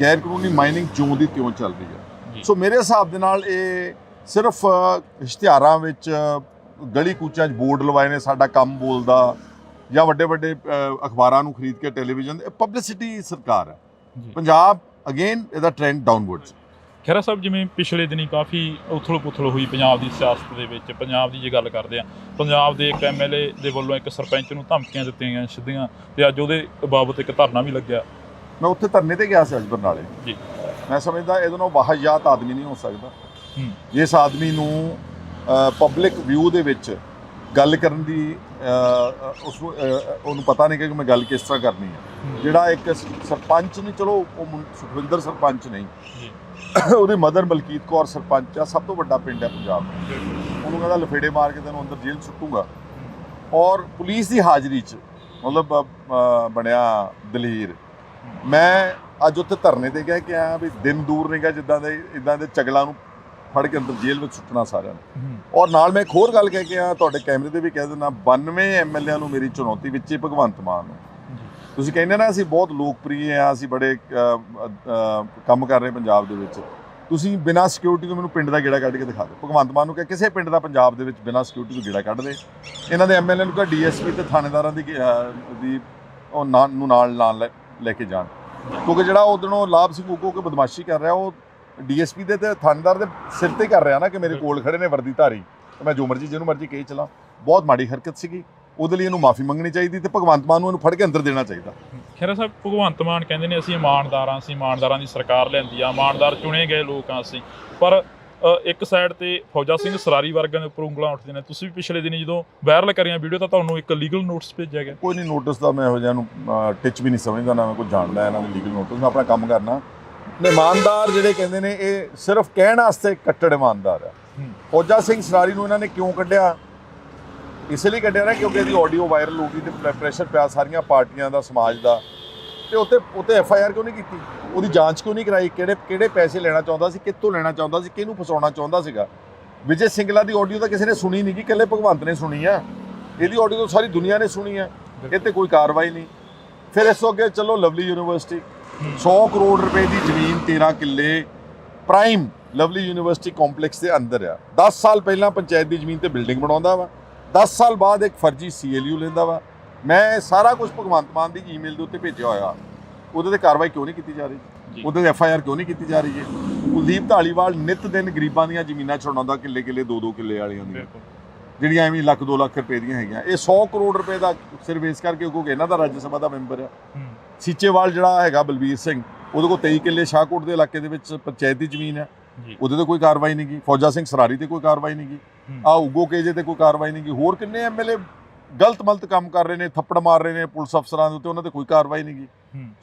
ਗੈਰ ਕਾਨੂੰਨੀ ਮਾਈਨਿੰਗ ਜਿਉਂ ਦੀ ਤਿਉਂ ਚੱਲ ਰਹੀ ਹੈ। ਸੋ ਮੇਰੇ ਹਿਸਾਬ ਦੇ ਨਾਲ ਇਹ ਸਿਰਫ ਇਸ਼ਤਿਹਾਰਾਂ ਵਿੱਚ, ਗਲੀ ਕੂਚਾਂ 'ਚ ਬੋਰਡ ਲਵਾਏ ਨੇ ਸਾਡਾ ਕੰਮ ਬੋਲਦਾ, ਜਾਂ ਵੱਡੇ ਵੱਡੇ ਅਖਬਾਰਾਂ ਨੂੰ ਖਰੀਦ ਕੇ ਟੈਲੀਵਿਜ਼ਨ, ਪਬਲਿਸਿਟੀ ਸਰਕਾਰ ਹੈ। ਪੰਜਾਬ ਅਗੇਨ ਇਹਦਾ ਟ੍ਰੈਂਡ ਡਾਊਨਵਰਡਸ। ਖਹਿਰਾ ਸਾਹਿਬ, ਜਿਵੇਂ ਪਿਛਲੇ ਦਿਨੀ ਕਾਫੀ ਉਥਲ-ਪੁਥਲ ਹੋਈ ਪੰਜਾਬ ਦੀ ਸਿਆਸਤ ਦੇ ਵਿੱਚ, ਪੰਜਾਬ ਦੀ ਜੇ ਗੱਲ ਕਰਦੇ ਆ, ਪੰਜਾਬ ਦੇ ਇੱਕ ਐਮਐਲਏ ਦੇ ਵੱਲੋਂ ਇੱਕ ਸਰਪੰਚ ਨੂੰ ਧਮਕੀਆਂ ਦਿੱਤੀਆਂ ਗਈਆਂ ਸਿੱਧੀਆਂ, ਤੇ ਅੱਜ ਉਹਦੇ ਬਾਬਤ ਇੱਕ ਧਰਨਾ ਵੀ ਲੱਗਿਆ। ਮੈਂ ਉੱਥੇ ਧਰਨੇ ਤੇ ਗਿਆ ਸੀ ਅੱਜ ਬਰਨਾਲੇ ਜੀ। ਮੈਂ ਸਮਝਦਾ ਇਹਦੇ ਨਾਲੋਂ ਵਾਹਿਯਾਤ ਆਦਮੀ ਨਹੀਂ ਹੋ ਸਕਦਾ। ਜਿਸ ਆਦਮੀ ਨੂੰ ਪਬਲਿਕ ਵਿਊ ਦੇ ਵਿੱਚ ਗੱਲ ਕਰਨ ਦੀ ਉਹਨੂੰ ਪਤਾ ਨਹੀਂ ਕਿ ਮੈਂ ਗੱਲ ਕਿਸ ਤਰ੍ਹਾਂ ਕਰਨੀ ਹੈ। ਜਿਹੜਾ ਇੱਕ ਸਰਪੰਚ ਨਹੀਂ, ਚਲੋ ਉਹ ਸੁਖਵਿੰਦਰ ਸਰਪੰਚ ਨਹੀਂ, ਉਹਦੀ ਮਦਰ ਮਲਕੀਤ ਕੌਰ ਸਰਪੰਚ ਆ, ਸਭ ਤੋਂ ਵੱਡਾ ਪਿੰਡ ਹੈ ਪੰਜਾਬ ਦਾ। ਉਹਨੂੰ ਕਹਿੰਦਾ ਲਫੇੜੇ ਮਾਰ ਕੇ ਤੈਨੂੰ ਅੰਦਰ ਜੇਲ੍ਹ ਸੁੱਟੂਗਾ। ਔਰ ਪੁਲਿਸ ਦੀ ਹਾਜ਼ਰੀ 'ਚ ਮਤਲਬ ਬਣਿਆ ਦਲੇਰ। ਮੈਂ ਅੱਜ ਉੱਥੇ ਧਰਨੇ ਤੇ ਗਿਆ ਕਿ ਆ ਵੀ ਦਿਨ ਦੂਰ ਨਹੀਂ ਗਿਆ ਜਿੱਦਾਂ ਦੇ ਇਦਾਂ ਦੇ ਚਗਲਾਂ ਨੂੰ ਫੜ ਕੇ ਅੰਦਰ ਜੇਲ੍ਹ ਵਿੱਚ ਸੁੱਟਣਾ ਸਾਰਿਆਂ ਨੂੰ। ਔਰ ਨਾਲ ਮੈਂ ਇੱਕ ਹੋਰ ਗੱਲ ਕਹਿ ਕੇ ਆ, ਤੁਹਾਡੇ ਕੈਮਰੇ ਤੇ ਵੀ ਕਹਿ ਦਿੰਦਾ, 92 ਐਮਐਲਏ ਨੂੰ ਮੇਰੀ ਚੁਣੌਤੀ ਵਿੱਚ ਹੀ ਭਗਵੰਤ ਮਾਨ ਨੂੰ। ਤੁਸੀਂ ਕਹਿੰਦੇ ਨਾ ਅਸੀਂ ਬਹੁਤ ਲੋਕਪ੍ਰਿਯ ਆ, ਅਸੀਂ ਬੜੇ ਕੰਮ ਕਰ ਰਹੇ ਪੰਜਾਬ ਦੇ ਵਿੱਚ। ਤੁਸੀਂ ਬਿਨਾਂ ਸਿਕਿਉਰਿਟੀ ਤੋਂ ਮੈਨੂੰ ਪਿੰਡ ਦਾ ਗੇੜਾ ਕੱਢ ਕੇ ਦਿਖਾ ਦਿਓ। ਭਗਵੰਤ ਮਾਨ ਨੂੰ ਕਿਹਾ ਕਿਸੇ ਪਿੰਡ ਦਾ ਪੰਜਾਬ ਦੇ ਵਿੱਚ ਬਿਨਾਂ ਸਿਕਿਉਰਿਟੀ ਤੋਂ ਗੇੜਾ ਕੱਢ ਦੇ। ਇਹਨਾਂ ਦੇ ਐਮਐਲਏ ਨੂੰ ਕਿਹਾ ਡੀਐਸਪੀ ਤੇ ਥਾਣੇਦਾਰਾਂ ਦੀ ਉਹ ਨਾਲ ਲੈ ਕੇ ਜਾਣ, ਕਿਉਂਕਿ ਜਿਹੜਾ ਉਧਰੋਂ ਲਾਭ ਸਕੂਕੋ ਕੇ ਬਦਮਾਸ਼ੀ ਕਰ ਰਿਹਾ ਉਹ ਡੀਐਸਪੀ ਦੇ ਤੇ ਥਾਣੇਦਾਰ ਦੇ ਸਿਰ ਤੇ ਕਰ ਰਿਹਾ ਨਾ, ਕਿ ਮੇਰੇ ਕੋਲ ਖੜੇ ਨੇ ਵਰਦੀਧਾਰੀ, ਤੇ ਮੈਂ ਜੋ ਮਰਜ਼ੀ ਜਿਹਨੂੰ ਮਰਜ਼ੀ ਕਹੀ ਚਲਾਂ। ਬਹੁਤ ਮਾੜੀ ਹਰਕਤ ਸੀਗੀ, ਉਹਦੇ ਲਈ ਇਹਨੂੰ ਮਾਫੀ ਮੰਗਣੀ ਚਾਹੀਦੀ ਤੇ ਭਗਵੰਤ ਮਾਨ ਨੂੰ ਇਹਨੂੰ ਫੜ ਕੇ ਅੰਦਰ ਦੇਣਾ ਚਾਹੀਦਾ। ਖਹਿਰਾ ਸਾਹਿਬ, ਭਗਵੰਤ ਮਾਨ ਕਹਿੰਦੇ ਨੇ ਅਸੀਂ ਇਮਾਨਦਾਰਾਂ, ਅਸੀਂ ਇਮਾਨਦਾਰਾਂ ਦੀ ਸਰਕਾਰ ਲਿਆਂਦੀ ਆ, ਇਮਾਨਦਾਰ ਚੁਣੇ ਗਏ ਲੋਕ ਆ ਅਸੀਂ। ਪਰ ਇੱਕ ਸਾਈਡ ਤੇ ਫੌਜਾ ਸਿੰਘ ਸਰਾਰੀ ਵਰਗਿਆਂ ਦੇ ਉੱਪਰ ਉਂਗਲਾਂ ਉੱਠਦੀਆਂ ਨੇ। ਤੁਸੀਂ ਵੀ ਪਿਛਲੇ ਦਿਨੀ ਜਦੋਂ ਵਾਇਰਲ ਕਰੀਆਂ ਵੀਡੀਓ, ਤਾਂ ਤੁਹਾਨੂੰ ਇੱਕ ਲੀਗਲ ਨੋਟਿਸ ਭੇਜਿਆ ਗਿਆ। ਕੋਈ ਨਹੀਂ ਨੋਟਿਸ ਦਾ, ਮੈਂ ਇਹੋ ਜਿਹਾ ਨੂੰ ਟਿਚ ਵੀ ਨਹੀਂ ਸਮਝਦਾ, ਨਾ ਮੈਂ ਕੋਈ ਜਾਣਦਾ ਇਹਨਾਂ ਦੇ ਲੀਗਲ ਨੋਟਿਸ। ਮੈਂ ਆਪਣਾ ਕੰਮ ਕਰਨਾ। ਇਮਾਨਦਾਰ ਜਿਹੜੇ ਕਹਿੰਦੇ ਨੇ ਇਹ ਸਿਰਫ ਕਹਿਣ ਵਾਸਤੇ ਕੱਟੜ ਇਮਾਨਦਾਰ ਆ। ਫੌਜਾ ਸਿੰਘ ਸਰਾਰੀ ਨੂੰ ਇਹਨਾਂ ਨੇ ਕਿਉਂ ਕੱਢਿਆ? ਇਸ ਲਈ ਕੱਢਿਆ ਨਾ ਕਿਉਂਕਿ ਇਹਦੀ ਆਡੀਓ ਵਾਇਰਲ ਹੋ ਗਈ ਤੇ ਪ੍ਰੈਸ਼ਰ ਪਿਆ ਸਾਰੀਆਂ ਪਾਰਟੀਆਂ ਦਾ, ਸਮਾਜ ਦਾ, ਤੇ ਉੱਤੇ FIR ਕਿਉਂ ਨਹੀਂ ਕੀਤੀ? ਉਹਦੀ ਜਾਂਚ ਕਿਉਂ ਨਹੀਂ ਕਰਾਈ? ਕਿਹੜੇ ਪੈਸੇ ਲੈਣਾ ਚਾਹੁੰਦਾ ਸੀ, ਕਿੱਥੋਂ ਲੈਣਾ ਚਾਹੁੰਦਾ ਸੀ, ਕਿਹਨੂੰ ਫਸਾਉਣਾ ਚਾਹੁੰਦਾ ਸੀਗਾ? ਵਿਜੇ ਸਿੰਗਲਾ ਦੀ ਆਡੀਓ ਤਾਂ ਕਿਸੇ ਨੇ ਸੁਣੀ ਨਹੀਂ, ਕਿ ਇਕੱਲੇ ਭਗਵੰਤ ਨੇ ਸੁਣੀ ਆ। ਇਹਦੀ ਆਡੀਓ ਤਾਂ ਸਾਰੀ ਦੁਨੀਆ ਨੇ ਸੁਣੀ ਆ। ਇਹ ਤੇ ਕੋਈ ਕਾਰਵਾਈ ਨਹੀਂ। ਫਿਰ ਇਸ ਤੋਂ ਅੱਗੇ ਚਲੋ, ਲਵਲੀ ਯੂਨੀਵਰਸਿਟੀ 100 ਕਰੋੜ ਰੁਪਏ ਦੀ ਜ਼ਮੀਨ, 13 ਕਿੱਲੇ ਪ੍ਰਾਈਮ ਲਵਲੀ ਯੂਨੀਵਰਸਿਟੀ ਕੰਪਲੈਕਸ ਦੇ ਅੰਦਰ ਆ। 10 ਸਾਲ ਪਹਿਲਾਂ ਪੰਚਾਇਤ ਦੀ ਜ਼ਮੀਨ ਤੇ ਬਿਲਡਿੰਗ ਬਣਾਉਂਦਾ ਵਾ, 10 ਸਾਲ ਬਾਅਦ ਇੱਕ ਫਰਜ਼ੀ CLU ਲੈਂਦਾ ਵਾ। ਮੈਂ ਸਾਰਾ ਕੁਝ ਭਗਵੰਤ ਮਾਨ ਦੀ ਈਮੇਲ ਦੇ ਉੱਤੇ ਭੇਜਿਆ ਹੋਇਆ। ਉਹਦੇ ਤੇ ਕਾਰਵਾਈ ਕਿਉਂ ਨਹੀਂ ਕੀਤੀ ਜਾ ਰਹੀ? ਉਹਦੇ ਤੇ FIR ਕਿਉਂ ਨਹੀਂ ਕੀਤੀ ਜਾ ਰਹੀ ਹੈ? ਕੁਲਦੀਪ ਧਾਲੀਵਾਲ ਨਿਤ ਦਿਨ ਗਰੀਬਾਂ ਦੀਆਂ ਜ਼ਮੀਨਾਂ ਛੁਡਾਉਂਦਾ, ਕਿੱਲੇ 2-2 ਕਿੱਲੇ ਵਾਲੀਆਂ ਦੀਆਂ, ਜਿਹੜੀਆਂ ਐਵੇਂ ਲੱਖ 2 ਲੱਖ ਰੁਪਏ ਦੀਆਂ ਹੈਗੀਆਂ। ਇਹ 100 ਕਰੋੜ ਰੁਪਏ ਦਾ ਸਿਰਫ ਇਸ ਕਰਕੇ ਕਿਉਂਕਿ ਇਹਨਾਂ ਦਾ ਰਾਜ ਸਭਾ ਦਾ ਮੈਂਬਰ ਆ। ਸੀਚੇਵਾਲ ਜਿਹੜਾ ਹੈਗਾ ਬਲਬੀਰ ਸਿੰਘ, ਉਹਦੇ ਕੋਲ 23 ਕਿੱਲੇ ਸ਼ਾਹਕੋਟ ਦੇ ਇਲਾਕੇ ਦੇ ਵਿੱਚ ਪੰਚਾਇਤ ਦੀ ਜ਼ਮੀਨ ਹੈ, ਉਹਦੇ ਤੇ ਕੋਈ ਕਾਰਵਾਈ ਨਹੀਂ ਗਈ। ਫੌਜਾ ਸਿੰਘ ਸਰਾਰੀ ਤੇ ਕੋਈ ਕਾਰਵਾਈ ਨਹੀਂ ਗਈ। ਉਗੋ ਕੇਜੇ ਤੇ ਕੋਈ ਕਾਰਵਾਈ ਨਹੀਂ ਗਈ। ਹੋਰ ਕਿੰਨੇ MLA ਗਲਤ ਕੰਮ ਕਰ ਰਹੇ ਨੇ, ਥੱਪੜ ਮਾਰ ਰਹੇ ਨੇ ਪੁਲਿਸ ਅਫਸਰਾਂ ਦੇ ਉੱਤੇ, ਉਹਨਾਂ ਤੇ ਕੋਈ ਕਾਰਵਾਈ ਨਹੀਂ ਗਈ।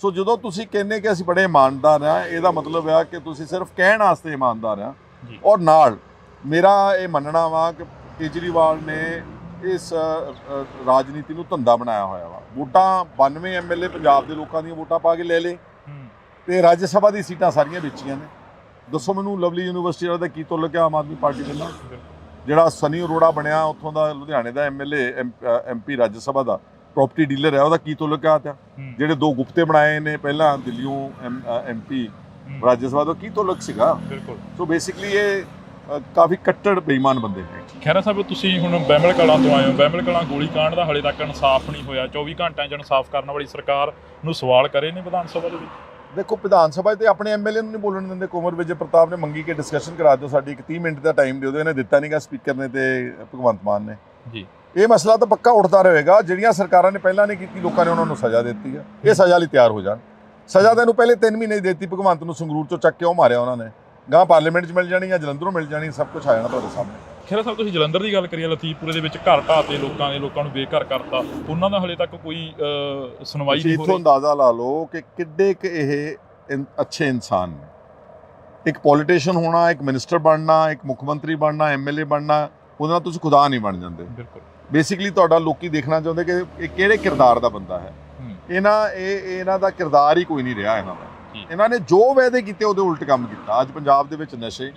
ਸੋ ਜਦੋਂ ਤੁਸੀਂ ਕਹਿੰਦੇ ਕਿ ਅਸੀਂ ਬੜੇ ਇਮਾਨਦਾਰ ਹਾਂ, ਇਹਦਾ ਮਤਲਬ ਆ ਕਿ ਤੁਸੀਂ ਸਿਰਫ ਕਹਿਣ ਵਾਸਤੇ ਇਮਾਨਦਾਰ ਆ। ਔਰ ਨਾਲ ਮੇਰਾ ਇਹ ਮੰਨਣਾ ਵਾ ਕਿ ਕੇਜਰੀਵਾਲ ਨੇ ਇਸ ਰਾਜਨੀਤੀ ਨੂੰ ਧੰਦਾ ਬਣਾਇਆ ਹੋਇਆ ਵਾ। ਵੋਟਾਂ 92 MLA ਪੰਜਾਬ ਦੇ ਲੋਕਾਂ ਦੀਆਂ ਵੋਟਾਂ ਪਾ ਕੇ ਲੈ ਲੇ, ਤੇ ਰਾਜ ਸਭਾ ਦੀ ਸੀਟਾਂ ਸਾਰੀਆਂ ਵੇਚੀਆਂ ਨੇ। ਦੱਸੋ ਮੈਨੂੰ, ਲਵਲੀ ਯੂਨੀਵਰਸਿਟੀ ਵਾਲਾ ਦਾ ਕੀ ਤੁੱਲਕ ਆ ਆਮ ਆਦਮੀ ਪਾਰਟੀ ਦੇ ਨਾਲ? ਜਿਹੜਾ ਸਨੀ ਅਰੋੜਾ ਬਣਿਆ ਉੱਥੋਂ ਦਾ ਲੁਧਿਆਣੇ ਦਾ MLA MP ਰਾਜ ਸਭਾ ਦਾ ਪ੍ਰਾਪਰਟੀ ਡੀਲਰ ਹੈ, ਉਹਦਾ ਕੀ ਤੁੱਲਕ ਆ? ਜਿਹੜੇ 2 ਗੁਪਤੇ ਬਣਾਏ ਨੇ ਪਹਿਲਾਂ ਦਿੱਲੀੋਂ MP ਰਾਜ ਸਭਾ ਦਾ, ਕੀ ਤੁੱਲਕ ਸੀਗਾ? ਸੋ ਬੇਸਿਕਲੀ ਇਹ ਕਾਫੀ ਕੱਟੜ ਬੇਈਮਾਨ ਬੰਦੇ ਨੇ। ਖਹਿਰਾ ਸਾਹਿਬ, ਤੁਸੀਂ ਹੁਣ ਬਹਿਮਲ ਕਲਾਂ ਤੋਂ ਆਏ ਹੋ। ਬਹਿਮਲ ਕਲਾਂ ਗੋਲੀ ਕਾਂਡ ਦਾ ਹਲੇ ਤੱਕ ਇਨਸਾਫ ਨਹੀਂ ਹੋਇਆ। 24 ਘੰਟਿਆਂ 'ਚ ਇਨਸਾਫ ਕਰਨ ਵਾਲੀ ਸਰਕਾਰ ਨੂੰ ਸਵਾਲ ਕਰੇ ਨੇ ਵਿਧਾਨ ਸਭਾ ਦੇ ਵਿੱਚ? ਦੇਖੋ, ਵਿਧਾਨ ਸਭਾ 'ਚ ਤੇ ਆਪਣੇ MLA ਨੂੰ ਨਹੀਂ ਬੋਲਣ ਦਿੰਦੇ। ਕੁੰਵਰ ਵਿਜੇ ਪ੍ਰਤਾਪ ਨੇ ਮੰਗੀ ਕਿ ਡਿਸਕਸ਼ਨ ਕਰਾ ਦਿਓ, ਸਾਡੀ ਇੱਕ 30 ਮਿੰਟ ਦਾ ਟਾਈਮ ਦਿਓ। ਇਹਨੇ ਦਿੱਤਾ ਨਹੀਂਗਾ, ਸਪੀਕਰ ਨੇ ਤੇ ਭਗਵੰਤ ਮਾਨ ਨੇ ਜੀ। ਇਹ ਮਸਲਾ ਤਾਂ ਪੱਕਾ ਉੱਠਦਾ ਰਹੇਗਾ। ਜਿਹੜੀਆਂ ਸਰਕਾਰਾਂ ਨੇ ਪਹਿਲਾਂ ਨਹੀਂ ਕੀਤੀ, ਲੋਕਾਂ ਨੇ ਉਹਨਾਂ ਨੂੰ ਸਜ਼ਾ ਦਿੱਤੀ ਆ। ਇਹ ਸਜ਼ਾ ਲਈ ਤਿਆਰ ਹੋ ਜਾਣ। ਸਜ਼ਾ ਤਾਂ ਇਹਨੂੰ ਪਹਿਲੇ 3 ਮਹੀਨੇ ਦੀ ਦਿੱਤੀ। ਭਗਵੰਤ ਨੂੰ ਸੰਗਰੂਰ 'ਚੋਂ ਚੱਕ ਕੇ ਉਹ ਮਾਰਿਆ ਉਹਨਾਂ ਨੇ, ਗਾਂ ਪਾਰਲੀਮੈਂਟ 'ਚ ਮਿਲ ਜਾਣੀ ਜਾਂ ਜਲੰਧਰੋਂ ਮਿਲ ਜਾਣੀ, ਸਭ ਕੁਝ ਆ ਜਾਣਾ ਤੁਹਾਡੇ ਸਾਹਮਣੇ। ਖਹਿਰਾ ਸਾਹਿਬ, ਤੁਸੀਂ ਜਲੰਧਰ ਦੀ ਗੱਲ ਕਰੀਏ, ਲਤੀਫਪੁਰੇ ਦੇ ਵਿੱਚ ਘਰ ਢਾਹ ਤੇ ਲੋਕਾਂ ਨੂੰ ਬੇਘਰ ਕਰਤਾ, ਉਹਨਾਂ ਦਾ ਹਲੇ ਤੱਕ ਕੋਈ ਸੁਣਵਾਈ ਨਹੀਂ ਹੋ ਰਹੀ। ਇੱਥੋਂ ਅੰਦਾਜ਼ਾ ਲਾ ਲਓ ਕਿ ਕਿੱਡੇ ਕੁ ਇਹ ਅੱਛੇ ਇਨਸਾਨ ਨੇ। ਇੱਕ ਪੋਲੀਟੀਸ਼ੀਅਨ ਹੋਣਾ, ਇੱਕ ਮਿਨਿਸਟਰ ਬਣਨਾ, ਇੱਕ ਮੁੱਖ ਮੰਤਰੀ ਬਣਨਾ, MLA ਬਣਨਾ, ਉਹਦੇ ਨਾਲ ਤੁਸੀਂ ਖੁਦਾ ਨਹੀਂ ਬਣ ਜਾਂਦੇ। ਬੇਸਿਕਲੀ ਤੁਹਾਡਾ ਲੋਕੀ ਦੇਖਣਾ ਚਾਹੁੰਦੇ ਕਿ ਇਹ ਕਿਹੜੇ ਕਿਰਦਾਰ ਦਾ ਬੰਦਾ ਹੈ। ਇਹਨਾਂ ਦਾ ਕਿਰਦਾਰ ਹੀ ਕੋਈ ਨਹੀਂ ਰਿਹਾ ਇਹਨਾਂ ਦਾ। ਇਹਨਾਂ ਨੇ ਜੋ ਵਾਅਦੇ ਕੀਤੇ ਉਹਦੇ ਉਲਟ ਕੰਮ ਕੀਤਾ। ਅੱਜ ਪੰਜਾਬ ਦੇ ਵਿੱਚ ਨਸ਼ੇ,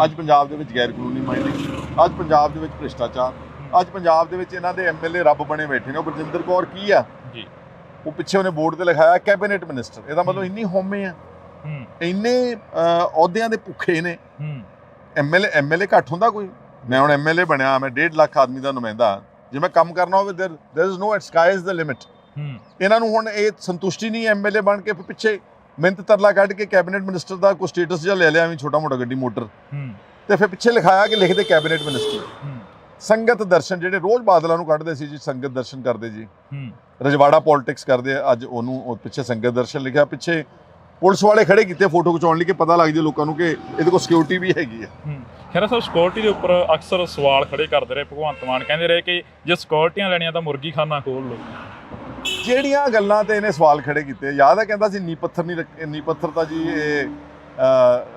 ਅੱਜ ਪੰਜਾਬ ਦੇ ਵਿੱਚ ਗੈਰ ਕਾਨੂੰਨੀ ਮਾਈਨਿੰਗ, ਅੱਜ ਪੰਜਾਬ ਦੇ ਵਿੱਚ ਭ੍ਰਿਸ਼ਟਾਚਾਰ, ਅੱਜ ਪੰਜਾਬ ਦੇ ਵਿੱਚ ਇਹਨਾਂ ਦੇ MLA ਰੱਬ ਬਣੇ ਬੈਠੇ ਨੇ। ਉਹ ਬਰਜਿੰਦਰ ਕੌਰ ਕੀ ਆ? ਉਹ ਪਿੱਛੇ ਉਹਨੇ ਬੋਰਡ ਤੇ ਲਿਖਾਇਆ ਕੈਬਨਿਟ ਮਿਨਿਸਟਰ। ਇਹਦਾ ਮਤਲਬ ਇੰਨੀ ਹਉਮੈ ਆ, ਇੰਨੇ ਅਹੁਦਿਆਂ ਦੇ ਭੁੱਖੇ ਨੇ। MLA ਘੱਟ ਹੁੰਦਾ ਕੋਈ? ਮੈਂ ਹੁਣ MLA ਬਣਿਆ, ਮੈਂ 1.5 ਲੱਖ ਆਦਮੀ ਦਾ ਨੁਮਾਇੰਦਾ। ਜੇ ਮੈਂ ਕੰਮ ਕਰਨਾ ਹੋਵੇ, there is no sky is the limit। ਇਹਨਾਂ ਨੂੰ ਹੁਣ ਇਹ ਸੰਤੁਸ਼ਟੀ ਨਹੀਂ MLA ਬਣ ਕੇ ਪਿੱਛੇ ਮਿਹਨਤ ਤਰਲਾ ਕੱਢ ਕੇ ਕੈਬਨਿਟ ਮਿਨਿਸਟਰ ਦਾ ਕੋਈ ਸਟੇਟਸ ਜਿਹਾ ਲੈ ਲਿਆ, ਵੀ ਛੋਟਾ ਮੋਟਾ ਗੱਡੀ ਮੋਟਰ, ਤੇ ਫਿਰ ਪਿੱਛੇ ਲਿਖਾਇਆ ਕਿ ਲਿਖਦੇ ਕੈਬਨਿਟ ਮਿਨਿਸਟਰ। ਸੰਗਤ ਦਰਸ਼ਨ, ਜਿਹੜੇ ਰੋਜ਼ ਬਾਦਲਾਂ ਨੂੰ ਕੱਢਦੇ ਸੀ ਜੀ, ਸੰਗਤ ਦਰਸ਼ਨ ਕਰਦੇ ਜੀ, ਰਜਵਾੜਾ ਪੋਲਿਟਿਕਸ ਕਰਦੇ, ਅੱਜ ਉਹਨੂੰ ਪਿੱਛੇ ਸੰਗਤ ਦਰਸ਼ਨ ਲਿਖਿਆ। ਪਿੱਛੇ ਪੁਲਿਸ ਵਾਲੇ ਖੜੇ ਕੀਤੇ ਫੋਟੋ ਖਿਚਾਉਣ ਲਈ ਕਿ ਪਤਾ ਲੱਗ ਜਾਏ ਲੋਕਾਂ ਨੂੰ ਕਿ ਇਹਦੇ ਕੋਲ ਸਿਕਿਉਰਿਟੀ ਵੀ ਹੈਗੀ ਆ। ਖੈਰ ਸਾਹਿਬ, ਸਿਕਿਉਰਿਟੀ ਦੇ ਉੱਪਰ ਅਕਸਰ ਸਵਾਲ ਖੜੇ ਕਰਦੇ ਰਹੇ ਭਗਵੰਤ ਮਾਨ। ਕਹਿੰਦੇ ਰਹੇ ਕਿ ਜੇ ਸਿਕਿਉਰਿਟੀਆਂ ਲੈਣੀਆਂ ਤਾਂ ਮੁਰਗੀ ਖਾਨਾ ਖੋਲ ਲਓ। ਜਿਹੜੀਆਂ ਗੱਲਾਂ ਤੇ ਇਹਨੇ ਸਵਾਲ ਖੜੇ ਕੀਤੇ, ਯਾਦ ਹੈ ਕਹਿੰਦਾ ਸੀ ਨੀ ਪੱਥਰ ਤਾਂ ਜੀ ਇਹ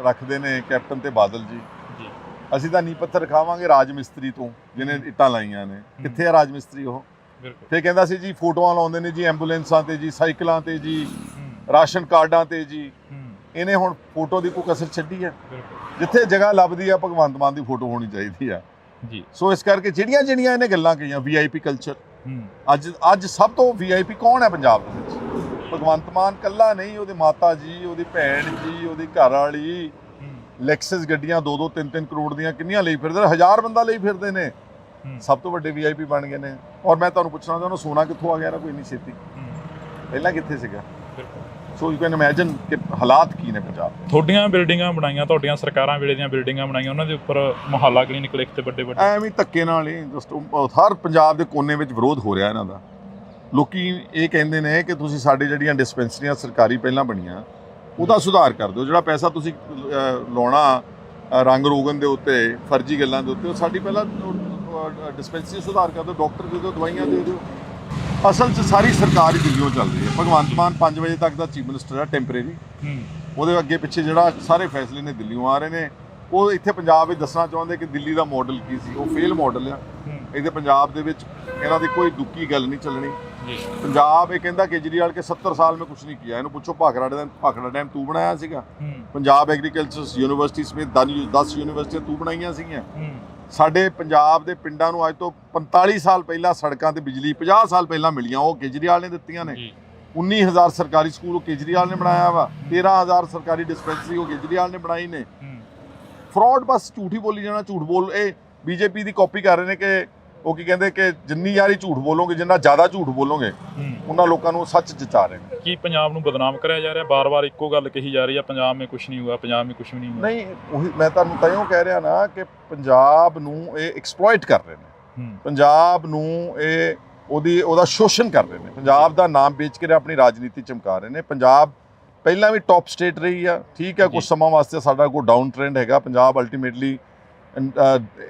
ਰੱਖਦੇ ਨੇ ਕੈਪਟਨ ਤੇ ਬਾਦਲ ਜੀ। ਅਸੀਂ ਤਾਂ ਨੀ ਪੱਥਰ ਰਖਾਵਾਂਗੇ ਰਾਜ ਮਿਸਤਰੀ ਤੋਂ, ਜਿਹਨੇ ਇੱਟਾਂ ਲਾਈਆਂ ਨੇ। ਕਿੱਥੇ ਆ ਰਾਜ ਮਿਸਤਰੀ ਉਹ? ਫਿਰ ਕਹਿੰਦਾ ਸੀ ਜੀ ਫੋਟੋਆਂ ਲਾਉਂਦੇ ਨੇ ਜੀ ਐਂਬੂਲੈਂਸਾਂ ਤੇ ਜੀ, ਸਾਈਕਲਾਂ ਤੇ ਜੀ, ਰਾਸ਼ਨ ਕਾਰਡਾਂ ਤੇ ਜੀ। ਇਹਨੇ ਹੁਣ ਫੋਟੋ ਦੀ ਕੋਈ ਕਸਰ ਛੱਡੀ ਹੈ? ਜਿੱਥੇ ਜਗ੍ਹਾ ਲੱਭਦੀ ਆ ਭਗਵੰਤ ਮਾਨ ਦੀ ਫੋਟੋ ਹੋਣੀ ਚਾਹੀਦੀ ਆ ਜੀ। ਸੋ ਇਸ ਕਰਕੇ ਜਿਹੜੀਆਂ ਇਹਨੇ ਗੱਲਾਂ ਕਹੀਆਂ, VIP ਕਲਚਰ, ਅੱਜ ਸਭ ਤੋਂ VIP ਕੌਣ ਹੈ ਪੰਜਾਬ ਦੇ ਵਿੱਚ? ਭਗਵੰਤ ਮਾਨ ਕੱਲਾ ਨਹੀਂ, ਉਹਦੇ ਮਾਤਾ ਜੀ, ਉਹਦੀ ਭੈਣ ਜੀ, ਉਹਦੀ ਘਰ ਵਾਲੀ। ਲੈਕਸਸ ਗੱਡੀਆਂ 2-2 3-3 ਕਰੋੜ ਦੀਆਂ ਕਿੰਨੀਆਂ ਲਈ ਫਿਰਦੇ ਨੇ? 1000 ਬੰਦਾ ਲਈ ਫਿਰਦੇ ਨੇ। ਸਭ ਤੋਂ ਵੱਡੇ VIP ਬਣ ਗਏ ਨੇ। ਔਰ ਮੈਂ ਤੁਹਾਨੂੰ ਪੁੱਛਣਾ ਚਾਹੁੰਦਾ, ਸੋਨਾ ਕਿੱਥੋਂ ਆ ਗਿਆ ਨਾ? ਕੋਈ ਨਹੀਂ ਛੇਤੀ, ਪਹਿਲਾਂ ਕਿੱਥੇ ਸੀਗਾ? ਸੋ ਯੂ ਕੈਨ ਇਮੇਜਿਨ ਕਿ ਹਾਲਾਤ ਕੀ ਨੇ ਪੰਜਾਬ ਦੇ। ਤੁਹਾਡੀਆਂ ਬਿਲਡਿੰਗਾਂ ਬਣਾਈਆਂ, ਤੁਹਾਡੀਆਂ ਸਰਕਾਰਾਂ ਵੇਲੇ ਦੀਆਂ ਬਿਲਡਿੰਗਾਂ ਬਣਾਈਆਂ, ਉਹਨਾਂ ਦੇ ਉੱਪਰ ਮੁਹੱਲਾ ਕਲੀਨਿਕ ਲਿਖ ਤੇ ਵੱਡੇ ਐਵੇਂ ਧੱਕੇ ਨਾਲ ਹੀ ਜਸਟ ਹਰ ਪੰਜਾਬ ਦੇ ਕੋਨੇ ਵਿੱਚ ਵਿਰੋਧ ਹੋ ਰਿਹਾ ਇਹਨਾਂ ਦਾ। ਲੋਕੀ ਇਹ ਕਹਿੰਦੇ ਨੇ ਕਿ ਤੁਸੀਂ ਸਾਡੇ ਜਿਹੜੀਆਂ ਡਿਸਪੈਂਸਰੀਆਂ ਸਰਕਾਰੀ ਪਹਿਲਾਂ ਬਣੀਆਂ, ਉਹਦਾ ਸੁਧਾਰ ਕਰ ਦਿਓ। ਜਿਹੜਾ ਪੈਸਾ ਤੁਸੀਂ ਲਾਉਣਾ ਰੰਗ ਰੋਗਨ ਦੇ ਉੱਤੇ, ਫਰਜ਼ੀ ਗੱਲਾਂ ਦੇ ਉੱਤੇ, ਉਹ ਸਾਡੀ ਪਹਿਲਾਂ ਡਿਸਪੈਂਸਰੀ ਸੁਧਾਰ ਕਰ ਦਿਓ, ਡਾਕਟਰ ਦੇ ਦਿਓ, ਦਵਾਈਆਂ ਦੇ ਦਿਓ। ਅਸਲ 'ਚ ਸਾਰੀ ਸਰਕਾਰ ਹੀ ਦਿੱਲੀੋਂ ਚੱਲ ਰਹੀ ਹੈ। ਭਗਵੰਤ ਮਾਨ 5 ਵਜੇ ਤੱਕ ਦਾ ਚੀਫ ਮਿਨਿਸਟਰ ਹੈ, ਟੈਂਪਰੇਰੀ। ਉਹਦੇ ਅੱਗੇ ਪਿੱਛੇ ਜਿਹੜਾ ਸਾਰੇ ਫੈਸਲੇ ਨੇ ਦਿੱਲੀੋਂ ਆ ਰਹੇ ਨੇ। ਉਹ ਇੱਥੇ ਪੰਜਾਬ ਵਿੱਚ ਦੱਸਣਾ ਚਾਹੁੰਦੇ ਕਿ ਦਿੱਲੀ ਦਾ ਮਾਡਲ ਕੀ ਸੀ। ਉਹ ਫੇਲ ਮਾਡਲ ਆ। ਇਹਦੇ ਪੰਜਾਬ ਦੇ ਵਿੱਚ ਇਹਨਾਂ ਦੀ ਕੋਈ ਦੁੱਕੀ ਗੱਲ ਨਹੀਂ ਚੱਲਣੀ। ਜੀ ਪੰਜਾਬ ਇਹ ਕਹਿੰਦਾ ਕੇਜਰੀਵਾਲ ਕੇ 70 ਸਾਲ में कुछ नहीं किया। ਇਹਨੂੰ ਪੁੱਛੋ ਭਾਖੜਾ ਡੈਮ ਤੂੰ ਬਣਾਇਆ ਸੀਗਾ? ਪੰਜਾਬ ਐਗਰੀਕਲਚਰ ਯੂਨੀਵਰਸਿਟੀ ਸਮੇਤ 10 ਯੂਨੀਵਰਸਿਟੀਆਂ ਤੂੰ ਬਣਾਈਆਂ ਸੀਗੀਆਂ। ਸਾਡੇ ਪੰਜਾਬ ਦੇ ਪਿੰਡਾਂ ਨੂੰ ਅੱਜ ਤੋਂ 45 ਸਾਲ ਪਹਿਲਾਂ ਸੜਕਾਂ ਤੇ ਬਿਜਲੀ 50 ਸਾਲ ਪਹਿਲਾਂ ਮਿਲੀਆਂ, ਉਹ ਕੇਜਰੀਵਾਲ ਨੇ ਦਿੱਤੀਆਂ ਨੇ। 19,000 ਸਰਕਾਰੀ ਸਕੂਲ ਉਹ ਕੇਜਰੀਵਾਲ ਨੇ ਬਣਾਇਆ ਵਾ। 13,000 ਸਰਕਾਰੀ ਡਿਸਪੈਂਸਰੀ ਉਹ ਕੇਜਰੀਵਾਲ ਨੇ ਬਣਾਈ ਨੇ। ਫਰਾਡ ਬਸ ਝੂਠ ਹੀ ਬੋਲੀ ਜਾਣਾ, ਝੂਠ ਬੋਲ। ਇਹ ਬੀਜੇਪੀ ਦੀ ਕਾਪੀ ਕਰ ਰਹੇ ਨੇ ਕਿ ਉਹ ਕੀ ਕਹਿੰਦੇ ਕਿ ਜਿੰਨੀ ਯਾਰੀ ਝੂਠ ਬੋਲੋਗੇ, ਜਿੰਨਾ ਜ਼ਿਆਦਾ ਝੂਠ ਬੋਲੋਗੇ, ਉਹਨਾਂ ਲੋਕਾਂ ਨੂੰ ਸੱਚ ਜਚਾ ਰਹੇ ਨੇ। ਕੀ ਪੰਜਾਬ ਨੂੰ ਬਦਨਾਮ ਕਰਿਆ ਜਾ ਰਿਹਾ? ਬਾਰ-ਬਾਰ ਇੱਕੋ ਗੱਲ ਕਹੀ ਜਾ ਰਹੀ ਹੈ, ਪੰਜਾਬ ਮੇਂ ਕੁਛ ਨਹੀਂ ਹੁਆ, ਪੰਜਾਬ ਮੇਂ ਕੁਛ ਵੀ ਨਹੀਂ ਹੁਆ। ਨਹੀਂ, ਉਹੀ ਮੈਂ ਤੁਹਾਨੂੰ ਤਾਂਹੀਓ ਕਹਿ ਰਿਹਾ ਨਾ ਕਿ ਪੰਜਾਬ ਨੂੰ ਇਹ ਐਕਸਪਲੋਇਟ ਕਰ ਰਹੇ ਨੇ। ਪੰਜਾਬ ਨੂੰ ਇਹ ਉਹਦਾ ਸ਼ੋਸ਼ਣ ਕਰ ਰਹੇ ਨੇ। ਪੰਜਾਬ ਦਾ ਨਾਮ ਵੇਚ ਕੇ ਆਪਣੀ ਰਾਜਨੀਤੀ ਚਮਕਾ ਰਹੇ ਨੇ। ਪੰਜਾਬ ਪਹਿਲਾਂ ਵੀ ਟੌਪ ਸਟੇਟ ਰਹੀ ਆ, ਠੀਕ ਹੈ, ਕੁਝ ਸਮਾਂ ਵਾਸਤੇ ਸਾਡਾ ਕੋਈ ਡਾਊਨ ਟ੍ਰੈਂਡ ਹੈਗਾ। ਪੰਜਾਬ ਅਲਟੀਮੇਟਲੀ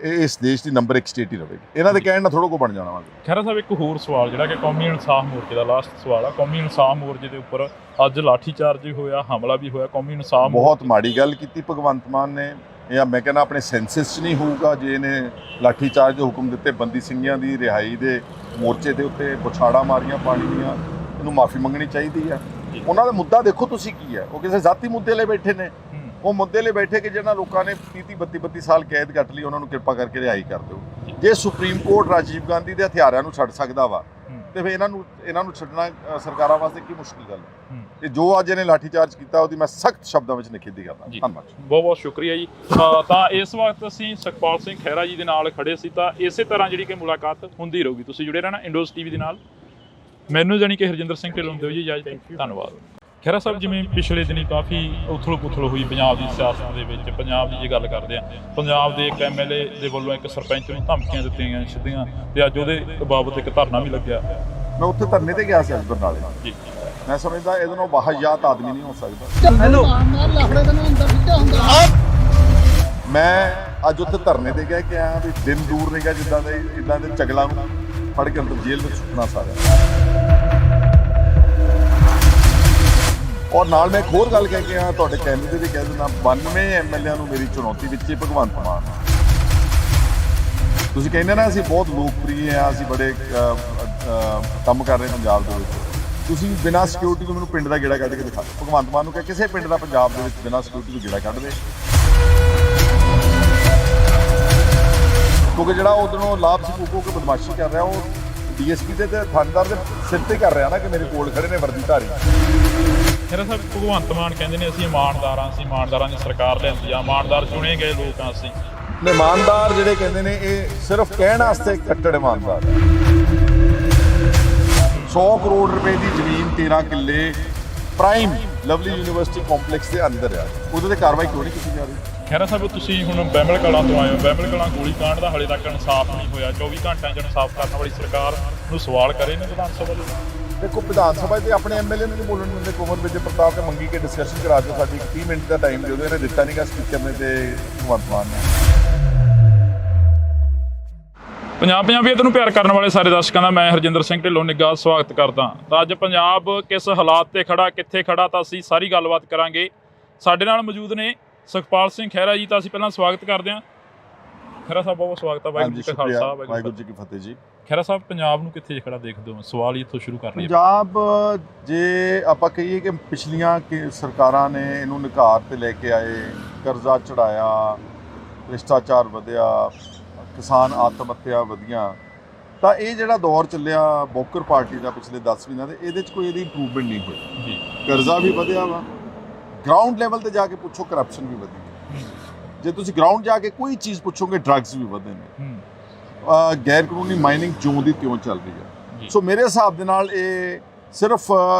ਇਸ ਦੇਸ਼ ਦੀ ਨੰਬਰ 1 ਸਟੇਟ ਹੀ ਰਹੇਗੀ। ਇਹਨਾਂ ਦੇ ਕਹਿਣ ਨਾਲ ਥੋੜਾ ਕੋ ਬਣ ਜਾਣਾ ਵਾ। ਖਹਿਰਾ ਸਾਹਿਬ, ਇੱਕ ਹੋਰ ਸਵਾਲ ਜਿਹੜਾ ਕਿ ਕੌਮੀ ਇਨਸਾਫ ਮੋਰਚੇ ਦਾ ਲਾਸਟ ਸਵਾਲ ਆ। ਕੌਮੀ ਇਨਸਾਫ ਮੋਰਚੇ ਦੇ ਉੱਪਰ ਅੱਜ ਲਾਠੀਚਾਰਜ ਵੀ ਹੋਇਆ, ਹਮਲਾ ਵੀ ਹੋਇਆ। ਕੌਮੀ ਇਨਸਾਫ ਬਹੁਤ ਮਾੜੀ ਗੱਲ ਕੀਤੀ ਭਗਵੰਤ ਮਾਨ ਨੇ। ਇਹ ਮੈਂ ਕਹਿੰਦਾ ਆਪਣੇ ਸੈਂਸਸ 'ਚ ਨਹੀਂ ਹੋਊਗਾ ਜੇ ਇਹਨੇ ਲਾਠੀਚਾਰਜ ਦੇ ਹੁਕਮ ਦਿੱਤੇ, ਬੰਦੀ ਸਿੰਘਾਂ ਦੀ ਰਿਹਾਈ ਦੇ ਮੋਰਚੇ ਦੇ ਉੱਤੇ ਬੁਛਾੜਾਂ ਮਾਰੀਆਂ ਪਾਣੀ ਦੀਆਂ। ਇਹਨੂੰ ਮਾਫੀ ਮੰਗਣੀ ਚਾਹੀਦੀ ਆ। ਉਹਨਾਂ ਦਾ ਮੁੱਦਾ ਦੇਖੋ ਤੁਸੀਂ ਕੀ ਹੈ। ਉਹ ਕਿਸੇ ਜ਼ਾਤੀ ਮੁੱਦੇ ਲਈ ਬੈਠੇ ਨੇ। ਉਹ ਮੁੱਦੇ ਲਈ ਬੈਠੇ ਕਿ ਜਿਹਨਾਂ ਲੋਕਾਂ ਨੇ 30-32 ਸਾਲ ਕੈਦ ਕੱਟ ਲਈ, ਉਹਨਾਂ ਨੂੰ ਕਿਰਪਾ ਕਰਕੇ ਰਿਹਾਈ ਕਰ ਦਿਓ। ਜੇ ਸੁਪਰੀਮ ਕੋਰਟ ਰਾਜੀਵ ਗਾਂਧੀ ਦੇ ਹਥਿਆਰਾਂ ਨੂੰ ਛੱਡ ਸਕਦਾ ਵਾ ਤੇ ਫਿਰ ਇਹਨਾਂ ਨੂੰ ਛੱਡਣਾ ਸਰਕਾਰਾਂ ਵਾਸਤੇ ਕੀ ਮੁਸ਼ਕਿਲ ਗੱਲ ਹੈ। ਤੇ ਜੋ ਅੱਜ ਇਹਨੇ ਲਾਠੀਚਾਰਜ ਕੀਤਾ ਉਹਦੀ ਮੈਂ ਸਖਤ ਸ਼ਬਦਾਂ ਵਿੱਚ ਨਿਖੇਧੀ ਕਰਦਾ। ਧੰਨਵਾਦ, ਬਹੁਤ ਬਹੁਤ ਸ਼ੁਕਰੀਆ ਜੀ। ਤਾਂ ਇਸ ਵਕਤ ਅਸੀਂ ਸੁਖਪਾਲ ਸਿੰਘ ਖਹਿਰਾ ਜੀ ਦੇ ਨਾਲ ਖੜੇ ਸੀ। ਤਾਂ ਇਸੇ ਤਰ੍ਹਾਂ ਜਿਹੜੀ ਕਿ ਮੁਲਾਕਾਤ ਹੁੰਦੀ ਰਹੂਗੀ। ਤੁਸੀਂ ਜੁੜੇ ਰਹਿਣਾ ਇੰਡੋਜ਼ ਟੀਵੀ ਦੇ ਨਾਲ। ਮੈਨੂੰ ਜਾਣੀ ਕਿ ਹਰਜਿੰਦਰ ਸਿੰਘ ਢਿੱਲੋਂ ਦਿਓ ਜੀ ਇਜਾਜ਼ਤ। ਧੰਨਵਾਦ। ਖਹਿਰਾ ਸਾਹਿਬ, ਜਿਵੇਂ ਪਿਛਲੇ ਦਿਨੀ ਕਾਫੀ ਉਥਲ-ਪੁਥਲ ਹੋਈ ਪੰਜਾਬ ਦੀ ਸਿਆਸਤ ਦੇ ਵਿੱਚ, ਪੰਜਾਬ ਦੀ ਜੇ ਗੱਲ ਕਰਦੇ ਆ, ਪੰਜਾਬ ਦੇ ਇੱਕ ਐਮਐਲਏ ਦੇ ਵੱਲੋਂ ਇੱਕ ਸਰਪੰਚ ਨੂੰ ਧਮਕੀਆਂ ਦਿੱਤੀਆਂ ਗਈਆਂ ਸਿੱਧੀਆਂ, ਤੇ ਅੱਜ ਉਹਦੇ ਬਾਬਤ ਇੱਕ ਧਰਨਾ ਵੀ ਲੱਗਿਆ। ਮੈਂ ਉੱਥੇ ਧਰਨੇ ਤੇ ਗਿਆ ਸੀ ਅੱਜ ਬਰਨਾਲੇ ਜੀ। ਮੈਂ ਸਮਝਦਾ ਇਹਦੇ ਨਾਲ ਵਾਹਿਯਾਤ ਆਦਮੀ ਨਹੀਂ ਹੋ ਸਕਦਾ। ਮੈਂ ਅੱਜ ਉੱਥੇ ਧਰਨੇ ਤੇ ਗਿਆ ਕਿ ਆ ਵੀ ਦਿਨ ਦੂਰ ਨਹੀਂ ਗਿਆ ਜਿੱਦਾਂ ਦੇ ਇਦਾਂ ਦੇ ਚਗਲਾਂ ਨੂੰ ਫੜ ਕੇ ਅੰਦਰ ਜੇਲ੍ਹ ਵਿੱਚ ਸੁੱਟਣਾ ਸਾਰਿਆਂ। ਔਰ ਨਾਲ ਮੈਂ ਇੱਕ ਹੋਰ ਗੱਲ ਕਹਿ ਕੇ ਆ, ਤੁਹਾਡੇ ਕੈਂਡੀਡੇਟ ਵੀ ਕਹਿ ਦਿੰਦਾ, 92 ਐਮਐਲਏਆਂ ਨੂੰ ਮੇਰੀ ਚੁਣੌਤੀ ਵਿੱਚ ਹੀ ਭਗਵੰਤ ਮਾਨ। ਤੁਸੀਂ ਕਹਿੰਦੇ ਨਾ ਅਸੀਂ ਬਹੁਤ ਲੋਕਪ੍ਰਿਯ ਆ, ਅਸੀਂ ਬੜੇ ਕੰਮ ਕਰ ਰਹੇ ਪੰਜਾਬ ਦੇ ਵਿੱਚ। ਤੁਸੀਂ ਬਿਨਾਂ ਸਿਕਿਉਰਿਟੀ ਤੋਂ ਮੈਨੂੰ ਪਿੰਡ ਦਾ ਗੇੜਾ ਕੱਢ ਕੇ ਦਿਖਾ। ਭਗਵੰਤ ਮਾਨ ਨੂੰ ਕਹਿ ਕਿਸੇ ਪਿੰਡ ਦਾ ਪੰਜਾਬ ਦੇ ਵਿੱਚ ਬਿਨਾਂ ਸਿਕਿਉਰਿਟੀ ਤੋਂ ਗੇੜਾ ਕੱਢ ਦੇ। ਕਿਉਂਕਿ ਜਿਹੜਾ ਉਧਰੋਂ ਲਾਭ ਸਿਕੂਕੋ ਕੇ ਬਦਮਾਸ਼ੀ ਕਰ ਰਿਹਾ, ਉਹ ਡੀਐਸਪੀ ਦੇ ਤੇ ਥਾਣੇਦਾਰ ਦੇ ਸਿਰ ਤੇ ਕਰ ਰਿਹਾ ਨਾ ਕਿ ਮੇਰੇ ਕੋਲ ਖੜੇ ਨੇ ਵਰਦੀਧਾਰੀ। ਖਹਿਰਾ ਸਾਹਿਬ, ਭਗਵੰਤ ਮਾਨ ਕਹਿੰਦੇ ਨੇ ਅਸੀਂ ਇਮਾਨਦਾਰਾਂ, ਅਸੀਂ ਇਮਾਨਦਾਰਾਂ ਦੀ ਸਰਕਾਰ ਲਿਆਂਦੀ ਆ, ਇਮਾਨਦਾਰ ਚੁਣੇ ਗਏ ਲੋਕ ਆ ਅਸੀਂ। ਇਮਾਨਦਾਰ ਜਿਹੜੇ ਕਹਿੰਦੇ ਨੇ ਇਹ ਸਿਰਫ ਕਹਿਣ ਵਾਸਤੇ ਕੱਟੜ ਇਮਾਨਦਾਰ ਹੈ। 100 ਕਰੋੜ ਰੁਪਏ ਦੀ ਜ਼ਮੀਨ 13 ਕਿੱਲੇ ਪ੍ਰਾਈਮ ਲਵਲੀ ਯੂਨੀਵਰਸਿਟੀ ਕੰਪਲੈਕਸ ਦੇ ਅੰਦਰ ਆ, ਉਹਦੇ ਤੇ ਕਾਰਵਾਈ ਕਿਉਂ ਨਹੀਂ ਕੀਤੀ ਜਾ ਰਹੀ? ਖਹਿਰਾ ਸਾਹਿਬ, ਤੁਸੀਂ ਹੁਣ ਬਹਿਮਲ ਕਲਾਂ ਤੋਂ ਆਏ ਹੋ। ਬਹਿਮਲ ਕਲਾਂ ਗੋਲੀ ਕਾਂਡ ਦਾ ਹਾਲੇ ਤੱਕ ਇਨਸਾਫ ਨਹੀਂ ਹੋਇਆ। 24 ਘੰਟਿਆਂ 'ਚ ਇਨਸਾਫ ਕਰਨ ਵਾਲੀ ਸਰਕਾਰ ਨੂੰ ਸਵਾਲ ਕਰੇ ਨੇ ਵਿਧਾਨ ਸਭਾ ਦੇ। ਦੇਖੋ, ਵਿਧਾਨ ਸਭਾ ਤੇ ਆਪਣੇ ਐਮਐਲਏ ਨੂੰ ਨਹੀਂ ਬੋਲਣ ਦਿੰਦੇ। ਕੁਮਰ ਵਿਜੇ ਪ੍ਰਤਾਪ ਨੇ ਮੰਗੀ ਕਿ ਡਿਸਕਸ਼ਨ ਕਰਾ ਦਿਓ, ਸਾਡੀ 30 ਮਿੰਟ ਦਾ ਟਾਈਮ ਦਿਓ। ਇਹਨੇ ਦਿੱਤਾ ਨਹੀਂਗਾ ਸਪੀਕਰ ਨੇ ਤੇ ਭਗਵੰਤ ਮਾਨ ਨੇ। ਪੰਜਾਬੀਅਤ ਨੂੰ ਪਿਆਰ ਕਰਨ ਵਾਲੇ ਸਾਰੇ ਦਰਸ਼ਕਾਂ ਦਾ ਮੈਂ ਹਰਜਿੰਦਰ ਸਿੰਘ ਢਿੱਲੋਂ ਨਿੱਘਾ ਸਵਾਗਤ ਕਰਦਾ। ਤਾਂ ਅੱਜ ਪੰਜਾਬ ਕਿਸ ਹਾਲਾਤ ਤੇ ਖੜਾ, ਕਿੱਥੇ ਖੜਾ, ਤਾਂ ਅਸੀਂ ਸਾਰੀ ਗੱਲਬਾਤ ਕਰਾਂਗੇ। ਸਾਡੇ ਨਾਲ ਮੌਜੂਦ ਨੇ ਸੁਖਪਾਲ ਸਿੰਘ ਖਹਿਰਾ ਜੀ। ਤਾਂ ਅਸੀਂ ਪਹਿਲਾਂ ਸਵਾਗਤ ਕਰਦੇ ਹਾਂ। ਖਹਿਰਾ ਸਾਹਿਬ, ਬਹੁਤ ਸਵਾਗਤ ਹੈ। ਵਾਹਿਗੁਰੂ ਜੀ ਕਾ ਖਾਲਸਾ, ਵਾਹਿਗੁਰੂ ਜੀ ਕੀ ਫਤਿਹ ਜੀ। ਖਹਿਰਾ ਸਾਹਿਬ, ਪੰਜਾਬ ਨੂੰ ਕਿੱਥੇ ਖੜਾ ਦੇਖਦੇ ਹੋ? ਸਵਾਲ ਹੀ ਇੱਥੋਂ ਸ਼ੁਰੂ ਕਰ ਰਹੇ ਹਾਂ। ਪੰਜਾਬ, ਜੇ ਆਪਾਂ ਕਹੀਏ ਕਿ ਪਿਛਲੀਆਂ ਸਰਕਾਰਾਂ ਨੇ ਇਹਨੂੰ ਨਿਘਾਰ ਤੇ ਲੈ ਕੇ ਆਏ, ਕਰਜ਼ਾ ਚੜਾਇਆ, ਭ੍ਰਿਸ਼ਟਾਚਾਰ ਵਧਿਆ, ਕਿਸਾਨ ਆਤਮ ਹੱਤਿਆ ਵਧੀਆਂ, ਤਾਂ ਇਹ ਜਿਹੜਾ ਦੌਰ ਚੱਲਿਆ ਬੋਕਰ ਪਾਰਟੀ ਦਾ ਪਿਛਲੇ 10 ਮਹੀਨਿਆਂ ਦੇ, ਇਹਦੇ 'ਚ ਕੋਈ ਇਹਦੀ ਇੰਪਰੂਵਮੈਂਟ ਨਹੀਂ ਹੋਈ ਜੀ। ਕਰਜ਼ਾ ਵੀ ਵਧਿਆ ਵਾ, ਗਰਾਊਂਡ ਲੈਵਲ ਤੇ ਜਾ ਕੇ ਪੁੱਛੋ ਕਰਪਸ਼ਨ ਵੀ ਵਧੀ ਹੈ। ਜੇ ਤੁਸੀਂ ਗਰਾਊਂਡ ਜਾ ਕੇ ਕੋਈ ਚੀਜ਼ ਪੁੱਛੋਗੇ, ਡਰੱਗਸ ਵੀ ਵਧੇ ਨੇ। ਗੈਰ ਕਾਨੂੰਨੀ ਮਾਈਨਿੰਗ ਜਿਉਂ ਦੀ ਤਿਉਂ ਚੱਲ ਰਹੀ ਹੈ। ਸੋ ਮੇਰੇ ਹਿਸਾਬ ਦੇ ਨਾਲ ਇਹ ਸਿਰਫ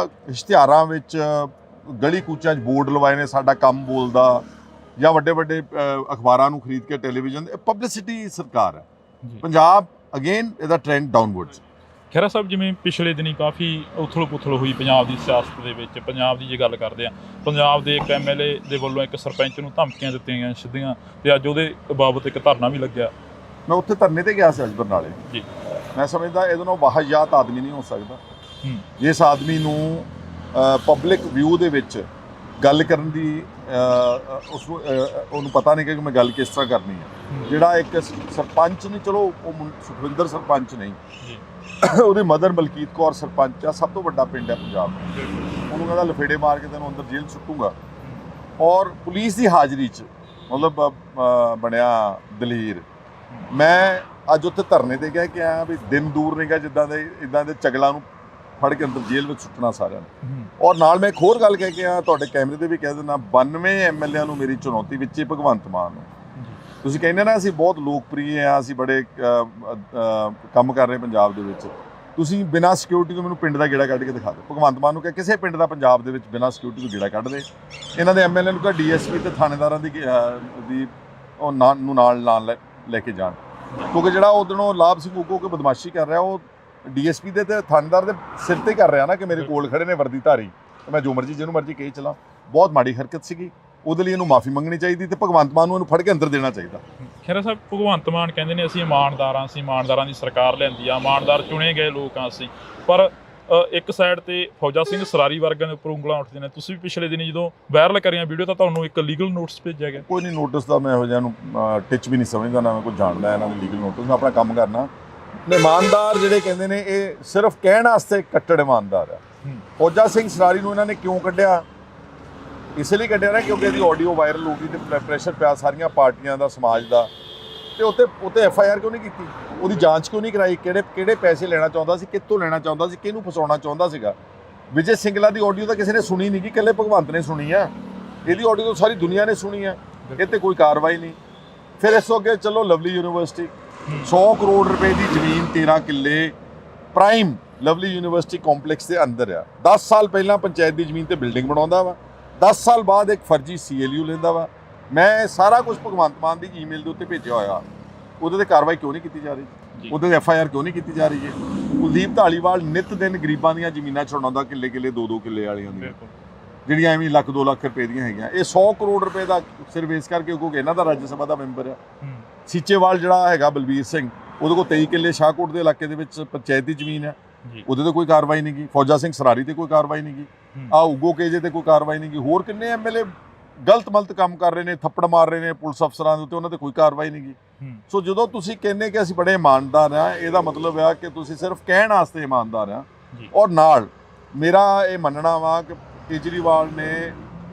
ਇਸ਼ਤਿਹਾਰਾਂ ਵਿੱਚ ਗਲੀ ਕੂਚਾਂ 'ਚ ਬੋਰਡ ਲਵਾਏ ਨੇ, ਸਾਡਾ ਕੰਮ ਬੋਲਦਾ, ਜਾਂ ਵੱਡੇ ਵੱਡੇ ਅਖਬਾਰਾਂ ਨੂੰ ਖਰੀਦ ਕੇ ਟੈਲੀਵਿਜ਼ਨ, ਪਬਲਿਸਿਟੀ ਸਰਕਾਰ ਹੈ। ਪੰਜਾਬ ਅਗੇਨ ਇਹਦਾ ਟ੍ਰੈਂਡ ਡਾਊਨਵਰਡਸ। ਖਹਿਰਾ ਸਾਹਿਬ, ਜਿਵੇਂ ਪਿਛਲੇ ਦਿਨੀ ਕਾਫੀ ਉਥਲ-ਪੁਥਲ ਹੋਈ ਪੰਜਾਬ ਦੀ ਸਿਆਸਤ ਦੇ ਵਿੱਚ, ਪੰਜਾਬ ਦੀ ਜੇ ਗੱਲ ਕਰਦੇ ਆ, ਪੰਜਾਬ ਦੇ ਇੱਕ ਐਮਐਲਏ ਦੇ ਵੱਲੋਂ ਇੱਕ ਸਰਪੰਚ ਨੂੰ ਧਮਕੀਆਂ ਦਿੱਤੀਆਂ ਗਈਆਂ ਸਿੱਧੀਆਂ, ਤੇ ਅੱਜ ਉਹਦੇ ਬਾਬਤ ਇੱਕ ਧਰਨਾ ਵੀ ਲੱਗਿਆ। ਮੈਂ ਉੱਥੇ ਧਰਨੇ ਤੇ ਗਿਆ ਸੀ ਅੱਜ ਬਰਨਾਲੇ ਜੀ। ਮੈਂ ਸਮਝਦਾ ਇਹਦੇ ਨਾਲ ਵਾਹਿਯਾਤ ਆਦਮੀ ਨਹੀਂ ਹੋ ਸਕਦਾ। ਜਿਸ ਆਦਮੀ ਨੂੰ ਪਬਲਿਕ ਵਿਊ ਦੇ ਵਿੱਚ ਗੱਲ ਕਰਨ ਦੀ ਉਹਨੂੰ ਪਤਾ ਨਹੀਂ ਕਿ ਮੈਂ ਗੱਲ ਕਿਸ ਤਰ੍ਹਾਂ ਕਰਨੀ ਹੈ। ਜਿਹੜਾ ਇੱਕ ਸਰਪੰਚ ਨਹੀਂ, ਚਲੋ ਉਹ ਸੁਖਵਿੰਦਰ ਸਰਪੰਚ ਨਹੀਂ, ਉਹਦੀ ਮਦਰ ਮਲਕੀਤ ਕੌਰ ਸਰਪੰਚ ਆ, ਸਭ ਤੋਂ ਵੱਡਾ ਪਿੰਡ ਹੈ ਪੰਜਾਬ ਦਾ। ਉਹਨੂੰ ਕਹਿੰਦਾ ਲਫੇੜੇ ਮਾਰ ਕੇ ਤੈਨੂੰ ਅੰਦਰ ਜੇਲ੍ਹ ਸੁੱਟੂਗਾ। ਔਰ ਪੁਲਿਸ ਦੀ ਹਾਜ਼ਰੀ 'ਚ ਮਤਲਬ ਬਣਿਆ ਦਲੇਰ। ਮੈਂ ਅੱਜ ਉੱਥੇ ਧਰਨੇ ਤੇ ਕਹਿ ਕੇ ਆਇਆ ਵੀ ਦਿਨ ਦੂਰ ਨਹੀਂ ਗਾ ਇੱਦਾਂ ਦੇ ਚਗਲਾਂ ਨੂੰ ਫੜ ਕੇ ਅੰਦਰ ਜੇਲ੍ਹ ਵਿੱਚ ਸੁੱਟਣਾ ਸਾਰਿਆਂ ਨੂੰ। ਔਰ ਨਾਲ ਮੈਂ ਇੱਕ ਹੋਰ ਗੱਲ ਕਹਿ ਕੇ ਆਇਆ, ਤੁਹਾਡੇ ਕੈਮਰੇ ਤੇ ਵੀ ਕਹਿ ਦਿੰਦਾ, 92 ਐਮਐਲਏਆਂ ਨੂੰ ਮੇਰੀ ਚੁਣੌਤੀ ਵਿੱਚ ਹੀ ਭਗਵੰਤ ਮਾਨ ਨੂੰ। ਤੁਸੀਂ ਕਹਿੰਦੇ ਨਾ ਅਸੀਂ ਬਹੁਤ ਲੋਕਪ੍ਰਿਯ ਹਾਂ, ਅਸੀਂ ਬੜੇ ਕੰਮ ਕਰ ਰਹੇ ਪੰਜਾਬ ਦੇ ਵਿੱਚ, ਤੁਸੀਂ ਬਿਨਾਂ ਸਿਕਿਉਰਿਟੀ ਤੋਂ ਮੈਨੂੰ ਪਿੰਡ ਦਾ ਗੇੜਾ ਕੱਢ ਕੇ ਦਿਖਾ ਦਿਓ। ਭਗਵੰਤ ਮਾਨ ਨੂੰ ਕਿਹਾ ਕਿਸੇ ਪਿੰਡ ਦਾ ਪੰਜਾਬ ਦੇ ਵਿੱਚ ਬਿਨਾਂ ਸਿਕਿਉਰਿਟੀ ਤੋਂ ਗੇੜਾ ਕੱਢ ਦੇ। ਇਹਨਾਂ ਦੇ ਐਮਐਲਏ ਨੂੰ ਕਿਹਾ ਡੀਐਸਪੀ ਤੇ ਥਾਣੇਦਾਰਾਂ ਦੀ ਉਹ ਨਾਲ ਲੈ ਕੇ ਜਾਣ, ਕਿਉਂਕਿ ਜਿਹੜਾ ਉਦੋਂ ਲਾਭ ਸਿੰਘ ਉਗੋ ਕੇ ਬਦਮਾਸ਼ੀ ਕਰ ਰਿਹਾ ਉਹ ਡੀਐਸਪੀ ਦੇ ਤੇ ਥਾਣੇਦਾਰ ਦੇ ਸਿਰ ਤੇ ਕਰ ਰਿਹਾ ਨਾ, ਕਿ ਮੇਰੇ ਕੋਲ ਖੜੇ ਨੇ ਵਰਦੀ ਧਾਰੀ, ਮੈਂ ਜੋ ਮਰਜ਼ੀ ਜਿਹਨੂੰ ਮਰਜ਼ੀ ਕਹੀ ਚਲਾਂ। ਬਹੁਤ ਮਾੜੀ ਹਰਕਤ ਸੀਗੀ, ਉਹਦੇ ਲਈ ਇਹਨੂੰ ਮਾਫੀ ਮੰਗਣੀ ਚਾਹੀਦੀ ਤੇ ਭਗਵੰਤ ਮਾਨ ਨੂੰ ਇਹਨੂੰ ਫੜ ਕੇ ਅੰਦਰ ਦੇਣਾ ਚਾਹੀਦਾ। ਖੈਰਾ ਸਾਹਿਬ, ਭਗਵੰਤ ਮਾਨ ਕਹਿੰਦੇ ਨੇ ਅਸੀਂ ਇਮਾਨਦਾਰਾਂ ਦੀ ਸਰਕਾਰ ਲਿਆਂਦੀ ਆ, ਇਮਾਨਦਾਰ ਚੁਣੇ ਗਏ ਲੋਕ ਆ ਅਸੀਂ, ਪਰ ਇੱਕ ਸਾਈਡ ਤੇ ਫੌਜਾ ਸਿੰਘ ਸਰਾਰੀ ਵਰਗਿਆਂ ਦੇ ਉੱਪਰ ਉਂਗਲਾਂ ਉੱਠਦੀਆਂ ਨੇ। ਤੁਸੀਂ ਵੀ ਪਿਛਲੇ ਦਿਨੀ ਜਦੋਂ ਵਾਇਰਲ ਕਰੀਆਂ ਵੀਡੀਓ ਤਾਂ ਤੁਹਾਨੂੰ ਇੱਕ ਲੀਗਲ ਨੋਟਿਸ ਭੇਜਿਆ ਗਿਆ। ਕੋਈ ਨਹੀਂ ਨੋਟਿਸ ਦਾ ਮੈਂ ਇਹੋ ਜਿਹਾ ਨੂੰ ਟਿਚ ਵੀ ਨਹੀਂ ਸਮਝਦਾ, ਨਾ ਮੈਂ ਕੋਈ ਜਾਣਦਾ ਇਹਨਾਂ ਦੇ ਲੀਗਲ ਨੋਟਿਸ। ਮੈਂ ਆਪਣਾ ਕੰਮ ਕਰਨਾ। ਇਮਾਨਦਾਰ ਜਿਹੜੇ ਕਹਿੰਦੇ ਨੇ ਇਹ ਸਿਰਫ ਕਹਿਣ ਵਾਸਤੇ ਕੱਟੜ ਇਮਾਨਦਾਰ ਆ। ਫੌਜਾ ਸਿੰਘ ਸਰਾਰੀ ਨੂੰ ਇਹਨਾਂ ਨੇ ਕਿਉਂ ਕੱਢਿਆ? ਇਸ ਲਈ ਕੱਢਿਆ ਨਾ ਕਿਉਂਕਿ ਇਹਦੀ ਆਡੀਓ ਵਾਇਰਲ ਹੋ ਗਈ ਤੇ ਪ੍ਰੈਸ਼ਰ ਪਿਆ ਸਾਰੀਆਂ ਪਾਰਟੀਆਂ ਦਾ, ਸਮਾਜ ਦਾ, ਤੇ ਉੱਤੇ ਐਫਆਈਆਰ ਕਿਉਂ ਨਹੀਂ ਕੀਤੀ? ਉਹਦੀ ਜਾਂਚ ਕਿਉਂ ਨਹੀਂ ਕਰਾਈ? ਕਿਹੜੇ ਪੈਸੇ ਲੈਣਾ ਚਾਹੁੰਦਾ ਸੀ, ਕਿੱਥੋਂ ਲੈਣਾ ਚਾਹੁੰਦਾ ਸੀ, ਕਿਹਨੂੰ ਫਸਾਉਣਾ ਚਾਹੁੰਦਾ ਸੀਗਾ? ਵਿਜੇ ਸਿੰਗਲਾ ਦੀ ਆਡੀਓ ਤਾਂ ਕਿਸੇ ਨੇ ਸੁਣੀ ਨਹੀਂ, ਕਿ ਇਕੱਲੇ ਭਗਵੰਤ ਨੇ ਸੁਣੀ ਆ। ਇਹਦੀ ਆਡੀਓ ਤਾਂ ਸਾਰੀ ਦੁਨੀਆ ਨੇ ਸੁਣੀ ਆ, ਇਹ ਤੇ ਕੋਈ ਕਾਰਵਾਈ ਨਹੀਂ। ਫਿਰ ਇਸ ਤੋਂ ਅੱਗੇ ਚਲੋ, ਲਵਲੀ ਯੂਨੀਵਰਸਿਟੀ 100 ਕਰੋੜ ਰੁਪਏ ਦੀ ਜ਼ਮੀਨ, 13 ਕਿੱਲੇ ਪ੍ਰਾਈਮ ਲਵਲੀ ਯੂਨੀਵਰਸਿਟੀ ਕੰਪਲੈਕਸ ਦੇ ਅੰਦਰ ਆ। 10 ਸਾਲ ਪਹਿਲਾਂ ਪੰਚਾਇਤ ਦੀ ਜ਼ਮੀਨ ਤੇ ਬਿਲਡਿੰਗ ਬਣਾਉਂਦਾ ਵਾ, 10 ਸਾਲ ਬਾਅਦ ਇੱਕ ਫਰਜ਼ੀ CLU ਲੈਂਦਾ ਵਾ। ਮੈਂ ਸਾਰਾ ਕੁਝ ਭਗਵੰਤ ਮਾਨ ਦੀ ਈਮੇਲ ਦੇ ਉੱਤੇ ਭੇਜਿਆ ਹੋਇਆ। ਉਹਦੇ ਤੇ ਕਾਰਵਾਈ ਕਿਉਂ ਨਹੀਂ ਕੀਤੀ ਜਾ ਰਹੀ? ਉਹਦੇ ਤੇ FIR ਕਿਉਂ ਨਹੀਂ ਕੀਤੀ ਜਾ ਰਹੀ ਹੈ? ਕੁਲਦੀਪ ਢਾਲੀਵਾਲ ਨਿਤ ਦਿਨ ਗਰੀਬਾਂ ਦੀਆਂ ਜ਼ਮੀਨਾਂ ਛੁਡਾਉਂਦਾ, ਕਿੱਲੇ 2-2 ਕਿੱਲੇ ਵਾਲੀਆਂ ਦੀਆਂ, ਜਿਹੜੀਆਂ ਐਵੇਂ ਲੱਖ 2 ਲੱਖ ਰੁਪਏ ਦੀਆਂ ਹੈਗੀਆਂ। ਇਹ 100 ਕਰੋੜ ਰੁਪਏ ਦਾ ਸਿਰਫ ਇਸ ਕਰਕੇ ਕਿਉਂਕਿ ਇਹਨਾਂ ਦਾ ਰਾਜ ਸਭਾ ਦਾ ਮੈਂਬਰ ਆ। ਸੀਚੇਵਾਲ ਜਿਹੜਾ ਹੈਗਾ ਬਲਬੀਰ ਸਿੰਘ, ਉਹਦੇ ਕੋਲ 23 ਕਿੱਲੇ ਸ਼ਾਹਕੋਟ ਦੇ ਇਲਾਕੇ ਦੇ ਵਿੱਚ ਪੰਚਾਇਤ ਦੀ ਜ਼ਮੀਨ ਹੈ, ਉਹਦੇ ਤੇ ਕੋਈ ਕਾਰਵਾਈ ਨਹੀਂ ਗਈ। ਫੌਜਾ ਸਿੰਘ ਸਰਾਰੀ ਤੇ ਕੋਈ ਕਾਰਵਾਈ ਨਹੀਂ ਗਈ। ਉਗੋ ਕੇਜੇ ਤੇ ਕੋਈ ਕਾਰਵਾਈ ਨਹੀਂ ਗਈ। ਹੋਰ ਕਿੰਨੇ ਐਮਐਲਏ ਗਲਤ ਕੰਮ ਕਰ ਰਹੇ ਨੇ, ਥੱਪੜ ਮਾਰ ਰਹੇ ਨੇ ਪੁਲਿਸ ਅਫਸਰਾਂ ਦੇ ਉੱਤੇ, ਉਹਨਾਂ ਤੇ ਕੋਈ ਕਾਰਵਾਈ ਨਹੀਂ ਗਈ। ਸੋ ਜਦੋਂ ਤੁਸੀਂ ਕਹਿੰਦੇ ਕਿ ਅਸੀਂ ਬੜੇ ਇਮਾਨਦਾਰ ਹਾਂ, ਇਹਦਾ ਮਤਲਬ ਆ ਕਿ ਤੁਸੀਂ ਸਿਰਫ ਕਹਿਣ ਵਾਸਤੇ ਇਮਾਨਦਾਰ ਆ। ਔਰ ਨਾਲ ਮੇਰਾ ਇਹ ਮੰਨਣਾ ਵਾ ਕਿ ਕੇਜਰੀਵਾਲ ਨੇ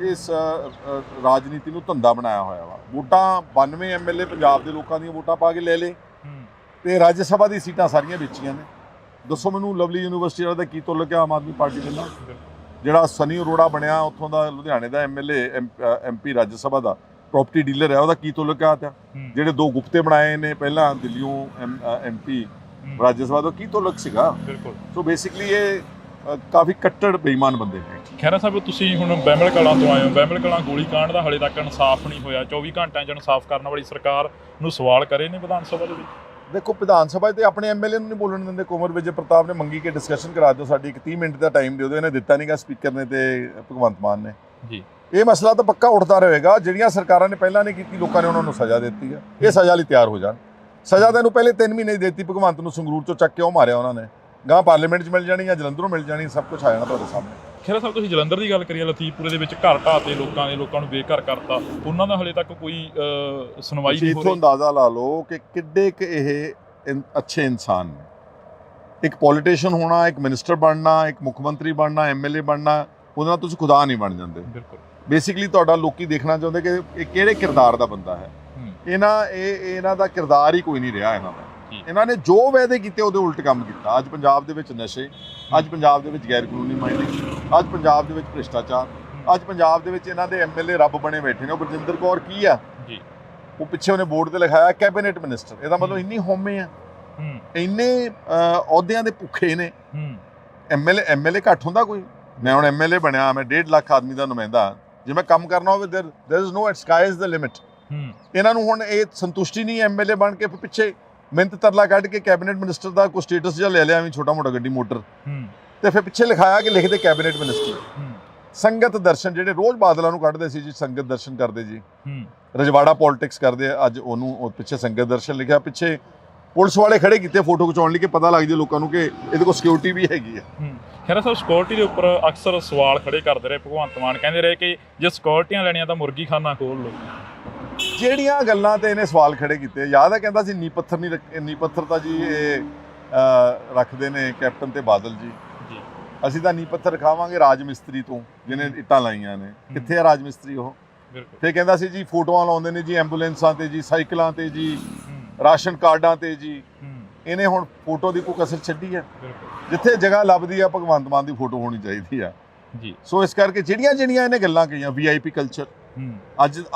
ਇਸ ਰਾਜਨੀਤੀ ਨੂੰ ਧੰਦਾ ਬਣਾਇਆ ਹੋਇਆ ਵਾ। ਵੋਟਾਂ 92 ਐਮਐਲਏ ਪੰਜਾਬ ਦੇ ਲੋਕਾਂ ਦੀਆਂ ਵੋਟਾਂ ਪਾ ਕੇ ਲੈ ਲਏ ਤੇ ਰਾਜ ਸਭਾ ਦੀ ਸੀਟਾਂ ਸਾਰੀਆਂ ਵੇਚੀਆਂ ਨੇ। ਦੱਸੋ ਮੈਨੂੰ, ਲਵਲੀ ਯੂਨੀਵਰਸਿਟੀ ਵਾਲਾ ਦਾ ਕੀ ਤੁੱਲ ਗਿਆ ਆਮ ਆਦਮੀ ਪਾਰਟੀ ਦੇ ਨਾਲ? ਜਿਹੜਾ ਸਨੀ ਅਰੋੜਾ ਬਣਿਆ ਉੱਥੋਂ ਦਾ, ਲੁਧਿਆਣੇ ਦਾ ਐਮਐਲਏ MP ਰਾਜ ਸਭਾ ਦਾ, ਪ੍ਰਾਪਰਟੀ ਡੀਲਰ ਹੈ, ਉਹਦਾ ਕੀ ਤੁੱਲ ਗਿਆ? ਤਾਂ ਜਿਹੜੇ 2 ਗੁਪਤੇ ਬਣਾਏ ਨੇ ਪਹਿਲਾਂ ਦਿੱਲੀੋਂ MP ਰਾਜ ਸਭਾ ਦਾ, ਕੀ ਤੁੱਲਕ ਸੀਗਾ? ਸੋ ਬੇਸਿਕਲੀ ਇਹ ਕਾਫੀ ਕੱਟੜ ਬੇਈਮਾਨ ਬੰਦੇ ਨੇ। ਖੈਰਾ ਸਾਹਿਬ, ਤੁਸੀਂ ਹੁਣ ਬਹਿਮਲ ਕਲਾਂ ਤੋਂ ਆਏ ਹੋ। ਬਹਿਮਲ ਕਲਾਂ ਗੋਲੀकांड ਦਾ ਹਾਲੇ ਤੱਕ ਇਨਸਾਫ ਨਹੀਂ ਹੋਇਆ। 24 ਘੰਟਿਆਂ 'ਚ ਇਨਸਾਫ ਕਰਨ ਵਾਲੀ ਸਰਕਾਰ ਨੂੰ ਸਵਾਲ ਕਰੇ ਨੇ ਵਿਧਾਨ ਸਭਾ ਦੇ ਵਿੱਚ। ਦੇਖੋ, ਵਿਧਾਨ ਸਭਾ 'ਤੇ ਆਪਣੇ ਐਮਐਲਏ ਨੂੰ ਨਹੀਂ ਬੋਲਣ ਦਿੰਦੇ। ਕੁੰਵਰ ਵਿਜੇ ਪ੍ਰਤਾਪ ਨੇ ਮੰਗੀ ਕਿ ਡਿਸਕਸ਼ਨ ਕਰਾ ਦਿਓ ਸਾਡੀ, ਇੱਕ 30 ਮਿੰਟ ਦਾ ਟਾਈਮ ਦਿਓ। ਇਹਨੇ ਦਿੱਤਾ ਨਹੀਂਗਾ, ਸਪੀਕਰ ਨੇ ਤੇ ਭਗਵੰਤ ਮਾਨ ਨੇ ਜੀ। ਇਹ ਮਸਲਾ ਤਾਂ ਪੱਕਾ ਉੱਠਦਾ ਰਹੇਗਾ। ਜਿਹੜੀਆਂ ਸਰਕਾਰਾਂ ਨੇ ਪਹਿਲਾਂ ਨਹੀਂ ਕੀਤੀ, ਲੋਕਾਂ ਨੇ ਉਹਨਾਂ ਨੂੰ ਸਜ਼ਾ ਦਿੱਤੀ ਹੈ। ਇਹ ਸਜ਼ਾ ਲਈ ਤਿਆਰ ਹੋ ਜਾਣ। ਸਜ਼ਾ ਤਾਂ ਇਹਨੂੰ ਪਹਿਲੇ 3 ਮਹੀਨੇ ਦੀ ਦਿੱਤੀ ਭਗਵੰਤ ਨੂੰ। ਸੰਗਰੂਰ 'ਚੋਂ ਚੱਕ ਕਿਉਂ ਮਾਰਿਆ ਉਹਨਾਂ ਨੇ? ਗਾਂ ਪਾਰਲੀਮੈਂਟ 'ਚ ਮਿਲ ਜਾਣੀ ਜਾਂ ਜਲੰਧਰੋਂ ਮਿਲ ਜਾਣੀ, ਸਭ ਕੁਝ ਆ ਜਾਣਾ ਤੁਹਾਡੇ ਸਾਹਮਣੇ। ਖੈਰਾ ਸਾਹਿਬ, ਤੁਸੀਂ ਜਲੰਧਰ ਦੀ ਗੱਲ ਕਰੀਏ, ਲਤੀਫਪੁਰੇ ਦੇ ਵਿੱਚ ਘਰ ਢਾਹ ਤੇ ਲੋਕਾਂ ਨੂੰ ਬੇਘਰ ਕਰਤਾ, ਉਹਨਾਂ ਦਾ ਹਲੇ ਤੱਕ ਕੋਈ ਸੁਣਵਾਈ ਨਹੀਂ ਹੋ ਰਹੀ। ਇੱਥੋਂ ਅੰਦਾਜ਼ਾ ਲਾ ਲਓ ਕਿ ਕਿੱਡੇ ਕੁ ਇਹ ਅੱਛੇ ਇਨਸਾਨ ਨੇ। ਇੱਕ ਪੋਲੀਟੀਸ਼ੀਅਨ ਹੋਣਾ, ਇੱਕ ਮਿਨਿਸਟਰ ਬਣਨਾ, ਇੱਕ ਮੁੱਖ ਮੰਤਰੀ ਬਣਨਾ, MLA ਬਣਨਾ, ਉਹਦੇ ਨਾਲ ਤੁਸੀਂ ਖੁਦਾ ਨਹੀਂ ਬਣ ਜਾਂਦੇ। ਬਿਲਕੁਲ। ਬੇਸਿਕਲੀ ਤੁਹਾਡਾ ਲੋਕੀ ਦੇਖਣਾ ਚਾਹੁੰਦੇ ਕਿ ਇਹ ਕਿਹੜੇ ਕਿਰਦਾਰ ਦਾ ਬੰਦਾ ਹੈ। ਇਹਨਾਂ ਦਾ ਕਿਰਦਾਰ ਹੀ ਕੋਈ ਨਹੀਂ ਰਿਹਾ ਇਹਨਾਂ ਦਾ। ਇਹਨਾਂ ਨੇ ਜੋ ਵਾਅਦੇ ਕੀਤੇ ਉਹਦੇ ਉਲਟ ਕੰਮ ਕੀਤਾ। ਅੱਜ ਪੰਜਾਬ ਦੇ ਵਿੱਚ ਨਸ਼ੇ, ਅੱਜ ਪੰਜਾਬ ਦੇ ਵਿੱਚ ਗੈਰ ਕਾਨੂੰਨੀ ਮਾਈਨਿੰਗ, ਅੱਜ ਪੰਜਾਬ ਦੇ ਵਿੱਚ ਭ੍ਰਿਸ਼ਟਾਚਾਰ, ਅੱਜ ਪੰਜਾਬ ਦੇ ਵਿੱਚ ਇਹਨਾਂ ਦੇ MLA ਰੱਬ ਬਣੇ ਬੈਠੇ ਨੇ। ਉਹ ਬਰਜਿੰਦਰ ਕੌਰ ਕੀ ਆ? ਉਹ ਪਿੱਛੇ ਉਹਨੇ ਬੋਰਡ ਤੇ ਲਿਖਾਇਆ ਕੈਬਨਿਟ ਮਿਨਿਸਟਰ। ਇਹਦਾ ਮਤਲਬ ਇੰਨੀ ਹਉਮੈ ਆ, ਇੰਨੇ ਅਹੁਦਿਆਂ ਦੇ ਭੁੱਖੇ ਨੇ। MLA ਘੱਟ ਹੁੰਦਾ ਕੋਈ? ਮੈਂ ਹੁਣ MLA ਬਣਿਆ, ਮੈਂ 1.5 ਲੱਖ ਆਦਮੀ ਦਾ ਨੁਮਾਇੰਦਾ। ਜੇ ਮੈਂ ਕੰਮ ਕਰਨਾ ਹੋਵੇ there is no sky is the limit। ਇਹਨਾਂ ਨੂੰ ਹੁਣ ਇਹ ਸੰਤੁਸ਼ਟੀ ਨਹੀਂ MLA ਬਣ ਕੇ ਪਿੱਛੇ ਮਿਹਨਤ ਤਰਲਾ ਕੱਢ ਕੇ ਕੈਬਨਿਟ ਮਿਨਿਸਟਰ ਦਾ ਕੋਈ ਸਟੇਟਸ ਜਿਹਾ ਲੈ ਲਿਆ, ਐਵੇਂ ਛੋਟਾ ਮੋਟਾ ਗੱਡੀ ਮੋਟਰ, ਤੇ ਫਿਰ ਪਿੱਛੇ ਲਿਖਾਇਆ ਕਿ ਲਿਖਦੇ ਕੈਬਨਿਟ ਮਿਨਿਸਟਰ। ਸੰਗਤ ਦਰਸ਼ਨ ਜਿਹੜੇ ਰੋਜ਼ ਬਾਦਲਾਂ ਨੂੰ ਕੱਢਦੇ ਸੀ ਜੀ, ਸੰਗਤ ਦਰਸ਼ਨ ਕਰਦੇ ਜੀ, ਰਜਵਾੜਾ ਪੋਲਿਟਿਕਸ ਕਰਦੇ, ਅੱਜ ਉਹਨੂੰ ਪਿੱਛੇ ਸੰਗਤ ਦਰਸ਼ਨ ਲਿਖਿਆ। ਪਿੱਛੇ ਪੁਲਿਸ ਵਾਲੇ ਖੜੇ ਕੀਤੇ ਫੋਟੋ ਖਿਚਾਉਣ ਲਈ ਕਿ ਪਤਾ ਲੱਗ ਜਾਏ ਲੋਕਾਂ ਨੂੰ ਕਿ ਇਹਦੇ ਕੋਲ ਸਿਕਿਉਰਿਟੀ ਵੀ ਹੈਗੀ ਆ। ਖੈਰਾ ਸਾਹਿਬ, ਸਿਕਿਉਰਿਟੀ ਦੇ ਉੱਪਰ ਅਕਸਰ ਸਵਾਲ ਖੜੇ ਕਰਦੇ ਰਹੇ ਭਗਵੰਤ ਮਾਨ। ਕਹਿੰਦੇ ਰਹੇ ਕਿ ਜੇ ਸਿਕਿਉਰਿਟੀਆਂ ਲੈਣੀਆਂ ਤਾਂ ਮੁਰਗੀ ਖਾਨਾ ਖੋਲ ਲਓ। ਜਿਹੜੀਆਂ ਗੱਲਾਂ ਤੇ ਇਹਨੇ ਸਵਾਲ ਖੜੇ ਕੀਤੇ, ਯਾਦ ਹੈ ਕਹਿੰਦਾ ਸੀ ਨੀ ਪੱਥਰ ਤਾਂ ਜੀ ਇਹ ਰੱਖਦੇ ਨੇ ਕੈਪਟਨ ਤੇ ਬਾਦਲ ਜੀ। ਅਸੀਂ ਤਾਂ ਨੀਂਹ ਪੱਥਰ ਰਖਾਵਾਂਗੇ ਰਾਜ ਮਿਸਤਰੀ ਤੋਂ, ਜਿਹਨੇ ਇੱਟਾਂ ਲਾਈਆਂ ਨੇ। ਕਿੱਥੇ ਆ ਰਾਜ ਮਿਸਤਰੀ? ਉਹ ਫਿਰ ਕਹਿੰਦਾ ਸੀ ਜੀ ਫੋਟੋਆਂ ਲਾਉਂਦੇ ਨੇ ਜੀ ਐਂਬੂਲੈਂਸਾਂ ਤੇ ਜੀ, ਸਾਈਕਲਾਂ ਤੇ ਜੀ, ਰਾਸ਼ਨ ਕਾਰਡਾਂ ਤੇ ਜੀ। ਇਹਨੇ ਹੁਣ ਫੋਟੋ ਦੀ ਕੋਈ ਕਸਰ ਛੱਡੀ ਹੈ? ਜਿੱਥੇ ਜਗ੍ਹਾ ਲੱਭਦੀ ਆ ਭਗਵੰਤ ਮਾਨ ਦੀ ਫੋਟੋ ਹੋਣੀ ਚਾਹੀਦੀ ਆ ਜੀ। ਸੋ ਇਸ ਕਰਕੇ ਜਿਹੜੀਆਂ ਇਹਨੇ ਗੱਲਾਂ ਕਹੀਆਂ, VIP ਕਲਚਰ,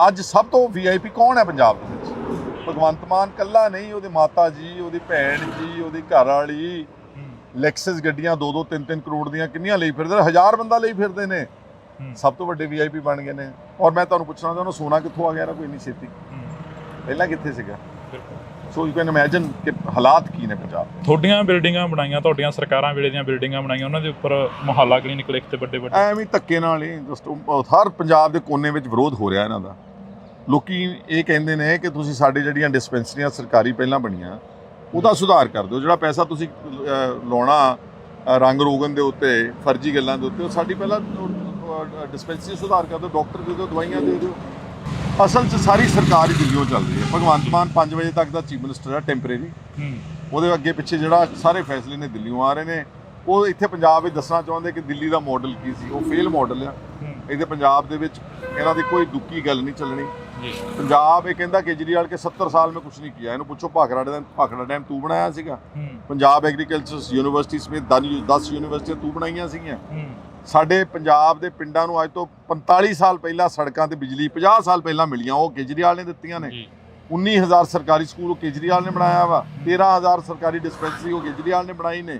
ਅੱਜ ਸਭ ਤੋਂ VIP ਕੌਣ ਹੈ ਪੰਜਾਬ ਦੇ ਵਿੱਚ? ਭਗਵੰਤ ਮਾਨ ਕੱਲਾ ਨਹੀਂ, ਉਹਦੇ ਮਾਤਾ ਜੀ, ਉਹਦੀ ਭੈਣ ਜੀ, ਉਹਦੀ ਘਰ ਵਾਲੀ ਲੈਕਸਸ ਗੱਡੀਆਂ 2-2 3-3 ਕਰੋੜ ਦੀਆਂ ਕਿੰਨੀਆਂ ਲਈ ਫਿਰਦੇ ਨੇ, 1000 ਬੰਦਾ ਲਈ ਫਿਰਦੇ ਨੇ। ਸਭ ਤੋਂ ਵੱਡੇ VIP ਬਣ ਗਏ ਨੇ। ਔਰ ਮੈਂ ਤੁਹਾਨੂੰ ਪੁੱਛਣਾ ਚਾਹੁੰਦਾ, ਸੋਨਾ ਕਿੱਥੋਂ ਆ ਗਿਆ ਨਾ ਕੋਈ ਇੰਨੀ ਛੇਤੀ? ਪਹਿਲਾਂ ਕਿੱਥੇ ਸੀਗਾ? ਸੋ ਯੂ ਕੈਨ ਇਮੇਜਿਨ ਕਿ ਹਾਲਾਤ ਕੀ ਨੇ ਪੰਜਾਬ ਦੇ। ਤੁਹਾਡੀਆਂ ਬਿਲਡਿੰਗਾਂ ਬਣਾਈਆਂ, ਤੁਹਾਡੀਆਂ ਸਰਕਾਰਾਂ ਵੇਲੇ ਦੀਆਂ ਬਿਲਡਿੰਗਾਂ ਬਣਾਈਆਂ, ਉਹਨਾਂ ਦੇ ਉੱਪਰ ਮੁਹੱਲਾ ਕਲੀਨਿਕ ਲਿਖ ਤੇ ਵੱਡੇ ਐਵੇਂ ਧੱਕੇ ਨਾਲ ਹੀ ਜਸਟ ਹਰ ਪੰਜਾਬ ਦੇ ਕੋਨੇ ਵਿੱਚ ਵਿਰੋਧ ਹੋ ਰਿਹਾ ਇਹਨਾਂ ਦਾ। ਲੋਕੀ ਇਹ ਕਹਿੰਦੇ ਨੇ ਕਿ ਤੁਸੀਂ ਸਾਡੇ ਜਿਹੜੀਆਂ ਡਿਸਪੈਂਸਰੀਆਂ ਸਰਕਾਰੀ ਪਹਿਲਾਂ ਬਣੀਆਂ ਉਹਦਾ ਸੁਧਾਰ ਕਰ ਦਿਓ। ਜਿਹੜਾ ਪੈਸਾ ਤੁਸੀਂ ਲਾਉਣਾ ਰੰਗ ਰੋਗਨ ਦੇ ਉੱਤੇ, ਫਰਜ਼ੀ ਗੱਲਾਂ ਦੇ ਉੱਤੇ, ਉਹ ਸਾਡੀ ਪਹਿਲਾਂ ਡਿਸਪੈਂਸਰੀ ਸੁਧਾਰ ਕਰ ਦਿਓ, ਡਾਕਟਰ ਦੇ ਦਿਓ, ਦਵਾਈਆਂ ਦੇ ਦਿਓ। ਅਸਲ 'ਚ ਸਾਰੀ ਸਰਕਾਰ ਹੀ ਦਿੱਲੀੋਂ ਚੱਲ ਰਹੀ ਹੈ। ਭਗਵੰਤ ਮਾਨ 5 ਵਜੇ ਤੱਕ ਦਾ ਚੀਫ ਮਿਨਿਸਟਰ ਹੈ ਟੈਂਪਰੇਰੀ। ਉਹਦੇ ਅੱਗੇ ਪਿੱਛੇ ਜਿਹੜਾ ਸਾਰੇ ਫੈਸਲੇ ਨੇ ਦਿੱਲੀੋਂ ਆ ਰਹੇ ਨੇ। ਉਹ ਇੱਥੇ ਪੰਜਾਬ ਵਿੱਚ ਦੱਸਣਾ ਚਾਹੁੰਦੇ ਕਿ ਦਿੱਲੀ ਦਾ ਮਾਡਲ ਕੀ ਸੀ। ਉਹ ਫੇਲ ਮਾਡਲ ਆ। ਇਹਦੇ ਪੰਜਾਬ ਦੇ ਵਿੱਚ ਇਹਨਾਂ ਦੀ ਕੋਈ ਦੁੱਕੀ ਗੱਲ ਨਹੀਂ ਚੱਲਣੀ। ਪੰਜਾਬ ਇਹ ਕਹਿੰਦਾ ਕੇਜਰੀਵਾਲ ਕੇ 70 ਸਾਲ में कुछ नहीं किया। ਇਹਨੂੰ ਪੁੱਛੋ ਭਾਖੜਾ ਡੈਮ ਤੂੰ ਬਣਾਇਆ ਸੀਗਾ? ਪੰਜਾਬ ਐਗਰੀਕਲਚਰ ਯੂਨੀਵਰਸਿਟੀ ਸਮੇਤ 10 ਯੂਨੀਵਰਸਿਟੀਆਂ ਤੂੰ ਬਣਾਈਆਂ ਸੀਗੀਆਂ। ਸਾਡੇ ਪੰਜਾਬ ਦੇ ਪਿੰਡਾਂ ਨੂੰ ਅੱਜ ਤੋਂ 45 ਸਾਲ ਪਹਿਲਾਂ ਸੜਕਾਂ ਤੇ ਬਿਜਲੀ 50 ਸਾਲ ਪਹਿਲਾਂ ਮਿਲੀਆਂ, ਉਹ ਕੇਜਰੀਵਾਲ ਨੇ ਦਿੱਤੀਆਂ ਨੇ। 19,000 ਸਰਕਾਰੀ ਸਕੂਲ ਉਹ ਕੇਜਰੀਵਾਲ ਨੇ ਬਣਾਇਆ ਵਾ। 13,000 ਸਰਕਾਰੀ ਡਿਸਪੈਂਸਰੀ ਉਹ ਕੇਜਰੀਵਾਲ ਨੇ ਬਣਾਈ ਨੇ।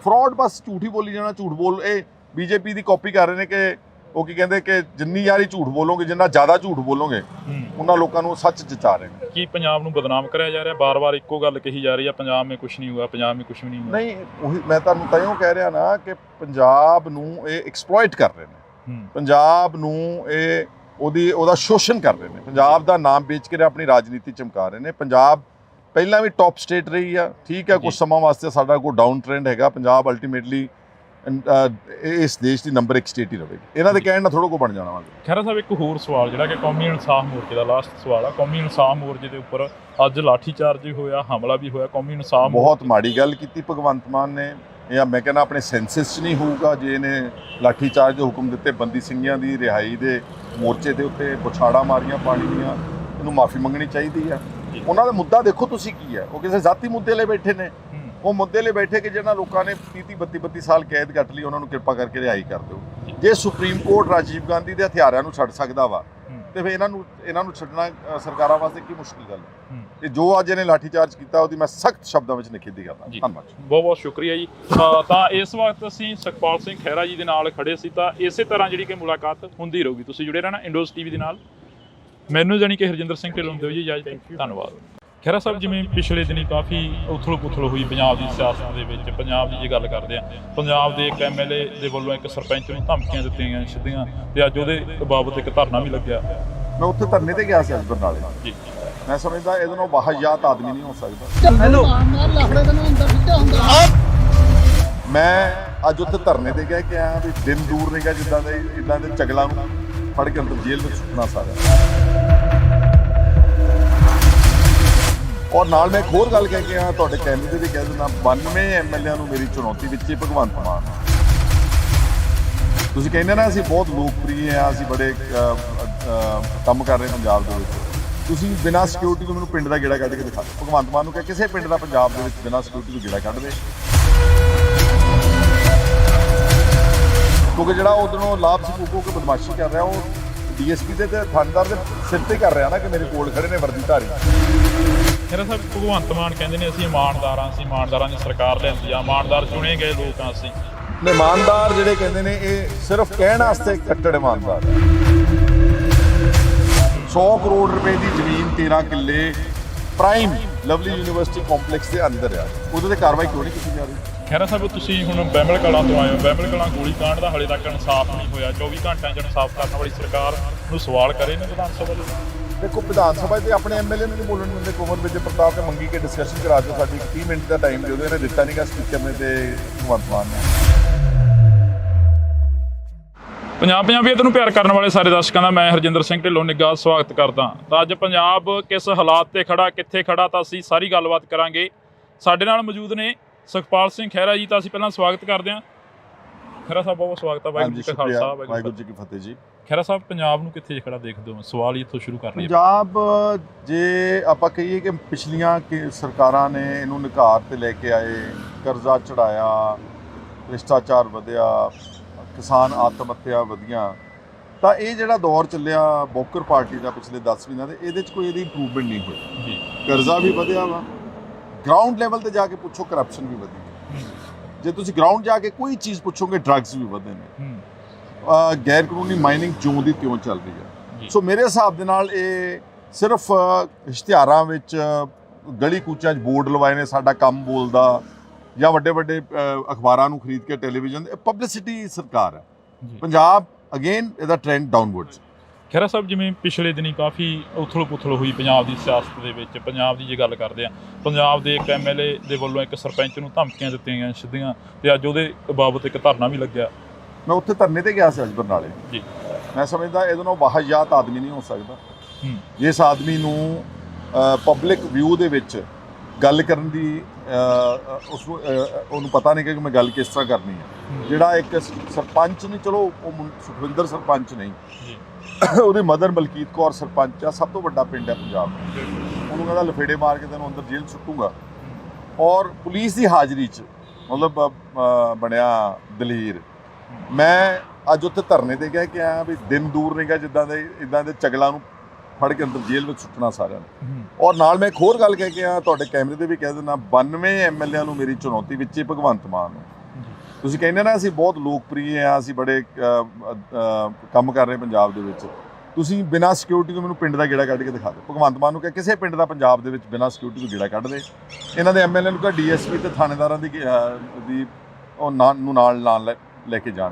ਫਰਾਡ ਬਸ ਝੂਠ ਹੀ ਬੋਲੀ ਜਾਣਾ, ਝੂਠ ਬੋਲ। ਇਹ BJP ਦੀ ਕਾਪੀ ਕਰ ਰਹੇ ਨੇ ਕਿ ਉਹ ਕੀ ਕਹਿੰਦੇ ਕਿ ਜਿੰਨੀ ਯਾਰੀ ਝੂਠ ਬੋਲੋਗੇ, ਜਿੰਨਾ ਜ਼ਿਆਦਾ ਝੂਠ ਬੋਲੋਗੇ, ਉਹਨਾਂ ਲੋਕਾਂ ਨੂੰ ਸੱਚ ਜਚਾ ਰਹੇ ਨੇ। ਕੀ ਪੰਜਾਬ ਨੂੰ ਬਦਨਾਮ ਕਰਿਆ ਜਾ ਰਿਹਾ? ਬਾਰ-ਬਾਰ ਇੱਕੋ ਗੱਲ ਕਹੀ ਜਾ ਰਹੀ ਹੈ, ਪੰਜਾਬ ਮੇਂ ਕੁਛ ਨਹੀਂ ਹੁਆ, ਪੰਜਾਬ ਮੇਂ ਕੁਛ ਵੀ ਨਹੀਂ ਹੁਆ। ਨਹੀਂ, ਉਹੀ ਮੈਂ ਤੁਹਾਨੂੰ ਤਾਂਹੀਓ ਕਹਿ ਰਿਹਾ ਨਾ ਕਿ ਪੰਜਾਬ ਨੂੰ ਇਹ ਐਕਸਪਲੋਇਟ ਕਰ ਰਹੇ ਨੇ। ਪੰਜਾਬ ਨੂੰ ਇਹ ਉਹਦਾ ਸ਼ੋਸ਼ਣ ਕਰ ਰਹੇ ਨੇ। ਪੰਜਾਬ ਦਾ ਨਾਮ ਵੇਚ ਕੇ ਆਪਣੀ ਰਾਜਨੀਤੀ ਚਮਕਾ ਰਹੇ ਨੇ। ਪੰਜਾਬ ਪਹਿਲਾਂ ਵੀ ਟੌਪ ਸਟੇਟ ਰਹੀ ਆ, ਠੀਕ ਹੈ। ਕੁਝ ਸਮਾਂ ਵਾਸਤੇ ਸਾਡਾ ਕੋਈ ਡਾਊਨ ਟ੍ਰੈਂਡ ਹੈਗਾ। ਪੰਜਾਬ ਅਲਟੀਮੇਟਲੀ ਇਸ ਦੇਸ਼ ਦੀ ਨੰਬਰ 1 ਸਟੇਟ ਹੀ ਰਹੇਗੀ। ਇਹਨਾਂ ਦੇ ਕਹਿਣ ਨਾਲ ਥੋੜਾ ਕੋ ਬਣ ਜਾਣਾ ਵਾ। ਖਹਿਰਾ ਸਾਹਿਬ, ਇੱਕ ਹੋਰ ਸਵਾਲ ਜਿਹੜਾ ਕਿ ਕੌਮੀ ਇਨਸਾਫ ਮੋਰਚੇ ਦਾ ਲਾਸਟ ਸਵਾਲ ਆ। ਕੌਮੀ ਇਨਸਾਫ ਮੋਰਚੇ ਦੇ ਉੱਪਰ ਅੱਜ ਲਾਠੀਚਾਰਜ ਵੀ ਹੋਇਆ, ਹਮਲਾ ਵੀ ਹੋਇਆ। ਕੌਮੀ ਇਨਸਾਫ ਬਹੁਤ ਮਾੜੀ ਗੱਲ ਕੀਤੀ ਭਗਵੰਤ ਮਾਨ ਨੇ। ਇਹ ਮੈਂ ਕਹਿੰਦਾ ਆਪਣੇ ਸੈਂਸਸ 'ਚ ਨਹੀਂ ਹੋਊਗਾ ਜੇ ਇਹਨੇ ਲਾਠੀਚਾਰਜ ਦੇ ਹੁਕਮ ਦਿੱਤੇ। ਬੰਦੀ ਸਿੰਘਾਂ ਦੀ ਰਿਹਾਈ ਦੇ ਮੋਰਚੇ ਦੇ ਉੱਤੇ ਬੁਛਾੜਾ ਮਾਰੀਆਂ ਪਾਣੀ ਦੀਆਂ। ਇਹਨੂੰ ਮਾਫੀ ਮੰਗਣੀ ਚਾਹੀਦੀ ਆ। ਉਹਨਾਂ ਦਾ ਮੁੱਦਾ ਦੇਖੋ ਤੁਸੀਂ ਕੀ ਹੈ। ਉਹ ਕਿਸੇ ਜ਼ਾਤੀ ਮੁੱਦੇ ਲਈ ਬੈਠੇ ਨੇ। ਉਹ ਮੁੱਦੇ ਲਈ ਬੈਠੇ ਕਿ ਜਿਹਨਾਂ ਲੋਕਾਂ ਨੇ 30-32 ਸਾਲ ਕੈਦ ਕੱਟ ਲਈ, ਉਹਨਾਂ ਨੂੰ ਕਿਰਪਾ ਕਰਕੇ ਰਿਹਾਈ ਕਰ ਦਿਓ। ਜੇ ਸੁਪਰੀਮ ਕੋਰਟ ਰਾਜੀਵ ਗਾਂਧੀ ਦੇ ਹਥਿਆਰਾਂ ਨੂੰ ਛੱਡ ਸਕਦਾ ਵਾ ਤੇ ਫਿਰ ਇਹਨਾਂ ਨੂੰ ਛੱਡਣਾ ਸਰਕਾਰਾਂ ਵਾਸਤੇ ਕੀ ਮੁਸ਼ਕਿਲ ਗੱਲ ਹੈ? ਤੇ ਜੋ ਅੱਜ ਇਹਨੇ ਲਾਠੀਚਾਰਜ ਕੀਤਾ ਉਹਦੀ ਮੈਂ ਸਖਤ ਸ਼ਬਦਾਂ ਵਿੱਚ ਨਿਖੇਧੀ ਕਰਦਾ। ਧੰਨਵਾਦ, ਬਹੁਤ ਬਹੁਤ ਸ਼ੁਕਰੀਆ ਜੀ। ਤਾਂ ਇਸ ਵਕਤ ਅਸੀਂ ਸੁਖਪਾਲ ਸਿੰਘ ਖਹਿਰਾ ਜੀ ਦੇ ਨਾਲ ਖੜੇ ਸੀ। ਤਾਂ ਇਸੇ ਤਰ੍ਹਾਂ ਜਿਹੜੀ ਕਿ ਮੁਲਾਕਾਤ ਹੁੰਦੀ ਰਹੂਗੀ। ਤੁਸੀਂ ਜੁੜੇ ਰਹਿਣਾ ਇੰਡੋਜ਼ TV ਦੇ ਨਾਲ। ਮੈਨੂੰ ਜਾਣੀ ਕਿ ਹਰਜਿੰਦਰ ਸਿੰਘ ਢਿੱਲੋਂ ਦਿਓ ਜੀ ਇਜਾਜ਼ਤ। ਧੰਨਵਾਦ। ਖਹਿਰਾ ਸਾਹਿਬ, ਜਿਵੇਂ ਪਿਛਲੇ ਦਿਨੀ ਕਾਫੀ ਉਥਲ-ਪੁਥਲ ਹੋਈ ਪੰਜਾਬ ਦੀ ਸਿਆਸਤ ਦੇ ਵਿੱਚ। ਪੰਜਾਬ ਦੀ ਜੇ ਗੱਲ ਕਰਦੇ ਆ, ਪੰਜਾਬ ਦੇ ਇੱਕ MLA ਦੇ ਵੱਲੋਂ ਇੱਕ ਸਰਪੰਚ ਨੂੰ ਧਮਕੀਆਂ ਦਿੱਤੀਆਂ ਗਈਆਂ ਸਿੱਧੀਆਂ, ਤੇ ਅੱਜ ਉਹਦੇ ਬਾਬਤ ਇੱਕ ਧਰਨਾ ਵੀ ਲੱਗਿਆ। ਮੈਂ ਉੱਥੇ ਧਰਨੇ ਤੇ ਗਿਆ ਸੀ ਅੱਜ ਬਰਨਾਲੇ ਜੀ। ਮੈਂ ਸਮਝਦਾ ਇਹਦੇ ਨਾਲ ਵਾਹਿਯਾਤ ਆਦਮੀ ਨਹੀਂ ਹੋ ਸਕਦਾ। ਹੈਲੋ, ਮੈਂ ਅੱਜ ਉੱਥੇ ਧਰਨੇ ਤੇ ਗਿਆ ਕਿ ਆ ਵੀ ਦਿਨ ਦੂਰ ਨਹੀਂ ਗਿਆ ਜਿੱਦਾਂ ਦੇ ਇਦਾਂ ਦੇ ਚਗਲਾਂ ਨੂੰ ਫੜ ਕੇ ਅੰਦਰ ਜੇਲ੍ਹ ਵਿੱਚ ਸੁੱਟਣਾ ਸਾਰਾ। ਔਰ ਨਾਲ ਮੈਂ ਇੱਕ ਹੋਰ ਗੱਲ ਕਹਿ ਕੇ ਆ, ਤੁਹਾਡੇ ਕੈਮਰੇ ਤੇ ਵੀ ਕਹਿ ਦਿੰਦਾ, 92 MLA ਨੂੰ ਮੇਰੀ ਚੁਣੌਤੀ ਵਿੱਚ ਹੀ ਭਗਵੰਤ ਮਾਨ। ਤੁਸੀਂ ਕਹਿੰਦੇ ਨਾ ਅਸੀਂ ਬਹੁਤ ਲੋਕਪ੍ਰਿਯ ਆ, ਅਸੀਂ ਬੜੇ ਕੰਮ ਕਰ ਰਹੇ ਪੰਜਾਬ ਦੇ ਵਿੱਚ। ਤੁਸੀਂ ਬਿਨਾਂ ਸਿਕਿਉਰਿਟੀ ਤੋਂ ਮੈਨੂੰ ਪਿੰਡ ਦਾ ਗੇੜਾ ਕੱਢ ਕੇ ਦਿਖਾ ਦਿਓ। ਭਗਵੰਤ ਮਾਨ ਨੂੰ ਕਿਹਾ ਕਿਸੇ ਪਿੰਡ ਦਾ ਪੰਜਾਬ ਦੇ ਵਿੱਚ ਬਿਨਾਂ ਸਿਕਿਉਰਿਟੀ ਤੋਂ ਗੇੜਾ ਕੱਢ ਦੇ। ਕਿਉਂਕਿ ਜਿਹੜਾ ਉਧਰੋਂ ਲਾਭ ਸਕੂਕੋ ਕੇ ਬਦਮਾਸ਼ੀ ਕਰ ਰਿਹਾ, ਉਹ DSP ਤੇ ਥਾਣੇਦਾਰ ਦੇ ਸਿਰ ਤੇ ਕਰ ਰਿਹਾ ਨਾ ਕਿ ਮੇਰੇ ਕੋਲ ਖੜੇ ਨੇ ਵਰਦੀਧਾਰੀ। ਖਹਿਰਾ ਸਾਹਿਬ, ਭਗਵੰਤ ਮਾਨ ਕਹਿੰਦੇ ਨੇ ਅਸੀਂ ਇਮਾਨਦਾਰ ਹਾਂ, ਅਸੀਂ ਇਮਾਨਦਾਰਾਂ ਦੀ ਸਰਕਾਰ ਲਿਆਂਦੀ ਆ, ਇਮਾਨਦਾਰ ਚੁਣੇ ਗਏ ਲੋਕ ਹਾਂ ਅਸੀਂ। ਇਮਾਨਦਾਰ ਜਿਹੜੇ ਕਹਿੰਦੇ ਨੇ ਇਹ ਸਿਰਫ ਕਹਿਣ ਵਾਸਤੇ ਕੱਟੜ ਇਮਾਨਦਾਰ। 100 ਕਰੋੜ ਰੁਪਏ ਦੀ ਜ਼ਮੀਨ 13 ਕਿੱਲੇ ਪ੍ਰਾਈਮ ਲਵਲੀ ਯੂਨੀਵਰਸਿਟੀ ਕੰਪਲੈਕਸ ਦੇ ਅੰਦਰ ਆ, ਉਹਦੇ ਤੇ ਕਾਰਵਾਈ ਕਿਉਂ ਨਹੀਂ ਕੀਤੀ ਜਾ ਰਹੀ? ਖਹਿਰਾ ਸਾਹਿਬ, ਤੁਸੀਂ ਹੁਣ ਬਹਿਮਲ ਕਲਾਂ ਤੋਂ ਆਏ ਹੋ। ਬਹਿਮਲ ਕਲਾਂ ਗੋਲੀ ਕਾਂਡ ਦਾ ਹਾਲੇ ਤੱਕ ਇਨਸਾਫ ਨਹੀਂ ਹੋਇਆ। 24 ਘੰਟਿਆਂ 'ਚ ਇਨਸਾਫ ਕਰਨ ਵਾਲੀ ਸਰਕਾਰ ਨੂੰ ਸਵਾਲ ਕਰੇ ਨੇ ਵਿਧਾਨ ਸਭਾ ਦੇ। ਦੇਖੋ, ਵਿਧਾਨ ਸਭਾ 'ਤੇ ਆਪਣੇ MLA ਨੂੰ ਨਹੀਂ ਬੋਲਣ ਦਿੰਦੇ। ਕੁੰਵਰ ਵਿਜੇ ਪ੍ਰਤਾਪ ਨੇ ਮੰਗੀ ਕਿ ਡਿਸਕਸ਼ਨ ਕਰਾ ਦਿਓ ਸਾਡੀ। 30 ਮਿੰਟ ਦਾ ਟਾਈਮ ਦਿਓ, ਇਹਨੇ ਦਿੱਤਾ ਨਹੀਂਗਾ ਸਪੀਕਰ ਨੇ ਤੇ ਭਗਵੰਤ ਮਾਨ ਨੇ। ਪੰਜਾਬੀਅਤ ਨੂੰ ਪਿਆਰ ਕਰਨ ਵਾਲੇ ਸਾਰੇ ਦਰਸ਼ਕਾਂ ਦਾ ਮੈਂ ਹਰਜਿੰਦਰ ਸਿੰਘ ਢਿੱਲੋਂ ਨਿੱਘਾ ਸਵਾਗਤ ਕਰਦਾ। ਤਾਂ ਅੱਜ ਪੰਜਾਬ ਕਿਸ ਹਾਲਾਤ ਤੇ ਖੜਾ, ਕਿੱਥੇ ਖੜਾ, ਤਾਂ ਅਸੀਂ ਸਾਰੀ ਗੱਲਬਾਤ ਕਰਾਂਗੇ ਸਾਡੇ ਨਾਲ ਮੌਜੂਦ ਨੇ ਸੁਖਪਾਲ ਸਿੰਘ ਖਹਿਰਾ ਜੀ। ਤਾਂ ਅਸੀਂ ਪਹਿਲਾਂ ਸਵਾਗਤ ਕਰਦੇ ਹਾਂ। ਖਹਿਰਾ ਸਾਹਿਬ ਬਹੁਤ ਸਵਾਗਤ ਹੈ। ਵਾਹਿਗੁਰੂ ਜੀ ਕਾ ਖਾਲਸਾ ਵਾਹਿਗੁਰੂ ਜੀ ਕੀ ਫਤਿਹ ਜੀ। ਖਹਿਰਾ ਸਾਹਿਬ, ਪੰਜਾਬ ਨੂੰ ਕਿੱਥੇ ਖੜਾ ਦੇਖਦੇ ਹੋ? ਸਵਾਲ ਇੱਥੋਂ ਸ਼ੁਰੂ ਕਰ ਲਈਏ। ਪੰਜਾਬ ਜੇ ਆਪਾਂ ਕਹੀਏ ਕਿ ਪਿਛਲੀਆਂ ਸਰਕਾਰਾਂ ਨੇ ਇਹਨੂੰ ਨਿਘਾਰ ਤੇ ਲੈ ਕੇ ਆਏ, ਕਰਜ਼ਾ ਚੜਾਇਆ, ਭ੍ਰਿਸ਼ਟਾਚਾਰ ਵਧਿਆ, ਕਿਸਾਨ ਆਤਮ ਹੱਤਿਆ ਵਧੀਆਂ, ਤਾਂ ਇਹ ਜਿਹੜਾ ਦੌਰ ਚੱਲਿਆ ਬੋਕਰ ਪਾਰਟੀ ਦਾ ਪਿਛਲੇ 10 ਮਹੀਨਿਆਂ ਦੇ, ਇਹਦੇ 'ਚ ਕੋਈ ਇਹਦੀ ਇੰਪਰੂਵਮੈਂਟ ਨਹੀਂ ਹੋਈ ਜੀ। ਕਰਜ਼ਾ ਵੀ ਵਧਿਆ ਵਾ, ਗਰਾਊਂਡ ਲੈਵਲ ਤੇ ਜਾ ਕੇ ਪੁੱਛੋ ਕਰਪਸ਼ਨ ਵੀ ਵਧੀ। ਜੇ ਤੁਸੀਂ ਗਰਾਊਂਡ ਜਾ ਕੇ ਕੋਈ ਚੀਜ਼ ਪੁੱਛੋਗੇ, ਡਰੱਗਸ ਵੀ ਵਧੇ ਨੇ, ਗੈਰ ਕਾਨੂੰਨੀ ਮਾਈਨਿੰਗ ਜਿਉਂ ਦੀ ਤਿਉਂ ਚੱਲ ਰਹੀ ਹੈ। ਸੋ ਮੇਰੇ ਹਿਸਾਬ ਦੇ ਨਾਲ ਇਹ ਸਿਰਫ ਇਸ਼ਤਿਹਾਰਾਂ ਵਿੱਚ ਗਲੀ ਕੂਚਾਂ 'ਚ ਬੋਰਡ ਲਵਾਏ ਨੇ, ਸਾਡਾ ਕੰਮ ਬੋਲਦਾ, ਜਾਂ ਵੱਡੇ ਵੱਡੇ ਅਖਬਾਰਾਂ ਨੂੰ ਖਰੀਦ ਕੇ ਟੈਲੀਵਿਜ਼ਨ, ਪਬਲਿਸਿਟੀ ਸਰਕਾਰ ਹੈ। ਪੰਜਾਬ ਅਗੇਨ ਇਹਦਾ ਟ੍ਰੈਂਡ ਡਾਊਨਵਰਡਸ। ਖਹਿਰਾ ਸਾਹਿਬ, ਜਿਵੇਂ ਪਿਛਲੇ ਦਿਨੀ ਕਾਫੀ ਉਥਲ ਪੁਥਲ ਹੋਈ ਪੰਜਾਬ ਦੀ ਸਿਆਸਤ ਦੇ ਵਿੱਚ, ਪੰਜਾਬ ਦੀ ਜੇ ਗੱਲ ਕਰਦੇ ਆ, ਪੰਜਾਬ ਦੇ ਇੱਕ ਐਮਐਲਏ ਦੇ ਵੱਲੋਂ ਇੱਕ ਸਰਪੰਚ ਨੂੰ ਧਮਕੀਆਂ ਦਿੱਤੀਆਂ ਗਈਆਂ ਸਿੱਧੀਆਂ, ਤੇ ਅੱਜ ਉਹਦੇ ਬਾਬਤ ਇੱਕ ਧਰਨਾ ਵੀ ਲੱਗਿਆ। ਮੈਂ ਉੱਥੇ ਧਰਨੇ ਤੇ ਗਿਆ ਸੀ ਅੱਜ ਬਰਨਾਲੇ ਜੀ। ਮੈਂ ਸਮਝਦਾ ਇਹਦੇ ਨਾਲ ਵਾਹਿਯਾਤ ਆਦਮੀ ਨਹੀਂ ਹੋ ਸਕਦਾ। ਜਿਸ ਆਦਮੀ ਨੂੰ ਪਬਲਿਕ ਵਿਊ ਦੇ ਵਿੱਚ ਗੱਲ ਕਰਨ ਦੀ ਉਸਨੂੰ ਉਹਨੂੰ ਪਤਾ ਨਹੀਂ ਕਿ ਮੈਂ ਗੱਲ ਕਿਸ ਤਰ੍ਹਾਂ ਕਰਨੀ ਹੈ। ਜਿਹੜਾ ਇੱਕ ਸਰਪੰਚ ਨਹੀਂ, ਚਲੋ ਉਹ ਸੁਖਵਿੰਦਰ ਸਰਪੰਚ ਨਹੀਂ, ਉਹਦੀ ਮਦਰ ਮਲਕੀਤ ਕੌਰ ਸਰਪੰਚ ਆ, ਸਭ ਤੋਂ ਵੱਡਾ ਪਿੰਡ ਹੈ ਪੰਜਾਬ ਦਾ। ਉਹਨੂੰ ਕਹਿੰਦਾ ਲਫੇੜੇ ਮਾਰ ਕੇ ਤੈਨੂੰ ਅੰਦਰ ਜੇਲ੍ਹ ਸੁੱਟੂਗਾ, ਔਰ ਪੁਲਿਸ ਦੀ ਹਾਜ਼ਰੀ 'ਚ ਮਤਲਬ ਬਣਿਆ ਦਲੇਰ। ਮੈਂ ਅੱਜ ਉੱਥੇ ਧਰਨੇ ਤੇ ਗਿਆ ਕਿ ਆਇਆ ਵੀ ਦਿਨ ਦੂਰ ਨਹੀਂ ਗਾ ਜਿੱਦਾਂ ਦੇ ਇੱਦਾਂ ਦੇ ਚਗਲਾਂ ਨੂੰ ਫੜ ਕੇ ਅੰਦਰ ਜੇਲ੍ਹ ਵਿੱਚ ਸੁੱਟਣਾ ਸਾਰਿਆਂ ਨੂੰ। ਔਰ ਨਾਲ ਮੈਂ ਇੱਕ ਹੋਰ ਗੱਲ ਕਹਿ ਕੇ ਆ, ਤੁਹਾਡੇ ਕੈਮਰੇ ਤੇ ਵੀ ਕਹਿ ਦਿੰਦਾ, 92 ਐਮਐਲਏਆਂ ਨੂੰ ਮੇਰੀ ਚੁਣੌਤੀ ਵਿੱਚ ਹੀ ਭਗਵੰਤ ਮਾਨ ਨੂੰ। ਤੁਸੀਂ ਕਹਿੰਦੇ ਨਾ ਅਸੀਂ ਬਹੁਤ ਲੋਕਪ੍ਰਿਯ ਆ, ਅਸੀਂ ਬੜੇ ਕੰਮ ਕਰ ਰਹੇ ਪੰਜਾਬ ਦੇ ਵਿੱਚ, ਤੁਸੀਂ ਬਿਨਾਂ ਸਿਕਿਉਰਿਟੀ ਤੋਂ ਮੈਨੂੰ ਪਿੰਡ ਦਾ ਗੇੜਾ ਕੱਢ ਕੇ ਦਿਖਾ ਦਿਓ। ਭਗਵੰਤ ਮਾਨ ਨੂੰ ਕਿਹਾ ਕਿਸੇ ਪਿੰਡ ਦਾ ਪੰਜਾਬ ਦੇ ਵਿੱਚ ਬਿਨਾਂ ਸਿਕਿਉਰਿਟੀ ਤੋਂ ਗੇੜਾ ਕੱਢ ਦੇ। ਇਹਨਾਂ ਦੇ ਐਮਐਲਏ ਨੂੰ ਕਿਹਾ ਡੀਐਸਪੀ ਤੇ ਥਾਣੇਦਾਰਾਂ ਦੀ ਉਹ ਨਾਲ ਲੈ ਕੇ ਜਾਣ,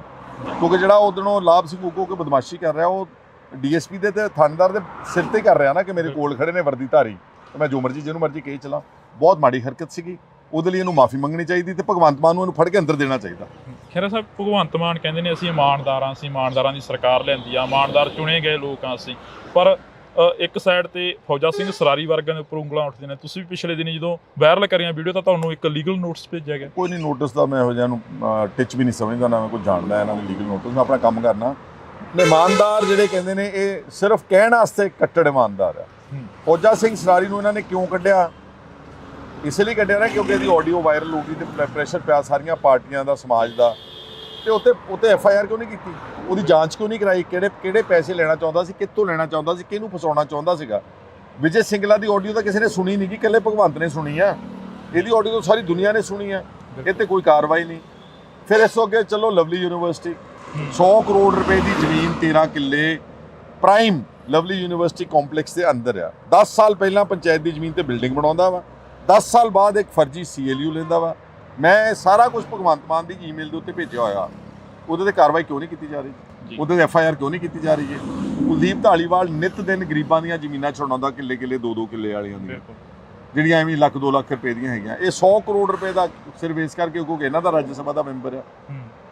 ਕਿਉਂਕਿ ਜਿਹੜਾ ਉਦੋਂ ਲਾਭ ਸਿੰਘ ਉਗੋ ਕੇ ਬਦਮਾਸ਼ੀ ਕਰ ਰਿਹਾ, ਉਹ ਡੀਐਸਪੀ ਦੇ ਤੇ ਥਾਣੇਦਾਰ ਦੇ ਸਿਰ ਤੇ ਕਰ ਰਿਹਾ ਨਾ, ਕਿ ਮੇਰੇ ਕੋਲ ਖੜੇ ਨੇ ਵਰਦੀਧਾਰੀ, ਤੇ ਮੈਂ ਜੋ ਮਰਜ਼ੀ ਜਿਹਨੂੰ ਮਰਜ਼ੀ ਕਹੀ ਚਲਾ। ਬਹੁਤ ਮਾੜੀ ਹਰਕਤ ਸੀਗੀ, ਉਹਦੇ ਲਈ ਇਹਨੂੰ ਮਾਫੀ ਮੰਗਣੀ ਚਾਹੀਦੀ ਤੇ ਭਗਵੰਤ ਮਾਨ ਨੂੰ ਇਹਨੂੰ ਫੜ ਕੇ ਅੰਦਰ ਦੇਣਾ ਚਾਹੀਦਾ। ਖਹਿਰਾ ਸਾਹਿਬ, ਭਗਵੰਤ ਮਾਨ ਕਹਿੰਦੇ ਨੇ ਅਸੀਂ ਇਮਾਨਦਾਰਾਂ, ਅਸੀਂ ਇਮਾਨਦਾਰਾਂ ਦੀ ਸਰਕਾਰ ਲਿਆਂਦੀ ਆ, ਇਮਾਨਦਾਰ ਚੁਣੇ ਗਏ ਲੋਕ ਆ ਅਸੀਂ, ਪਰ ਇੱਕ ਸਾਈਡ ਤੇ ਫੌਜਾ ਸਿੰਘ ਸਰਾਰੀ ਵਰਗਿਆਂ ਦੇ ਉੱਪਰ ਉਂਗਲਾਂ ਉੱਠਦੀਆਂ ਨੇ। ਤੁਸੀਂ ਵੀ ਪਿਛਲੇ ਦਿਨੀ ਜਦੋਂ ਵਾਇਰਲ ਕਰੀਆਂ ਵੀਡੀਓ, ਤਾਂ ਤੁਹਾਨੂੰ ਇੱਕ ਲੀਗਲ ਨੋਟਿਸ ਭੇਜਿਆ ਗਿਆ। ਕੋਈ ਨਹੀਂ, ਨੋਟਿਸ ਦਾ ਮੈਂ ਇਹੋ ਜਿਹਾ ਨੂੰ ਟਿਚ ਵੀ ਨਹੀਂ ਸਮਝਦਾ, ਨਾ ਮੈਂ ਕੋਈ ਜਾਣਦਾ ਇਹਨਾਂ ਦੇ ਲੀਗਲ ਨੋਟਿਸ। ਮੈਂ ਆਪਣਾ ਕੰਮ ਕਰਨਾ। ਇਮਾਨਦਾਰ ਜਿਹੜੇ ਕਹਿੰਦੇ ਨੇ, ਇਹ ਸਿਰਫ ਕਹਿਣ ਵਾਸਤੇ ਕੱਟੜ ਇਮਾਨਦਾਰ ਆ। ਫੌਜਾ ਸਿੰਘ ਸਰਾਰੀ ਨੂੰ ਇਹਨਾਂ ਨੇ ਕਿਉਂ ਕੱਢਿਆ? ਇਸ ਲਈ ਕੱਢਿਆ ਨਾ ਕਿਉਂਕਿ ਇਹਦੀ ਆਡੀਓ ਵਾਇਰਲ ਹੋ ਗਈ ਤੇ ਪ੍ਰੈਸ਼ਰ ਪਿਆ ਸਾਰੀਆਂ ਪਾਰਟੀਆਂ ਦਾ, ਸਮਾਜ ਦਾ, ਤੇ ਉੱਤੇ ਐਫਆਈਆਰ ਕਿਉਂ ਨਹੀਂ ਕੀਤੀ? ਉਹਦੀ ਜਾਂਚ ਕਿਉਂ ਨਹੀਂ ਕਰਾਈ? ਕਿਹੜੇ ਪੈਸੇ ਲੈਣਾ ਚਾਹੁੰਦਾ ਸੀ, ਕਿੱਥੋਂ ਲੈਣਾ ਚਾਹੁੰਦਾ ਸੀ, ਕਿਹਨੂੰ ਫਸਾਉਣਾ ਚਾਹੁੰਦਾ ਸੀਗਾ? ਵਿਜੇ ਸਿੰਗਲਾ ਦੀ ਆਡੀਓ ਤਾਂ ਕਿਸੇ ਨੇ ਸੁਣੀ ਨਹੀਂ, ਕਿ ਇਕੱਲੇ ਭਗਵੰਤ ਨੇ ਸੁਣੀ ਆ। ਇਹਦੀ ਆਡੀਓ ਤਾਂ ਸਾਰੀ ਦੁਨੀਆ ਨੇ ਸੁਣੀ ਆ। ਇਹ ਤੇ ਕੋਈ ਕਾਰਵਾਈ ਨਹੀਂ। ਫਿਰ ਇਸ ਤੋਂ ਅੱਗੇ ਚਲੋ, ਲਵਲੀ ਯੂਨੀਵਰਸਿਟੀ 100 ਕਰੋੜ ਰੁਪਏ ਦੀ ਜ਼ਮੀਨ, 13 ਕਿੱਲੇ ਪ੍ਰਾਈਮ ਲਵਲੀ ਯੂਨੀਵਰਸਿਟੀ ਕੰਪਲੈਕਸ ਦੇ ਅੰਦਰ ਆ। 10 ਸਾਲ ਪਹਿਲਾਂ ਪੰਚਾਇਤ ਦੀ ਜ਼ਮੀਨ ਤੇ ਬਿਲਡਿੰਗ ਬਣਾਉਂਦਾ ਵਾ, 10 ਸਾਲ ਬਾਅਦ ਇੱਕ ਫਰਜ਼ੀ CLU ਲੈਂਦਾ ਵਾ। ਮੈਂ ਸਾਰਾ ਕੁਝ ਭਗਵੰਤ ਮਾਨ ਦੀ ਈਮੇਲ ਦੇ ਉੱਤੇ ਭੇਜਿਆ ਹੋਇਆ। ਉਹਦੇ ਤੇ ਕਾਰਵਾਈ ਕਿਉਂ ਨਹੀਂ ਕੀਤੀ ਜਾ ਰਹੀ? ਉਹਦੇ ਤੇ FIR ਕਿਉਂ ਨਹੀਂ ਕੀਤੀ ਜਾ ਰਹੀ ਹੈ? ਕੁਲਦੀਪ ਧਾਲੀਵਾਲ ਨਿਤ ਦਿਨ ਗਰੀਬਾਂ ਦੀਆਂ ਜ਼ਮੀਨਾਂ ਛੁਡਾਉਂਦਾ, ਕਿੱਲੇ 2-2 ਕਿੱਲੇ ਵਾਲੀਆਂ ਦੀਆਂ, ਜਿਹੜੀਆਂ ਐਵੇਂ ਲੱਖ 2 ਲੱਖ ਰੁਪਏ ਦੀਆਂ ਹੈਗੀਆਂ। ਇਹ 100 ਕਰੋੜ ਰੁਪਏ ਦਾ ਸਿਰਫ ਇਸ ਕਰਕੇ ਕਿਉਂਕਿ ਇਹਨਾਂ ਦਾ ਰਾਜ ਸਭਾ ਦਾ ਮੈਂਬਰ ਆ।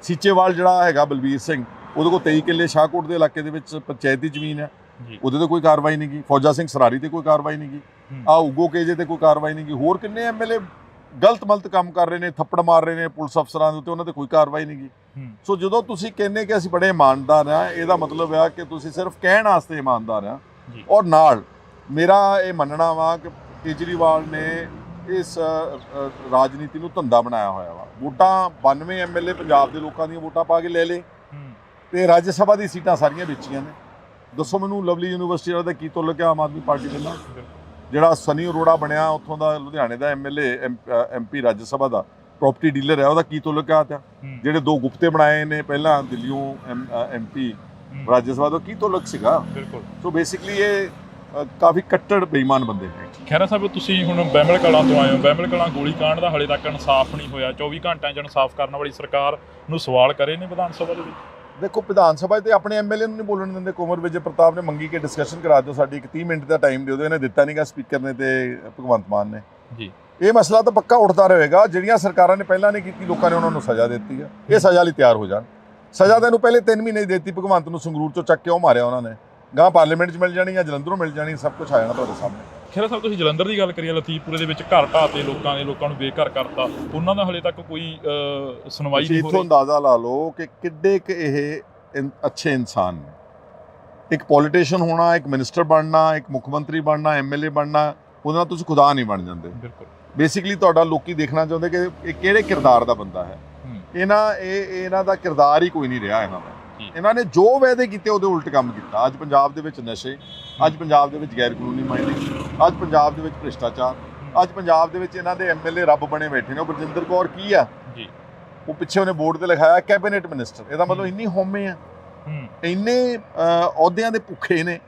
ਸੀਚੇਵਾਲ ਜਿਹੜਾ ਹੈਗਾ ਬਲਬੀਰ ਸਿੰਘ, ਉਹਦੇ ਕੋਲ 23 ਕਿੱਲੇ ਸ਼ਾਹਕੋਟ ਦੇ ਇਲਾਕੇ ਦੇ ਵਿੱਚ ਪੰਚਾਇਤ ਦੀ ਜ਼ਮੀਨ ਹੈ, ਉਹਦੇ ਤੇ ਕੋਈ ਕਾਰਵਾਈ ਨਹੀਂ ਗਈ। ਫੌਜਾ ਸਿੰਘ ਸਰਾਰੀ ਤੇ ਕੋਈ ਕਾਰਵਾਈ ਨਹੀਂ ਗਈ। ਉਗੋ ਕੇਜੇ ਤੇ ਕੋਈ ਕਾਰਵਾਈ ਨਹੀਂ ਗਈ। ਹੋਰ ਕਿੰਨੇ ਐਮਐਲਏ ਗਲਤ ਮਲਤ ਕੰਮ ਕਰ ਰਹੇ ਨੇ, ਥੱਪੜ ਮਾਰ ਰਹੇ ਨੇ ਪੁਲਿਸ ਅਫਸਰਾਂ ਦੇ ਉੱਤੇ, ਉਹਨਾਂ ਤੇ ਕੋਈ ਕਾਰਵਾਈ ਨਹੀਂ ਗਈ। ਸੋ ਜਦੋਂ ਤੁਸੀਂ ਕਹਿੰਦੇ ਕਿ ਅਸੀਂ ਬੜੇ ਇਮਾਨਦਾਰ ਆ, ਇਹਦਾ ਮਤਲਬ ਆ ਕਿ ਤੁਸੀਂ ਸਿਰਫ ਕਹਿਣ ਵਾਸਤੇ ਇਮਾਨਦਾਰ ਆ। ਔਰ ਨਾਲ ਮੇਰਾ ਇਹ ਮੰਨਣਾ ਵਾ ਕਿ ਕੇਜਰੀਵਾਲ ਨੇ ਇਸ ਰਾਜਨੀਤੀ ਨੂੰ ਧੰਦਾ ਬਣਾਇਆ ਹੋਇਆ ਵਾ। ਵੋਟਾਂ 92 ਐਮਐਲਏ ਪੰਜਾਬ ਦੇ ਲੋਕਾਂ ਦੀਆਂ ਵੋਟਾਂ ਪਾ ਕੇ ਲੈ ਲੇ, ਤੇ ਰਾਜ ਸਭਾ ਦੀ ਸੀਟਾਂ ਸਾਰੀਆਂ ਵੇਚੀਆਂ ਨੇ। ਦੱਸੋ ਮੈਨੂੰ, ਲਵਲੀ ਯੂਨੀਵਰਸਿਟੀ ਵਾਲਾ ਦਾ ਕੀ ਤੁਲਕ ਹੈ ਆਮ ਆਦਮੀ ਪਾਰਟੀ ਦੇ ਨਾਲ? ਜਿਹੜਾ ਸਨੀ ਅਰੋੜਾ ਬਣਿਆ ਉੱਥੋਂ ਦਾ, ਲੁਧਿਆਣੇ ਦਾ ਐਮਐਲਏ MP ਰਾਜ ਸਭਾ ਦਾ, ਪ੍ਰਾਪਰਟੀ ਡੀਲਰ ਹੈ, ਉਹਦਾ ਕੀ ਤੁਲਕ ਆ? ਜਿਹੜੇ 2 ਗੁਪਤੇ ਬਣਾਏ ਨੇ ਪਹਿਲਾਂ ਦਿੱਲੀੋਂ MP ਰਾਜ ਸਭਾ ਦਾ, ਕੀ ਤੁਲਕ ਸੀਗਾ? ਸੋ ਬੇਸਿਕਲੀ ਇਹ ਕਾਫੀ ਕੱਟੜ ਬੇਈਮਾਨ ਬੰਦੇ ਨੇ। ਖਹਿਰਾ ਸਾਹਿਬ, ਤੁਸੀਂ ਹੁਣ ਬਹਿਮਲ ਕਲਾਂ ਤੋਂ ਆਏ ਹੋ। ਬਹਿਮਲ ਕਲਾਂ ਗੋਲੀकांड ਦਾ ਹਾਲੇ ਤੱਕ ਇਨਸਾਫ ਨਹੀਂ ਹੋਇਆ। 24 ਘੰਟਿਆਂ 'ਚ ਇਨਸਾਫ ਕਰਨ ਵਾਲੀ ਸਰਕਾਰ ਨੂੰ ਸਵਾਲ ਕਰੇ ਨੇ ਵਿਧਾਨ ਸਭਾ ਦੇ ਵਿੱਚ। ਦੇਖੋ, ਵਿਧਾਨ ਸਭਾ ਤੇ ਆਪਣੇ ਐਮਐਲਏ ਨੂੰ ਨਹੀਂ ਬੋਲਣ ਦਿੰਦੇ। ਕੁੰਵਰ ਵਿਜੇ ਪ੍ਰਤਾਪ ਨੇ ਮੰਗੀ ਕਿ ਡਿਸਕਸ਼ਨ ਕਰਾ ਦਿਓ, ਸਾਡੀ 30 ਮਿੰਟ ਦਾ ਟਾਈਮ ਦਿਓ। ਇਹਨੇ ਦਿੱਤਾ ਨਹੀਂਗਾ, ਸਪੀਕਰ ਨੇ ਤੇ ਭਗਵੰਤ ਮਾਨ ਨੇ ਜੀ। ਇਹ ਮਸਲਾ ਤਾਂ ਪੱਕਾ ਉੱਠਦਾ ਰਹੇਗਾ। ਜਿਹੜੀਆਂ ਸਰਕਾਰਾਂ ਨੇ ਪਹਿਲਾਂ ਨਹੀਂ ਕੀਤੀ, ਲੋਕਾਂ ਨੇ ਉਹਨਾਂ ਨੂੰ ਸਜ਼ਾ ਦਿੱਤੀ ਆ। ਇਹ ਸਜ਼ਾ ਲਈ ਤਿਆਰ ਹੋ ਜਾਣ। ਸਜ਼ਾ ਤਾਂ ਇਹਨੂੰ ਪਹਿਲੇ 3 ਮਹੀਨੇ ਦੀ ਦਿੱਤੀ। ਭਗਵੰਤ ਨੂੰ ਸੰਗਰੂਰ ਚੋਂ ਚੱਕ ਕੇ ਉਹ ਮਾਰਿਆ ਉਹਨਾਂ ਨੇ, ਗਾਂ ਪਾਰਲੀਮੈਂਟ 'ਚ ਮਿਲ ਜਾਣੀ ਜਾਂ ਜਲੰਧਰੋਂ ਮਿਲ ਜਾਣੀ, ਸਭ ਕੁਝ ਆ ਜਾਣਾ ਤੁਹਾਡੇ ਸਾਹਮਣੇ। ਖਹਿਰਾ ਸਾਹਿਬ ਤੁਸੀਂ ਜਲੰਧਰ ਦੀ ਗੱਲ ਕਰੀਏ, ਲਤੀਫਪੁਰੇ ਦੇ ਵਿੱਚ ਘਰ ਢਾਹ ਤੇ ਲੋਕਾਂ ਨੂੰ ਬੇਘਰ ਕਰਤਾ, ਉਹਨਾਂ ਦਾ ਹਲੇ ਤੱਕ ਕੋਈ ਸੁਣਵਾਈ ਨਹੀਂ ਹੋ ਇੱਥੋਂ ਰਹੀ। ਅੰਦਾਜ਼ਾ ਲਾ ਲਓ ਕਿ ਕਿੱਡੇ ਕੁ ਇਹ ਅੱਛੇ ਇਨਸਾਨ ਨੇ। ਇੱਕ ਪੋਲੀਟੀਸ਼ੀਅਨ ਹੋਣਾ, ਇੱਕ ਮਿਨਿਸਟਰ ਬਣਨਾ, ਇੱਕ ਮੁੱਖ ਮੰਤਰੀ ਬਣਨਾ, ਐਮਐਲਏ ਬਣਨਾ, ਉਹਦੇ ਨਾਲ ਤੁਸੀਂ ਖੁਦਾ ਨਹੀਂ ਬਣ ਜਾਂਦੇ। ਬਿਲਕੁਲ। ਬੇਸਿਕਲੀ ਤੁਹਾਡਾ ਲੋਕੀ ਦੇਖਣਾ ਚਾਹੁੰਦੇ ਕਿ ਇਹ ਕਿਹੜੇ ਕਿਰਦਾਰ ਦਾ ਬੰਦਾ ਹੈ। ਇਹਨਾਂ ਦਾ ਕਿਰਦਾਰ ਹੀ ਕੋਈ ਨਹੀਂ ਰਿਹਾ ਇਹਨਾਂ ਦਾ। ਇਹਨਾਂ ਨੇ ਜੋ ਵਾਅਦੇ ਕੀਤੇ ਉਹਦੇ ਉਲਟ ਕੰਮ ਕੀਤਾ। ਅੱਜ ਪੰਜਾਬ ਦੇ ਵਿੱਚ ਨਸ਼ੇ, ਅੱਜ ਪੰਜਾਬ ਦੇ ਵਿੱਚ ਗੈਰ ਕਾਨੂੰਨੀ ਮਾਈਨਿੰਗ, ਅੱਜ ਪੰਜਾਬ ਦੇ ਵਿੱਚ ਭ੍ਰਿਸ਼ਟਾਚਾਰ, ਅੱਜ ਪੰਜਾਬ ਦੇ ਵਿੱਚ ਇਹਨਾਂ ਦੇ ਐਮਐਲਏ ਰੱਬ ਬਣੇ ਬੈਠੇ ਨੇ। ਉਹ ਬਰਜਿੰਦਰ ਕੌਰ ਕੀ ਆ ਜੀ, ਉਹ ਪਿੱਛੇ ਉਹਨੇ ਬੋਰਡ ਤੇ ਲਿਖਾਇਆ ਕੈਬਨਿਟ ਮਿਨਿਸਟਰ। ਇਹਦਾ ਮਤਲਬ ਇੰਨੀ ਹਉਮੈ ਆ, ਇੰਨੇ ਅਹੁਦਿਆਂ ਦੇ ਭੁੱਖੇ ਨੇ।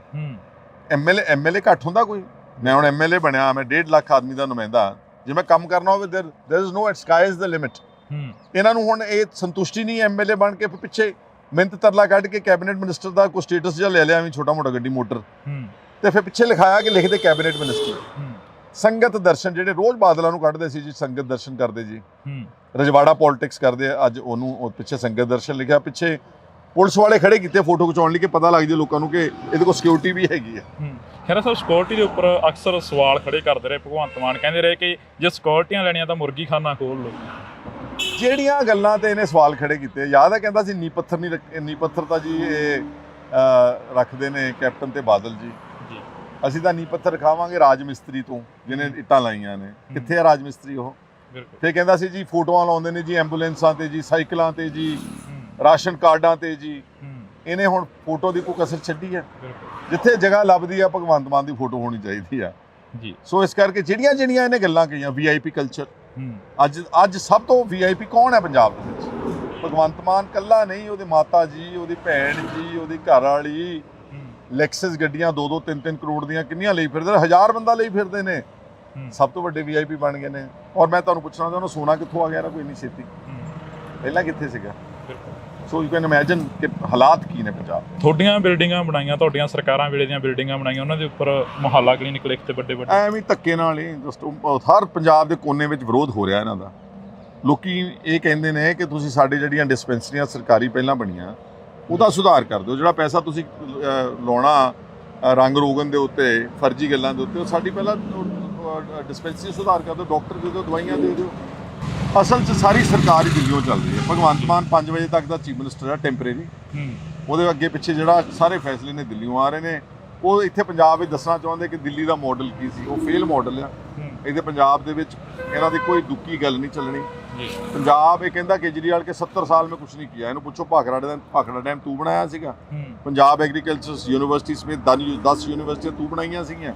ਐਮਐਲਏ ਘੱਟ ਹੁੰਦਾ ਕੋਈ? ਮੈਂ ਹੁਣ ਐਮਐਲਏ ਬਣਿਆ, ਮੈਂ 1.5 ਲੱਖ ਆਦਮੀ ਦਾ ਨੁਮਾਇੰਦਾ, ਜੇ ਮੈਂ ਕੰਮ ਕਰਨਾ ਹੋਵੇ there is no sky is the limit। ਇਹਨਾਂ ਨੂੰ ਹੁਣ ਇਹ ਸੰਤੁਸ਼ਟੀ ਨਹੀਂ ਐਮਐਲਏ ਬਣ ਕੇ ਪਿੱਛੇ ਮਿਹਨਤ ਤਰਲਾ ਕੱਢ ਕੇ ਕੈਬਨਿਟ ਮਿਨਿਸਟਰ ਦਾ ਕੋਈ ਸਟੇਟਸ ਜਿਹਾ ਲੈ ਲਿਆ, ਐਵੇਂ ਛੋਟਾ ਮੋਟਾ ਗੱਡੀ ਮੋਟਰ, ਤੇ ਫਿਰ ਪਿੱਛੇ ਲਿਖਾਇਆ ਕਿ ਲਿਖਦੇ ਕੈਬਨਿਟ ਮਿਨਿਸਟਰ। ਸੰਗਤ ਦਰਸ਼ਨ ਜਿਹੜੇ ਰੋਜ਼ ਬਾਦਲਾਂ ਨੂੰ ਕੱਢਦੇ ਸੀ ਜੀ, ਸੰਗਤ ਦਰਸ਼ਨ ਕਰਦੇ ਜੀ, ਰਜਵਾੜਾ ਪੋਲਿਟਿਕਸ ਕਰਦੇ, ਅੱਜ ਉਹਨੂੰ ਪਿੱਛੇ ਸੰਗਤ ਦਰਸ਼ਨ ਲਿਖਿਆ। ਪਿੱਛੇ ਪੁਲਿਸ ਵਾਲੇ ਖੜੇ ਕੀਤੇ ਫੋਟੋ ਖਿਚਾਉਣ ਲਈ ਕਿ ਪਤਾ ਲੱਗ ਜਾਏ ਲੋਕਾਂ ਨੂੰ ਕਿ ਇਹਦੇ ਕੋਲ ਸਿਕਿਉਰਿਟੀ ਵੀ ਹੈਗੀ ਹੈ। ਖਹਿਰਾ ਸਾਹਿਬ ਸਿਕਿਉਰਿਟੀ ਦੇ ਉੱਪਰ ਅਕਸਰ ਸਵਾਲ ਖੜੇ ਕਰਦੇ ਰਹੇ ਭਗਵੰਤ ਮਾਨ, ਕਹਿੰਦੇ ਰਹੇ ਕਿ ਜੇ ਸਿਕਿਉਰਿਟੀਆਂ ਲੈਣੀਆਂ ਤਾਂ ਮੁਰਗੀ ਖਾਨਾ ਖੋਲ ਲਓ। ਜਿਹੜੀਆਂ ਗੱਲਾਂ ਤੇ ਇਹਨੇ ਸਵਾਲ ਖੜੇ ਕੀਤੇ, ਯਾਦ ਹੈ ਕਹਿੰਦਾ ਸੀ ਨੀ ਪੱਥਰ ਤਾਂ ਜੀ ਇਹ ਰੱਖਦੇ ਨੇ ਕੈਪਟਨ ਤੇ ਬਾਦਲ ਜੀ, ਅਸੀਂ ਤਾਂ ਨੀ ਪੱਥਰ ਖਾਵਾਂਗੇ ਰਾਜ ਮਿਸਤਰੀ ਤੋਂ ਜਿਹਨੇ ਇੱਟਾਂ ਲਾਈਆਂ ਨੇ। ਕਿੱਥੇ ਆ ਰਾਜ ਮਿਸਤਰੀ ਉਹ? ਫਿਰ ਕਹਿੰਦਾ ਸੀ ਜੀ ਫੋਟੋਆਂ ਲਾਉਂਦੇ ਨੇ ਜੀ ਐਂਬੂਲੈਂਸਾਂ ਤੇ ਜੀ, ਸਾਈਕਲਾਂ ਤੇ ਜੀ, ਰਾਸ਼ਨ ਕਾਰਡਾਂ ਤੇ ਜੀ। ਇਹਨੇ ਹੁਣ ਫੋਟੋ ਦੀ ਕੋਈ ਕਸਰ ਛੱਡੀ ਹੈ? ਜਿੱਥੇ ਜਗ੍ਹਾ ਲੱਭਦੀ ਆ ਭਗਵੰਤ ਮਾਨ ਦੀ ਫੋਟੋ ਹੋਣੀ ਚਾਹੀਦੀ ਆ ਜੀ। ਸੋ ਇਸ ਕਰਕੇ ਜਿਹੜੀਆਂ ਇਹਨੇ ਗੱਲਾਂ ਕਹੀਆਂ, ਵੀਆਈਪੀ ਕਲਚਰ, ਅੱਜ ਸਭ ਤੋਂ ਵੀਆਈਪੀ ਕੌਣ ਹੈ ਪੰਜਾਬ ਦੇ ਵਿੱਚ? ਭਗਵੰਤ ਮਾਨ ਕੱਲਾ ਨਹੀਂ, ਉਹਦੀ ਮਾਤਾ ਜੀ, ਉਹਦੀ ਭੈਣ ਜੀ, ਉਹਦੀ ਘਰ ਵਾਲੀ, ਲੈਕਸਸ ਗੱਡੀਆਂ 2-2 3-3 ਕਰੋੜ ਦੀਆਂ ਕਿੰਨੀਆਂ ਲਈ ਫਿਰਦੇ, 1000 ਬੰਦਾ ਲਈ ਫਿਰਦੇ ਨੇ। ਸਭ ਤੋਂ ਵੱਡੇ ਵੀਆਈਪੀ ਬਣ ਗਏ ਨੇ। ਔਰ ਮੈਂ ਤੁਹਾਨੂੰ ਪੁੱਛਣਾ ਚਾਹੁੰਦਾ, ਸੋਨਾ ਕਿੱਥੋਂ ਆ ਗਿਆ ਨਾ ਕੋਈ ਇੰਨੀ ਛੇਤੀ? ਪਹਿਲਾਂ ਕਿੱਥੇ ਸੀਗਾ? ਸੋ ਯੂ ਕੈਨ ਇਮੇਜਿਨ ਕਿ ਹਾਲਾਤ ਕੀ ਨੇ ਪੰਜਾਬ ਦੇ। ਤੁਹਾਡੀਆਂ ਬਿਲਡਿੰਗਾਂ ਬਣਾਈਆਂ, ਤੁਹਾਡੀਆਂ ਸਰਕਾਰਾਂ ਵੇਲੇ ਦੀਆਂ ਬਿਲਡਿੰਗਾਂ ਬਣਾਈਆਂ, ਉਹਨਾਂ ਦੇ ਉੱਪਰ ਮੁਹੱਲਾ ਕਲੀਨਿਕ ਲਿਖ ਤੇ ਵੱਡੇ ਐਵੇਂ ਧੱਕੇ ਨਾਲ ਹੀ ਜਸਟ ਹਰ ਪੰਜਾਬ ਦੇ ਕੋਨੇ ਵਿੱਚ ਵਿਰੋਧ ਹੋ ਰਿਹਾ ਇਹਨਾਂ ਦਾ। ਲੋਕੀ ਇਹ ਕਹਿੰਦੇ ਨੇ ਕਿ ਤੁਸੀਂ ਸਾਡੇ ਜਿਹੜੀਆਂ ਡਿਸਪੈਂਸਰੀਆਂ ਸਰਕਾਰੀ ਪਹਿਲਾਂ ਬਣੀਆਂ ਉਹਦਾ ਸੁਧਾਰ ਕਰ ਦਿਓ। ਜਿਹੜਾ ਪੈਸਾ ਤੁਸੀਂ ਲਾਉਣਾ ਰੰਗ ਰੋਗਨ ਦੇ ਉੱਤੇ, ਫਰਜ਼ੀ ਗੱਲਾਂ ਦੇ ਉੱਤੇ, ਉਹ ਸਾਡੀ ਪਹਿਲਾਂ ਡਿਸਪੈਂਸਰੀ ਸੁਧਾਰ ਕਰ ਦਿਓ, ਡਾਕਟਰ ਦੇ ਦਿਓ, ਦਵਾਈਆਂ ਦੇ ਦਿਓ। ਅਸਲ 'ਚ ਸਾਰੀ ਸਰਕਾਰ ਹੀ ਦਿੱਲੀੋਂ ਚੱਲ ਰਹੀ ਹੈ। ਭਗਵੰਤ ਮਾਨ 5 ਵਜੇ ਤੱਕ ਦਾ ਚੀਫ ਮਿਨਿਸਟਰ ਹੈ ਟੈਂਪਰੇਰੀ। ਉਹਦੇ ਅੱਗੇ ਪਿੱਛੇ ਜਿਹੜਾ ਸਾਰੇ ਫੈਸਲੇ ਨੇ ਦਿੱਲੀੋਂ ਆ ਰਹੇ ਨੇ। ਉਹ ਇੱਥੇ ਪੰਜਾਬ ਵਿੱਚ ਦੱਸਣਾ ਚਾਹੁੰਦੇ ਕਿ ਦਿੱਲੀ ਦਾ ਮਾਡਲ ਕੀ ਸੀ, ਉਹ ਫੇਲ ਮਾਡਲ ਆ। ਇਹਦੇ ਪੰਜਾਬ ਦੇ ਵਿੱਚ ਇਹਨਾਂ ਦੀ ਕੋਈ ਦੁੱਕੀ ਗੱਲ ਨਹੀਂ ਚੱਲਣੀ। ਪੰਜਾਬ ਇਹ ਕਹਿੰਦਾ ਕੇਜਰੀਵਾਲ ਕੇ 70 ਸਾਲ ਮੈਂ ਕੁਝ ਨਹੀਂ ਕੀਤਾ। ਇਹਨੂੰ ਪੁੱਛੋ ਭਾਖੜਾ ਡੈਮ ਤੂੰ ਬਣਾਇਆ ਸੀਗਾ? ਪੰਜਾਬ ਐਗਰੀਕਲਚਰ ਯੂਨੀਵਰਸਿਟੀ ਸਮੇਤ 10 ਯੂਨੀਵਰਸਿਟੀਆਂ ਤੂੰ ਬਣਾਈਆਂ ਸੀਗੀਆਂ।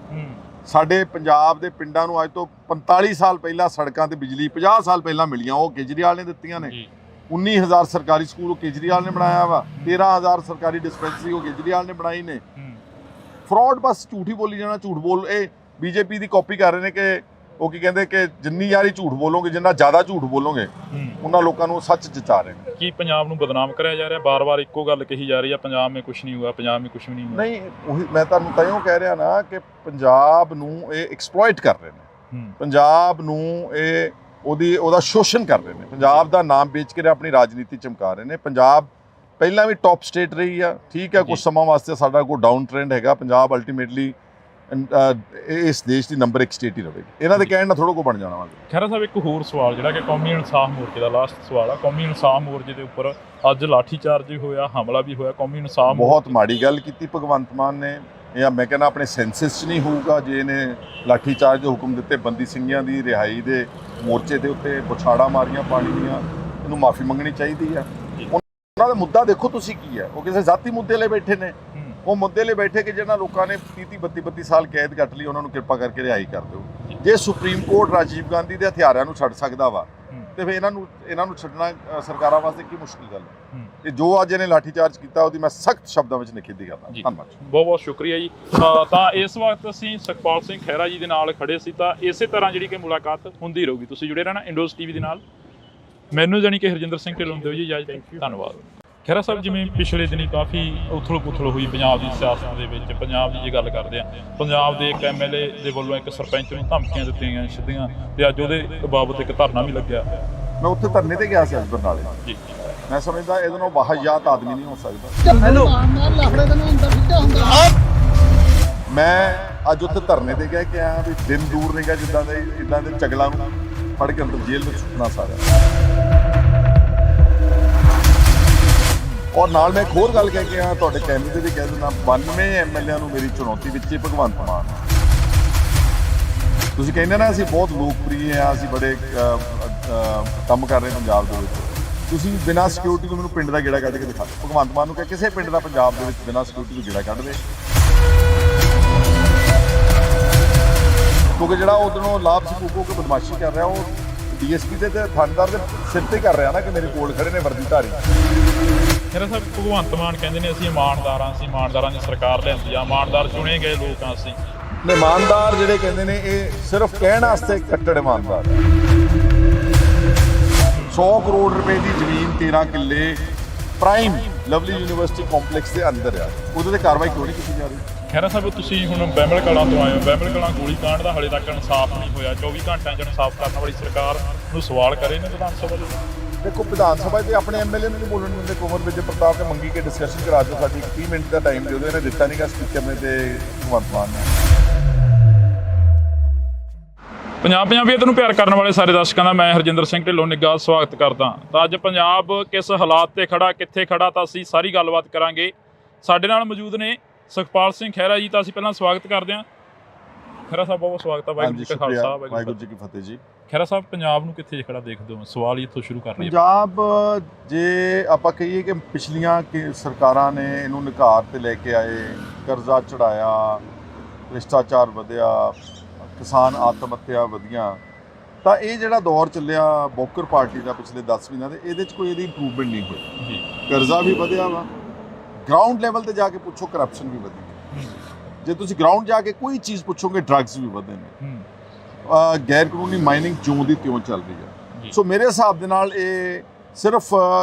ਸਾਡੇ ਪੰਜਾਬ ਦੇ ਪਿੰਡਾਂ ਨੂੰ ਅੱਜ ਤੋਂ 45 ਸਾਲ ਪਹਿਲਾਂ ਸੜਕਾਂ ਤੇ ਬਿਜਲੀ 50 ਸਾਲ ਪਹਿਲਾਂ ਮਿਲੀਆਂ, ਉਹ ਕੇਜਰੀਵਾਲ ਨੇ ਦਿੱਤੀਆਂ ਨੇ। 19,000 ਸਰਕਾਰੀ ਸਕੂਲ ਉਹ ਕੇਜਰੀਵਾਲ ਨੇ ਬਣਾਇਆ ਵਾ। 13,000 ਸਰਕਾਰੀ ਡਿਸਪੈਂਸਰੀ ਉਹ ਕੇਜਰੀਵਾਲ ਨੇ ਬਣਾਈ ਨੇ। ਫਰਾਡ ਬਸ ਝੂਠ ਹੀ ਬੋਲੀ ਜਾਣਾ, ਝੂਠ ਬੋਲ। ਇਹ ਬੀਜੇਪੀ ਦੀ ਕਾਪੀ ਕਰ ਰਹੇ ਨੇ ਕਿ ਉਹ ਕੀ ਕਹਿੰਦੇ ਕਿ ਜਿੰਨੀ ਯਾਰੀ ਝੂਠ ਬੋਲੋਗੇ, ਜਿੰਨਾ ਜ਼ਿਆਦਾ ਝੂਠ ਬੋਲੋਗੇ, ਉਹਨਾਂ ਲੋਕਾਂ ਨੂੰ ਸੱਚ ਜਚਾ ਰਹੇ ਨੇ। ਕੀ ਪੰਜਾਬ ਨੂੰ ਬਦਨਾਮ ਕਰਿਆ ਜਾ ਰਿਹਾ? ਬਾਰ-ਬਾਰ ਇੱਕੋ ਗੱਲ ਕਹੀ ਜਾ ਰਹੀ ਹੈ, ਪੰਜਾਬ ਮੇਂ ਕੁਝ ਨਹੀਂ ਹੁਆ, ਪੰਜਾਬ ਮੇਂ ਕੁਝ ਵੀ ਨਹੀਂ ਹੁਆ। ਨਹੀਂ, ਉਹੀ ਮੈਂ ਤੁਹਾਨੂੰ ਤਾਂਹੀਓ ਕਹਿ ਰਿਹਾ ਨਾ ਕਿ ਪੰਜਾਬ ਨੂੰ ਇਹ ਐਕਸਪਲੋਇਟ ਕਰ ਰਹੇ ਨੇ। ਪੰਜਾਬ ਨੂੰ ਇਹ ਉਹਦਾ ਸ਼ੋਸ਼ਣ ਕਰ ਰਹੇ ਨੇ। ਪੰਜਾਬ ਦਾ ਨਾਮ ਵੇਚ ਕੇ ਆਪਣੀ ਰਾਜਨੀਤੀ ਚਮਕਾ ਰਹੇ ਨੇ। ਪੰਜਾਬ ਪਹਿਲਾਂ ਵੀ ਟੌਪ ਸਟੇਟ ਰਹੀ ਆ, ਠੀਕ ਹੈ, ਕੁਝ ਸਮਾਂ ਵਾਸਤੇ ਸਾਡਾ ਕੋਈ ਡਾਊਨ ਟ੍ਰੈਂਡ ਹੈਗਾ। ਪੰਜਾਬ ਅਲਟੀਮੇਟਲੀ ਇਸ ਦੇਸ਼ ਦੀ ਨੰਬਰ 1 ਸਟੇਟ ਹੀ ਰਹੇਗੀ। ਇਹਨਾਂ ਦੇ ਕਹਿਣ ਨਾਲ ਥੋੜਾ ਕੋ ਬਣ ਜਾਣਾ ਵਾ। ਖਹਿਰਾ ਸਾਹਿਬ, ਇੱਕ ਹੋਰ ਸਵਾਲ ਜਿਹੜਾ ਕਿ ਕੌਮੀ ਇਨਸਾਫ ਮੋਰਚੇ ਦਾ ਲਾਸਟ ਸਵਾਲ ਆ। ਕੌਮੀ ਇਨਸਾਫ ਮੋਰਚੇ ਦੇ ਉੱਪਰ ਅੱਜ ਲਾਠੀ ਚਾਰਜ ਵੀ ਹੋਇਆ, ਹਮਲਾ ਵੀ ਹੋਇਆ। ਕੌਮੀ ਇਨਸਾਫ ਬਹੁਤ ਮਾੜੀ ਗੱਲ ਕੀਤੀ ਭਗਵੰਤ ਮਾਨ ਨੇ। ਇਹ ਮੈਂ ਕਹਿੰਦਾ ਆਪਣੇ ਸੈਂਸਸ 'ਚ ਨਹੀਂ ਹੋਊਗਾ ਜੇ ਇਹਨੇ ਲਾਠੀ ਚਾਰਜ ਦੇ ਹੁਕਮ ਦਿੱਤੇ। ਬੰਦੀ ਸਿੰਘਾਂ ਦੀ ਰਿਹਾਈ ਦੇ ਮੋਰਚੇ ਦੇ ਉੱਤੇ ਬੁਛਾੜਾਂ ਮਾਰੀਆਂ ਪਾਣੀ ਦੀਆਂ। ਇਹਨੂੰ ਮਾਫੀ ਮੰਗਣੀ ਚਾਹੀਦੀ ਆ। ਉਹਨਾਂ ਦਾ ਮੁੱਦਾ ਦੇਖੋ ਤੁਸੀਂ ਕੀ ਹੈ। ਉਹ ਕਿਸੇ ਜ਼ਾਤੀ ਮੁੱਦੇ ਲਈ ਬੈਠੇ ਨੇ। ਉਹ ਮੁੱਦੇ ਲਈ ਬੈਠੇ ਕਿ ਜਿਹਨਾਂ ਲੋਕਾਂ ਨੇ 30-32 ਸਾਲ ਕੈਦ ਕੱਟ ਲਈ, ਉਹਨਾਂ ਨੂੰ ਕਿਰਪਾ ਕਰਕੇ ਰਿਹਾਈ ਕਰ ਦਿਓ। ਜੇ ਸੁਪਰੀਮ ਕੋਰਟ ਰਾਜੀਵ ਗਾਂਧੀ ਦੇ ਹਥਿਆਰਾਂ ਨੂੰ ਛੱਡ ਸਕਦਾ ਵਾ ਤੇ ਫਿਰ ਇਹਨਾਂ ਨੂੰ ਛੱਡਣਾ ਸਰਕਾਰਾਂ ਵਾਸਤੇ ਕੀ ਮੁਸ਼ਕਿਲ ਗੱਲ ਹੈ? ਤੇ ਜੋ ਅੱਜ ਇਹਨੇ ਲਾਠੀ ਚਾਰਜ ਕੀਤਾ ਉਹਦੀ ਮੈਂ ਸਖਤ ਸ਼ਬਦਾਂ ਵਿੱਚ ਨਿਖੇਧੀ ਕਰਦਾ। ਧੰਨਵਾਦ, ਬਹੁਤ ਬਹੁਤ ਸ਼ੁਕਰੀਆ ਜੀ। ਤਾਂ ਇਸ ਵਕਤ ਅਸੀਂ ਸੁਖਪਾਲ ਸਿੰਘ ਖਹਿਰਾ ਜੀ ਦੇ ਨਾਲ ਖੜੇ ਸੀ। ਤਾਂ ਇਸੇ ਤਰ੍ਹਾਂ ਜਿਹੜੀ ਕਿ ਮੁਲਾਕਾਤ ਹੁੰਦੀ ਰਹੂਗੀ। ਤੁਸੀਂ ਜੁੜੇ ਰਹਿਣਾ ਇੰਡੋਜ਼ ਟੀਵੀ ਦੇ ਨਾਲ। ਮੈਨੂੰ ਜਾਣੀ ਕਿ ਹਰਜਿੰਦਰ ਸਿੰਘ ਢਿੱਲੋਂ ਦਿਓ ਜੀ ਇਜਾਜ਼ਤ। ਧੰਨਵਾਦ। ਖਹਿਰਾ ਸਾਹਿਬ, ਜਿਵੇਂ ਪਿਛਲੇ ਦਿਨੀ ਕਾਫੀ ਉਥਲ-ਪੁਥਲ ਹੋਈ ਪੰਜਾਬ ਦੀ ਸਿਆਸਤ ਦੇ ਵਿੱਚ, ਪੰਜਾਬ ਦੀ ਜੇ ਗੱਲ ਕਰਦੇ ਹਾਂ, ਪੰਜਾਬ ਦੇ ਇੱਕ ਐਮਐਲਏ ਦੇ ਵੱਲੋਂ ਇੱਕ ਸਰਪੰਚ ਨੂੰ ਧਮਕੀਆਂ ਦਿੱਤੀਆਂ ਗਈਆਂ ਸਿੱਧੀਆਂ, ਤੇ ਅੱਜ ਉਹਦੇ ਬਾਬਤ ਇੱਕ ਧਰਨਾ ਵੀ ਲੱਗਿਆ। ਮੈਂ ਉੱਥੇ ਧਰਨੇ ਤੇ ਗਿਆ ਸੀ ਅੱਜ ਬਰਨਾਲੇ। ਜੀ, ਮੈਂ ਸਮਝਦਾ ਇਹਦੇ ਨਾਲ ਵਾਹਿਯਾਤ ਆਦਮੀ ਨਹੀਂ ਹੋ ਸਕਦਾ। ਹੈਲੋ ਮੈਂ ਅੱਜ ਉੱਥੇ ਧਰਨੇ ਤੇ ਕਹਿ ਕੇ ਆਇਆ ਵੀ ਦਿਨ ਦੂਰ ਨਹੀਂਗਾ ਜਿੱਦਾਂ ਦੇ ਇਦਾਂ ਦੇ ਚਗਲਾਂ ਨੂੰ ਫੜ ਕੇ ਅੰਦਰ ਜੇਲ੍ਹ ਵਿੱਚ ਸੁੱਟਣਾ ਸਾਰਿਆਂ। ਔਰ ਨਾਲ ਮੈਂ ਇੱਕ ਹੋਰ ਗੱਲ ਕਹਿ ਕੇ ਆਇਆ, ਤੁਹਾਡੇ ਕੈਮਰੇ ਤੇ ਵੀ ਕਹਿ ਦਿੰਦਾ, 92 ਐਮਐਲਏ ਨੂੰ ਮੇਰੀ ਚੁਣੌਤੀ ਵਿੱਚ ਹੀ ਭਗਵੰਤ ਮਾਨ। ਤੁਸੀਂ ਕਹਿੰਦੇ ਨਾ ਅਸੀਂ ਬਹੁਤ ਲੋਕਪ੍ਰਿਯ ਆ, ਅਸੀਂ ਬੜੇ ਕੰਮ ਕਰ ਰਹੇ ਪੰਜਾਬ ਦੇ ਵਿੱਚ। ਤੁਸੀਂ ਬਿਨਾਂ ਸਿਕਿਉਰਿਟੀ ਤੋਂ ਮੈਨੂੰ ਪਿੰਡ ਦਾ ਗੇੜਾ ਕੱਢ ਕੇ ਦਿਖਾ ਦਿਓ। ਭਗਵੰਤ ਮਾਨ ਨੂੰ ਕਿਹਾ ਕਿਸੇ ਪਿੰਡ ਦਾ ਪੰਜਾਬ ਦੇ ਵਿੱਚ ਬਿਨਾਂ ਸਿਕਿਉਰਿਟੀ ਤੋਂ ਗੇੜਾ ਕੱਢ ਦੇ, ਕਿਉਂਕਿ ਜਿਹੜਾ ਉਧਰੋਂ ਲਾਭ ਸਿੰਘ ਉਗੋ ਕੇ ਬਦਮਾਸ਼ੀ ਕਰ ਰਿਹਾ, ਉਹ ਡੀਐਸਪੀ ਦੇ ਤੇ ਥਾਣੇਦਾਰ ਦੇ ਸਿਰ ਤੇ ਕਰ ਰਿਹਾ ਨਾ ਕਿ ਮੇਰੇ ਕੋਲ ਖੜੇ ਨੇ ਵਰਦੀਧਾਰੀ। ਖਹਿਰਾ ਸਾਹਿਬ, ਭਗਵੰਤ ਮਾਨ ਕਹਿੰਦੇ ਨੇ ਅਸੀਂ ਇਮਾਨਦਾਰ ਹਾਂ, ਅਸੀਂ ਇਮਾਨਦਾਰਾਂ ਦੀ ਸਰਕਾਰ ਲਿਆਂਦੀ ਆ, ਇਮਾਨਦਾਰ ਚੁਣੇ ਗਏ ਲੋਕ ਹਾਂ ਅਸੀਂ। ਇਮਾਨਦਾਰ ਜਿਹੜੇ ਕਹਿੰਦੇ ਨੇ ਇਹ ਸਿਰਫ ਕਹਿਣ ਵਾਸਤੇ ਕੱਟੜ ਇਮਾਨਦਾਰ। 100 ਕਰੋੜ ਰੁਪਏ ਦੀ ਜ਼ਮੀਨ 13 ਕਿੱਲੇ ਪ੍ਰਾਈਮ ਲਵਲੀ ਯੂਨੀਵਰਸਿਟੀ ਕੰਪਲੈਕਸ ਦੇ ਅੰਦਰ ਆ, ਉਹਦੇ ਤੇ ਕਾਰਵਾਈ ਕਿਉਂ ਨਹੀਂ ਕੀਤੀ ਜਾ ਰਹੀ? ਖਹਿਰਾ ਸਾਹਿਬ, ਤੁਸੀਂ ਹੁਣ ਬਹਿਮਲ ਕਲਾਂ ਤੋਂ ਆਏ ਹੋ। ਬਹਿਮਲ ਕਲਾਂ ਗੋਲੀ ਕਾਂਡ ਦਾ ਹਾਲੇ ਤੱਕ ਇਨਸਾਫ ਨਹੀਂ ਹੋਇਆ। 24 ਘੰਟਿਆਂ 'ਚ ਇਨਸਾਫ ਕਰਨ ਵਾਲੀ ਸਰਕਾਰ ਨੂੰ ਸਵਾਲ ਕਰੇ ਨੇ ਵਿਧਾਨ ਸਭਾ ਦੇ। ਦੇਖੋ, ਵਿਧਾਨ ਸਭਾ 'ਤੇ ਆਪਣੇ ਐਮਐਲਏ ਨੂੰ ਨਹੀਂ ਬੋਲਣ ਦਿੰਦੇ। ਕੁੰਵਰ ਵਿਜੇ ਪ੍ਰਤਾਪ ਨੇ ਮੰਗੀ ਕਿ ਡਿਸਕਸ਼ਨ ਕਰਾ ਦਿਓ, ਸਾਡੀ 30 ਮਿੰਟ ਦਾ ਟਾਈਮ ਦਿਓ, ਇਹਨੇ ਦਿੱਤਾ ਨਹੀਂਗਾ ਸਪੀਕਰ ਨੇ ਤੇ ਭਗਵੰਤ ਮਾਨ ਨੇ। ਪੰਜਾਬੀਅਤ ਨੂੰ ਪਿਆਰ ਕਰਨ ਵਾਲੇ ਸਾਰੇ ਦਰਸ਼ਕਾਂ ਦਾ ਮੈਂ ਹਰਜਿੰਦਰ ਸਿੰਘ ਢਿੱਲੋਂ ਨਿੱਘਾ ਸਵਾਗਤ ਕਰਦਾ। ਤਾਂ ਅੱਜ ਪੰਜਾਬ ਕਿਸ ਹਾਲਾਤ ਤੇ ਖੜਾ, ਕਿੱਥੇ ਖੜਾ, ਤਾਂ ਅਸੀਂ ਸਾਰੀ ਗੱਲਬਾਤ ਕਰਾਂਗੇ। ਸਾਡੇ ਨਾਲ ਮੌਜੂਦ ਨੇ ਸੁਖਪਾਲ ਸਿੰਘ ਖਹਿਰਾ ਜੀ। ਤਾਂ ਅਸੀਂ ਪਹਿਲਾਂ ਸਵਾਗਤ ਕਰਦੇ ਹਾਂ। ਖਹਿਰਾ ਸਾਹਿਬ, ਬਹੁਤ ਸਵਾਗਤ ਹੈ। ਵਾਹਿਗੁਰੂ ਜੀ ਕਾ ਖਾਲਸਾ, ਵਾਹਿਗੁਰੂ ਜੀ ਕੀ ਫਤਿਹ ਜੀ। ਖਹਿਰਾ ਸਾਹਿਬ, ਪੰਜਾਬ ਨੂੰ ਕਿੱਥੇ ਖੜਾ ਦੇਖਦੇ ਹੋ? ਸਵਾਲ ਇੱਥੋਂ ਸ਼ੁਰੂ ਕਰ ਲਈਏ। ਪੰਜਾਬ, ਜੇ ਆਪਾਂ ਕਹੀਏ ਕਿ ਪਿਛਲੀਆਂ ਸਰਕਾਰਾਂ ਨੇ ਇਹਨੂੰ ਨਿਘਾਰ ਤੇ ਲੈ ਕੇ ਆਏ, ਕਰਜ਼ਾ ਚੜਾਇਆ, ਭ੍ਰਿਸ਼ਟਾਚਾਰ ਵਧਿਆ, ਕਿਸਾਨ ਆਤਮ ਹੱਤਿਆ ਵਧੀਆਂ, ਤਾਂ ਇਹ ਜਿਹੜਾ ਦੌਰ ਚੱਲਿਆ ਬੋਕਰ ਪਾਰਟੀ ਦਾ ਪਿਛਲੇ 10 ਮਹੀਨਿਆਂ ਦੇ, ਇਹਦੇ 'ਚ ਕੋਈ ਇਹਦੀ ਇੰਪਰੂਵਮੈਂਟ ਨਹੀਂ ਹੋਈ ਜੀ। ਕਰਜ਼ਾ ਵੀ ਵਧਿਆ ਵਾ, ਗਰਾਊਂਡ ਲੈਵਲ ਤੇ ਜਾ ਕੇ ਪੁੱਛੋ ਕਰਪਸ਼ਨ ਵੀ ਵਧੀ। ਜੇ ਤੁਸੀਂ ਗਰਾਊਂਡ ਜਾ ਕੇ ਕੋਈ ਚੀਜ਼ ਪੁੱਛੋਗੇ, ਡਰੱਗਸ ਵੀ ਵਧੇ ਨੇ, ਗੈਰ ਕਾਨੂੰਨੀ ਮਾਈਨਿੰਗ ਜਿਉਂ ਦੀ ਤਿਉਂ ਚੱਲ ਰਹੀ ਹੈ। ਸੋ ਮੇਰੇ ਹਿਸਾਬ ਦੇ ਨਾਲ ਇਹ ਸਿਰਫ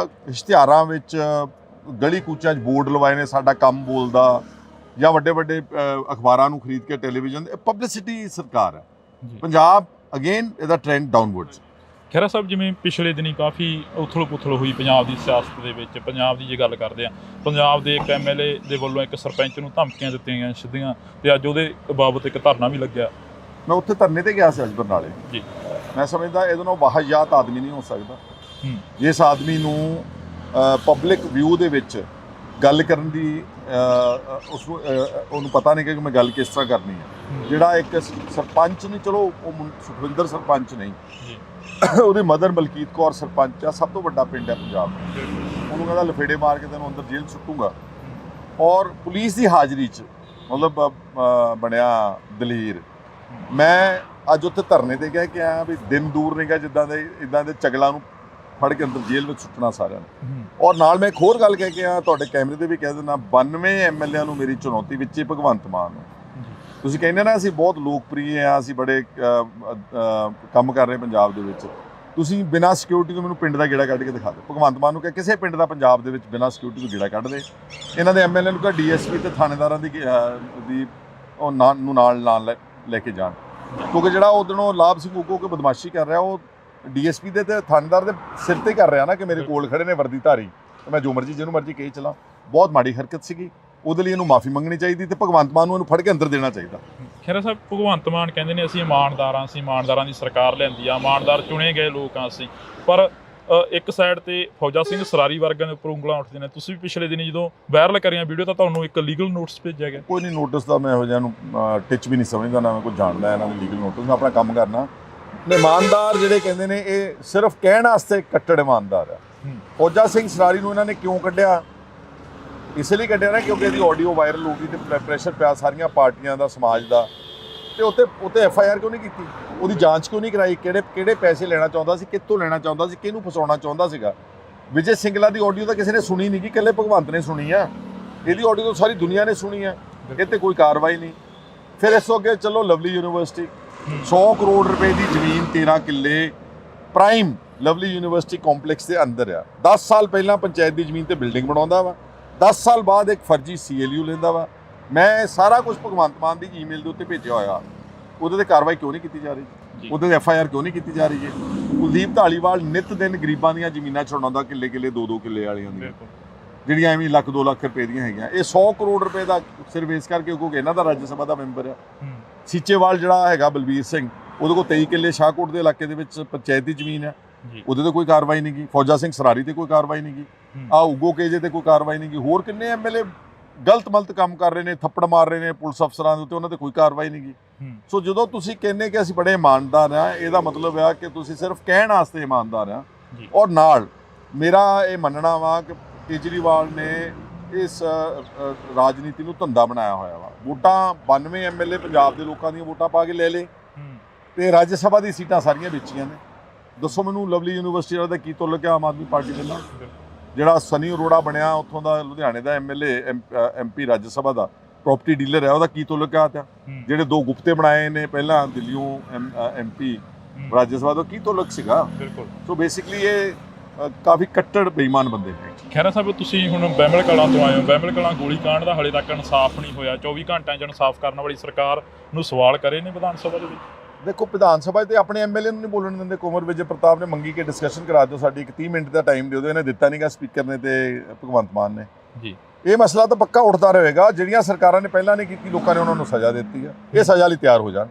ਇਸ਼ਤਿਹਾਰਾਂ ਵਿੱਚ ਗਲੀ ਕੂਚਾਂ 'ਚ ਬੋਰਡ ਲਵਾਏ ਨੇ, ਸਾਡਾ ਕੰਮ ਬੋਲਦਾ, ਜਾਂ ਵੱਡੇ ਵੱਡੇ ਅਖਬਾਰਾਂ ਨੂੰ ਖਰੀਦ ਕੇ ਟੈਲੀਵਿਜ਼ਨ, ਪਬਲਿਸਿਟੀ ਸਰਕਾਰ ਹੈ। ਪੰਜਾਬ ਅਗੇਨ ਇਹਦਾ ਟ੍ਰੈਂਡ ਡਾਊਨਵਰਡਸ। ਖਹਿਰਾ ਸਾਹਿਬ, ਜਿਵੇਂ ਪਿਛਲੇ ਦਿਨੀ ਕਾਫੀ ਉਥਲ-ਪੁਥਲ ਹੋਈ ਪੰਜਾਬ ਦੀ ਸਿਆਸਤ ਦੇ ਵਿੱਚ। ਪੰਜਾਬ ਦੀ ਜੇ ਗੱਲ ਕਰਦੇ ਆ, ਪੰਜਾਬ ਦੇ ਇੱਕ ਐਮਐਲਏ ਦੇ ਵੱਲੋਂ ਇੱਕ ਸਰਪੰਚ ਨੂੰ ਧਮਕੀਆਂ ਦਿੱਤੀਆਂ ਗਈਆਂ ਸਿੱਧੀਆਂ, ਤੇ ਅੱਜ ਉਹਦੇ ਬਾਬਤ ਇੱਕ ਧਰਨਾ ਵੀ ਲੱਗਿਆ। ਮੈਂ ਉੱਥੇ ਧਰਨੇ ਤੇ ਗਿਆ ਸੀ ਅੱਜ ਬਰਨਾਲੇ ਜੀ। ਮੈਂ ਸਮਝਦਾ ਇਹਦੇ ਨਾਲ ਵਾਹਿਯਾਤ ਆਦਮੀ ਨਹੀਂ ਹੋ ਸਕਦਾ। ਜਿਸ ਆਦਮੀ ਨੂੰ ਪਬਲਿਕ ਵਿਊ ਦੇ ਵਿੱਚ ਗੱਲ ਕਰਨ ਦੀ ਉਸਨੂੰ ਉਹਨੂੰ ਪਤਾ ਨਹੀਂ ਕਿ ਮੈਂ ਗੱਲ ਕਿਸ ਤਰ੍ਹਾਂ ਕਰਨੀ ਹੈ। ਜਿਹੜਾ ਇੱਕ ਸਰਪੰਚ ਨਹੀਂ, ਚਲੋ ਉਹ ਸੁਖਵਿੰਦਰ ਸਰਪੰਚ ਨਹੀਂ, ਉਹਦੀ ਮਦਰ ਮਲਕੀਤ ਕੌਰ ਸਰਪੰਚ ਆ, ਸਭ ਤੋਂ ਵੱਡਾ ਪਿੰਡ ਹੈ ਪੰਜਾਬ ਦਾ। ਉਹਨੂੰ ਕਹਿੰਦਾ ਲਫੇੜੇ ਮਾਰ ਕੇ ਤੈਨੂੰ ਅੰਦਰ ਜੇਲ੍ਹ ਸੁੱਟੂਗਾ, ਔਰ ਪੁਲਿਸ ਦੀ ਹਾਜ਼ਰੀ 'ਚ ਮਤਲਬ ਬਣਿਆ ਦਲੇਰ। ਮੈਂ ਅੱਜ ਉੱਥੇ ਧਰਨੇ ਤੇ ਕਹਿ ਕੇ ਆਇਆ ਵੀ ਦਿਨ ਦੂਰ ਨਹੀਂਗਾ ਜਿੱਦਾਂ ਦੇ ਇਦਾਂ ਦੇ ਚਗਲਾਂ ਨੂੰ ਫੜ ਕੇ ਅੰਦਰ ਜੇਲ੍ਹ ਵਿੱਚ ਸੁੱਟਣਾ ਸਾਰਿਆਂ ਨੂੰ। ਔਰ ਨਾਲ ਮੈਂ ਇੱਕ ਹੋਰ ਗੱਲ ਕਹਿ ਕੇ ਆਇਆ, ਤੁਹਾਡੇ ਕੈਮਰੇ ਤੇ ਵੀ ਕਹਿ ਦਿੰਦਾ, 92 ਐਮਐਲਏ ਨੂੰ ਮੇਰੀ ਚੁਣੌਤੀ ਵਿੱਚ ਹੀ ਭਗਵੰਤ ਮਾਨ। ਤੁਸੀਂ ਕਹਿੰਦੇ ਨਾ ਅਸੀਂ ਬਹੁਤ ਲੋਕਪ੍ਰਿਯ ਆ, ਅਸੀਂ ਬੜੇ ਕੰਮ ਕਰ ਰਹੇ ਪੰਜਾਬ ਦੇ ਵਿੱਚ। ਤੁਸੀਂ ਬਿਨਾਂ ਸਿਕਿਉਰਿਟੀ ਤੋਂ ਮੈਨੂੰ ਪਿੰਡ ਦਾ ਗੇੜਾ ਕੱਢ ਕੇ ਦਿਖਾ ਦਿਓ। ਭਗਵੰਤ ਮਾਨ ਨੂੰ ਕਿਹਾ ਕਿਸੇ ਪਿੰਡ ਦਾ ਪੰਜਾਬ ਦੇ ਵਿੱਚ ਬਿਨਾਂ ਸਿਕਿਉਰਿਟੀ ਤੋਂ ਗੇੜਾ ਕੱਢ ਦੇ, ਇਹਨਾਂ ਦੇ ਐਮਐਲਏ ਨੂੰ ਕਿਹਾ ਡੀਐਸਪੀ ਤੇ ਥਾਣੇਦਾਰਾਂ ਦੀ ਉਹ ਨਾਲ ਲੈ ਕੇ ਜਾਣ, ਕਿਉਂਕਿ ਜਿਹੜਾ ਉਧਰੋਂ ਲਾਭ ਸਿੰਘ ਉਗੋ ਕੇ ਬਦਮਾਸ਼ੀ ਕਰ ਰਿਹਾ, ਉਹ ਡੀਐਸਪੀ ਦੇ ਤੇ ਥਾਣੇਦਾਰ ਦੇ ਸਿਰ ਤੇ ਕਰ ਰਿਹਾ ਨਾ ਕਿ ਮੇਰੇ ਕੋਲ ਖੜੇ ਨੇ ਵਰਦੀਧਾਰੀ, ਮੈਂ ਜੋ ਮਰਜ਼ੀ ਜਿਹਨੂੰ ਮਰਜ਼ੀ ਕਹੀ ਚਲਾਂ। ਬਹੁਤ ਮਾੜੀ ਹਰਕਤ ਸੀਗੀ, ਉਹਦੇ ਲਈ ਇਹਨੂੰ ਮਾਫੀ ਮੰਗਣੀ ਚਾਹੀਦੀ ਤੇ ਭਗਵੰਤ ਮਾਨ ਨੂੰ ਇਹਨੂੰ ਫੜ ਕੇ ਅੰਦਰ ਦੇਣਾ ਚਾਹੀਦਾ। ਖਹਿਰਾ ਸਾਹਿਬ, ਭਗਵੰਤ ਮਾਨ ਕਹਿੰਦੇ ਨੇ ਅਸੀਂ ਇਮਾਨਦਾਰ ਹਾਂ, ਅਸੀਂ ਇਮਾਨਦਾਰਾਂ ਦੀ ਸਰਕਾਰ ਲਿਆਂਦੀ ਆ, ਇਮਾਨਦਾਰ ਚੁਣੇ ਗਏ ਲੋਕ ਹਾਂ ਅਸੀਂ। ਪਰ ਇੱਕ ਸਾਈਡ ਤੇ ਫੌਜਾ ਸਿੰਘ ਸਰਾਰੀ ਵਰਗਿਆਂ ਦੇ ਉੱਪਰ ਉਂਗਲਾਂ ਉੱਠਦੀਆਂ ਨੇ। ਤੁਸੀਂ ਵੀ ਪਿਛਲੇ ਦਿਨੀ ਜਦੋਂ ਵਾਇਰਲ ਕਰੀਆਂ ਵੀਡੀਓ, ਤਾਂ ਤੁਹਾਨੂੰ ਇੱਕ ਲੀਗਲ ਨੋਟਿਸ ਭੇਜਿਆ ਗਿਆ। ਕੋਈ ਨਹੀਂ, ਨੋਟਿਸ ਦਾ ਮੈਂ ਇਹੋ ਜਿਹਾ ਨੂੰ ਟਿਚ ਵੀ ਨਹੀਂ ਸਮਝਦਾ, ਨਾ ਮੈਂ ਕੋਈ ਜਾਣਦਾ ਇਹਨਾਂ ਦੇ ਲੀਗਲ ਨੋਟਿਸ। ਮੈਂ ਆਪਣਾ ਕੰਮ ਕਰਨਾ। ਇਮਾਨਦਾਰ ਜਿਹੜੇ ਕਹਿੰਦੇ ਨੇ ਇਹ ਸਿਰਫ ਕਹਿਣ ਵਾਸਤੇ ਕੱਟੜ ਇਮਾਨਦਾਰ ਆ। ਫੌਜਾ ਸਿੰਘ ਸਰਾਰੀ ਨੂੰ ਇਹਨਾਂ ਨੇ ਕਿਉਂ ਕੱਢਿਆ? ਇਸ ਲਈ ਕੱਢਿਆ ਨਾ ਕਿਉਂਕਿ ਇਹਦੀ ਆਡੀਓ ਵਾਇਰਲ ਹੋ ਗਈ ਤੇ ਪ੍ਰੈਸ਼ਰ ਪਿਆ ਸਾਰੀਆਂ ਪਾਰਟੀਆਂ ਦਾ, ਸਮਾਜ ਦਾ, ਤੇ ਉੱਤੇ ਐਫਆਈਆਰ ਕਿਉਂ ਨਹੀਂ ਕੀਤੀ? ਉਹਦੀ ਜਾਂਚ ਕਿਉਂ ਨਹੀਂ ਕਰਾਈ? ਕਿਹੜੇ ਪੈਸੇ ਲੈਣਾ ਚਾਹੁੰਦਾ ਸੀ, ਕਿੱਥੋਂ ਲੈਣਾ ਚਾਹੁੰਦਾ ਸੀ, ਕਿਹਨੂੰ ਫਸਾਉਣਾ ਚਾਹੁੰਦਾ ਸੀਗਾ? ਵਿਜੇ ਸਿੰਗਲਾ ਦੀ ਆਡੀਓ ਤਾਂ ਕਿਸੇ ਨੇ ਸੁਣੀ ਨਹੀਂ, ਕਿ ਇਕੱਲੇ ਭਗਵੰਤ ਨੇ ਸੁਣੀ ਆ। ਇਹਦੀ ਆਡੀਓ ਤਾਂ ਸਾਰੀ ਦੁਨੀਆ ਨੇ ਸੁਣੀ ਆ। ਇਹ ਤੇ ਕੋਈ ਕਾਰਵਾਈ ਨਹੀਂ। ਫਿਰ ਇਸ ਤੋਂ ਅੱਗੇ ਚਲੋ, ਲਵਲੀ ਯੂਨੀਵਰਸਿਟੀ 100 ਕਰੋੜ ਰੁਪਏ ਦੀ ਜ਼ਮੀਨ 13 ਕਿੱਲੇ ਪ੍ਰਾਈਮ ਲਵਲੀ ਯੂਨੀਵਰਸਿਟੀ ਕੰਪਲੈਕਸ ਦੇ ਅੰਦਰ ਆ। 10 ਸਾਲ ਪਹਿਲਾਂ ਪੰਚਾਇਤ ਦੀ ਜ਼ਮੀਨ ਤੇ ਬਿਲਡਿੰਗ ਬਣਾਉਂਦਾ ਵਾ, 10 ਸਾਲ ਬਾਅਦ ਇੱਕ ਫਰਜ਼ੀ CLU ਲੈਂਦਾ ਵਾ। ਮੈਂ ਸਾਰਾ ਕੁਝ ਭਗਵੰਤ ਮਾਨ ਦੀ ਈਮੇਲ ਦੇ ਉੱਤੇ ਭੇਜਿਆ ਹੋਇਆ, ਉਹਦੇ ਤੇ ਕਾਰਵਾਈ ਕਿਉਂ ਨਹੀਂ ਕੀਤੀ ਜਾ ਰਹੀ? ਜੀ। ਉਹਦੇ FIR ਕਿਉਂ ਨਹੀਂ ਕੀਤੀ ਜਾ ਰਹੀ ਹੈ? ਕੁਲਦੀਪ ਧਾਲੀਵਾਲ ਨਿਤ ਦਿਨ ਗਰੀਬਾਂ ਦੀਆਂ ਜ਼ਮੀਨਾਂ ਛੁਡਾਉਂਦਾ, ਕਿੱਲੇ 2-2 ਕਿੱਲੇ ਵਾਲਿਆਂ ਦੀਆਂ, ਬਿਲਕੁਲ ਜਿਹੜੀਆਂ ਐਵੇਂ 1-2 ਲੱਖ ਰੁਪਏ ਦੀਆਂ ਹੈਗੀਆਂ। ਇਹ 100 ਕਰੋੜ ਰੁਪਏ ਦਾ ਸਿਰਫ ਇਸ ਕਰਕੇ ਕਿਉਂਕਿ ਇਹਨਾਂ ਦਾ ਰਾਜ ਸਭਾ ਦਾ ਮੈਂਬਰ ਆ। ਸੀਚੇਵਾਲ ਜਿਹੜਾ ਹੈਗਾ ਬਲਬੀਰ ਸਿੰਘ, ਉਹਦੇ ਕੋਲ 23 ਕਿੱਲੇ ਸ਼ਾਹਕੋਟ ਦੇ ਇਲਾਕੇ ਦੇ ਵਿੱਚ ਪੰਚਾਇਤੀ ਜ਼ਮੀਨ ਹੈ, ਉਹਦੇ ਤੇ ਕੋਈ ਕਾਰਵਾਈ ਨਹੀਂ ਗਈ। ਫੌਜਾ ਸਿੰਘ ਸਰਾਰੀ ਤੇ ਕੋਈ ਕਾਰਵਾਈ ਨਹੀਂ ਗਈ। ਉਗੋ ਕੇਜੇ ਤੇ ਕੋਈ ਕਾਰਵਾਈ ਨਹੀਂ ਗਈ। ਹੋਰ ਕਿੰਨੇ MLA ਗਲਤ ਮਲਤ ਕੰਮ ਕਰ ਰਹੇ ਨੇ, ਥੱਪੜ ਮਾਰ ਰਹੇ ਨੇ ਪੁਲਿਸ ਅਫਸਰਾਂ ਦੇ ਉੱਤੇ, ਉਹਨਾਂ ਤੇ ਕੋਈ ਕਾਰਵਾਈ ਨਹੀਂ ਗਈ। ਸੋ ਜਦੋਂ ਤੁਸੀਂ ਕਹਿੰਦੇ ਕਿ ਅਸੀਂ ਬੜੇ ਇਮਾਨਦਾਰ ਆ, ਇਹਦਾ ਮਤਲਬ ਆ ਕਿ ਤੁਸੀਂ ਸਿਰਫ ਕਹਿਣ ਵਾਸਤੇ ਇਮਾਨਦਾਰ ਆ। ਔਰ ਨਾਲ ਮੇਰਾ ਇਹ ਮੰਨਣਾ ਵਾ ਕਿ ਕੇਜਰੀਵਾਲ ਨੇ ਇਸ ਰਾਜਨੀਤੀ ਨੂੰ ਧੰਦਾ ਬਣਾਇਆ ਹੋਇਆ ਵਾ। ਵੋਟਾਂ 92 MLA ਪੰਜਾਬ ਦੇ ਲੋਕਾਂ ਦੀਆਂ ਵੋਟਾਂ ਪਾ ਕੇ ਲੈ ਲਏ ਤੇ ਰਾਜ ਸਭਾ ਦੀ ਸੀਟਾਂ ਸਾਰੀਆਂ ਵੇਚੀਆਂ ਨੇ। ਦੱਸੋ ਮੈਨੂੰ ਲਵਲੀ ਯੂਨੀਵਰਸਿਟੀ ਵਾਲਾ ਦਾ ਕੀ ਤੁਲਕ ਹੈ ਆਮ ਆਦਮੀ ਪਾਰਟੀ ਦੇ ਨਾਲ? ਜਿਹੜਾ ਸਨੀ ਅਰੋੜਾ ਬਣਿਆ ਉੱਥੋਂ ਦਾ ਲੁਧਿਆਣੇ ਦਾ MLA MP ਰਾਜ ਸਭਾ ਦਾ ਪ੍ਰਾਪਰਟੀ ਡੀਲਰ ਹੈ, ਉਹਦਾ ਕੀ ਤੁਲਕ ਹੈ? ਜਿਹੜੇ 2 ਗੁਪਤੇ ਬਣਾਏ ਨੇ ਪਹਿਲਾਂ ਦਿੱਲੀੋਂ MP ਰਾਜ ਸਭਾ ਦਾ, ਕੀ ਤੁਲਕ ਸੀਗਾ? ਸੋ ਬੇਸਿਕਲੀ ਇਹ ਕਾਫੀ ਕੱਟੜ ਬੇਈਮਾਨ ਬੰਦੇ ਨੇ। ਖਹਿਰਾ ਸਾਹਿਬ, ਤੁਸੀਂ ਹੁਣ ਬਹਿਮਲ ਕਲਾਂ ਤੋਂ ਆਏ ਹੋ। ਬਹਿਮਲ ਕਲਾਂ ਗੋਲੀकांड ਦਾ ਹਾਲੇ ਤੱਕ ਇਨਸਾਫ ਨਹੀਂ ਹੋਇਆ। 24 ਘੰਟਿਆਂ 'ਚ ਇਨਸਾਫ ਕਰਨ ਵਾਲੀ ਸਰਕਾਰ ਨੂੰ ਸਵਾਲ ਕਰੇ ਨੇ ਵਿਧਾਨ ਸਭਾ ਦੇ ਵਿੱਚ। ਦੇਖੋ, ਵਿਧਾਨ ਸਭਾ ਤੇ ਆਪਣੇ MLA ਨੂੰ ਨਹੀਂ ਬੋਲਣ ਦਿੰਦੇ। ਕੁੰਵਰ ਵਿਜੇ ਪ੍ਰਤਾਪ ਨੇ ਮੰਗੀ ਕਿ ਡਿਸਕਸ਼ਨ ਕਰਾ ਦਿਓ, ਸਾਡੀ 30 ਮਿੰਟ ਦਾ ਟਾਈਮ ਦਿਓ। ਇਹਨੇ ਦਿੱਤਾ ਨਹੀਂਗਾ, ਸਪੀਕਰ ਨੇ ਤੇ ਭਗਵੰਤ ਮਾਨ ਨੇ ਜੀ। ਇਹ ਮਸਲਾ ਤਾਂ ਪੱਕਾ ਉੱਠਦਾ ਰਹੇਗਾ। ਜਿਹੜੀਆਂ ਸਰਕਾਰਾਂ ਨੇ ਪਹਿਲਾਂ ਨਹੀਂ ਕੀਤੀ, ਲੋਕਾਂ ਨੇ ਉਹਨਾਂ ਨੂੰ ਸਜ਼ਾ ਦਿੱਤੀ ਆ। ਇਹ ਸਜ਼ਾ ਲਈ ਤਿਆਰ ਹੋ ਜਾਣ।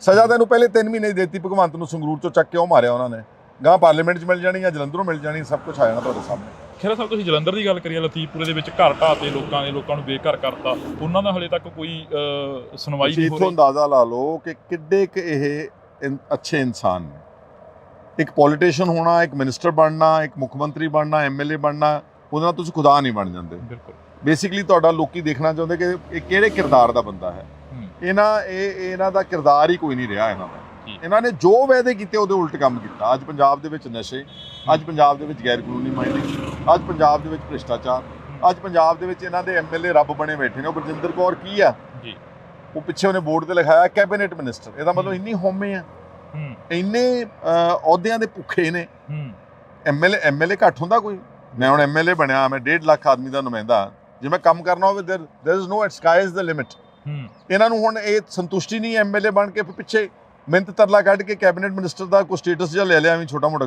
ਸਜ਼ਾ ਤਾਂ ਇਹਨੂੰ ਪਹਿਲੇ 3 ਮਹੀਨੇ ਦੀ ਦਿੱਤੀ। ਭਗਵੰਤ ਨੂੰ ਸੰਗਰੂਰ ਚੋਂ ਚੱਕ ਕੇ ਉਹ ਮਾਰਿਆ ਉਹਨਾਂ ਨੇ। ਗਾਂ ਪਾਰਲੀਮੈਂਟ 'ਚ ਮਿਲ ਜਾਣੀ ਜਾਂ ਜਲੰਧਰੋਂ ਮਿਲ ਜਾਣੀ, ਸਭ ਕੁਝ ਆ ਜਾਣਾ ਤੁਹਾਡੇ ਸਾਹਮਣੇ। ਖਹਿਰਾ ਸਾਹਿਬ, ਤੁਸੀਂ ਜਲੰਧਰ ਦੀ ਗੱਲ ਕਰੀਏ, ਲਤੀਫਪੁਰੇ ਦੇ ਵਿੱਚ ਘਰ ਢਾਹ ਤੇ ਲੋਕਾਂ ਨੂੰ ਬੇਘਰ ਕਰਤਾ, ਉਹਨਾਂ ਦਾ ਹਲੇ ਤੱਕ ਕੋਈ ਸੁਣਵਾਈ ਨਹੀਂ ਹੋ ਰਹੀ। ਇੱਥੋਂ ਅੰਦਾਜ਼ਾ ਲਾ ਲਓ ਕਿ ਕਿੱਡੇ ਕੁ ਇਹ ਅੱਛੇ ਇਨਸਾਨ ਨੇ। ਇੱਕ ਪੋਲੀਟੀਸ਼ੀਅਨ ਹੋਣਾ, ਇੱਕ ਮਿਨਿਸਟਰ ਬਣਨਾ, ਇੱਕ ਮੁੱਖ ਮੰਤਰੀ ਬਣਨਾ, MLA ਬਣਨਾ, ਉਹਦੇ ਨਾਲ ਤੁਸੀਂ ਖੁਦਾ ਨਹੀਂ ਬਣ ਜਾਂਦੇ। ਬਿਲਕੁਲ। ਬੇਸਿਕਲੀ ਤੁਹਾਡਾ ਲੋਕੀ ਦੇਖਣਾ ਚਾਹੁੰਦੇ ਕਿ ਇਹ ਕਿਹੜੇ ਕਿਰਦਾਰ ਦਾ ਬੰਦਾ ਹੈ। ਇਹਨਾਂ ਦਾ ਕਿਰਦਾਰ ਹੀ ਕੋਈ ਨਹੀਂ ਰਿਹਾ ਇਹਨਾਂ ਦਾ। ਇਹਨਾਂ ਨੇ ਜੋ ਵਾਅਦੇ ਕੀਤੇ ਉਹਦੇ ਉਲਟ ਕੰਮ ਕੀਤਾ। ਅੱਜ ਪੰਜਾਬ ਦੇ ਵਿੱਚ ਨਸ਼ੇ, ਅੱਜ ਪੰਜਾਬ ਦੇ ਵਿੱਚ ਗੈਰ ਕਾਨੂੰਨੀ ਮਾਈਨਿੰਗ, ਅੱਜ ਪੰਜਾਬ ਦੇ ਵਿੱਚ ਭ੍ਰਿਸ਼ਟਾਚਾਰ, ਅੱਜ ਪੰਜਾਬ ਦੇ ਵਿੱਚ ਇਹਨਾਂ ਦੇ MLA ਰੱਬ ਬਣੇ ਬੈਠੇ ਨੇ। ਉਹ ਬਰਜਿੰਦਰ ਕੌਰ ਕੀ ਆ? ਉਹ ਪਿੱਛੇ ਉਹਨੇ ਬੋਰਡ ਤੇ ਲਿਖਾਇਆ ਕੈਬਨਿਟ ਮਿਨਿਸਟਰ। ਇਹਦਾ ਮਤਲਬ ਇੰਨੀ ਹਉਮੈ ਆ, ਇੰਨੇ ਅਹੁਦਿਆਂ ਦੇ ਭੁੱਖੇ ਨੇ। MLA ਘੱਟ ਹੁੰਦਾ ਕੋਈ? ਮੈਂ ਹੁਣ MLA ਬਣਿਆ, ਮੈਂ 1.5 ਲੱਖ ਆਦਮੀ ਦਾ ਨੁਮਾਇੰਦਾ। ਜੇ ਮੈਂ ਕੰਮ ਕਰਨਾ ਹੋਵੇ there is no sky is the limit। ਇਹਨਾਂ ਨੂੰ ਹੁਣ ਇਹ ਸੰਤੁਸ਼ਟੀ ਨਹੀਂ MLA ਬਣ ਕੇ ਪਿੱਛੇ ਮਿਹਨਤ ਤਰਲਾ ਕੱਢ ਕੇ ਕੈਬਨਿਟ ਮਿਨਿਸਟਰ ਦਾ ਕੋਈ ਸਟੇਟਸ ਜਿਹਾ ਲੈ ਲਿਆ, ਐਵੇਂ ਛੋਟਾ ਮੋਟਾ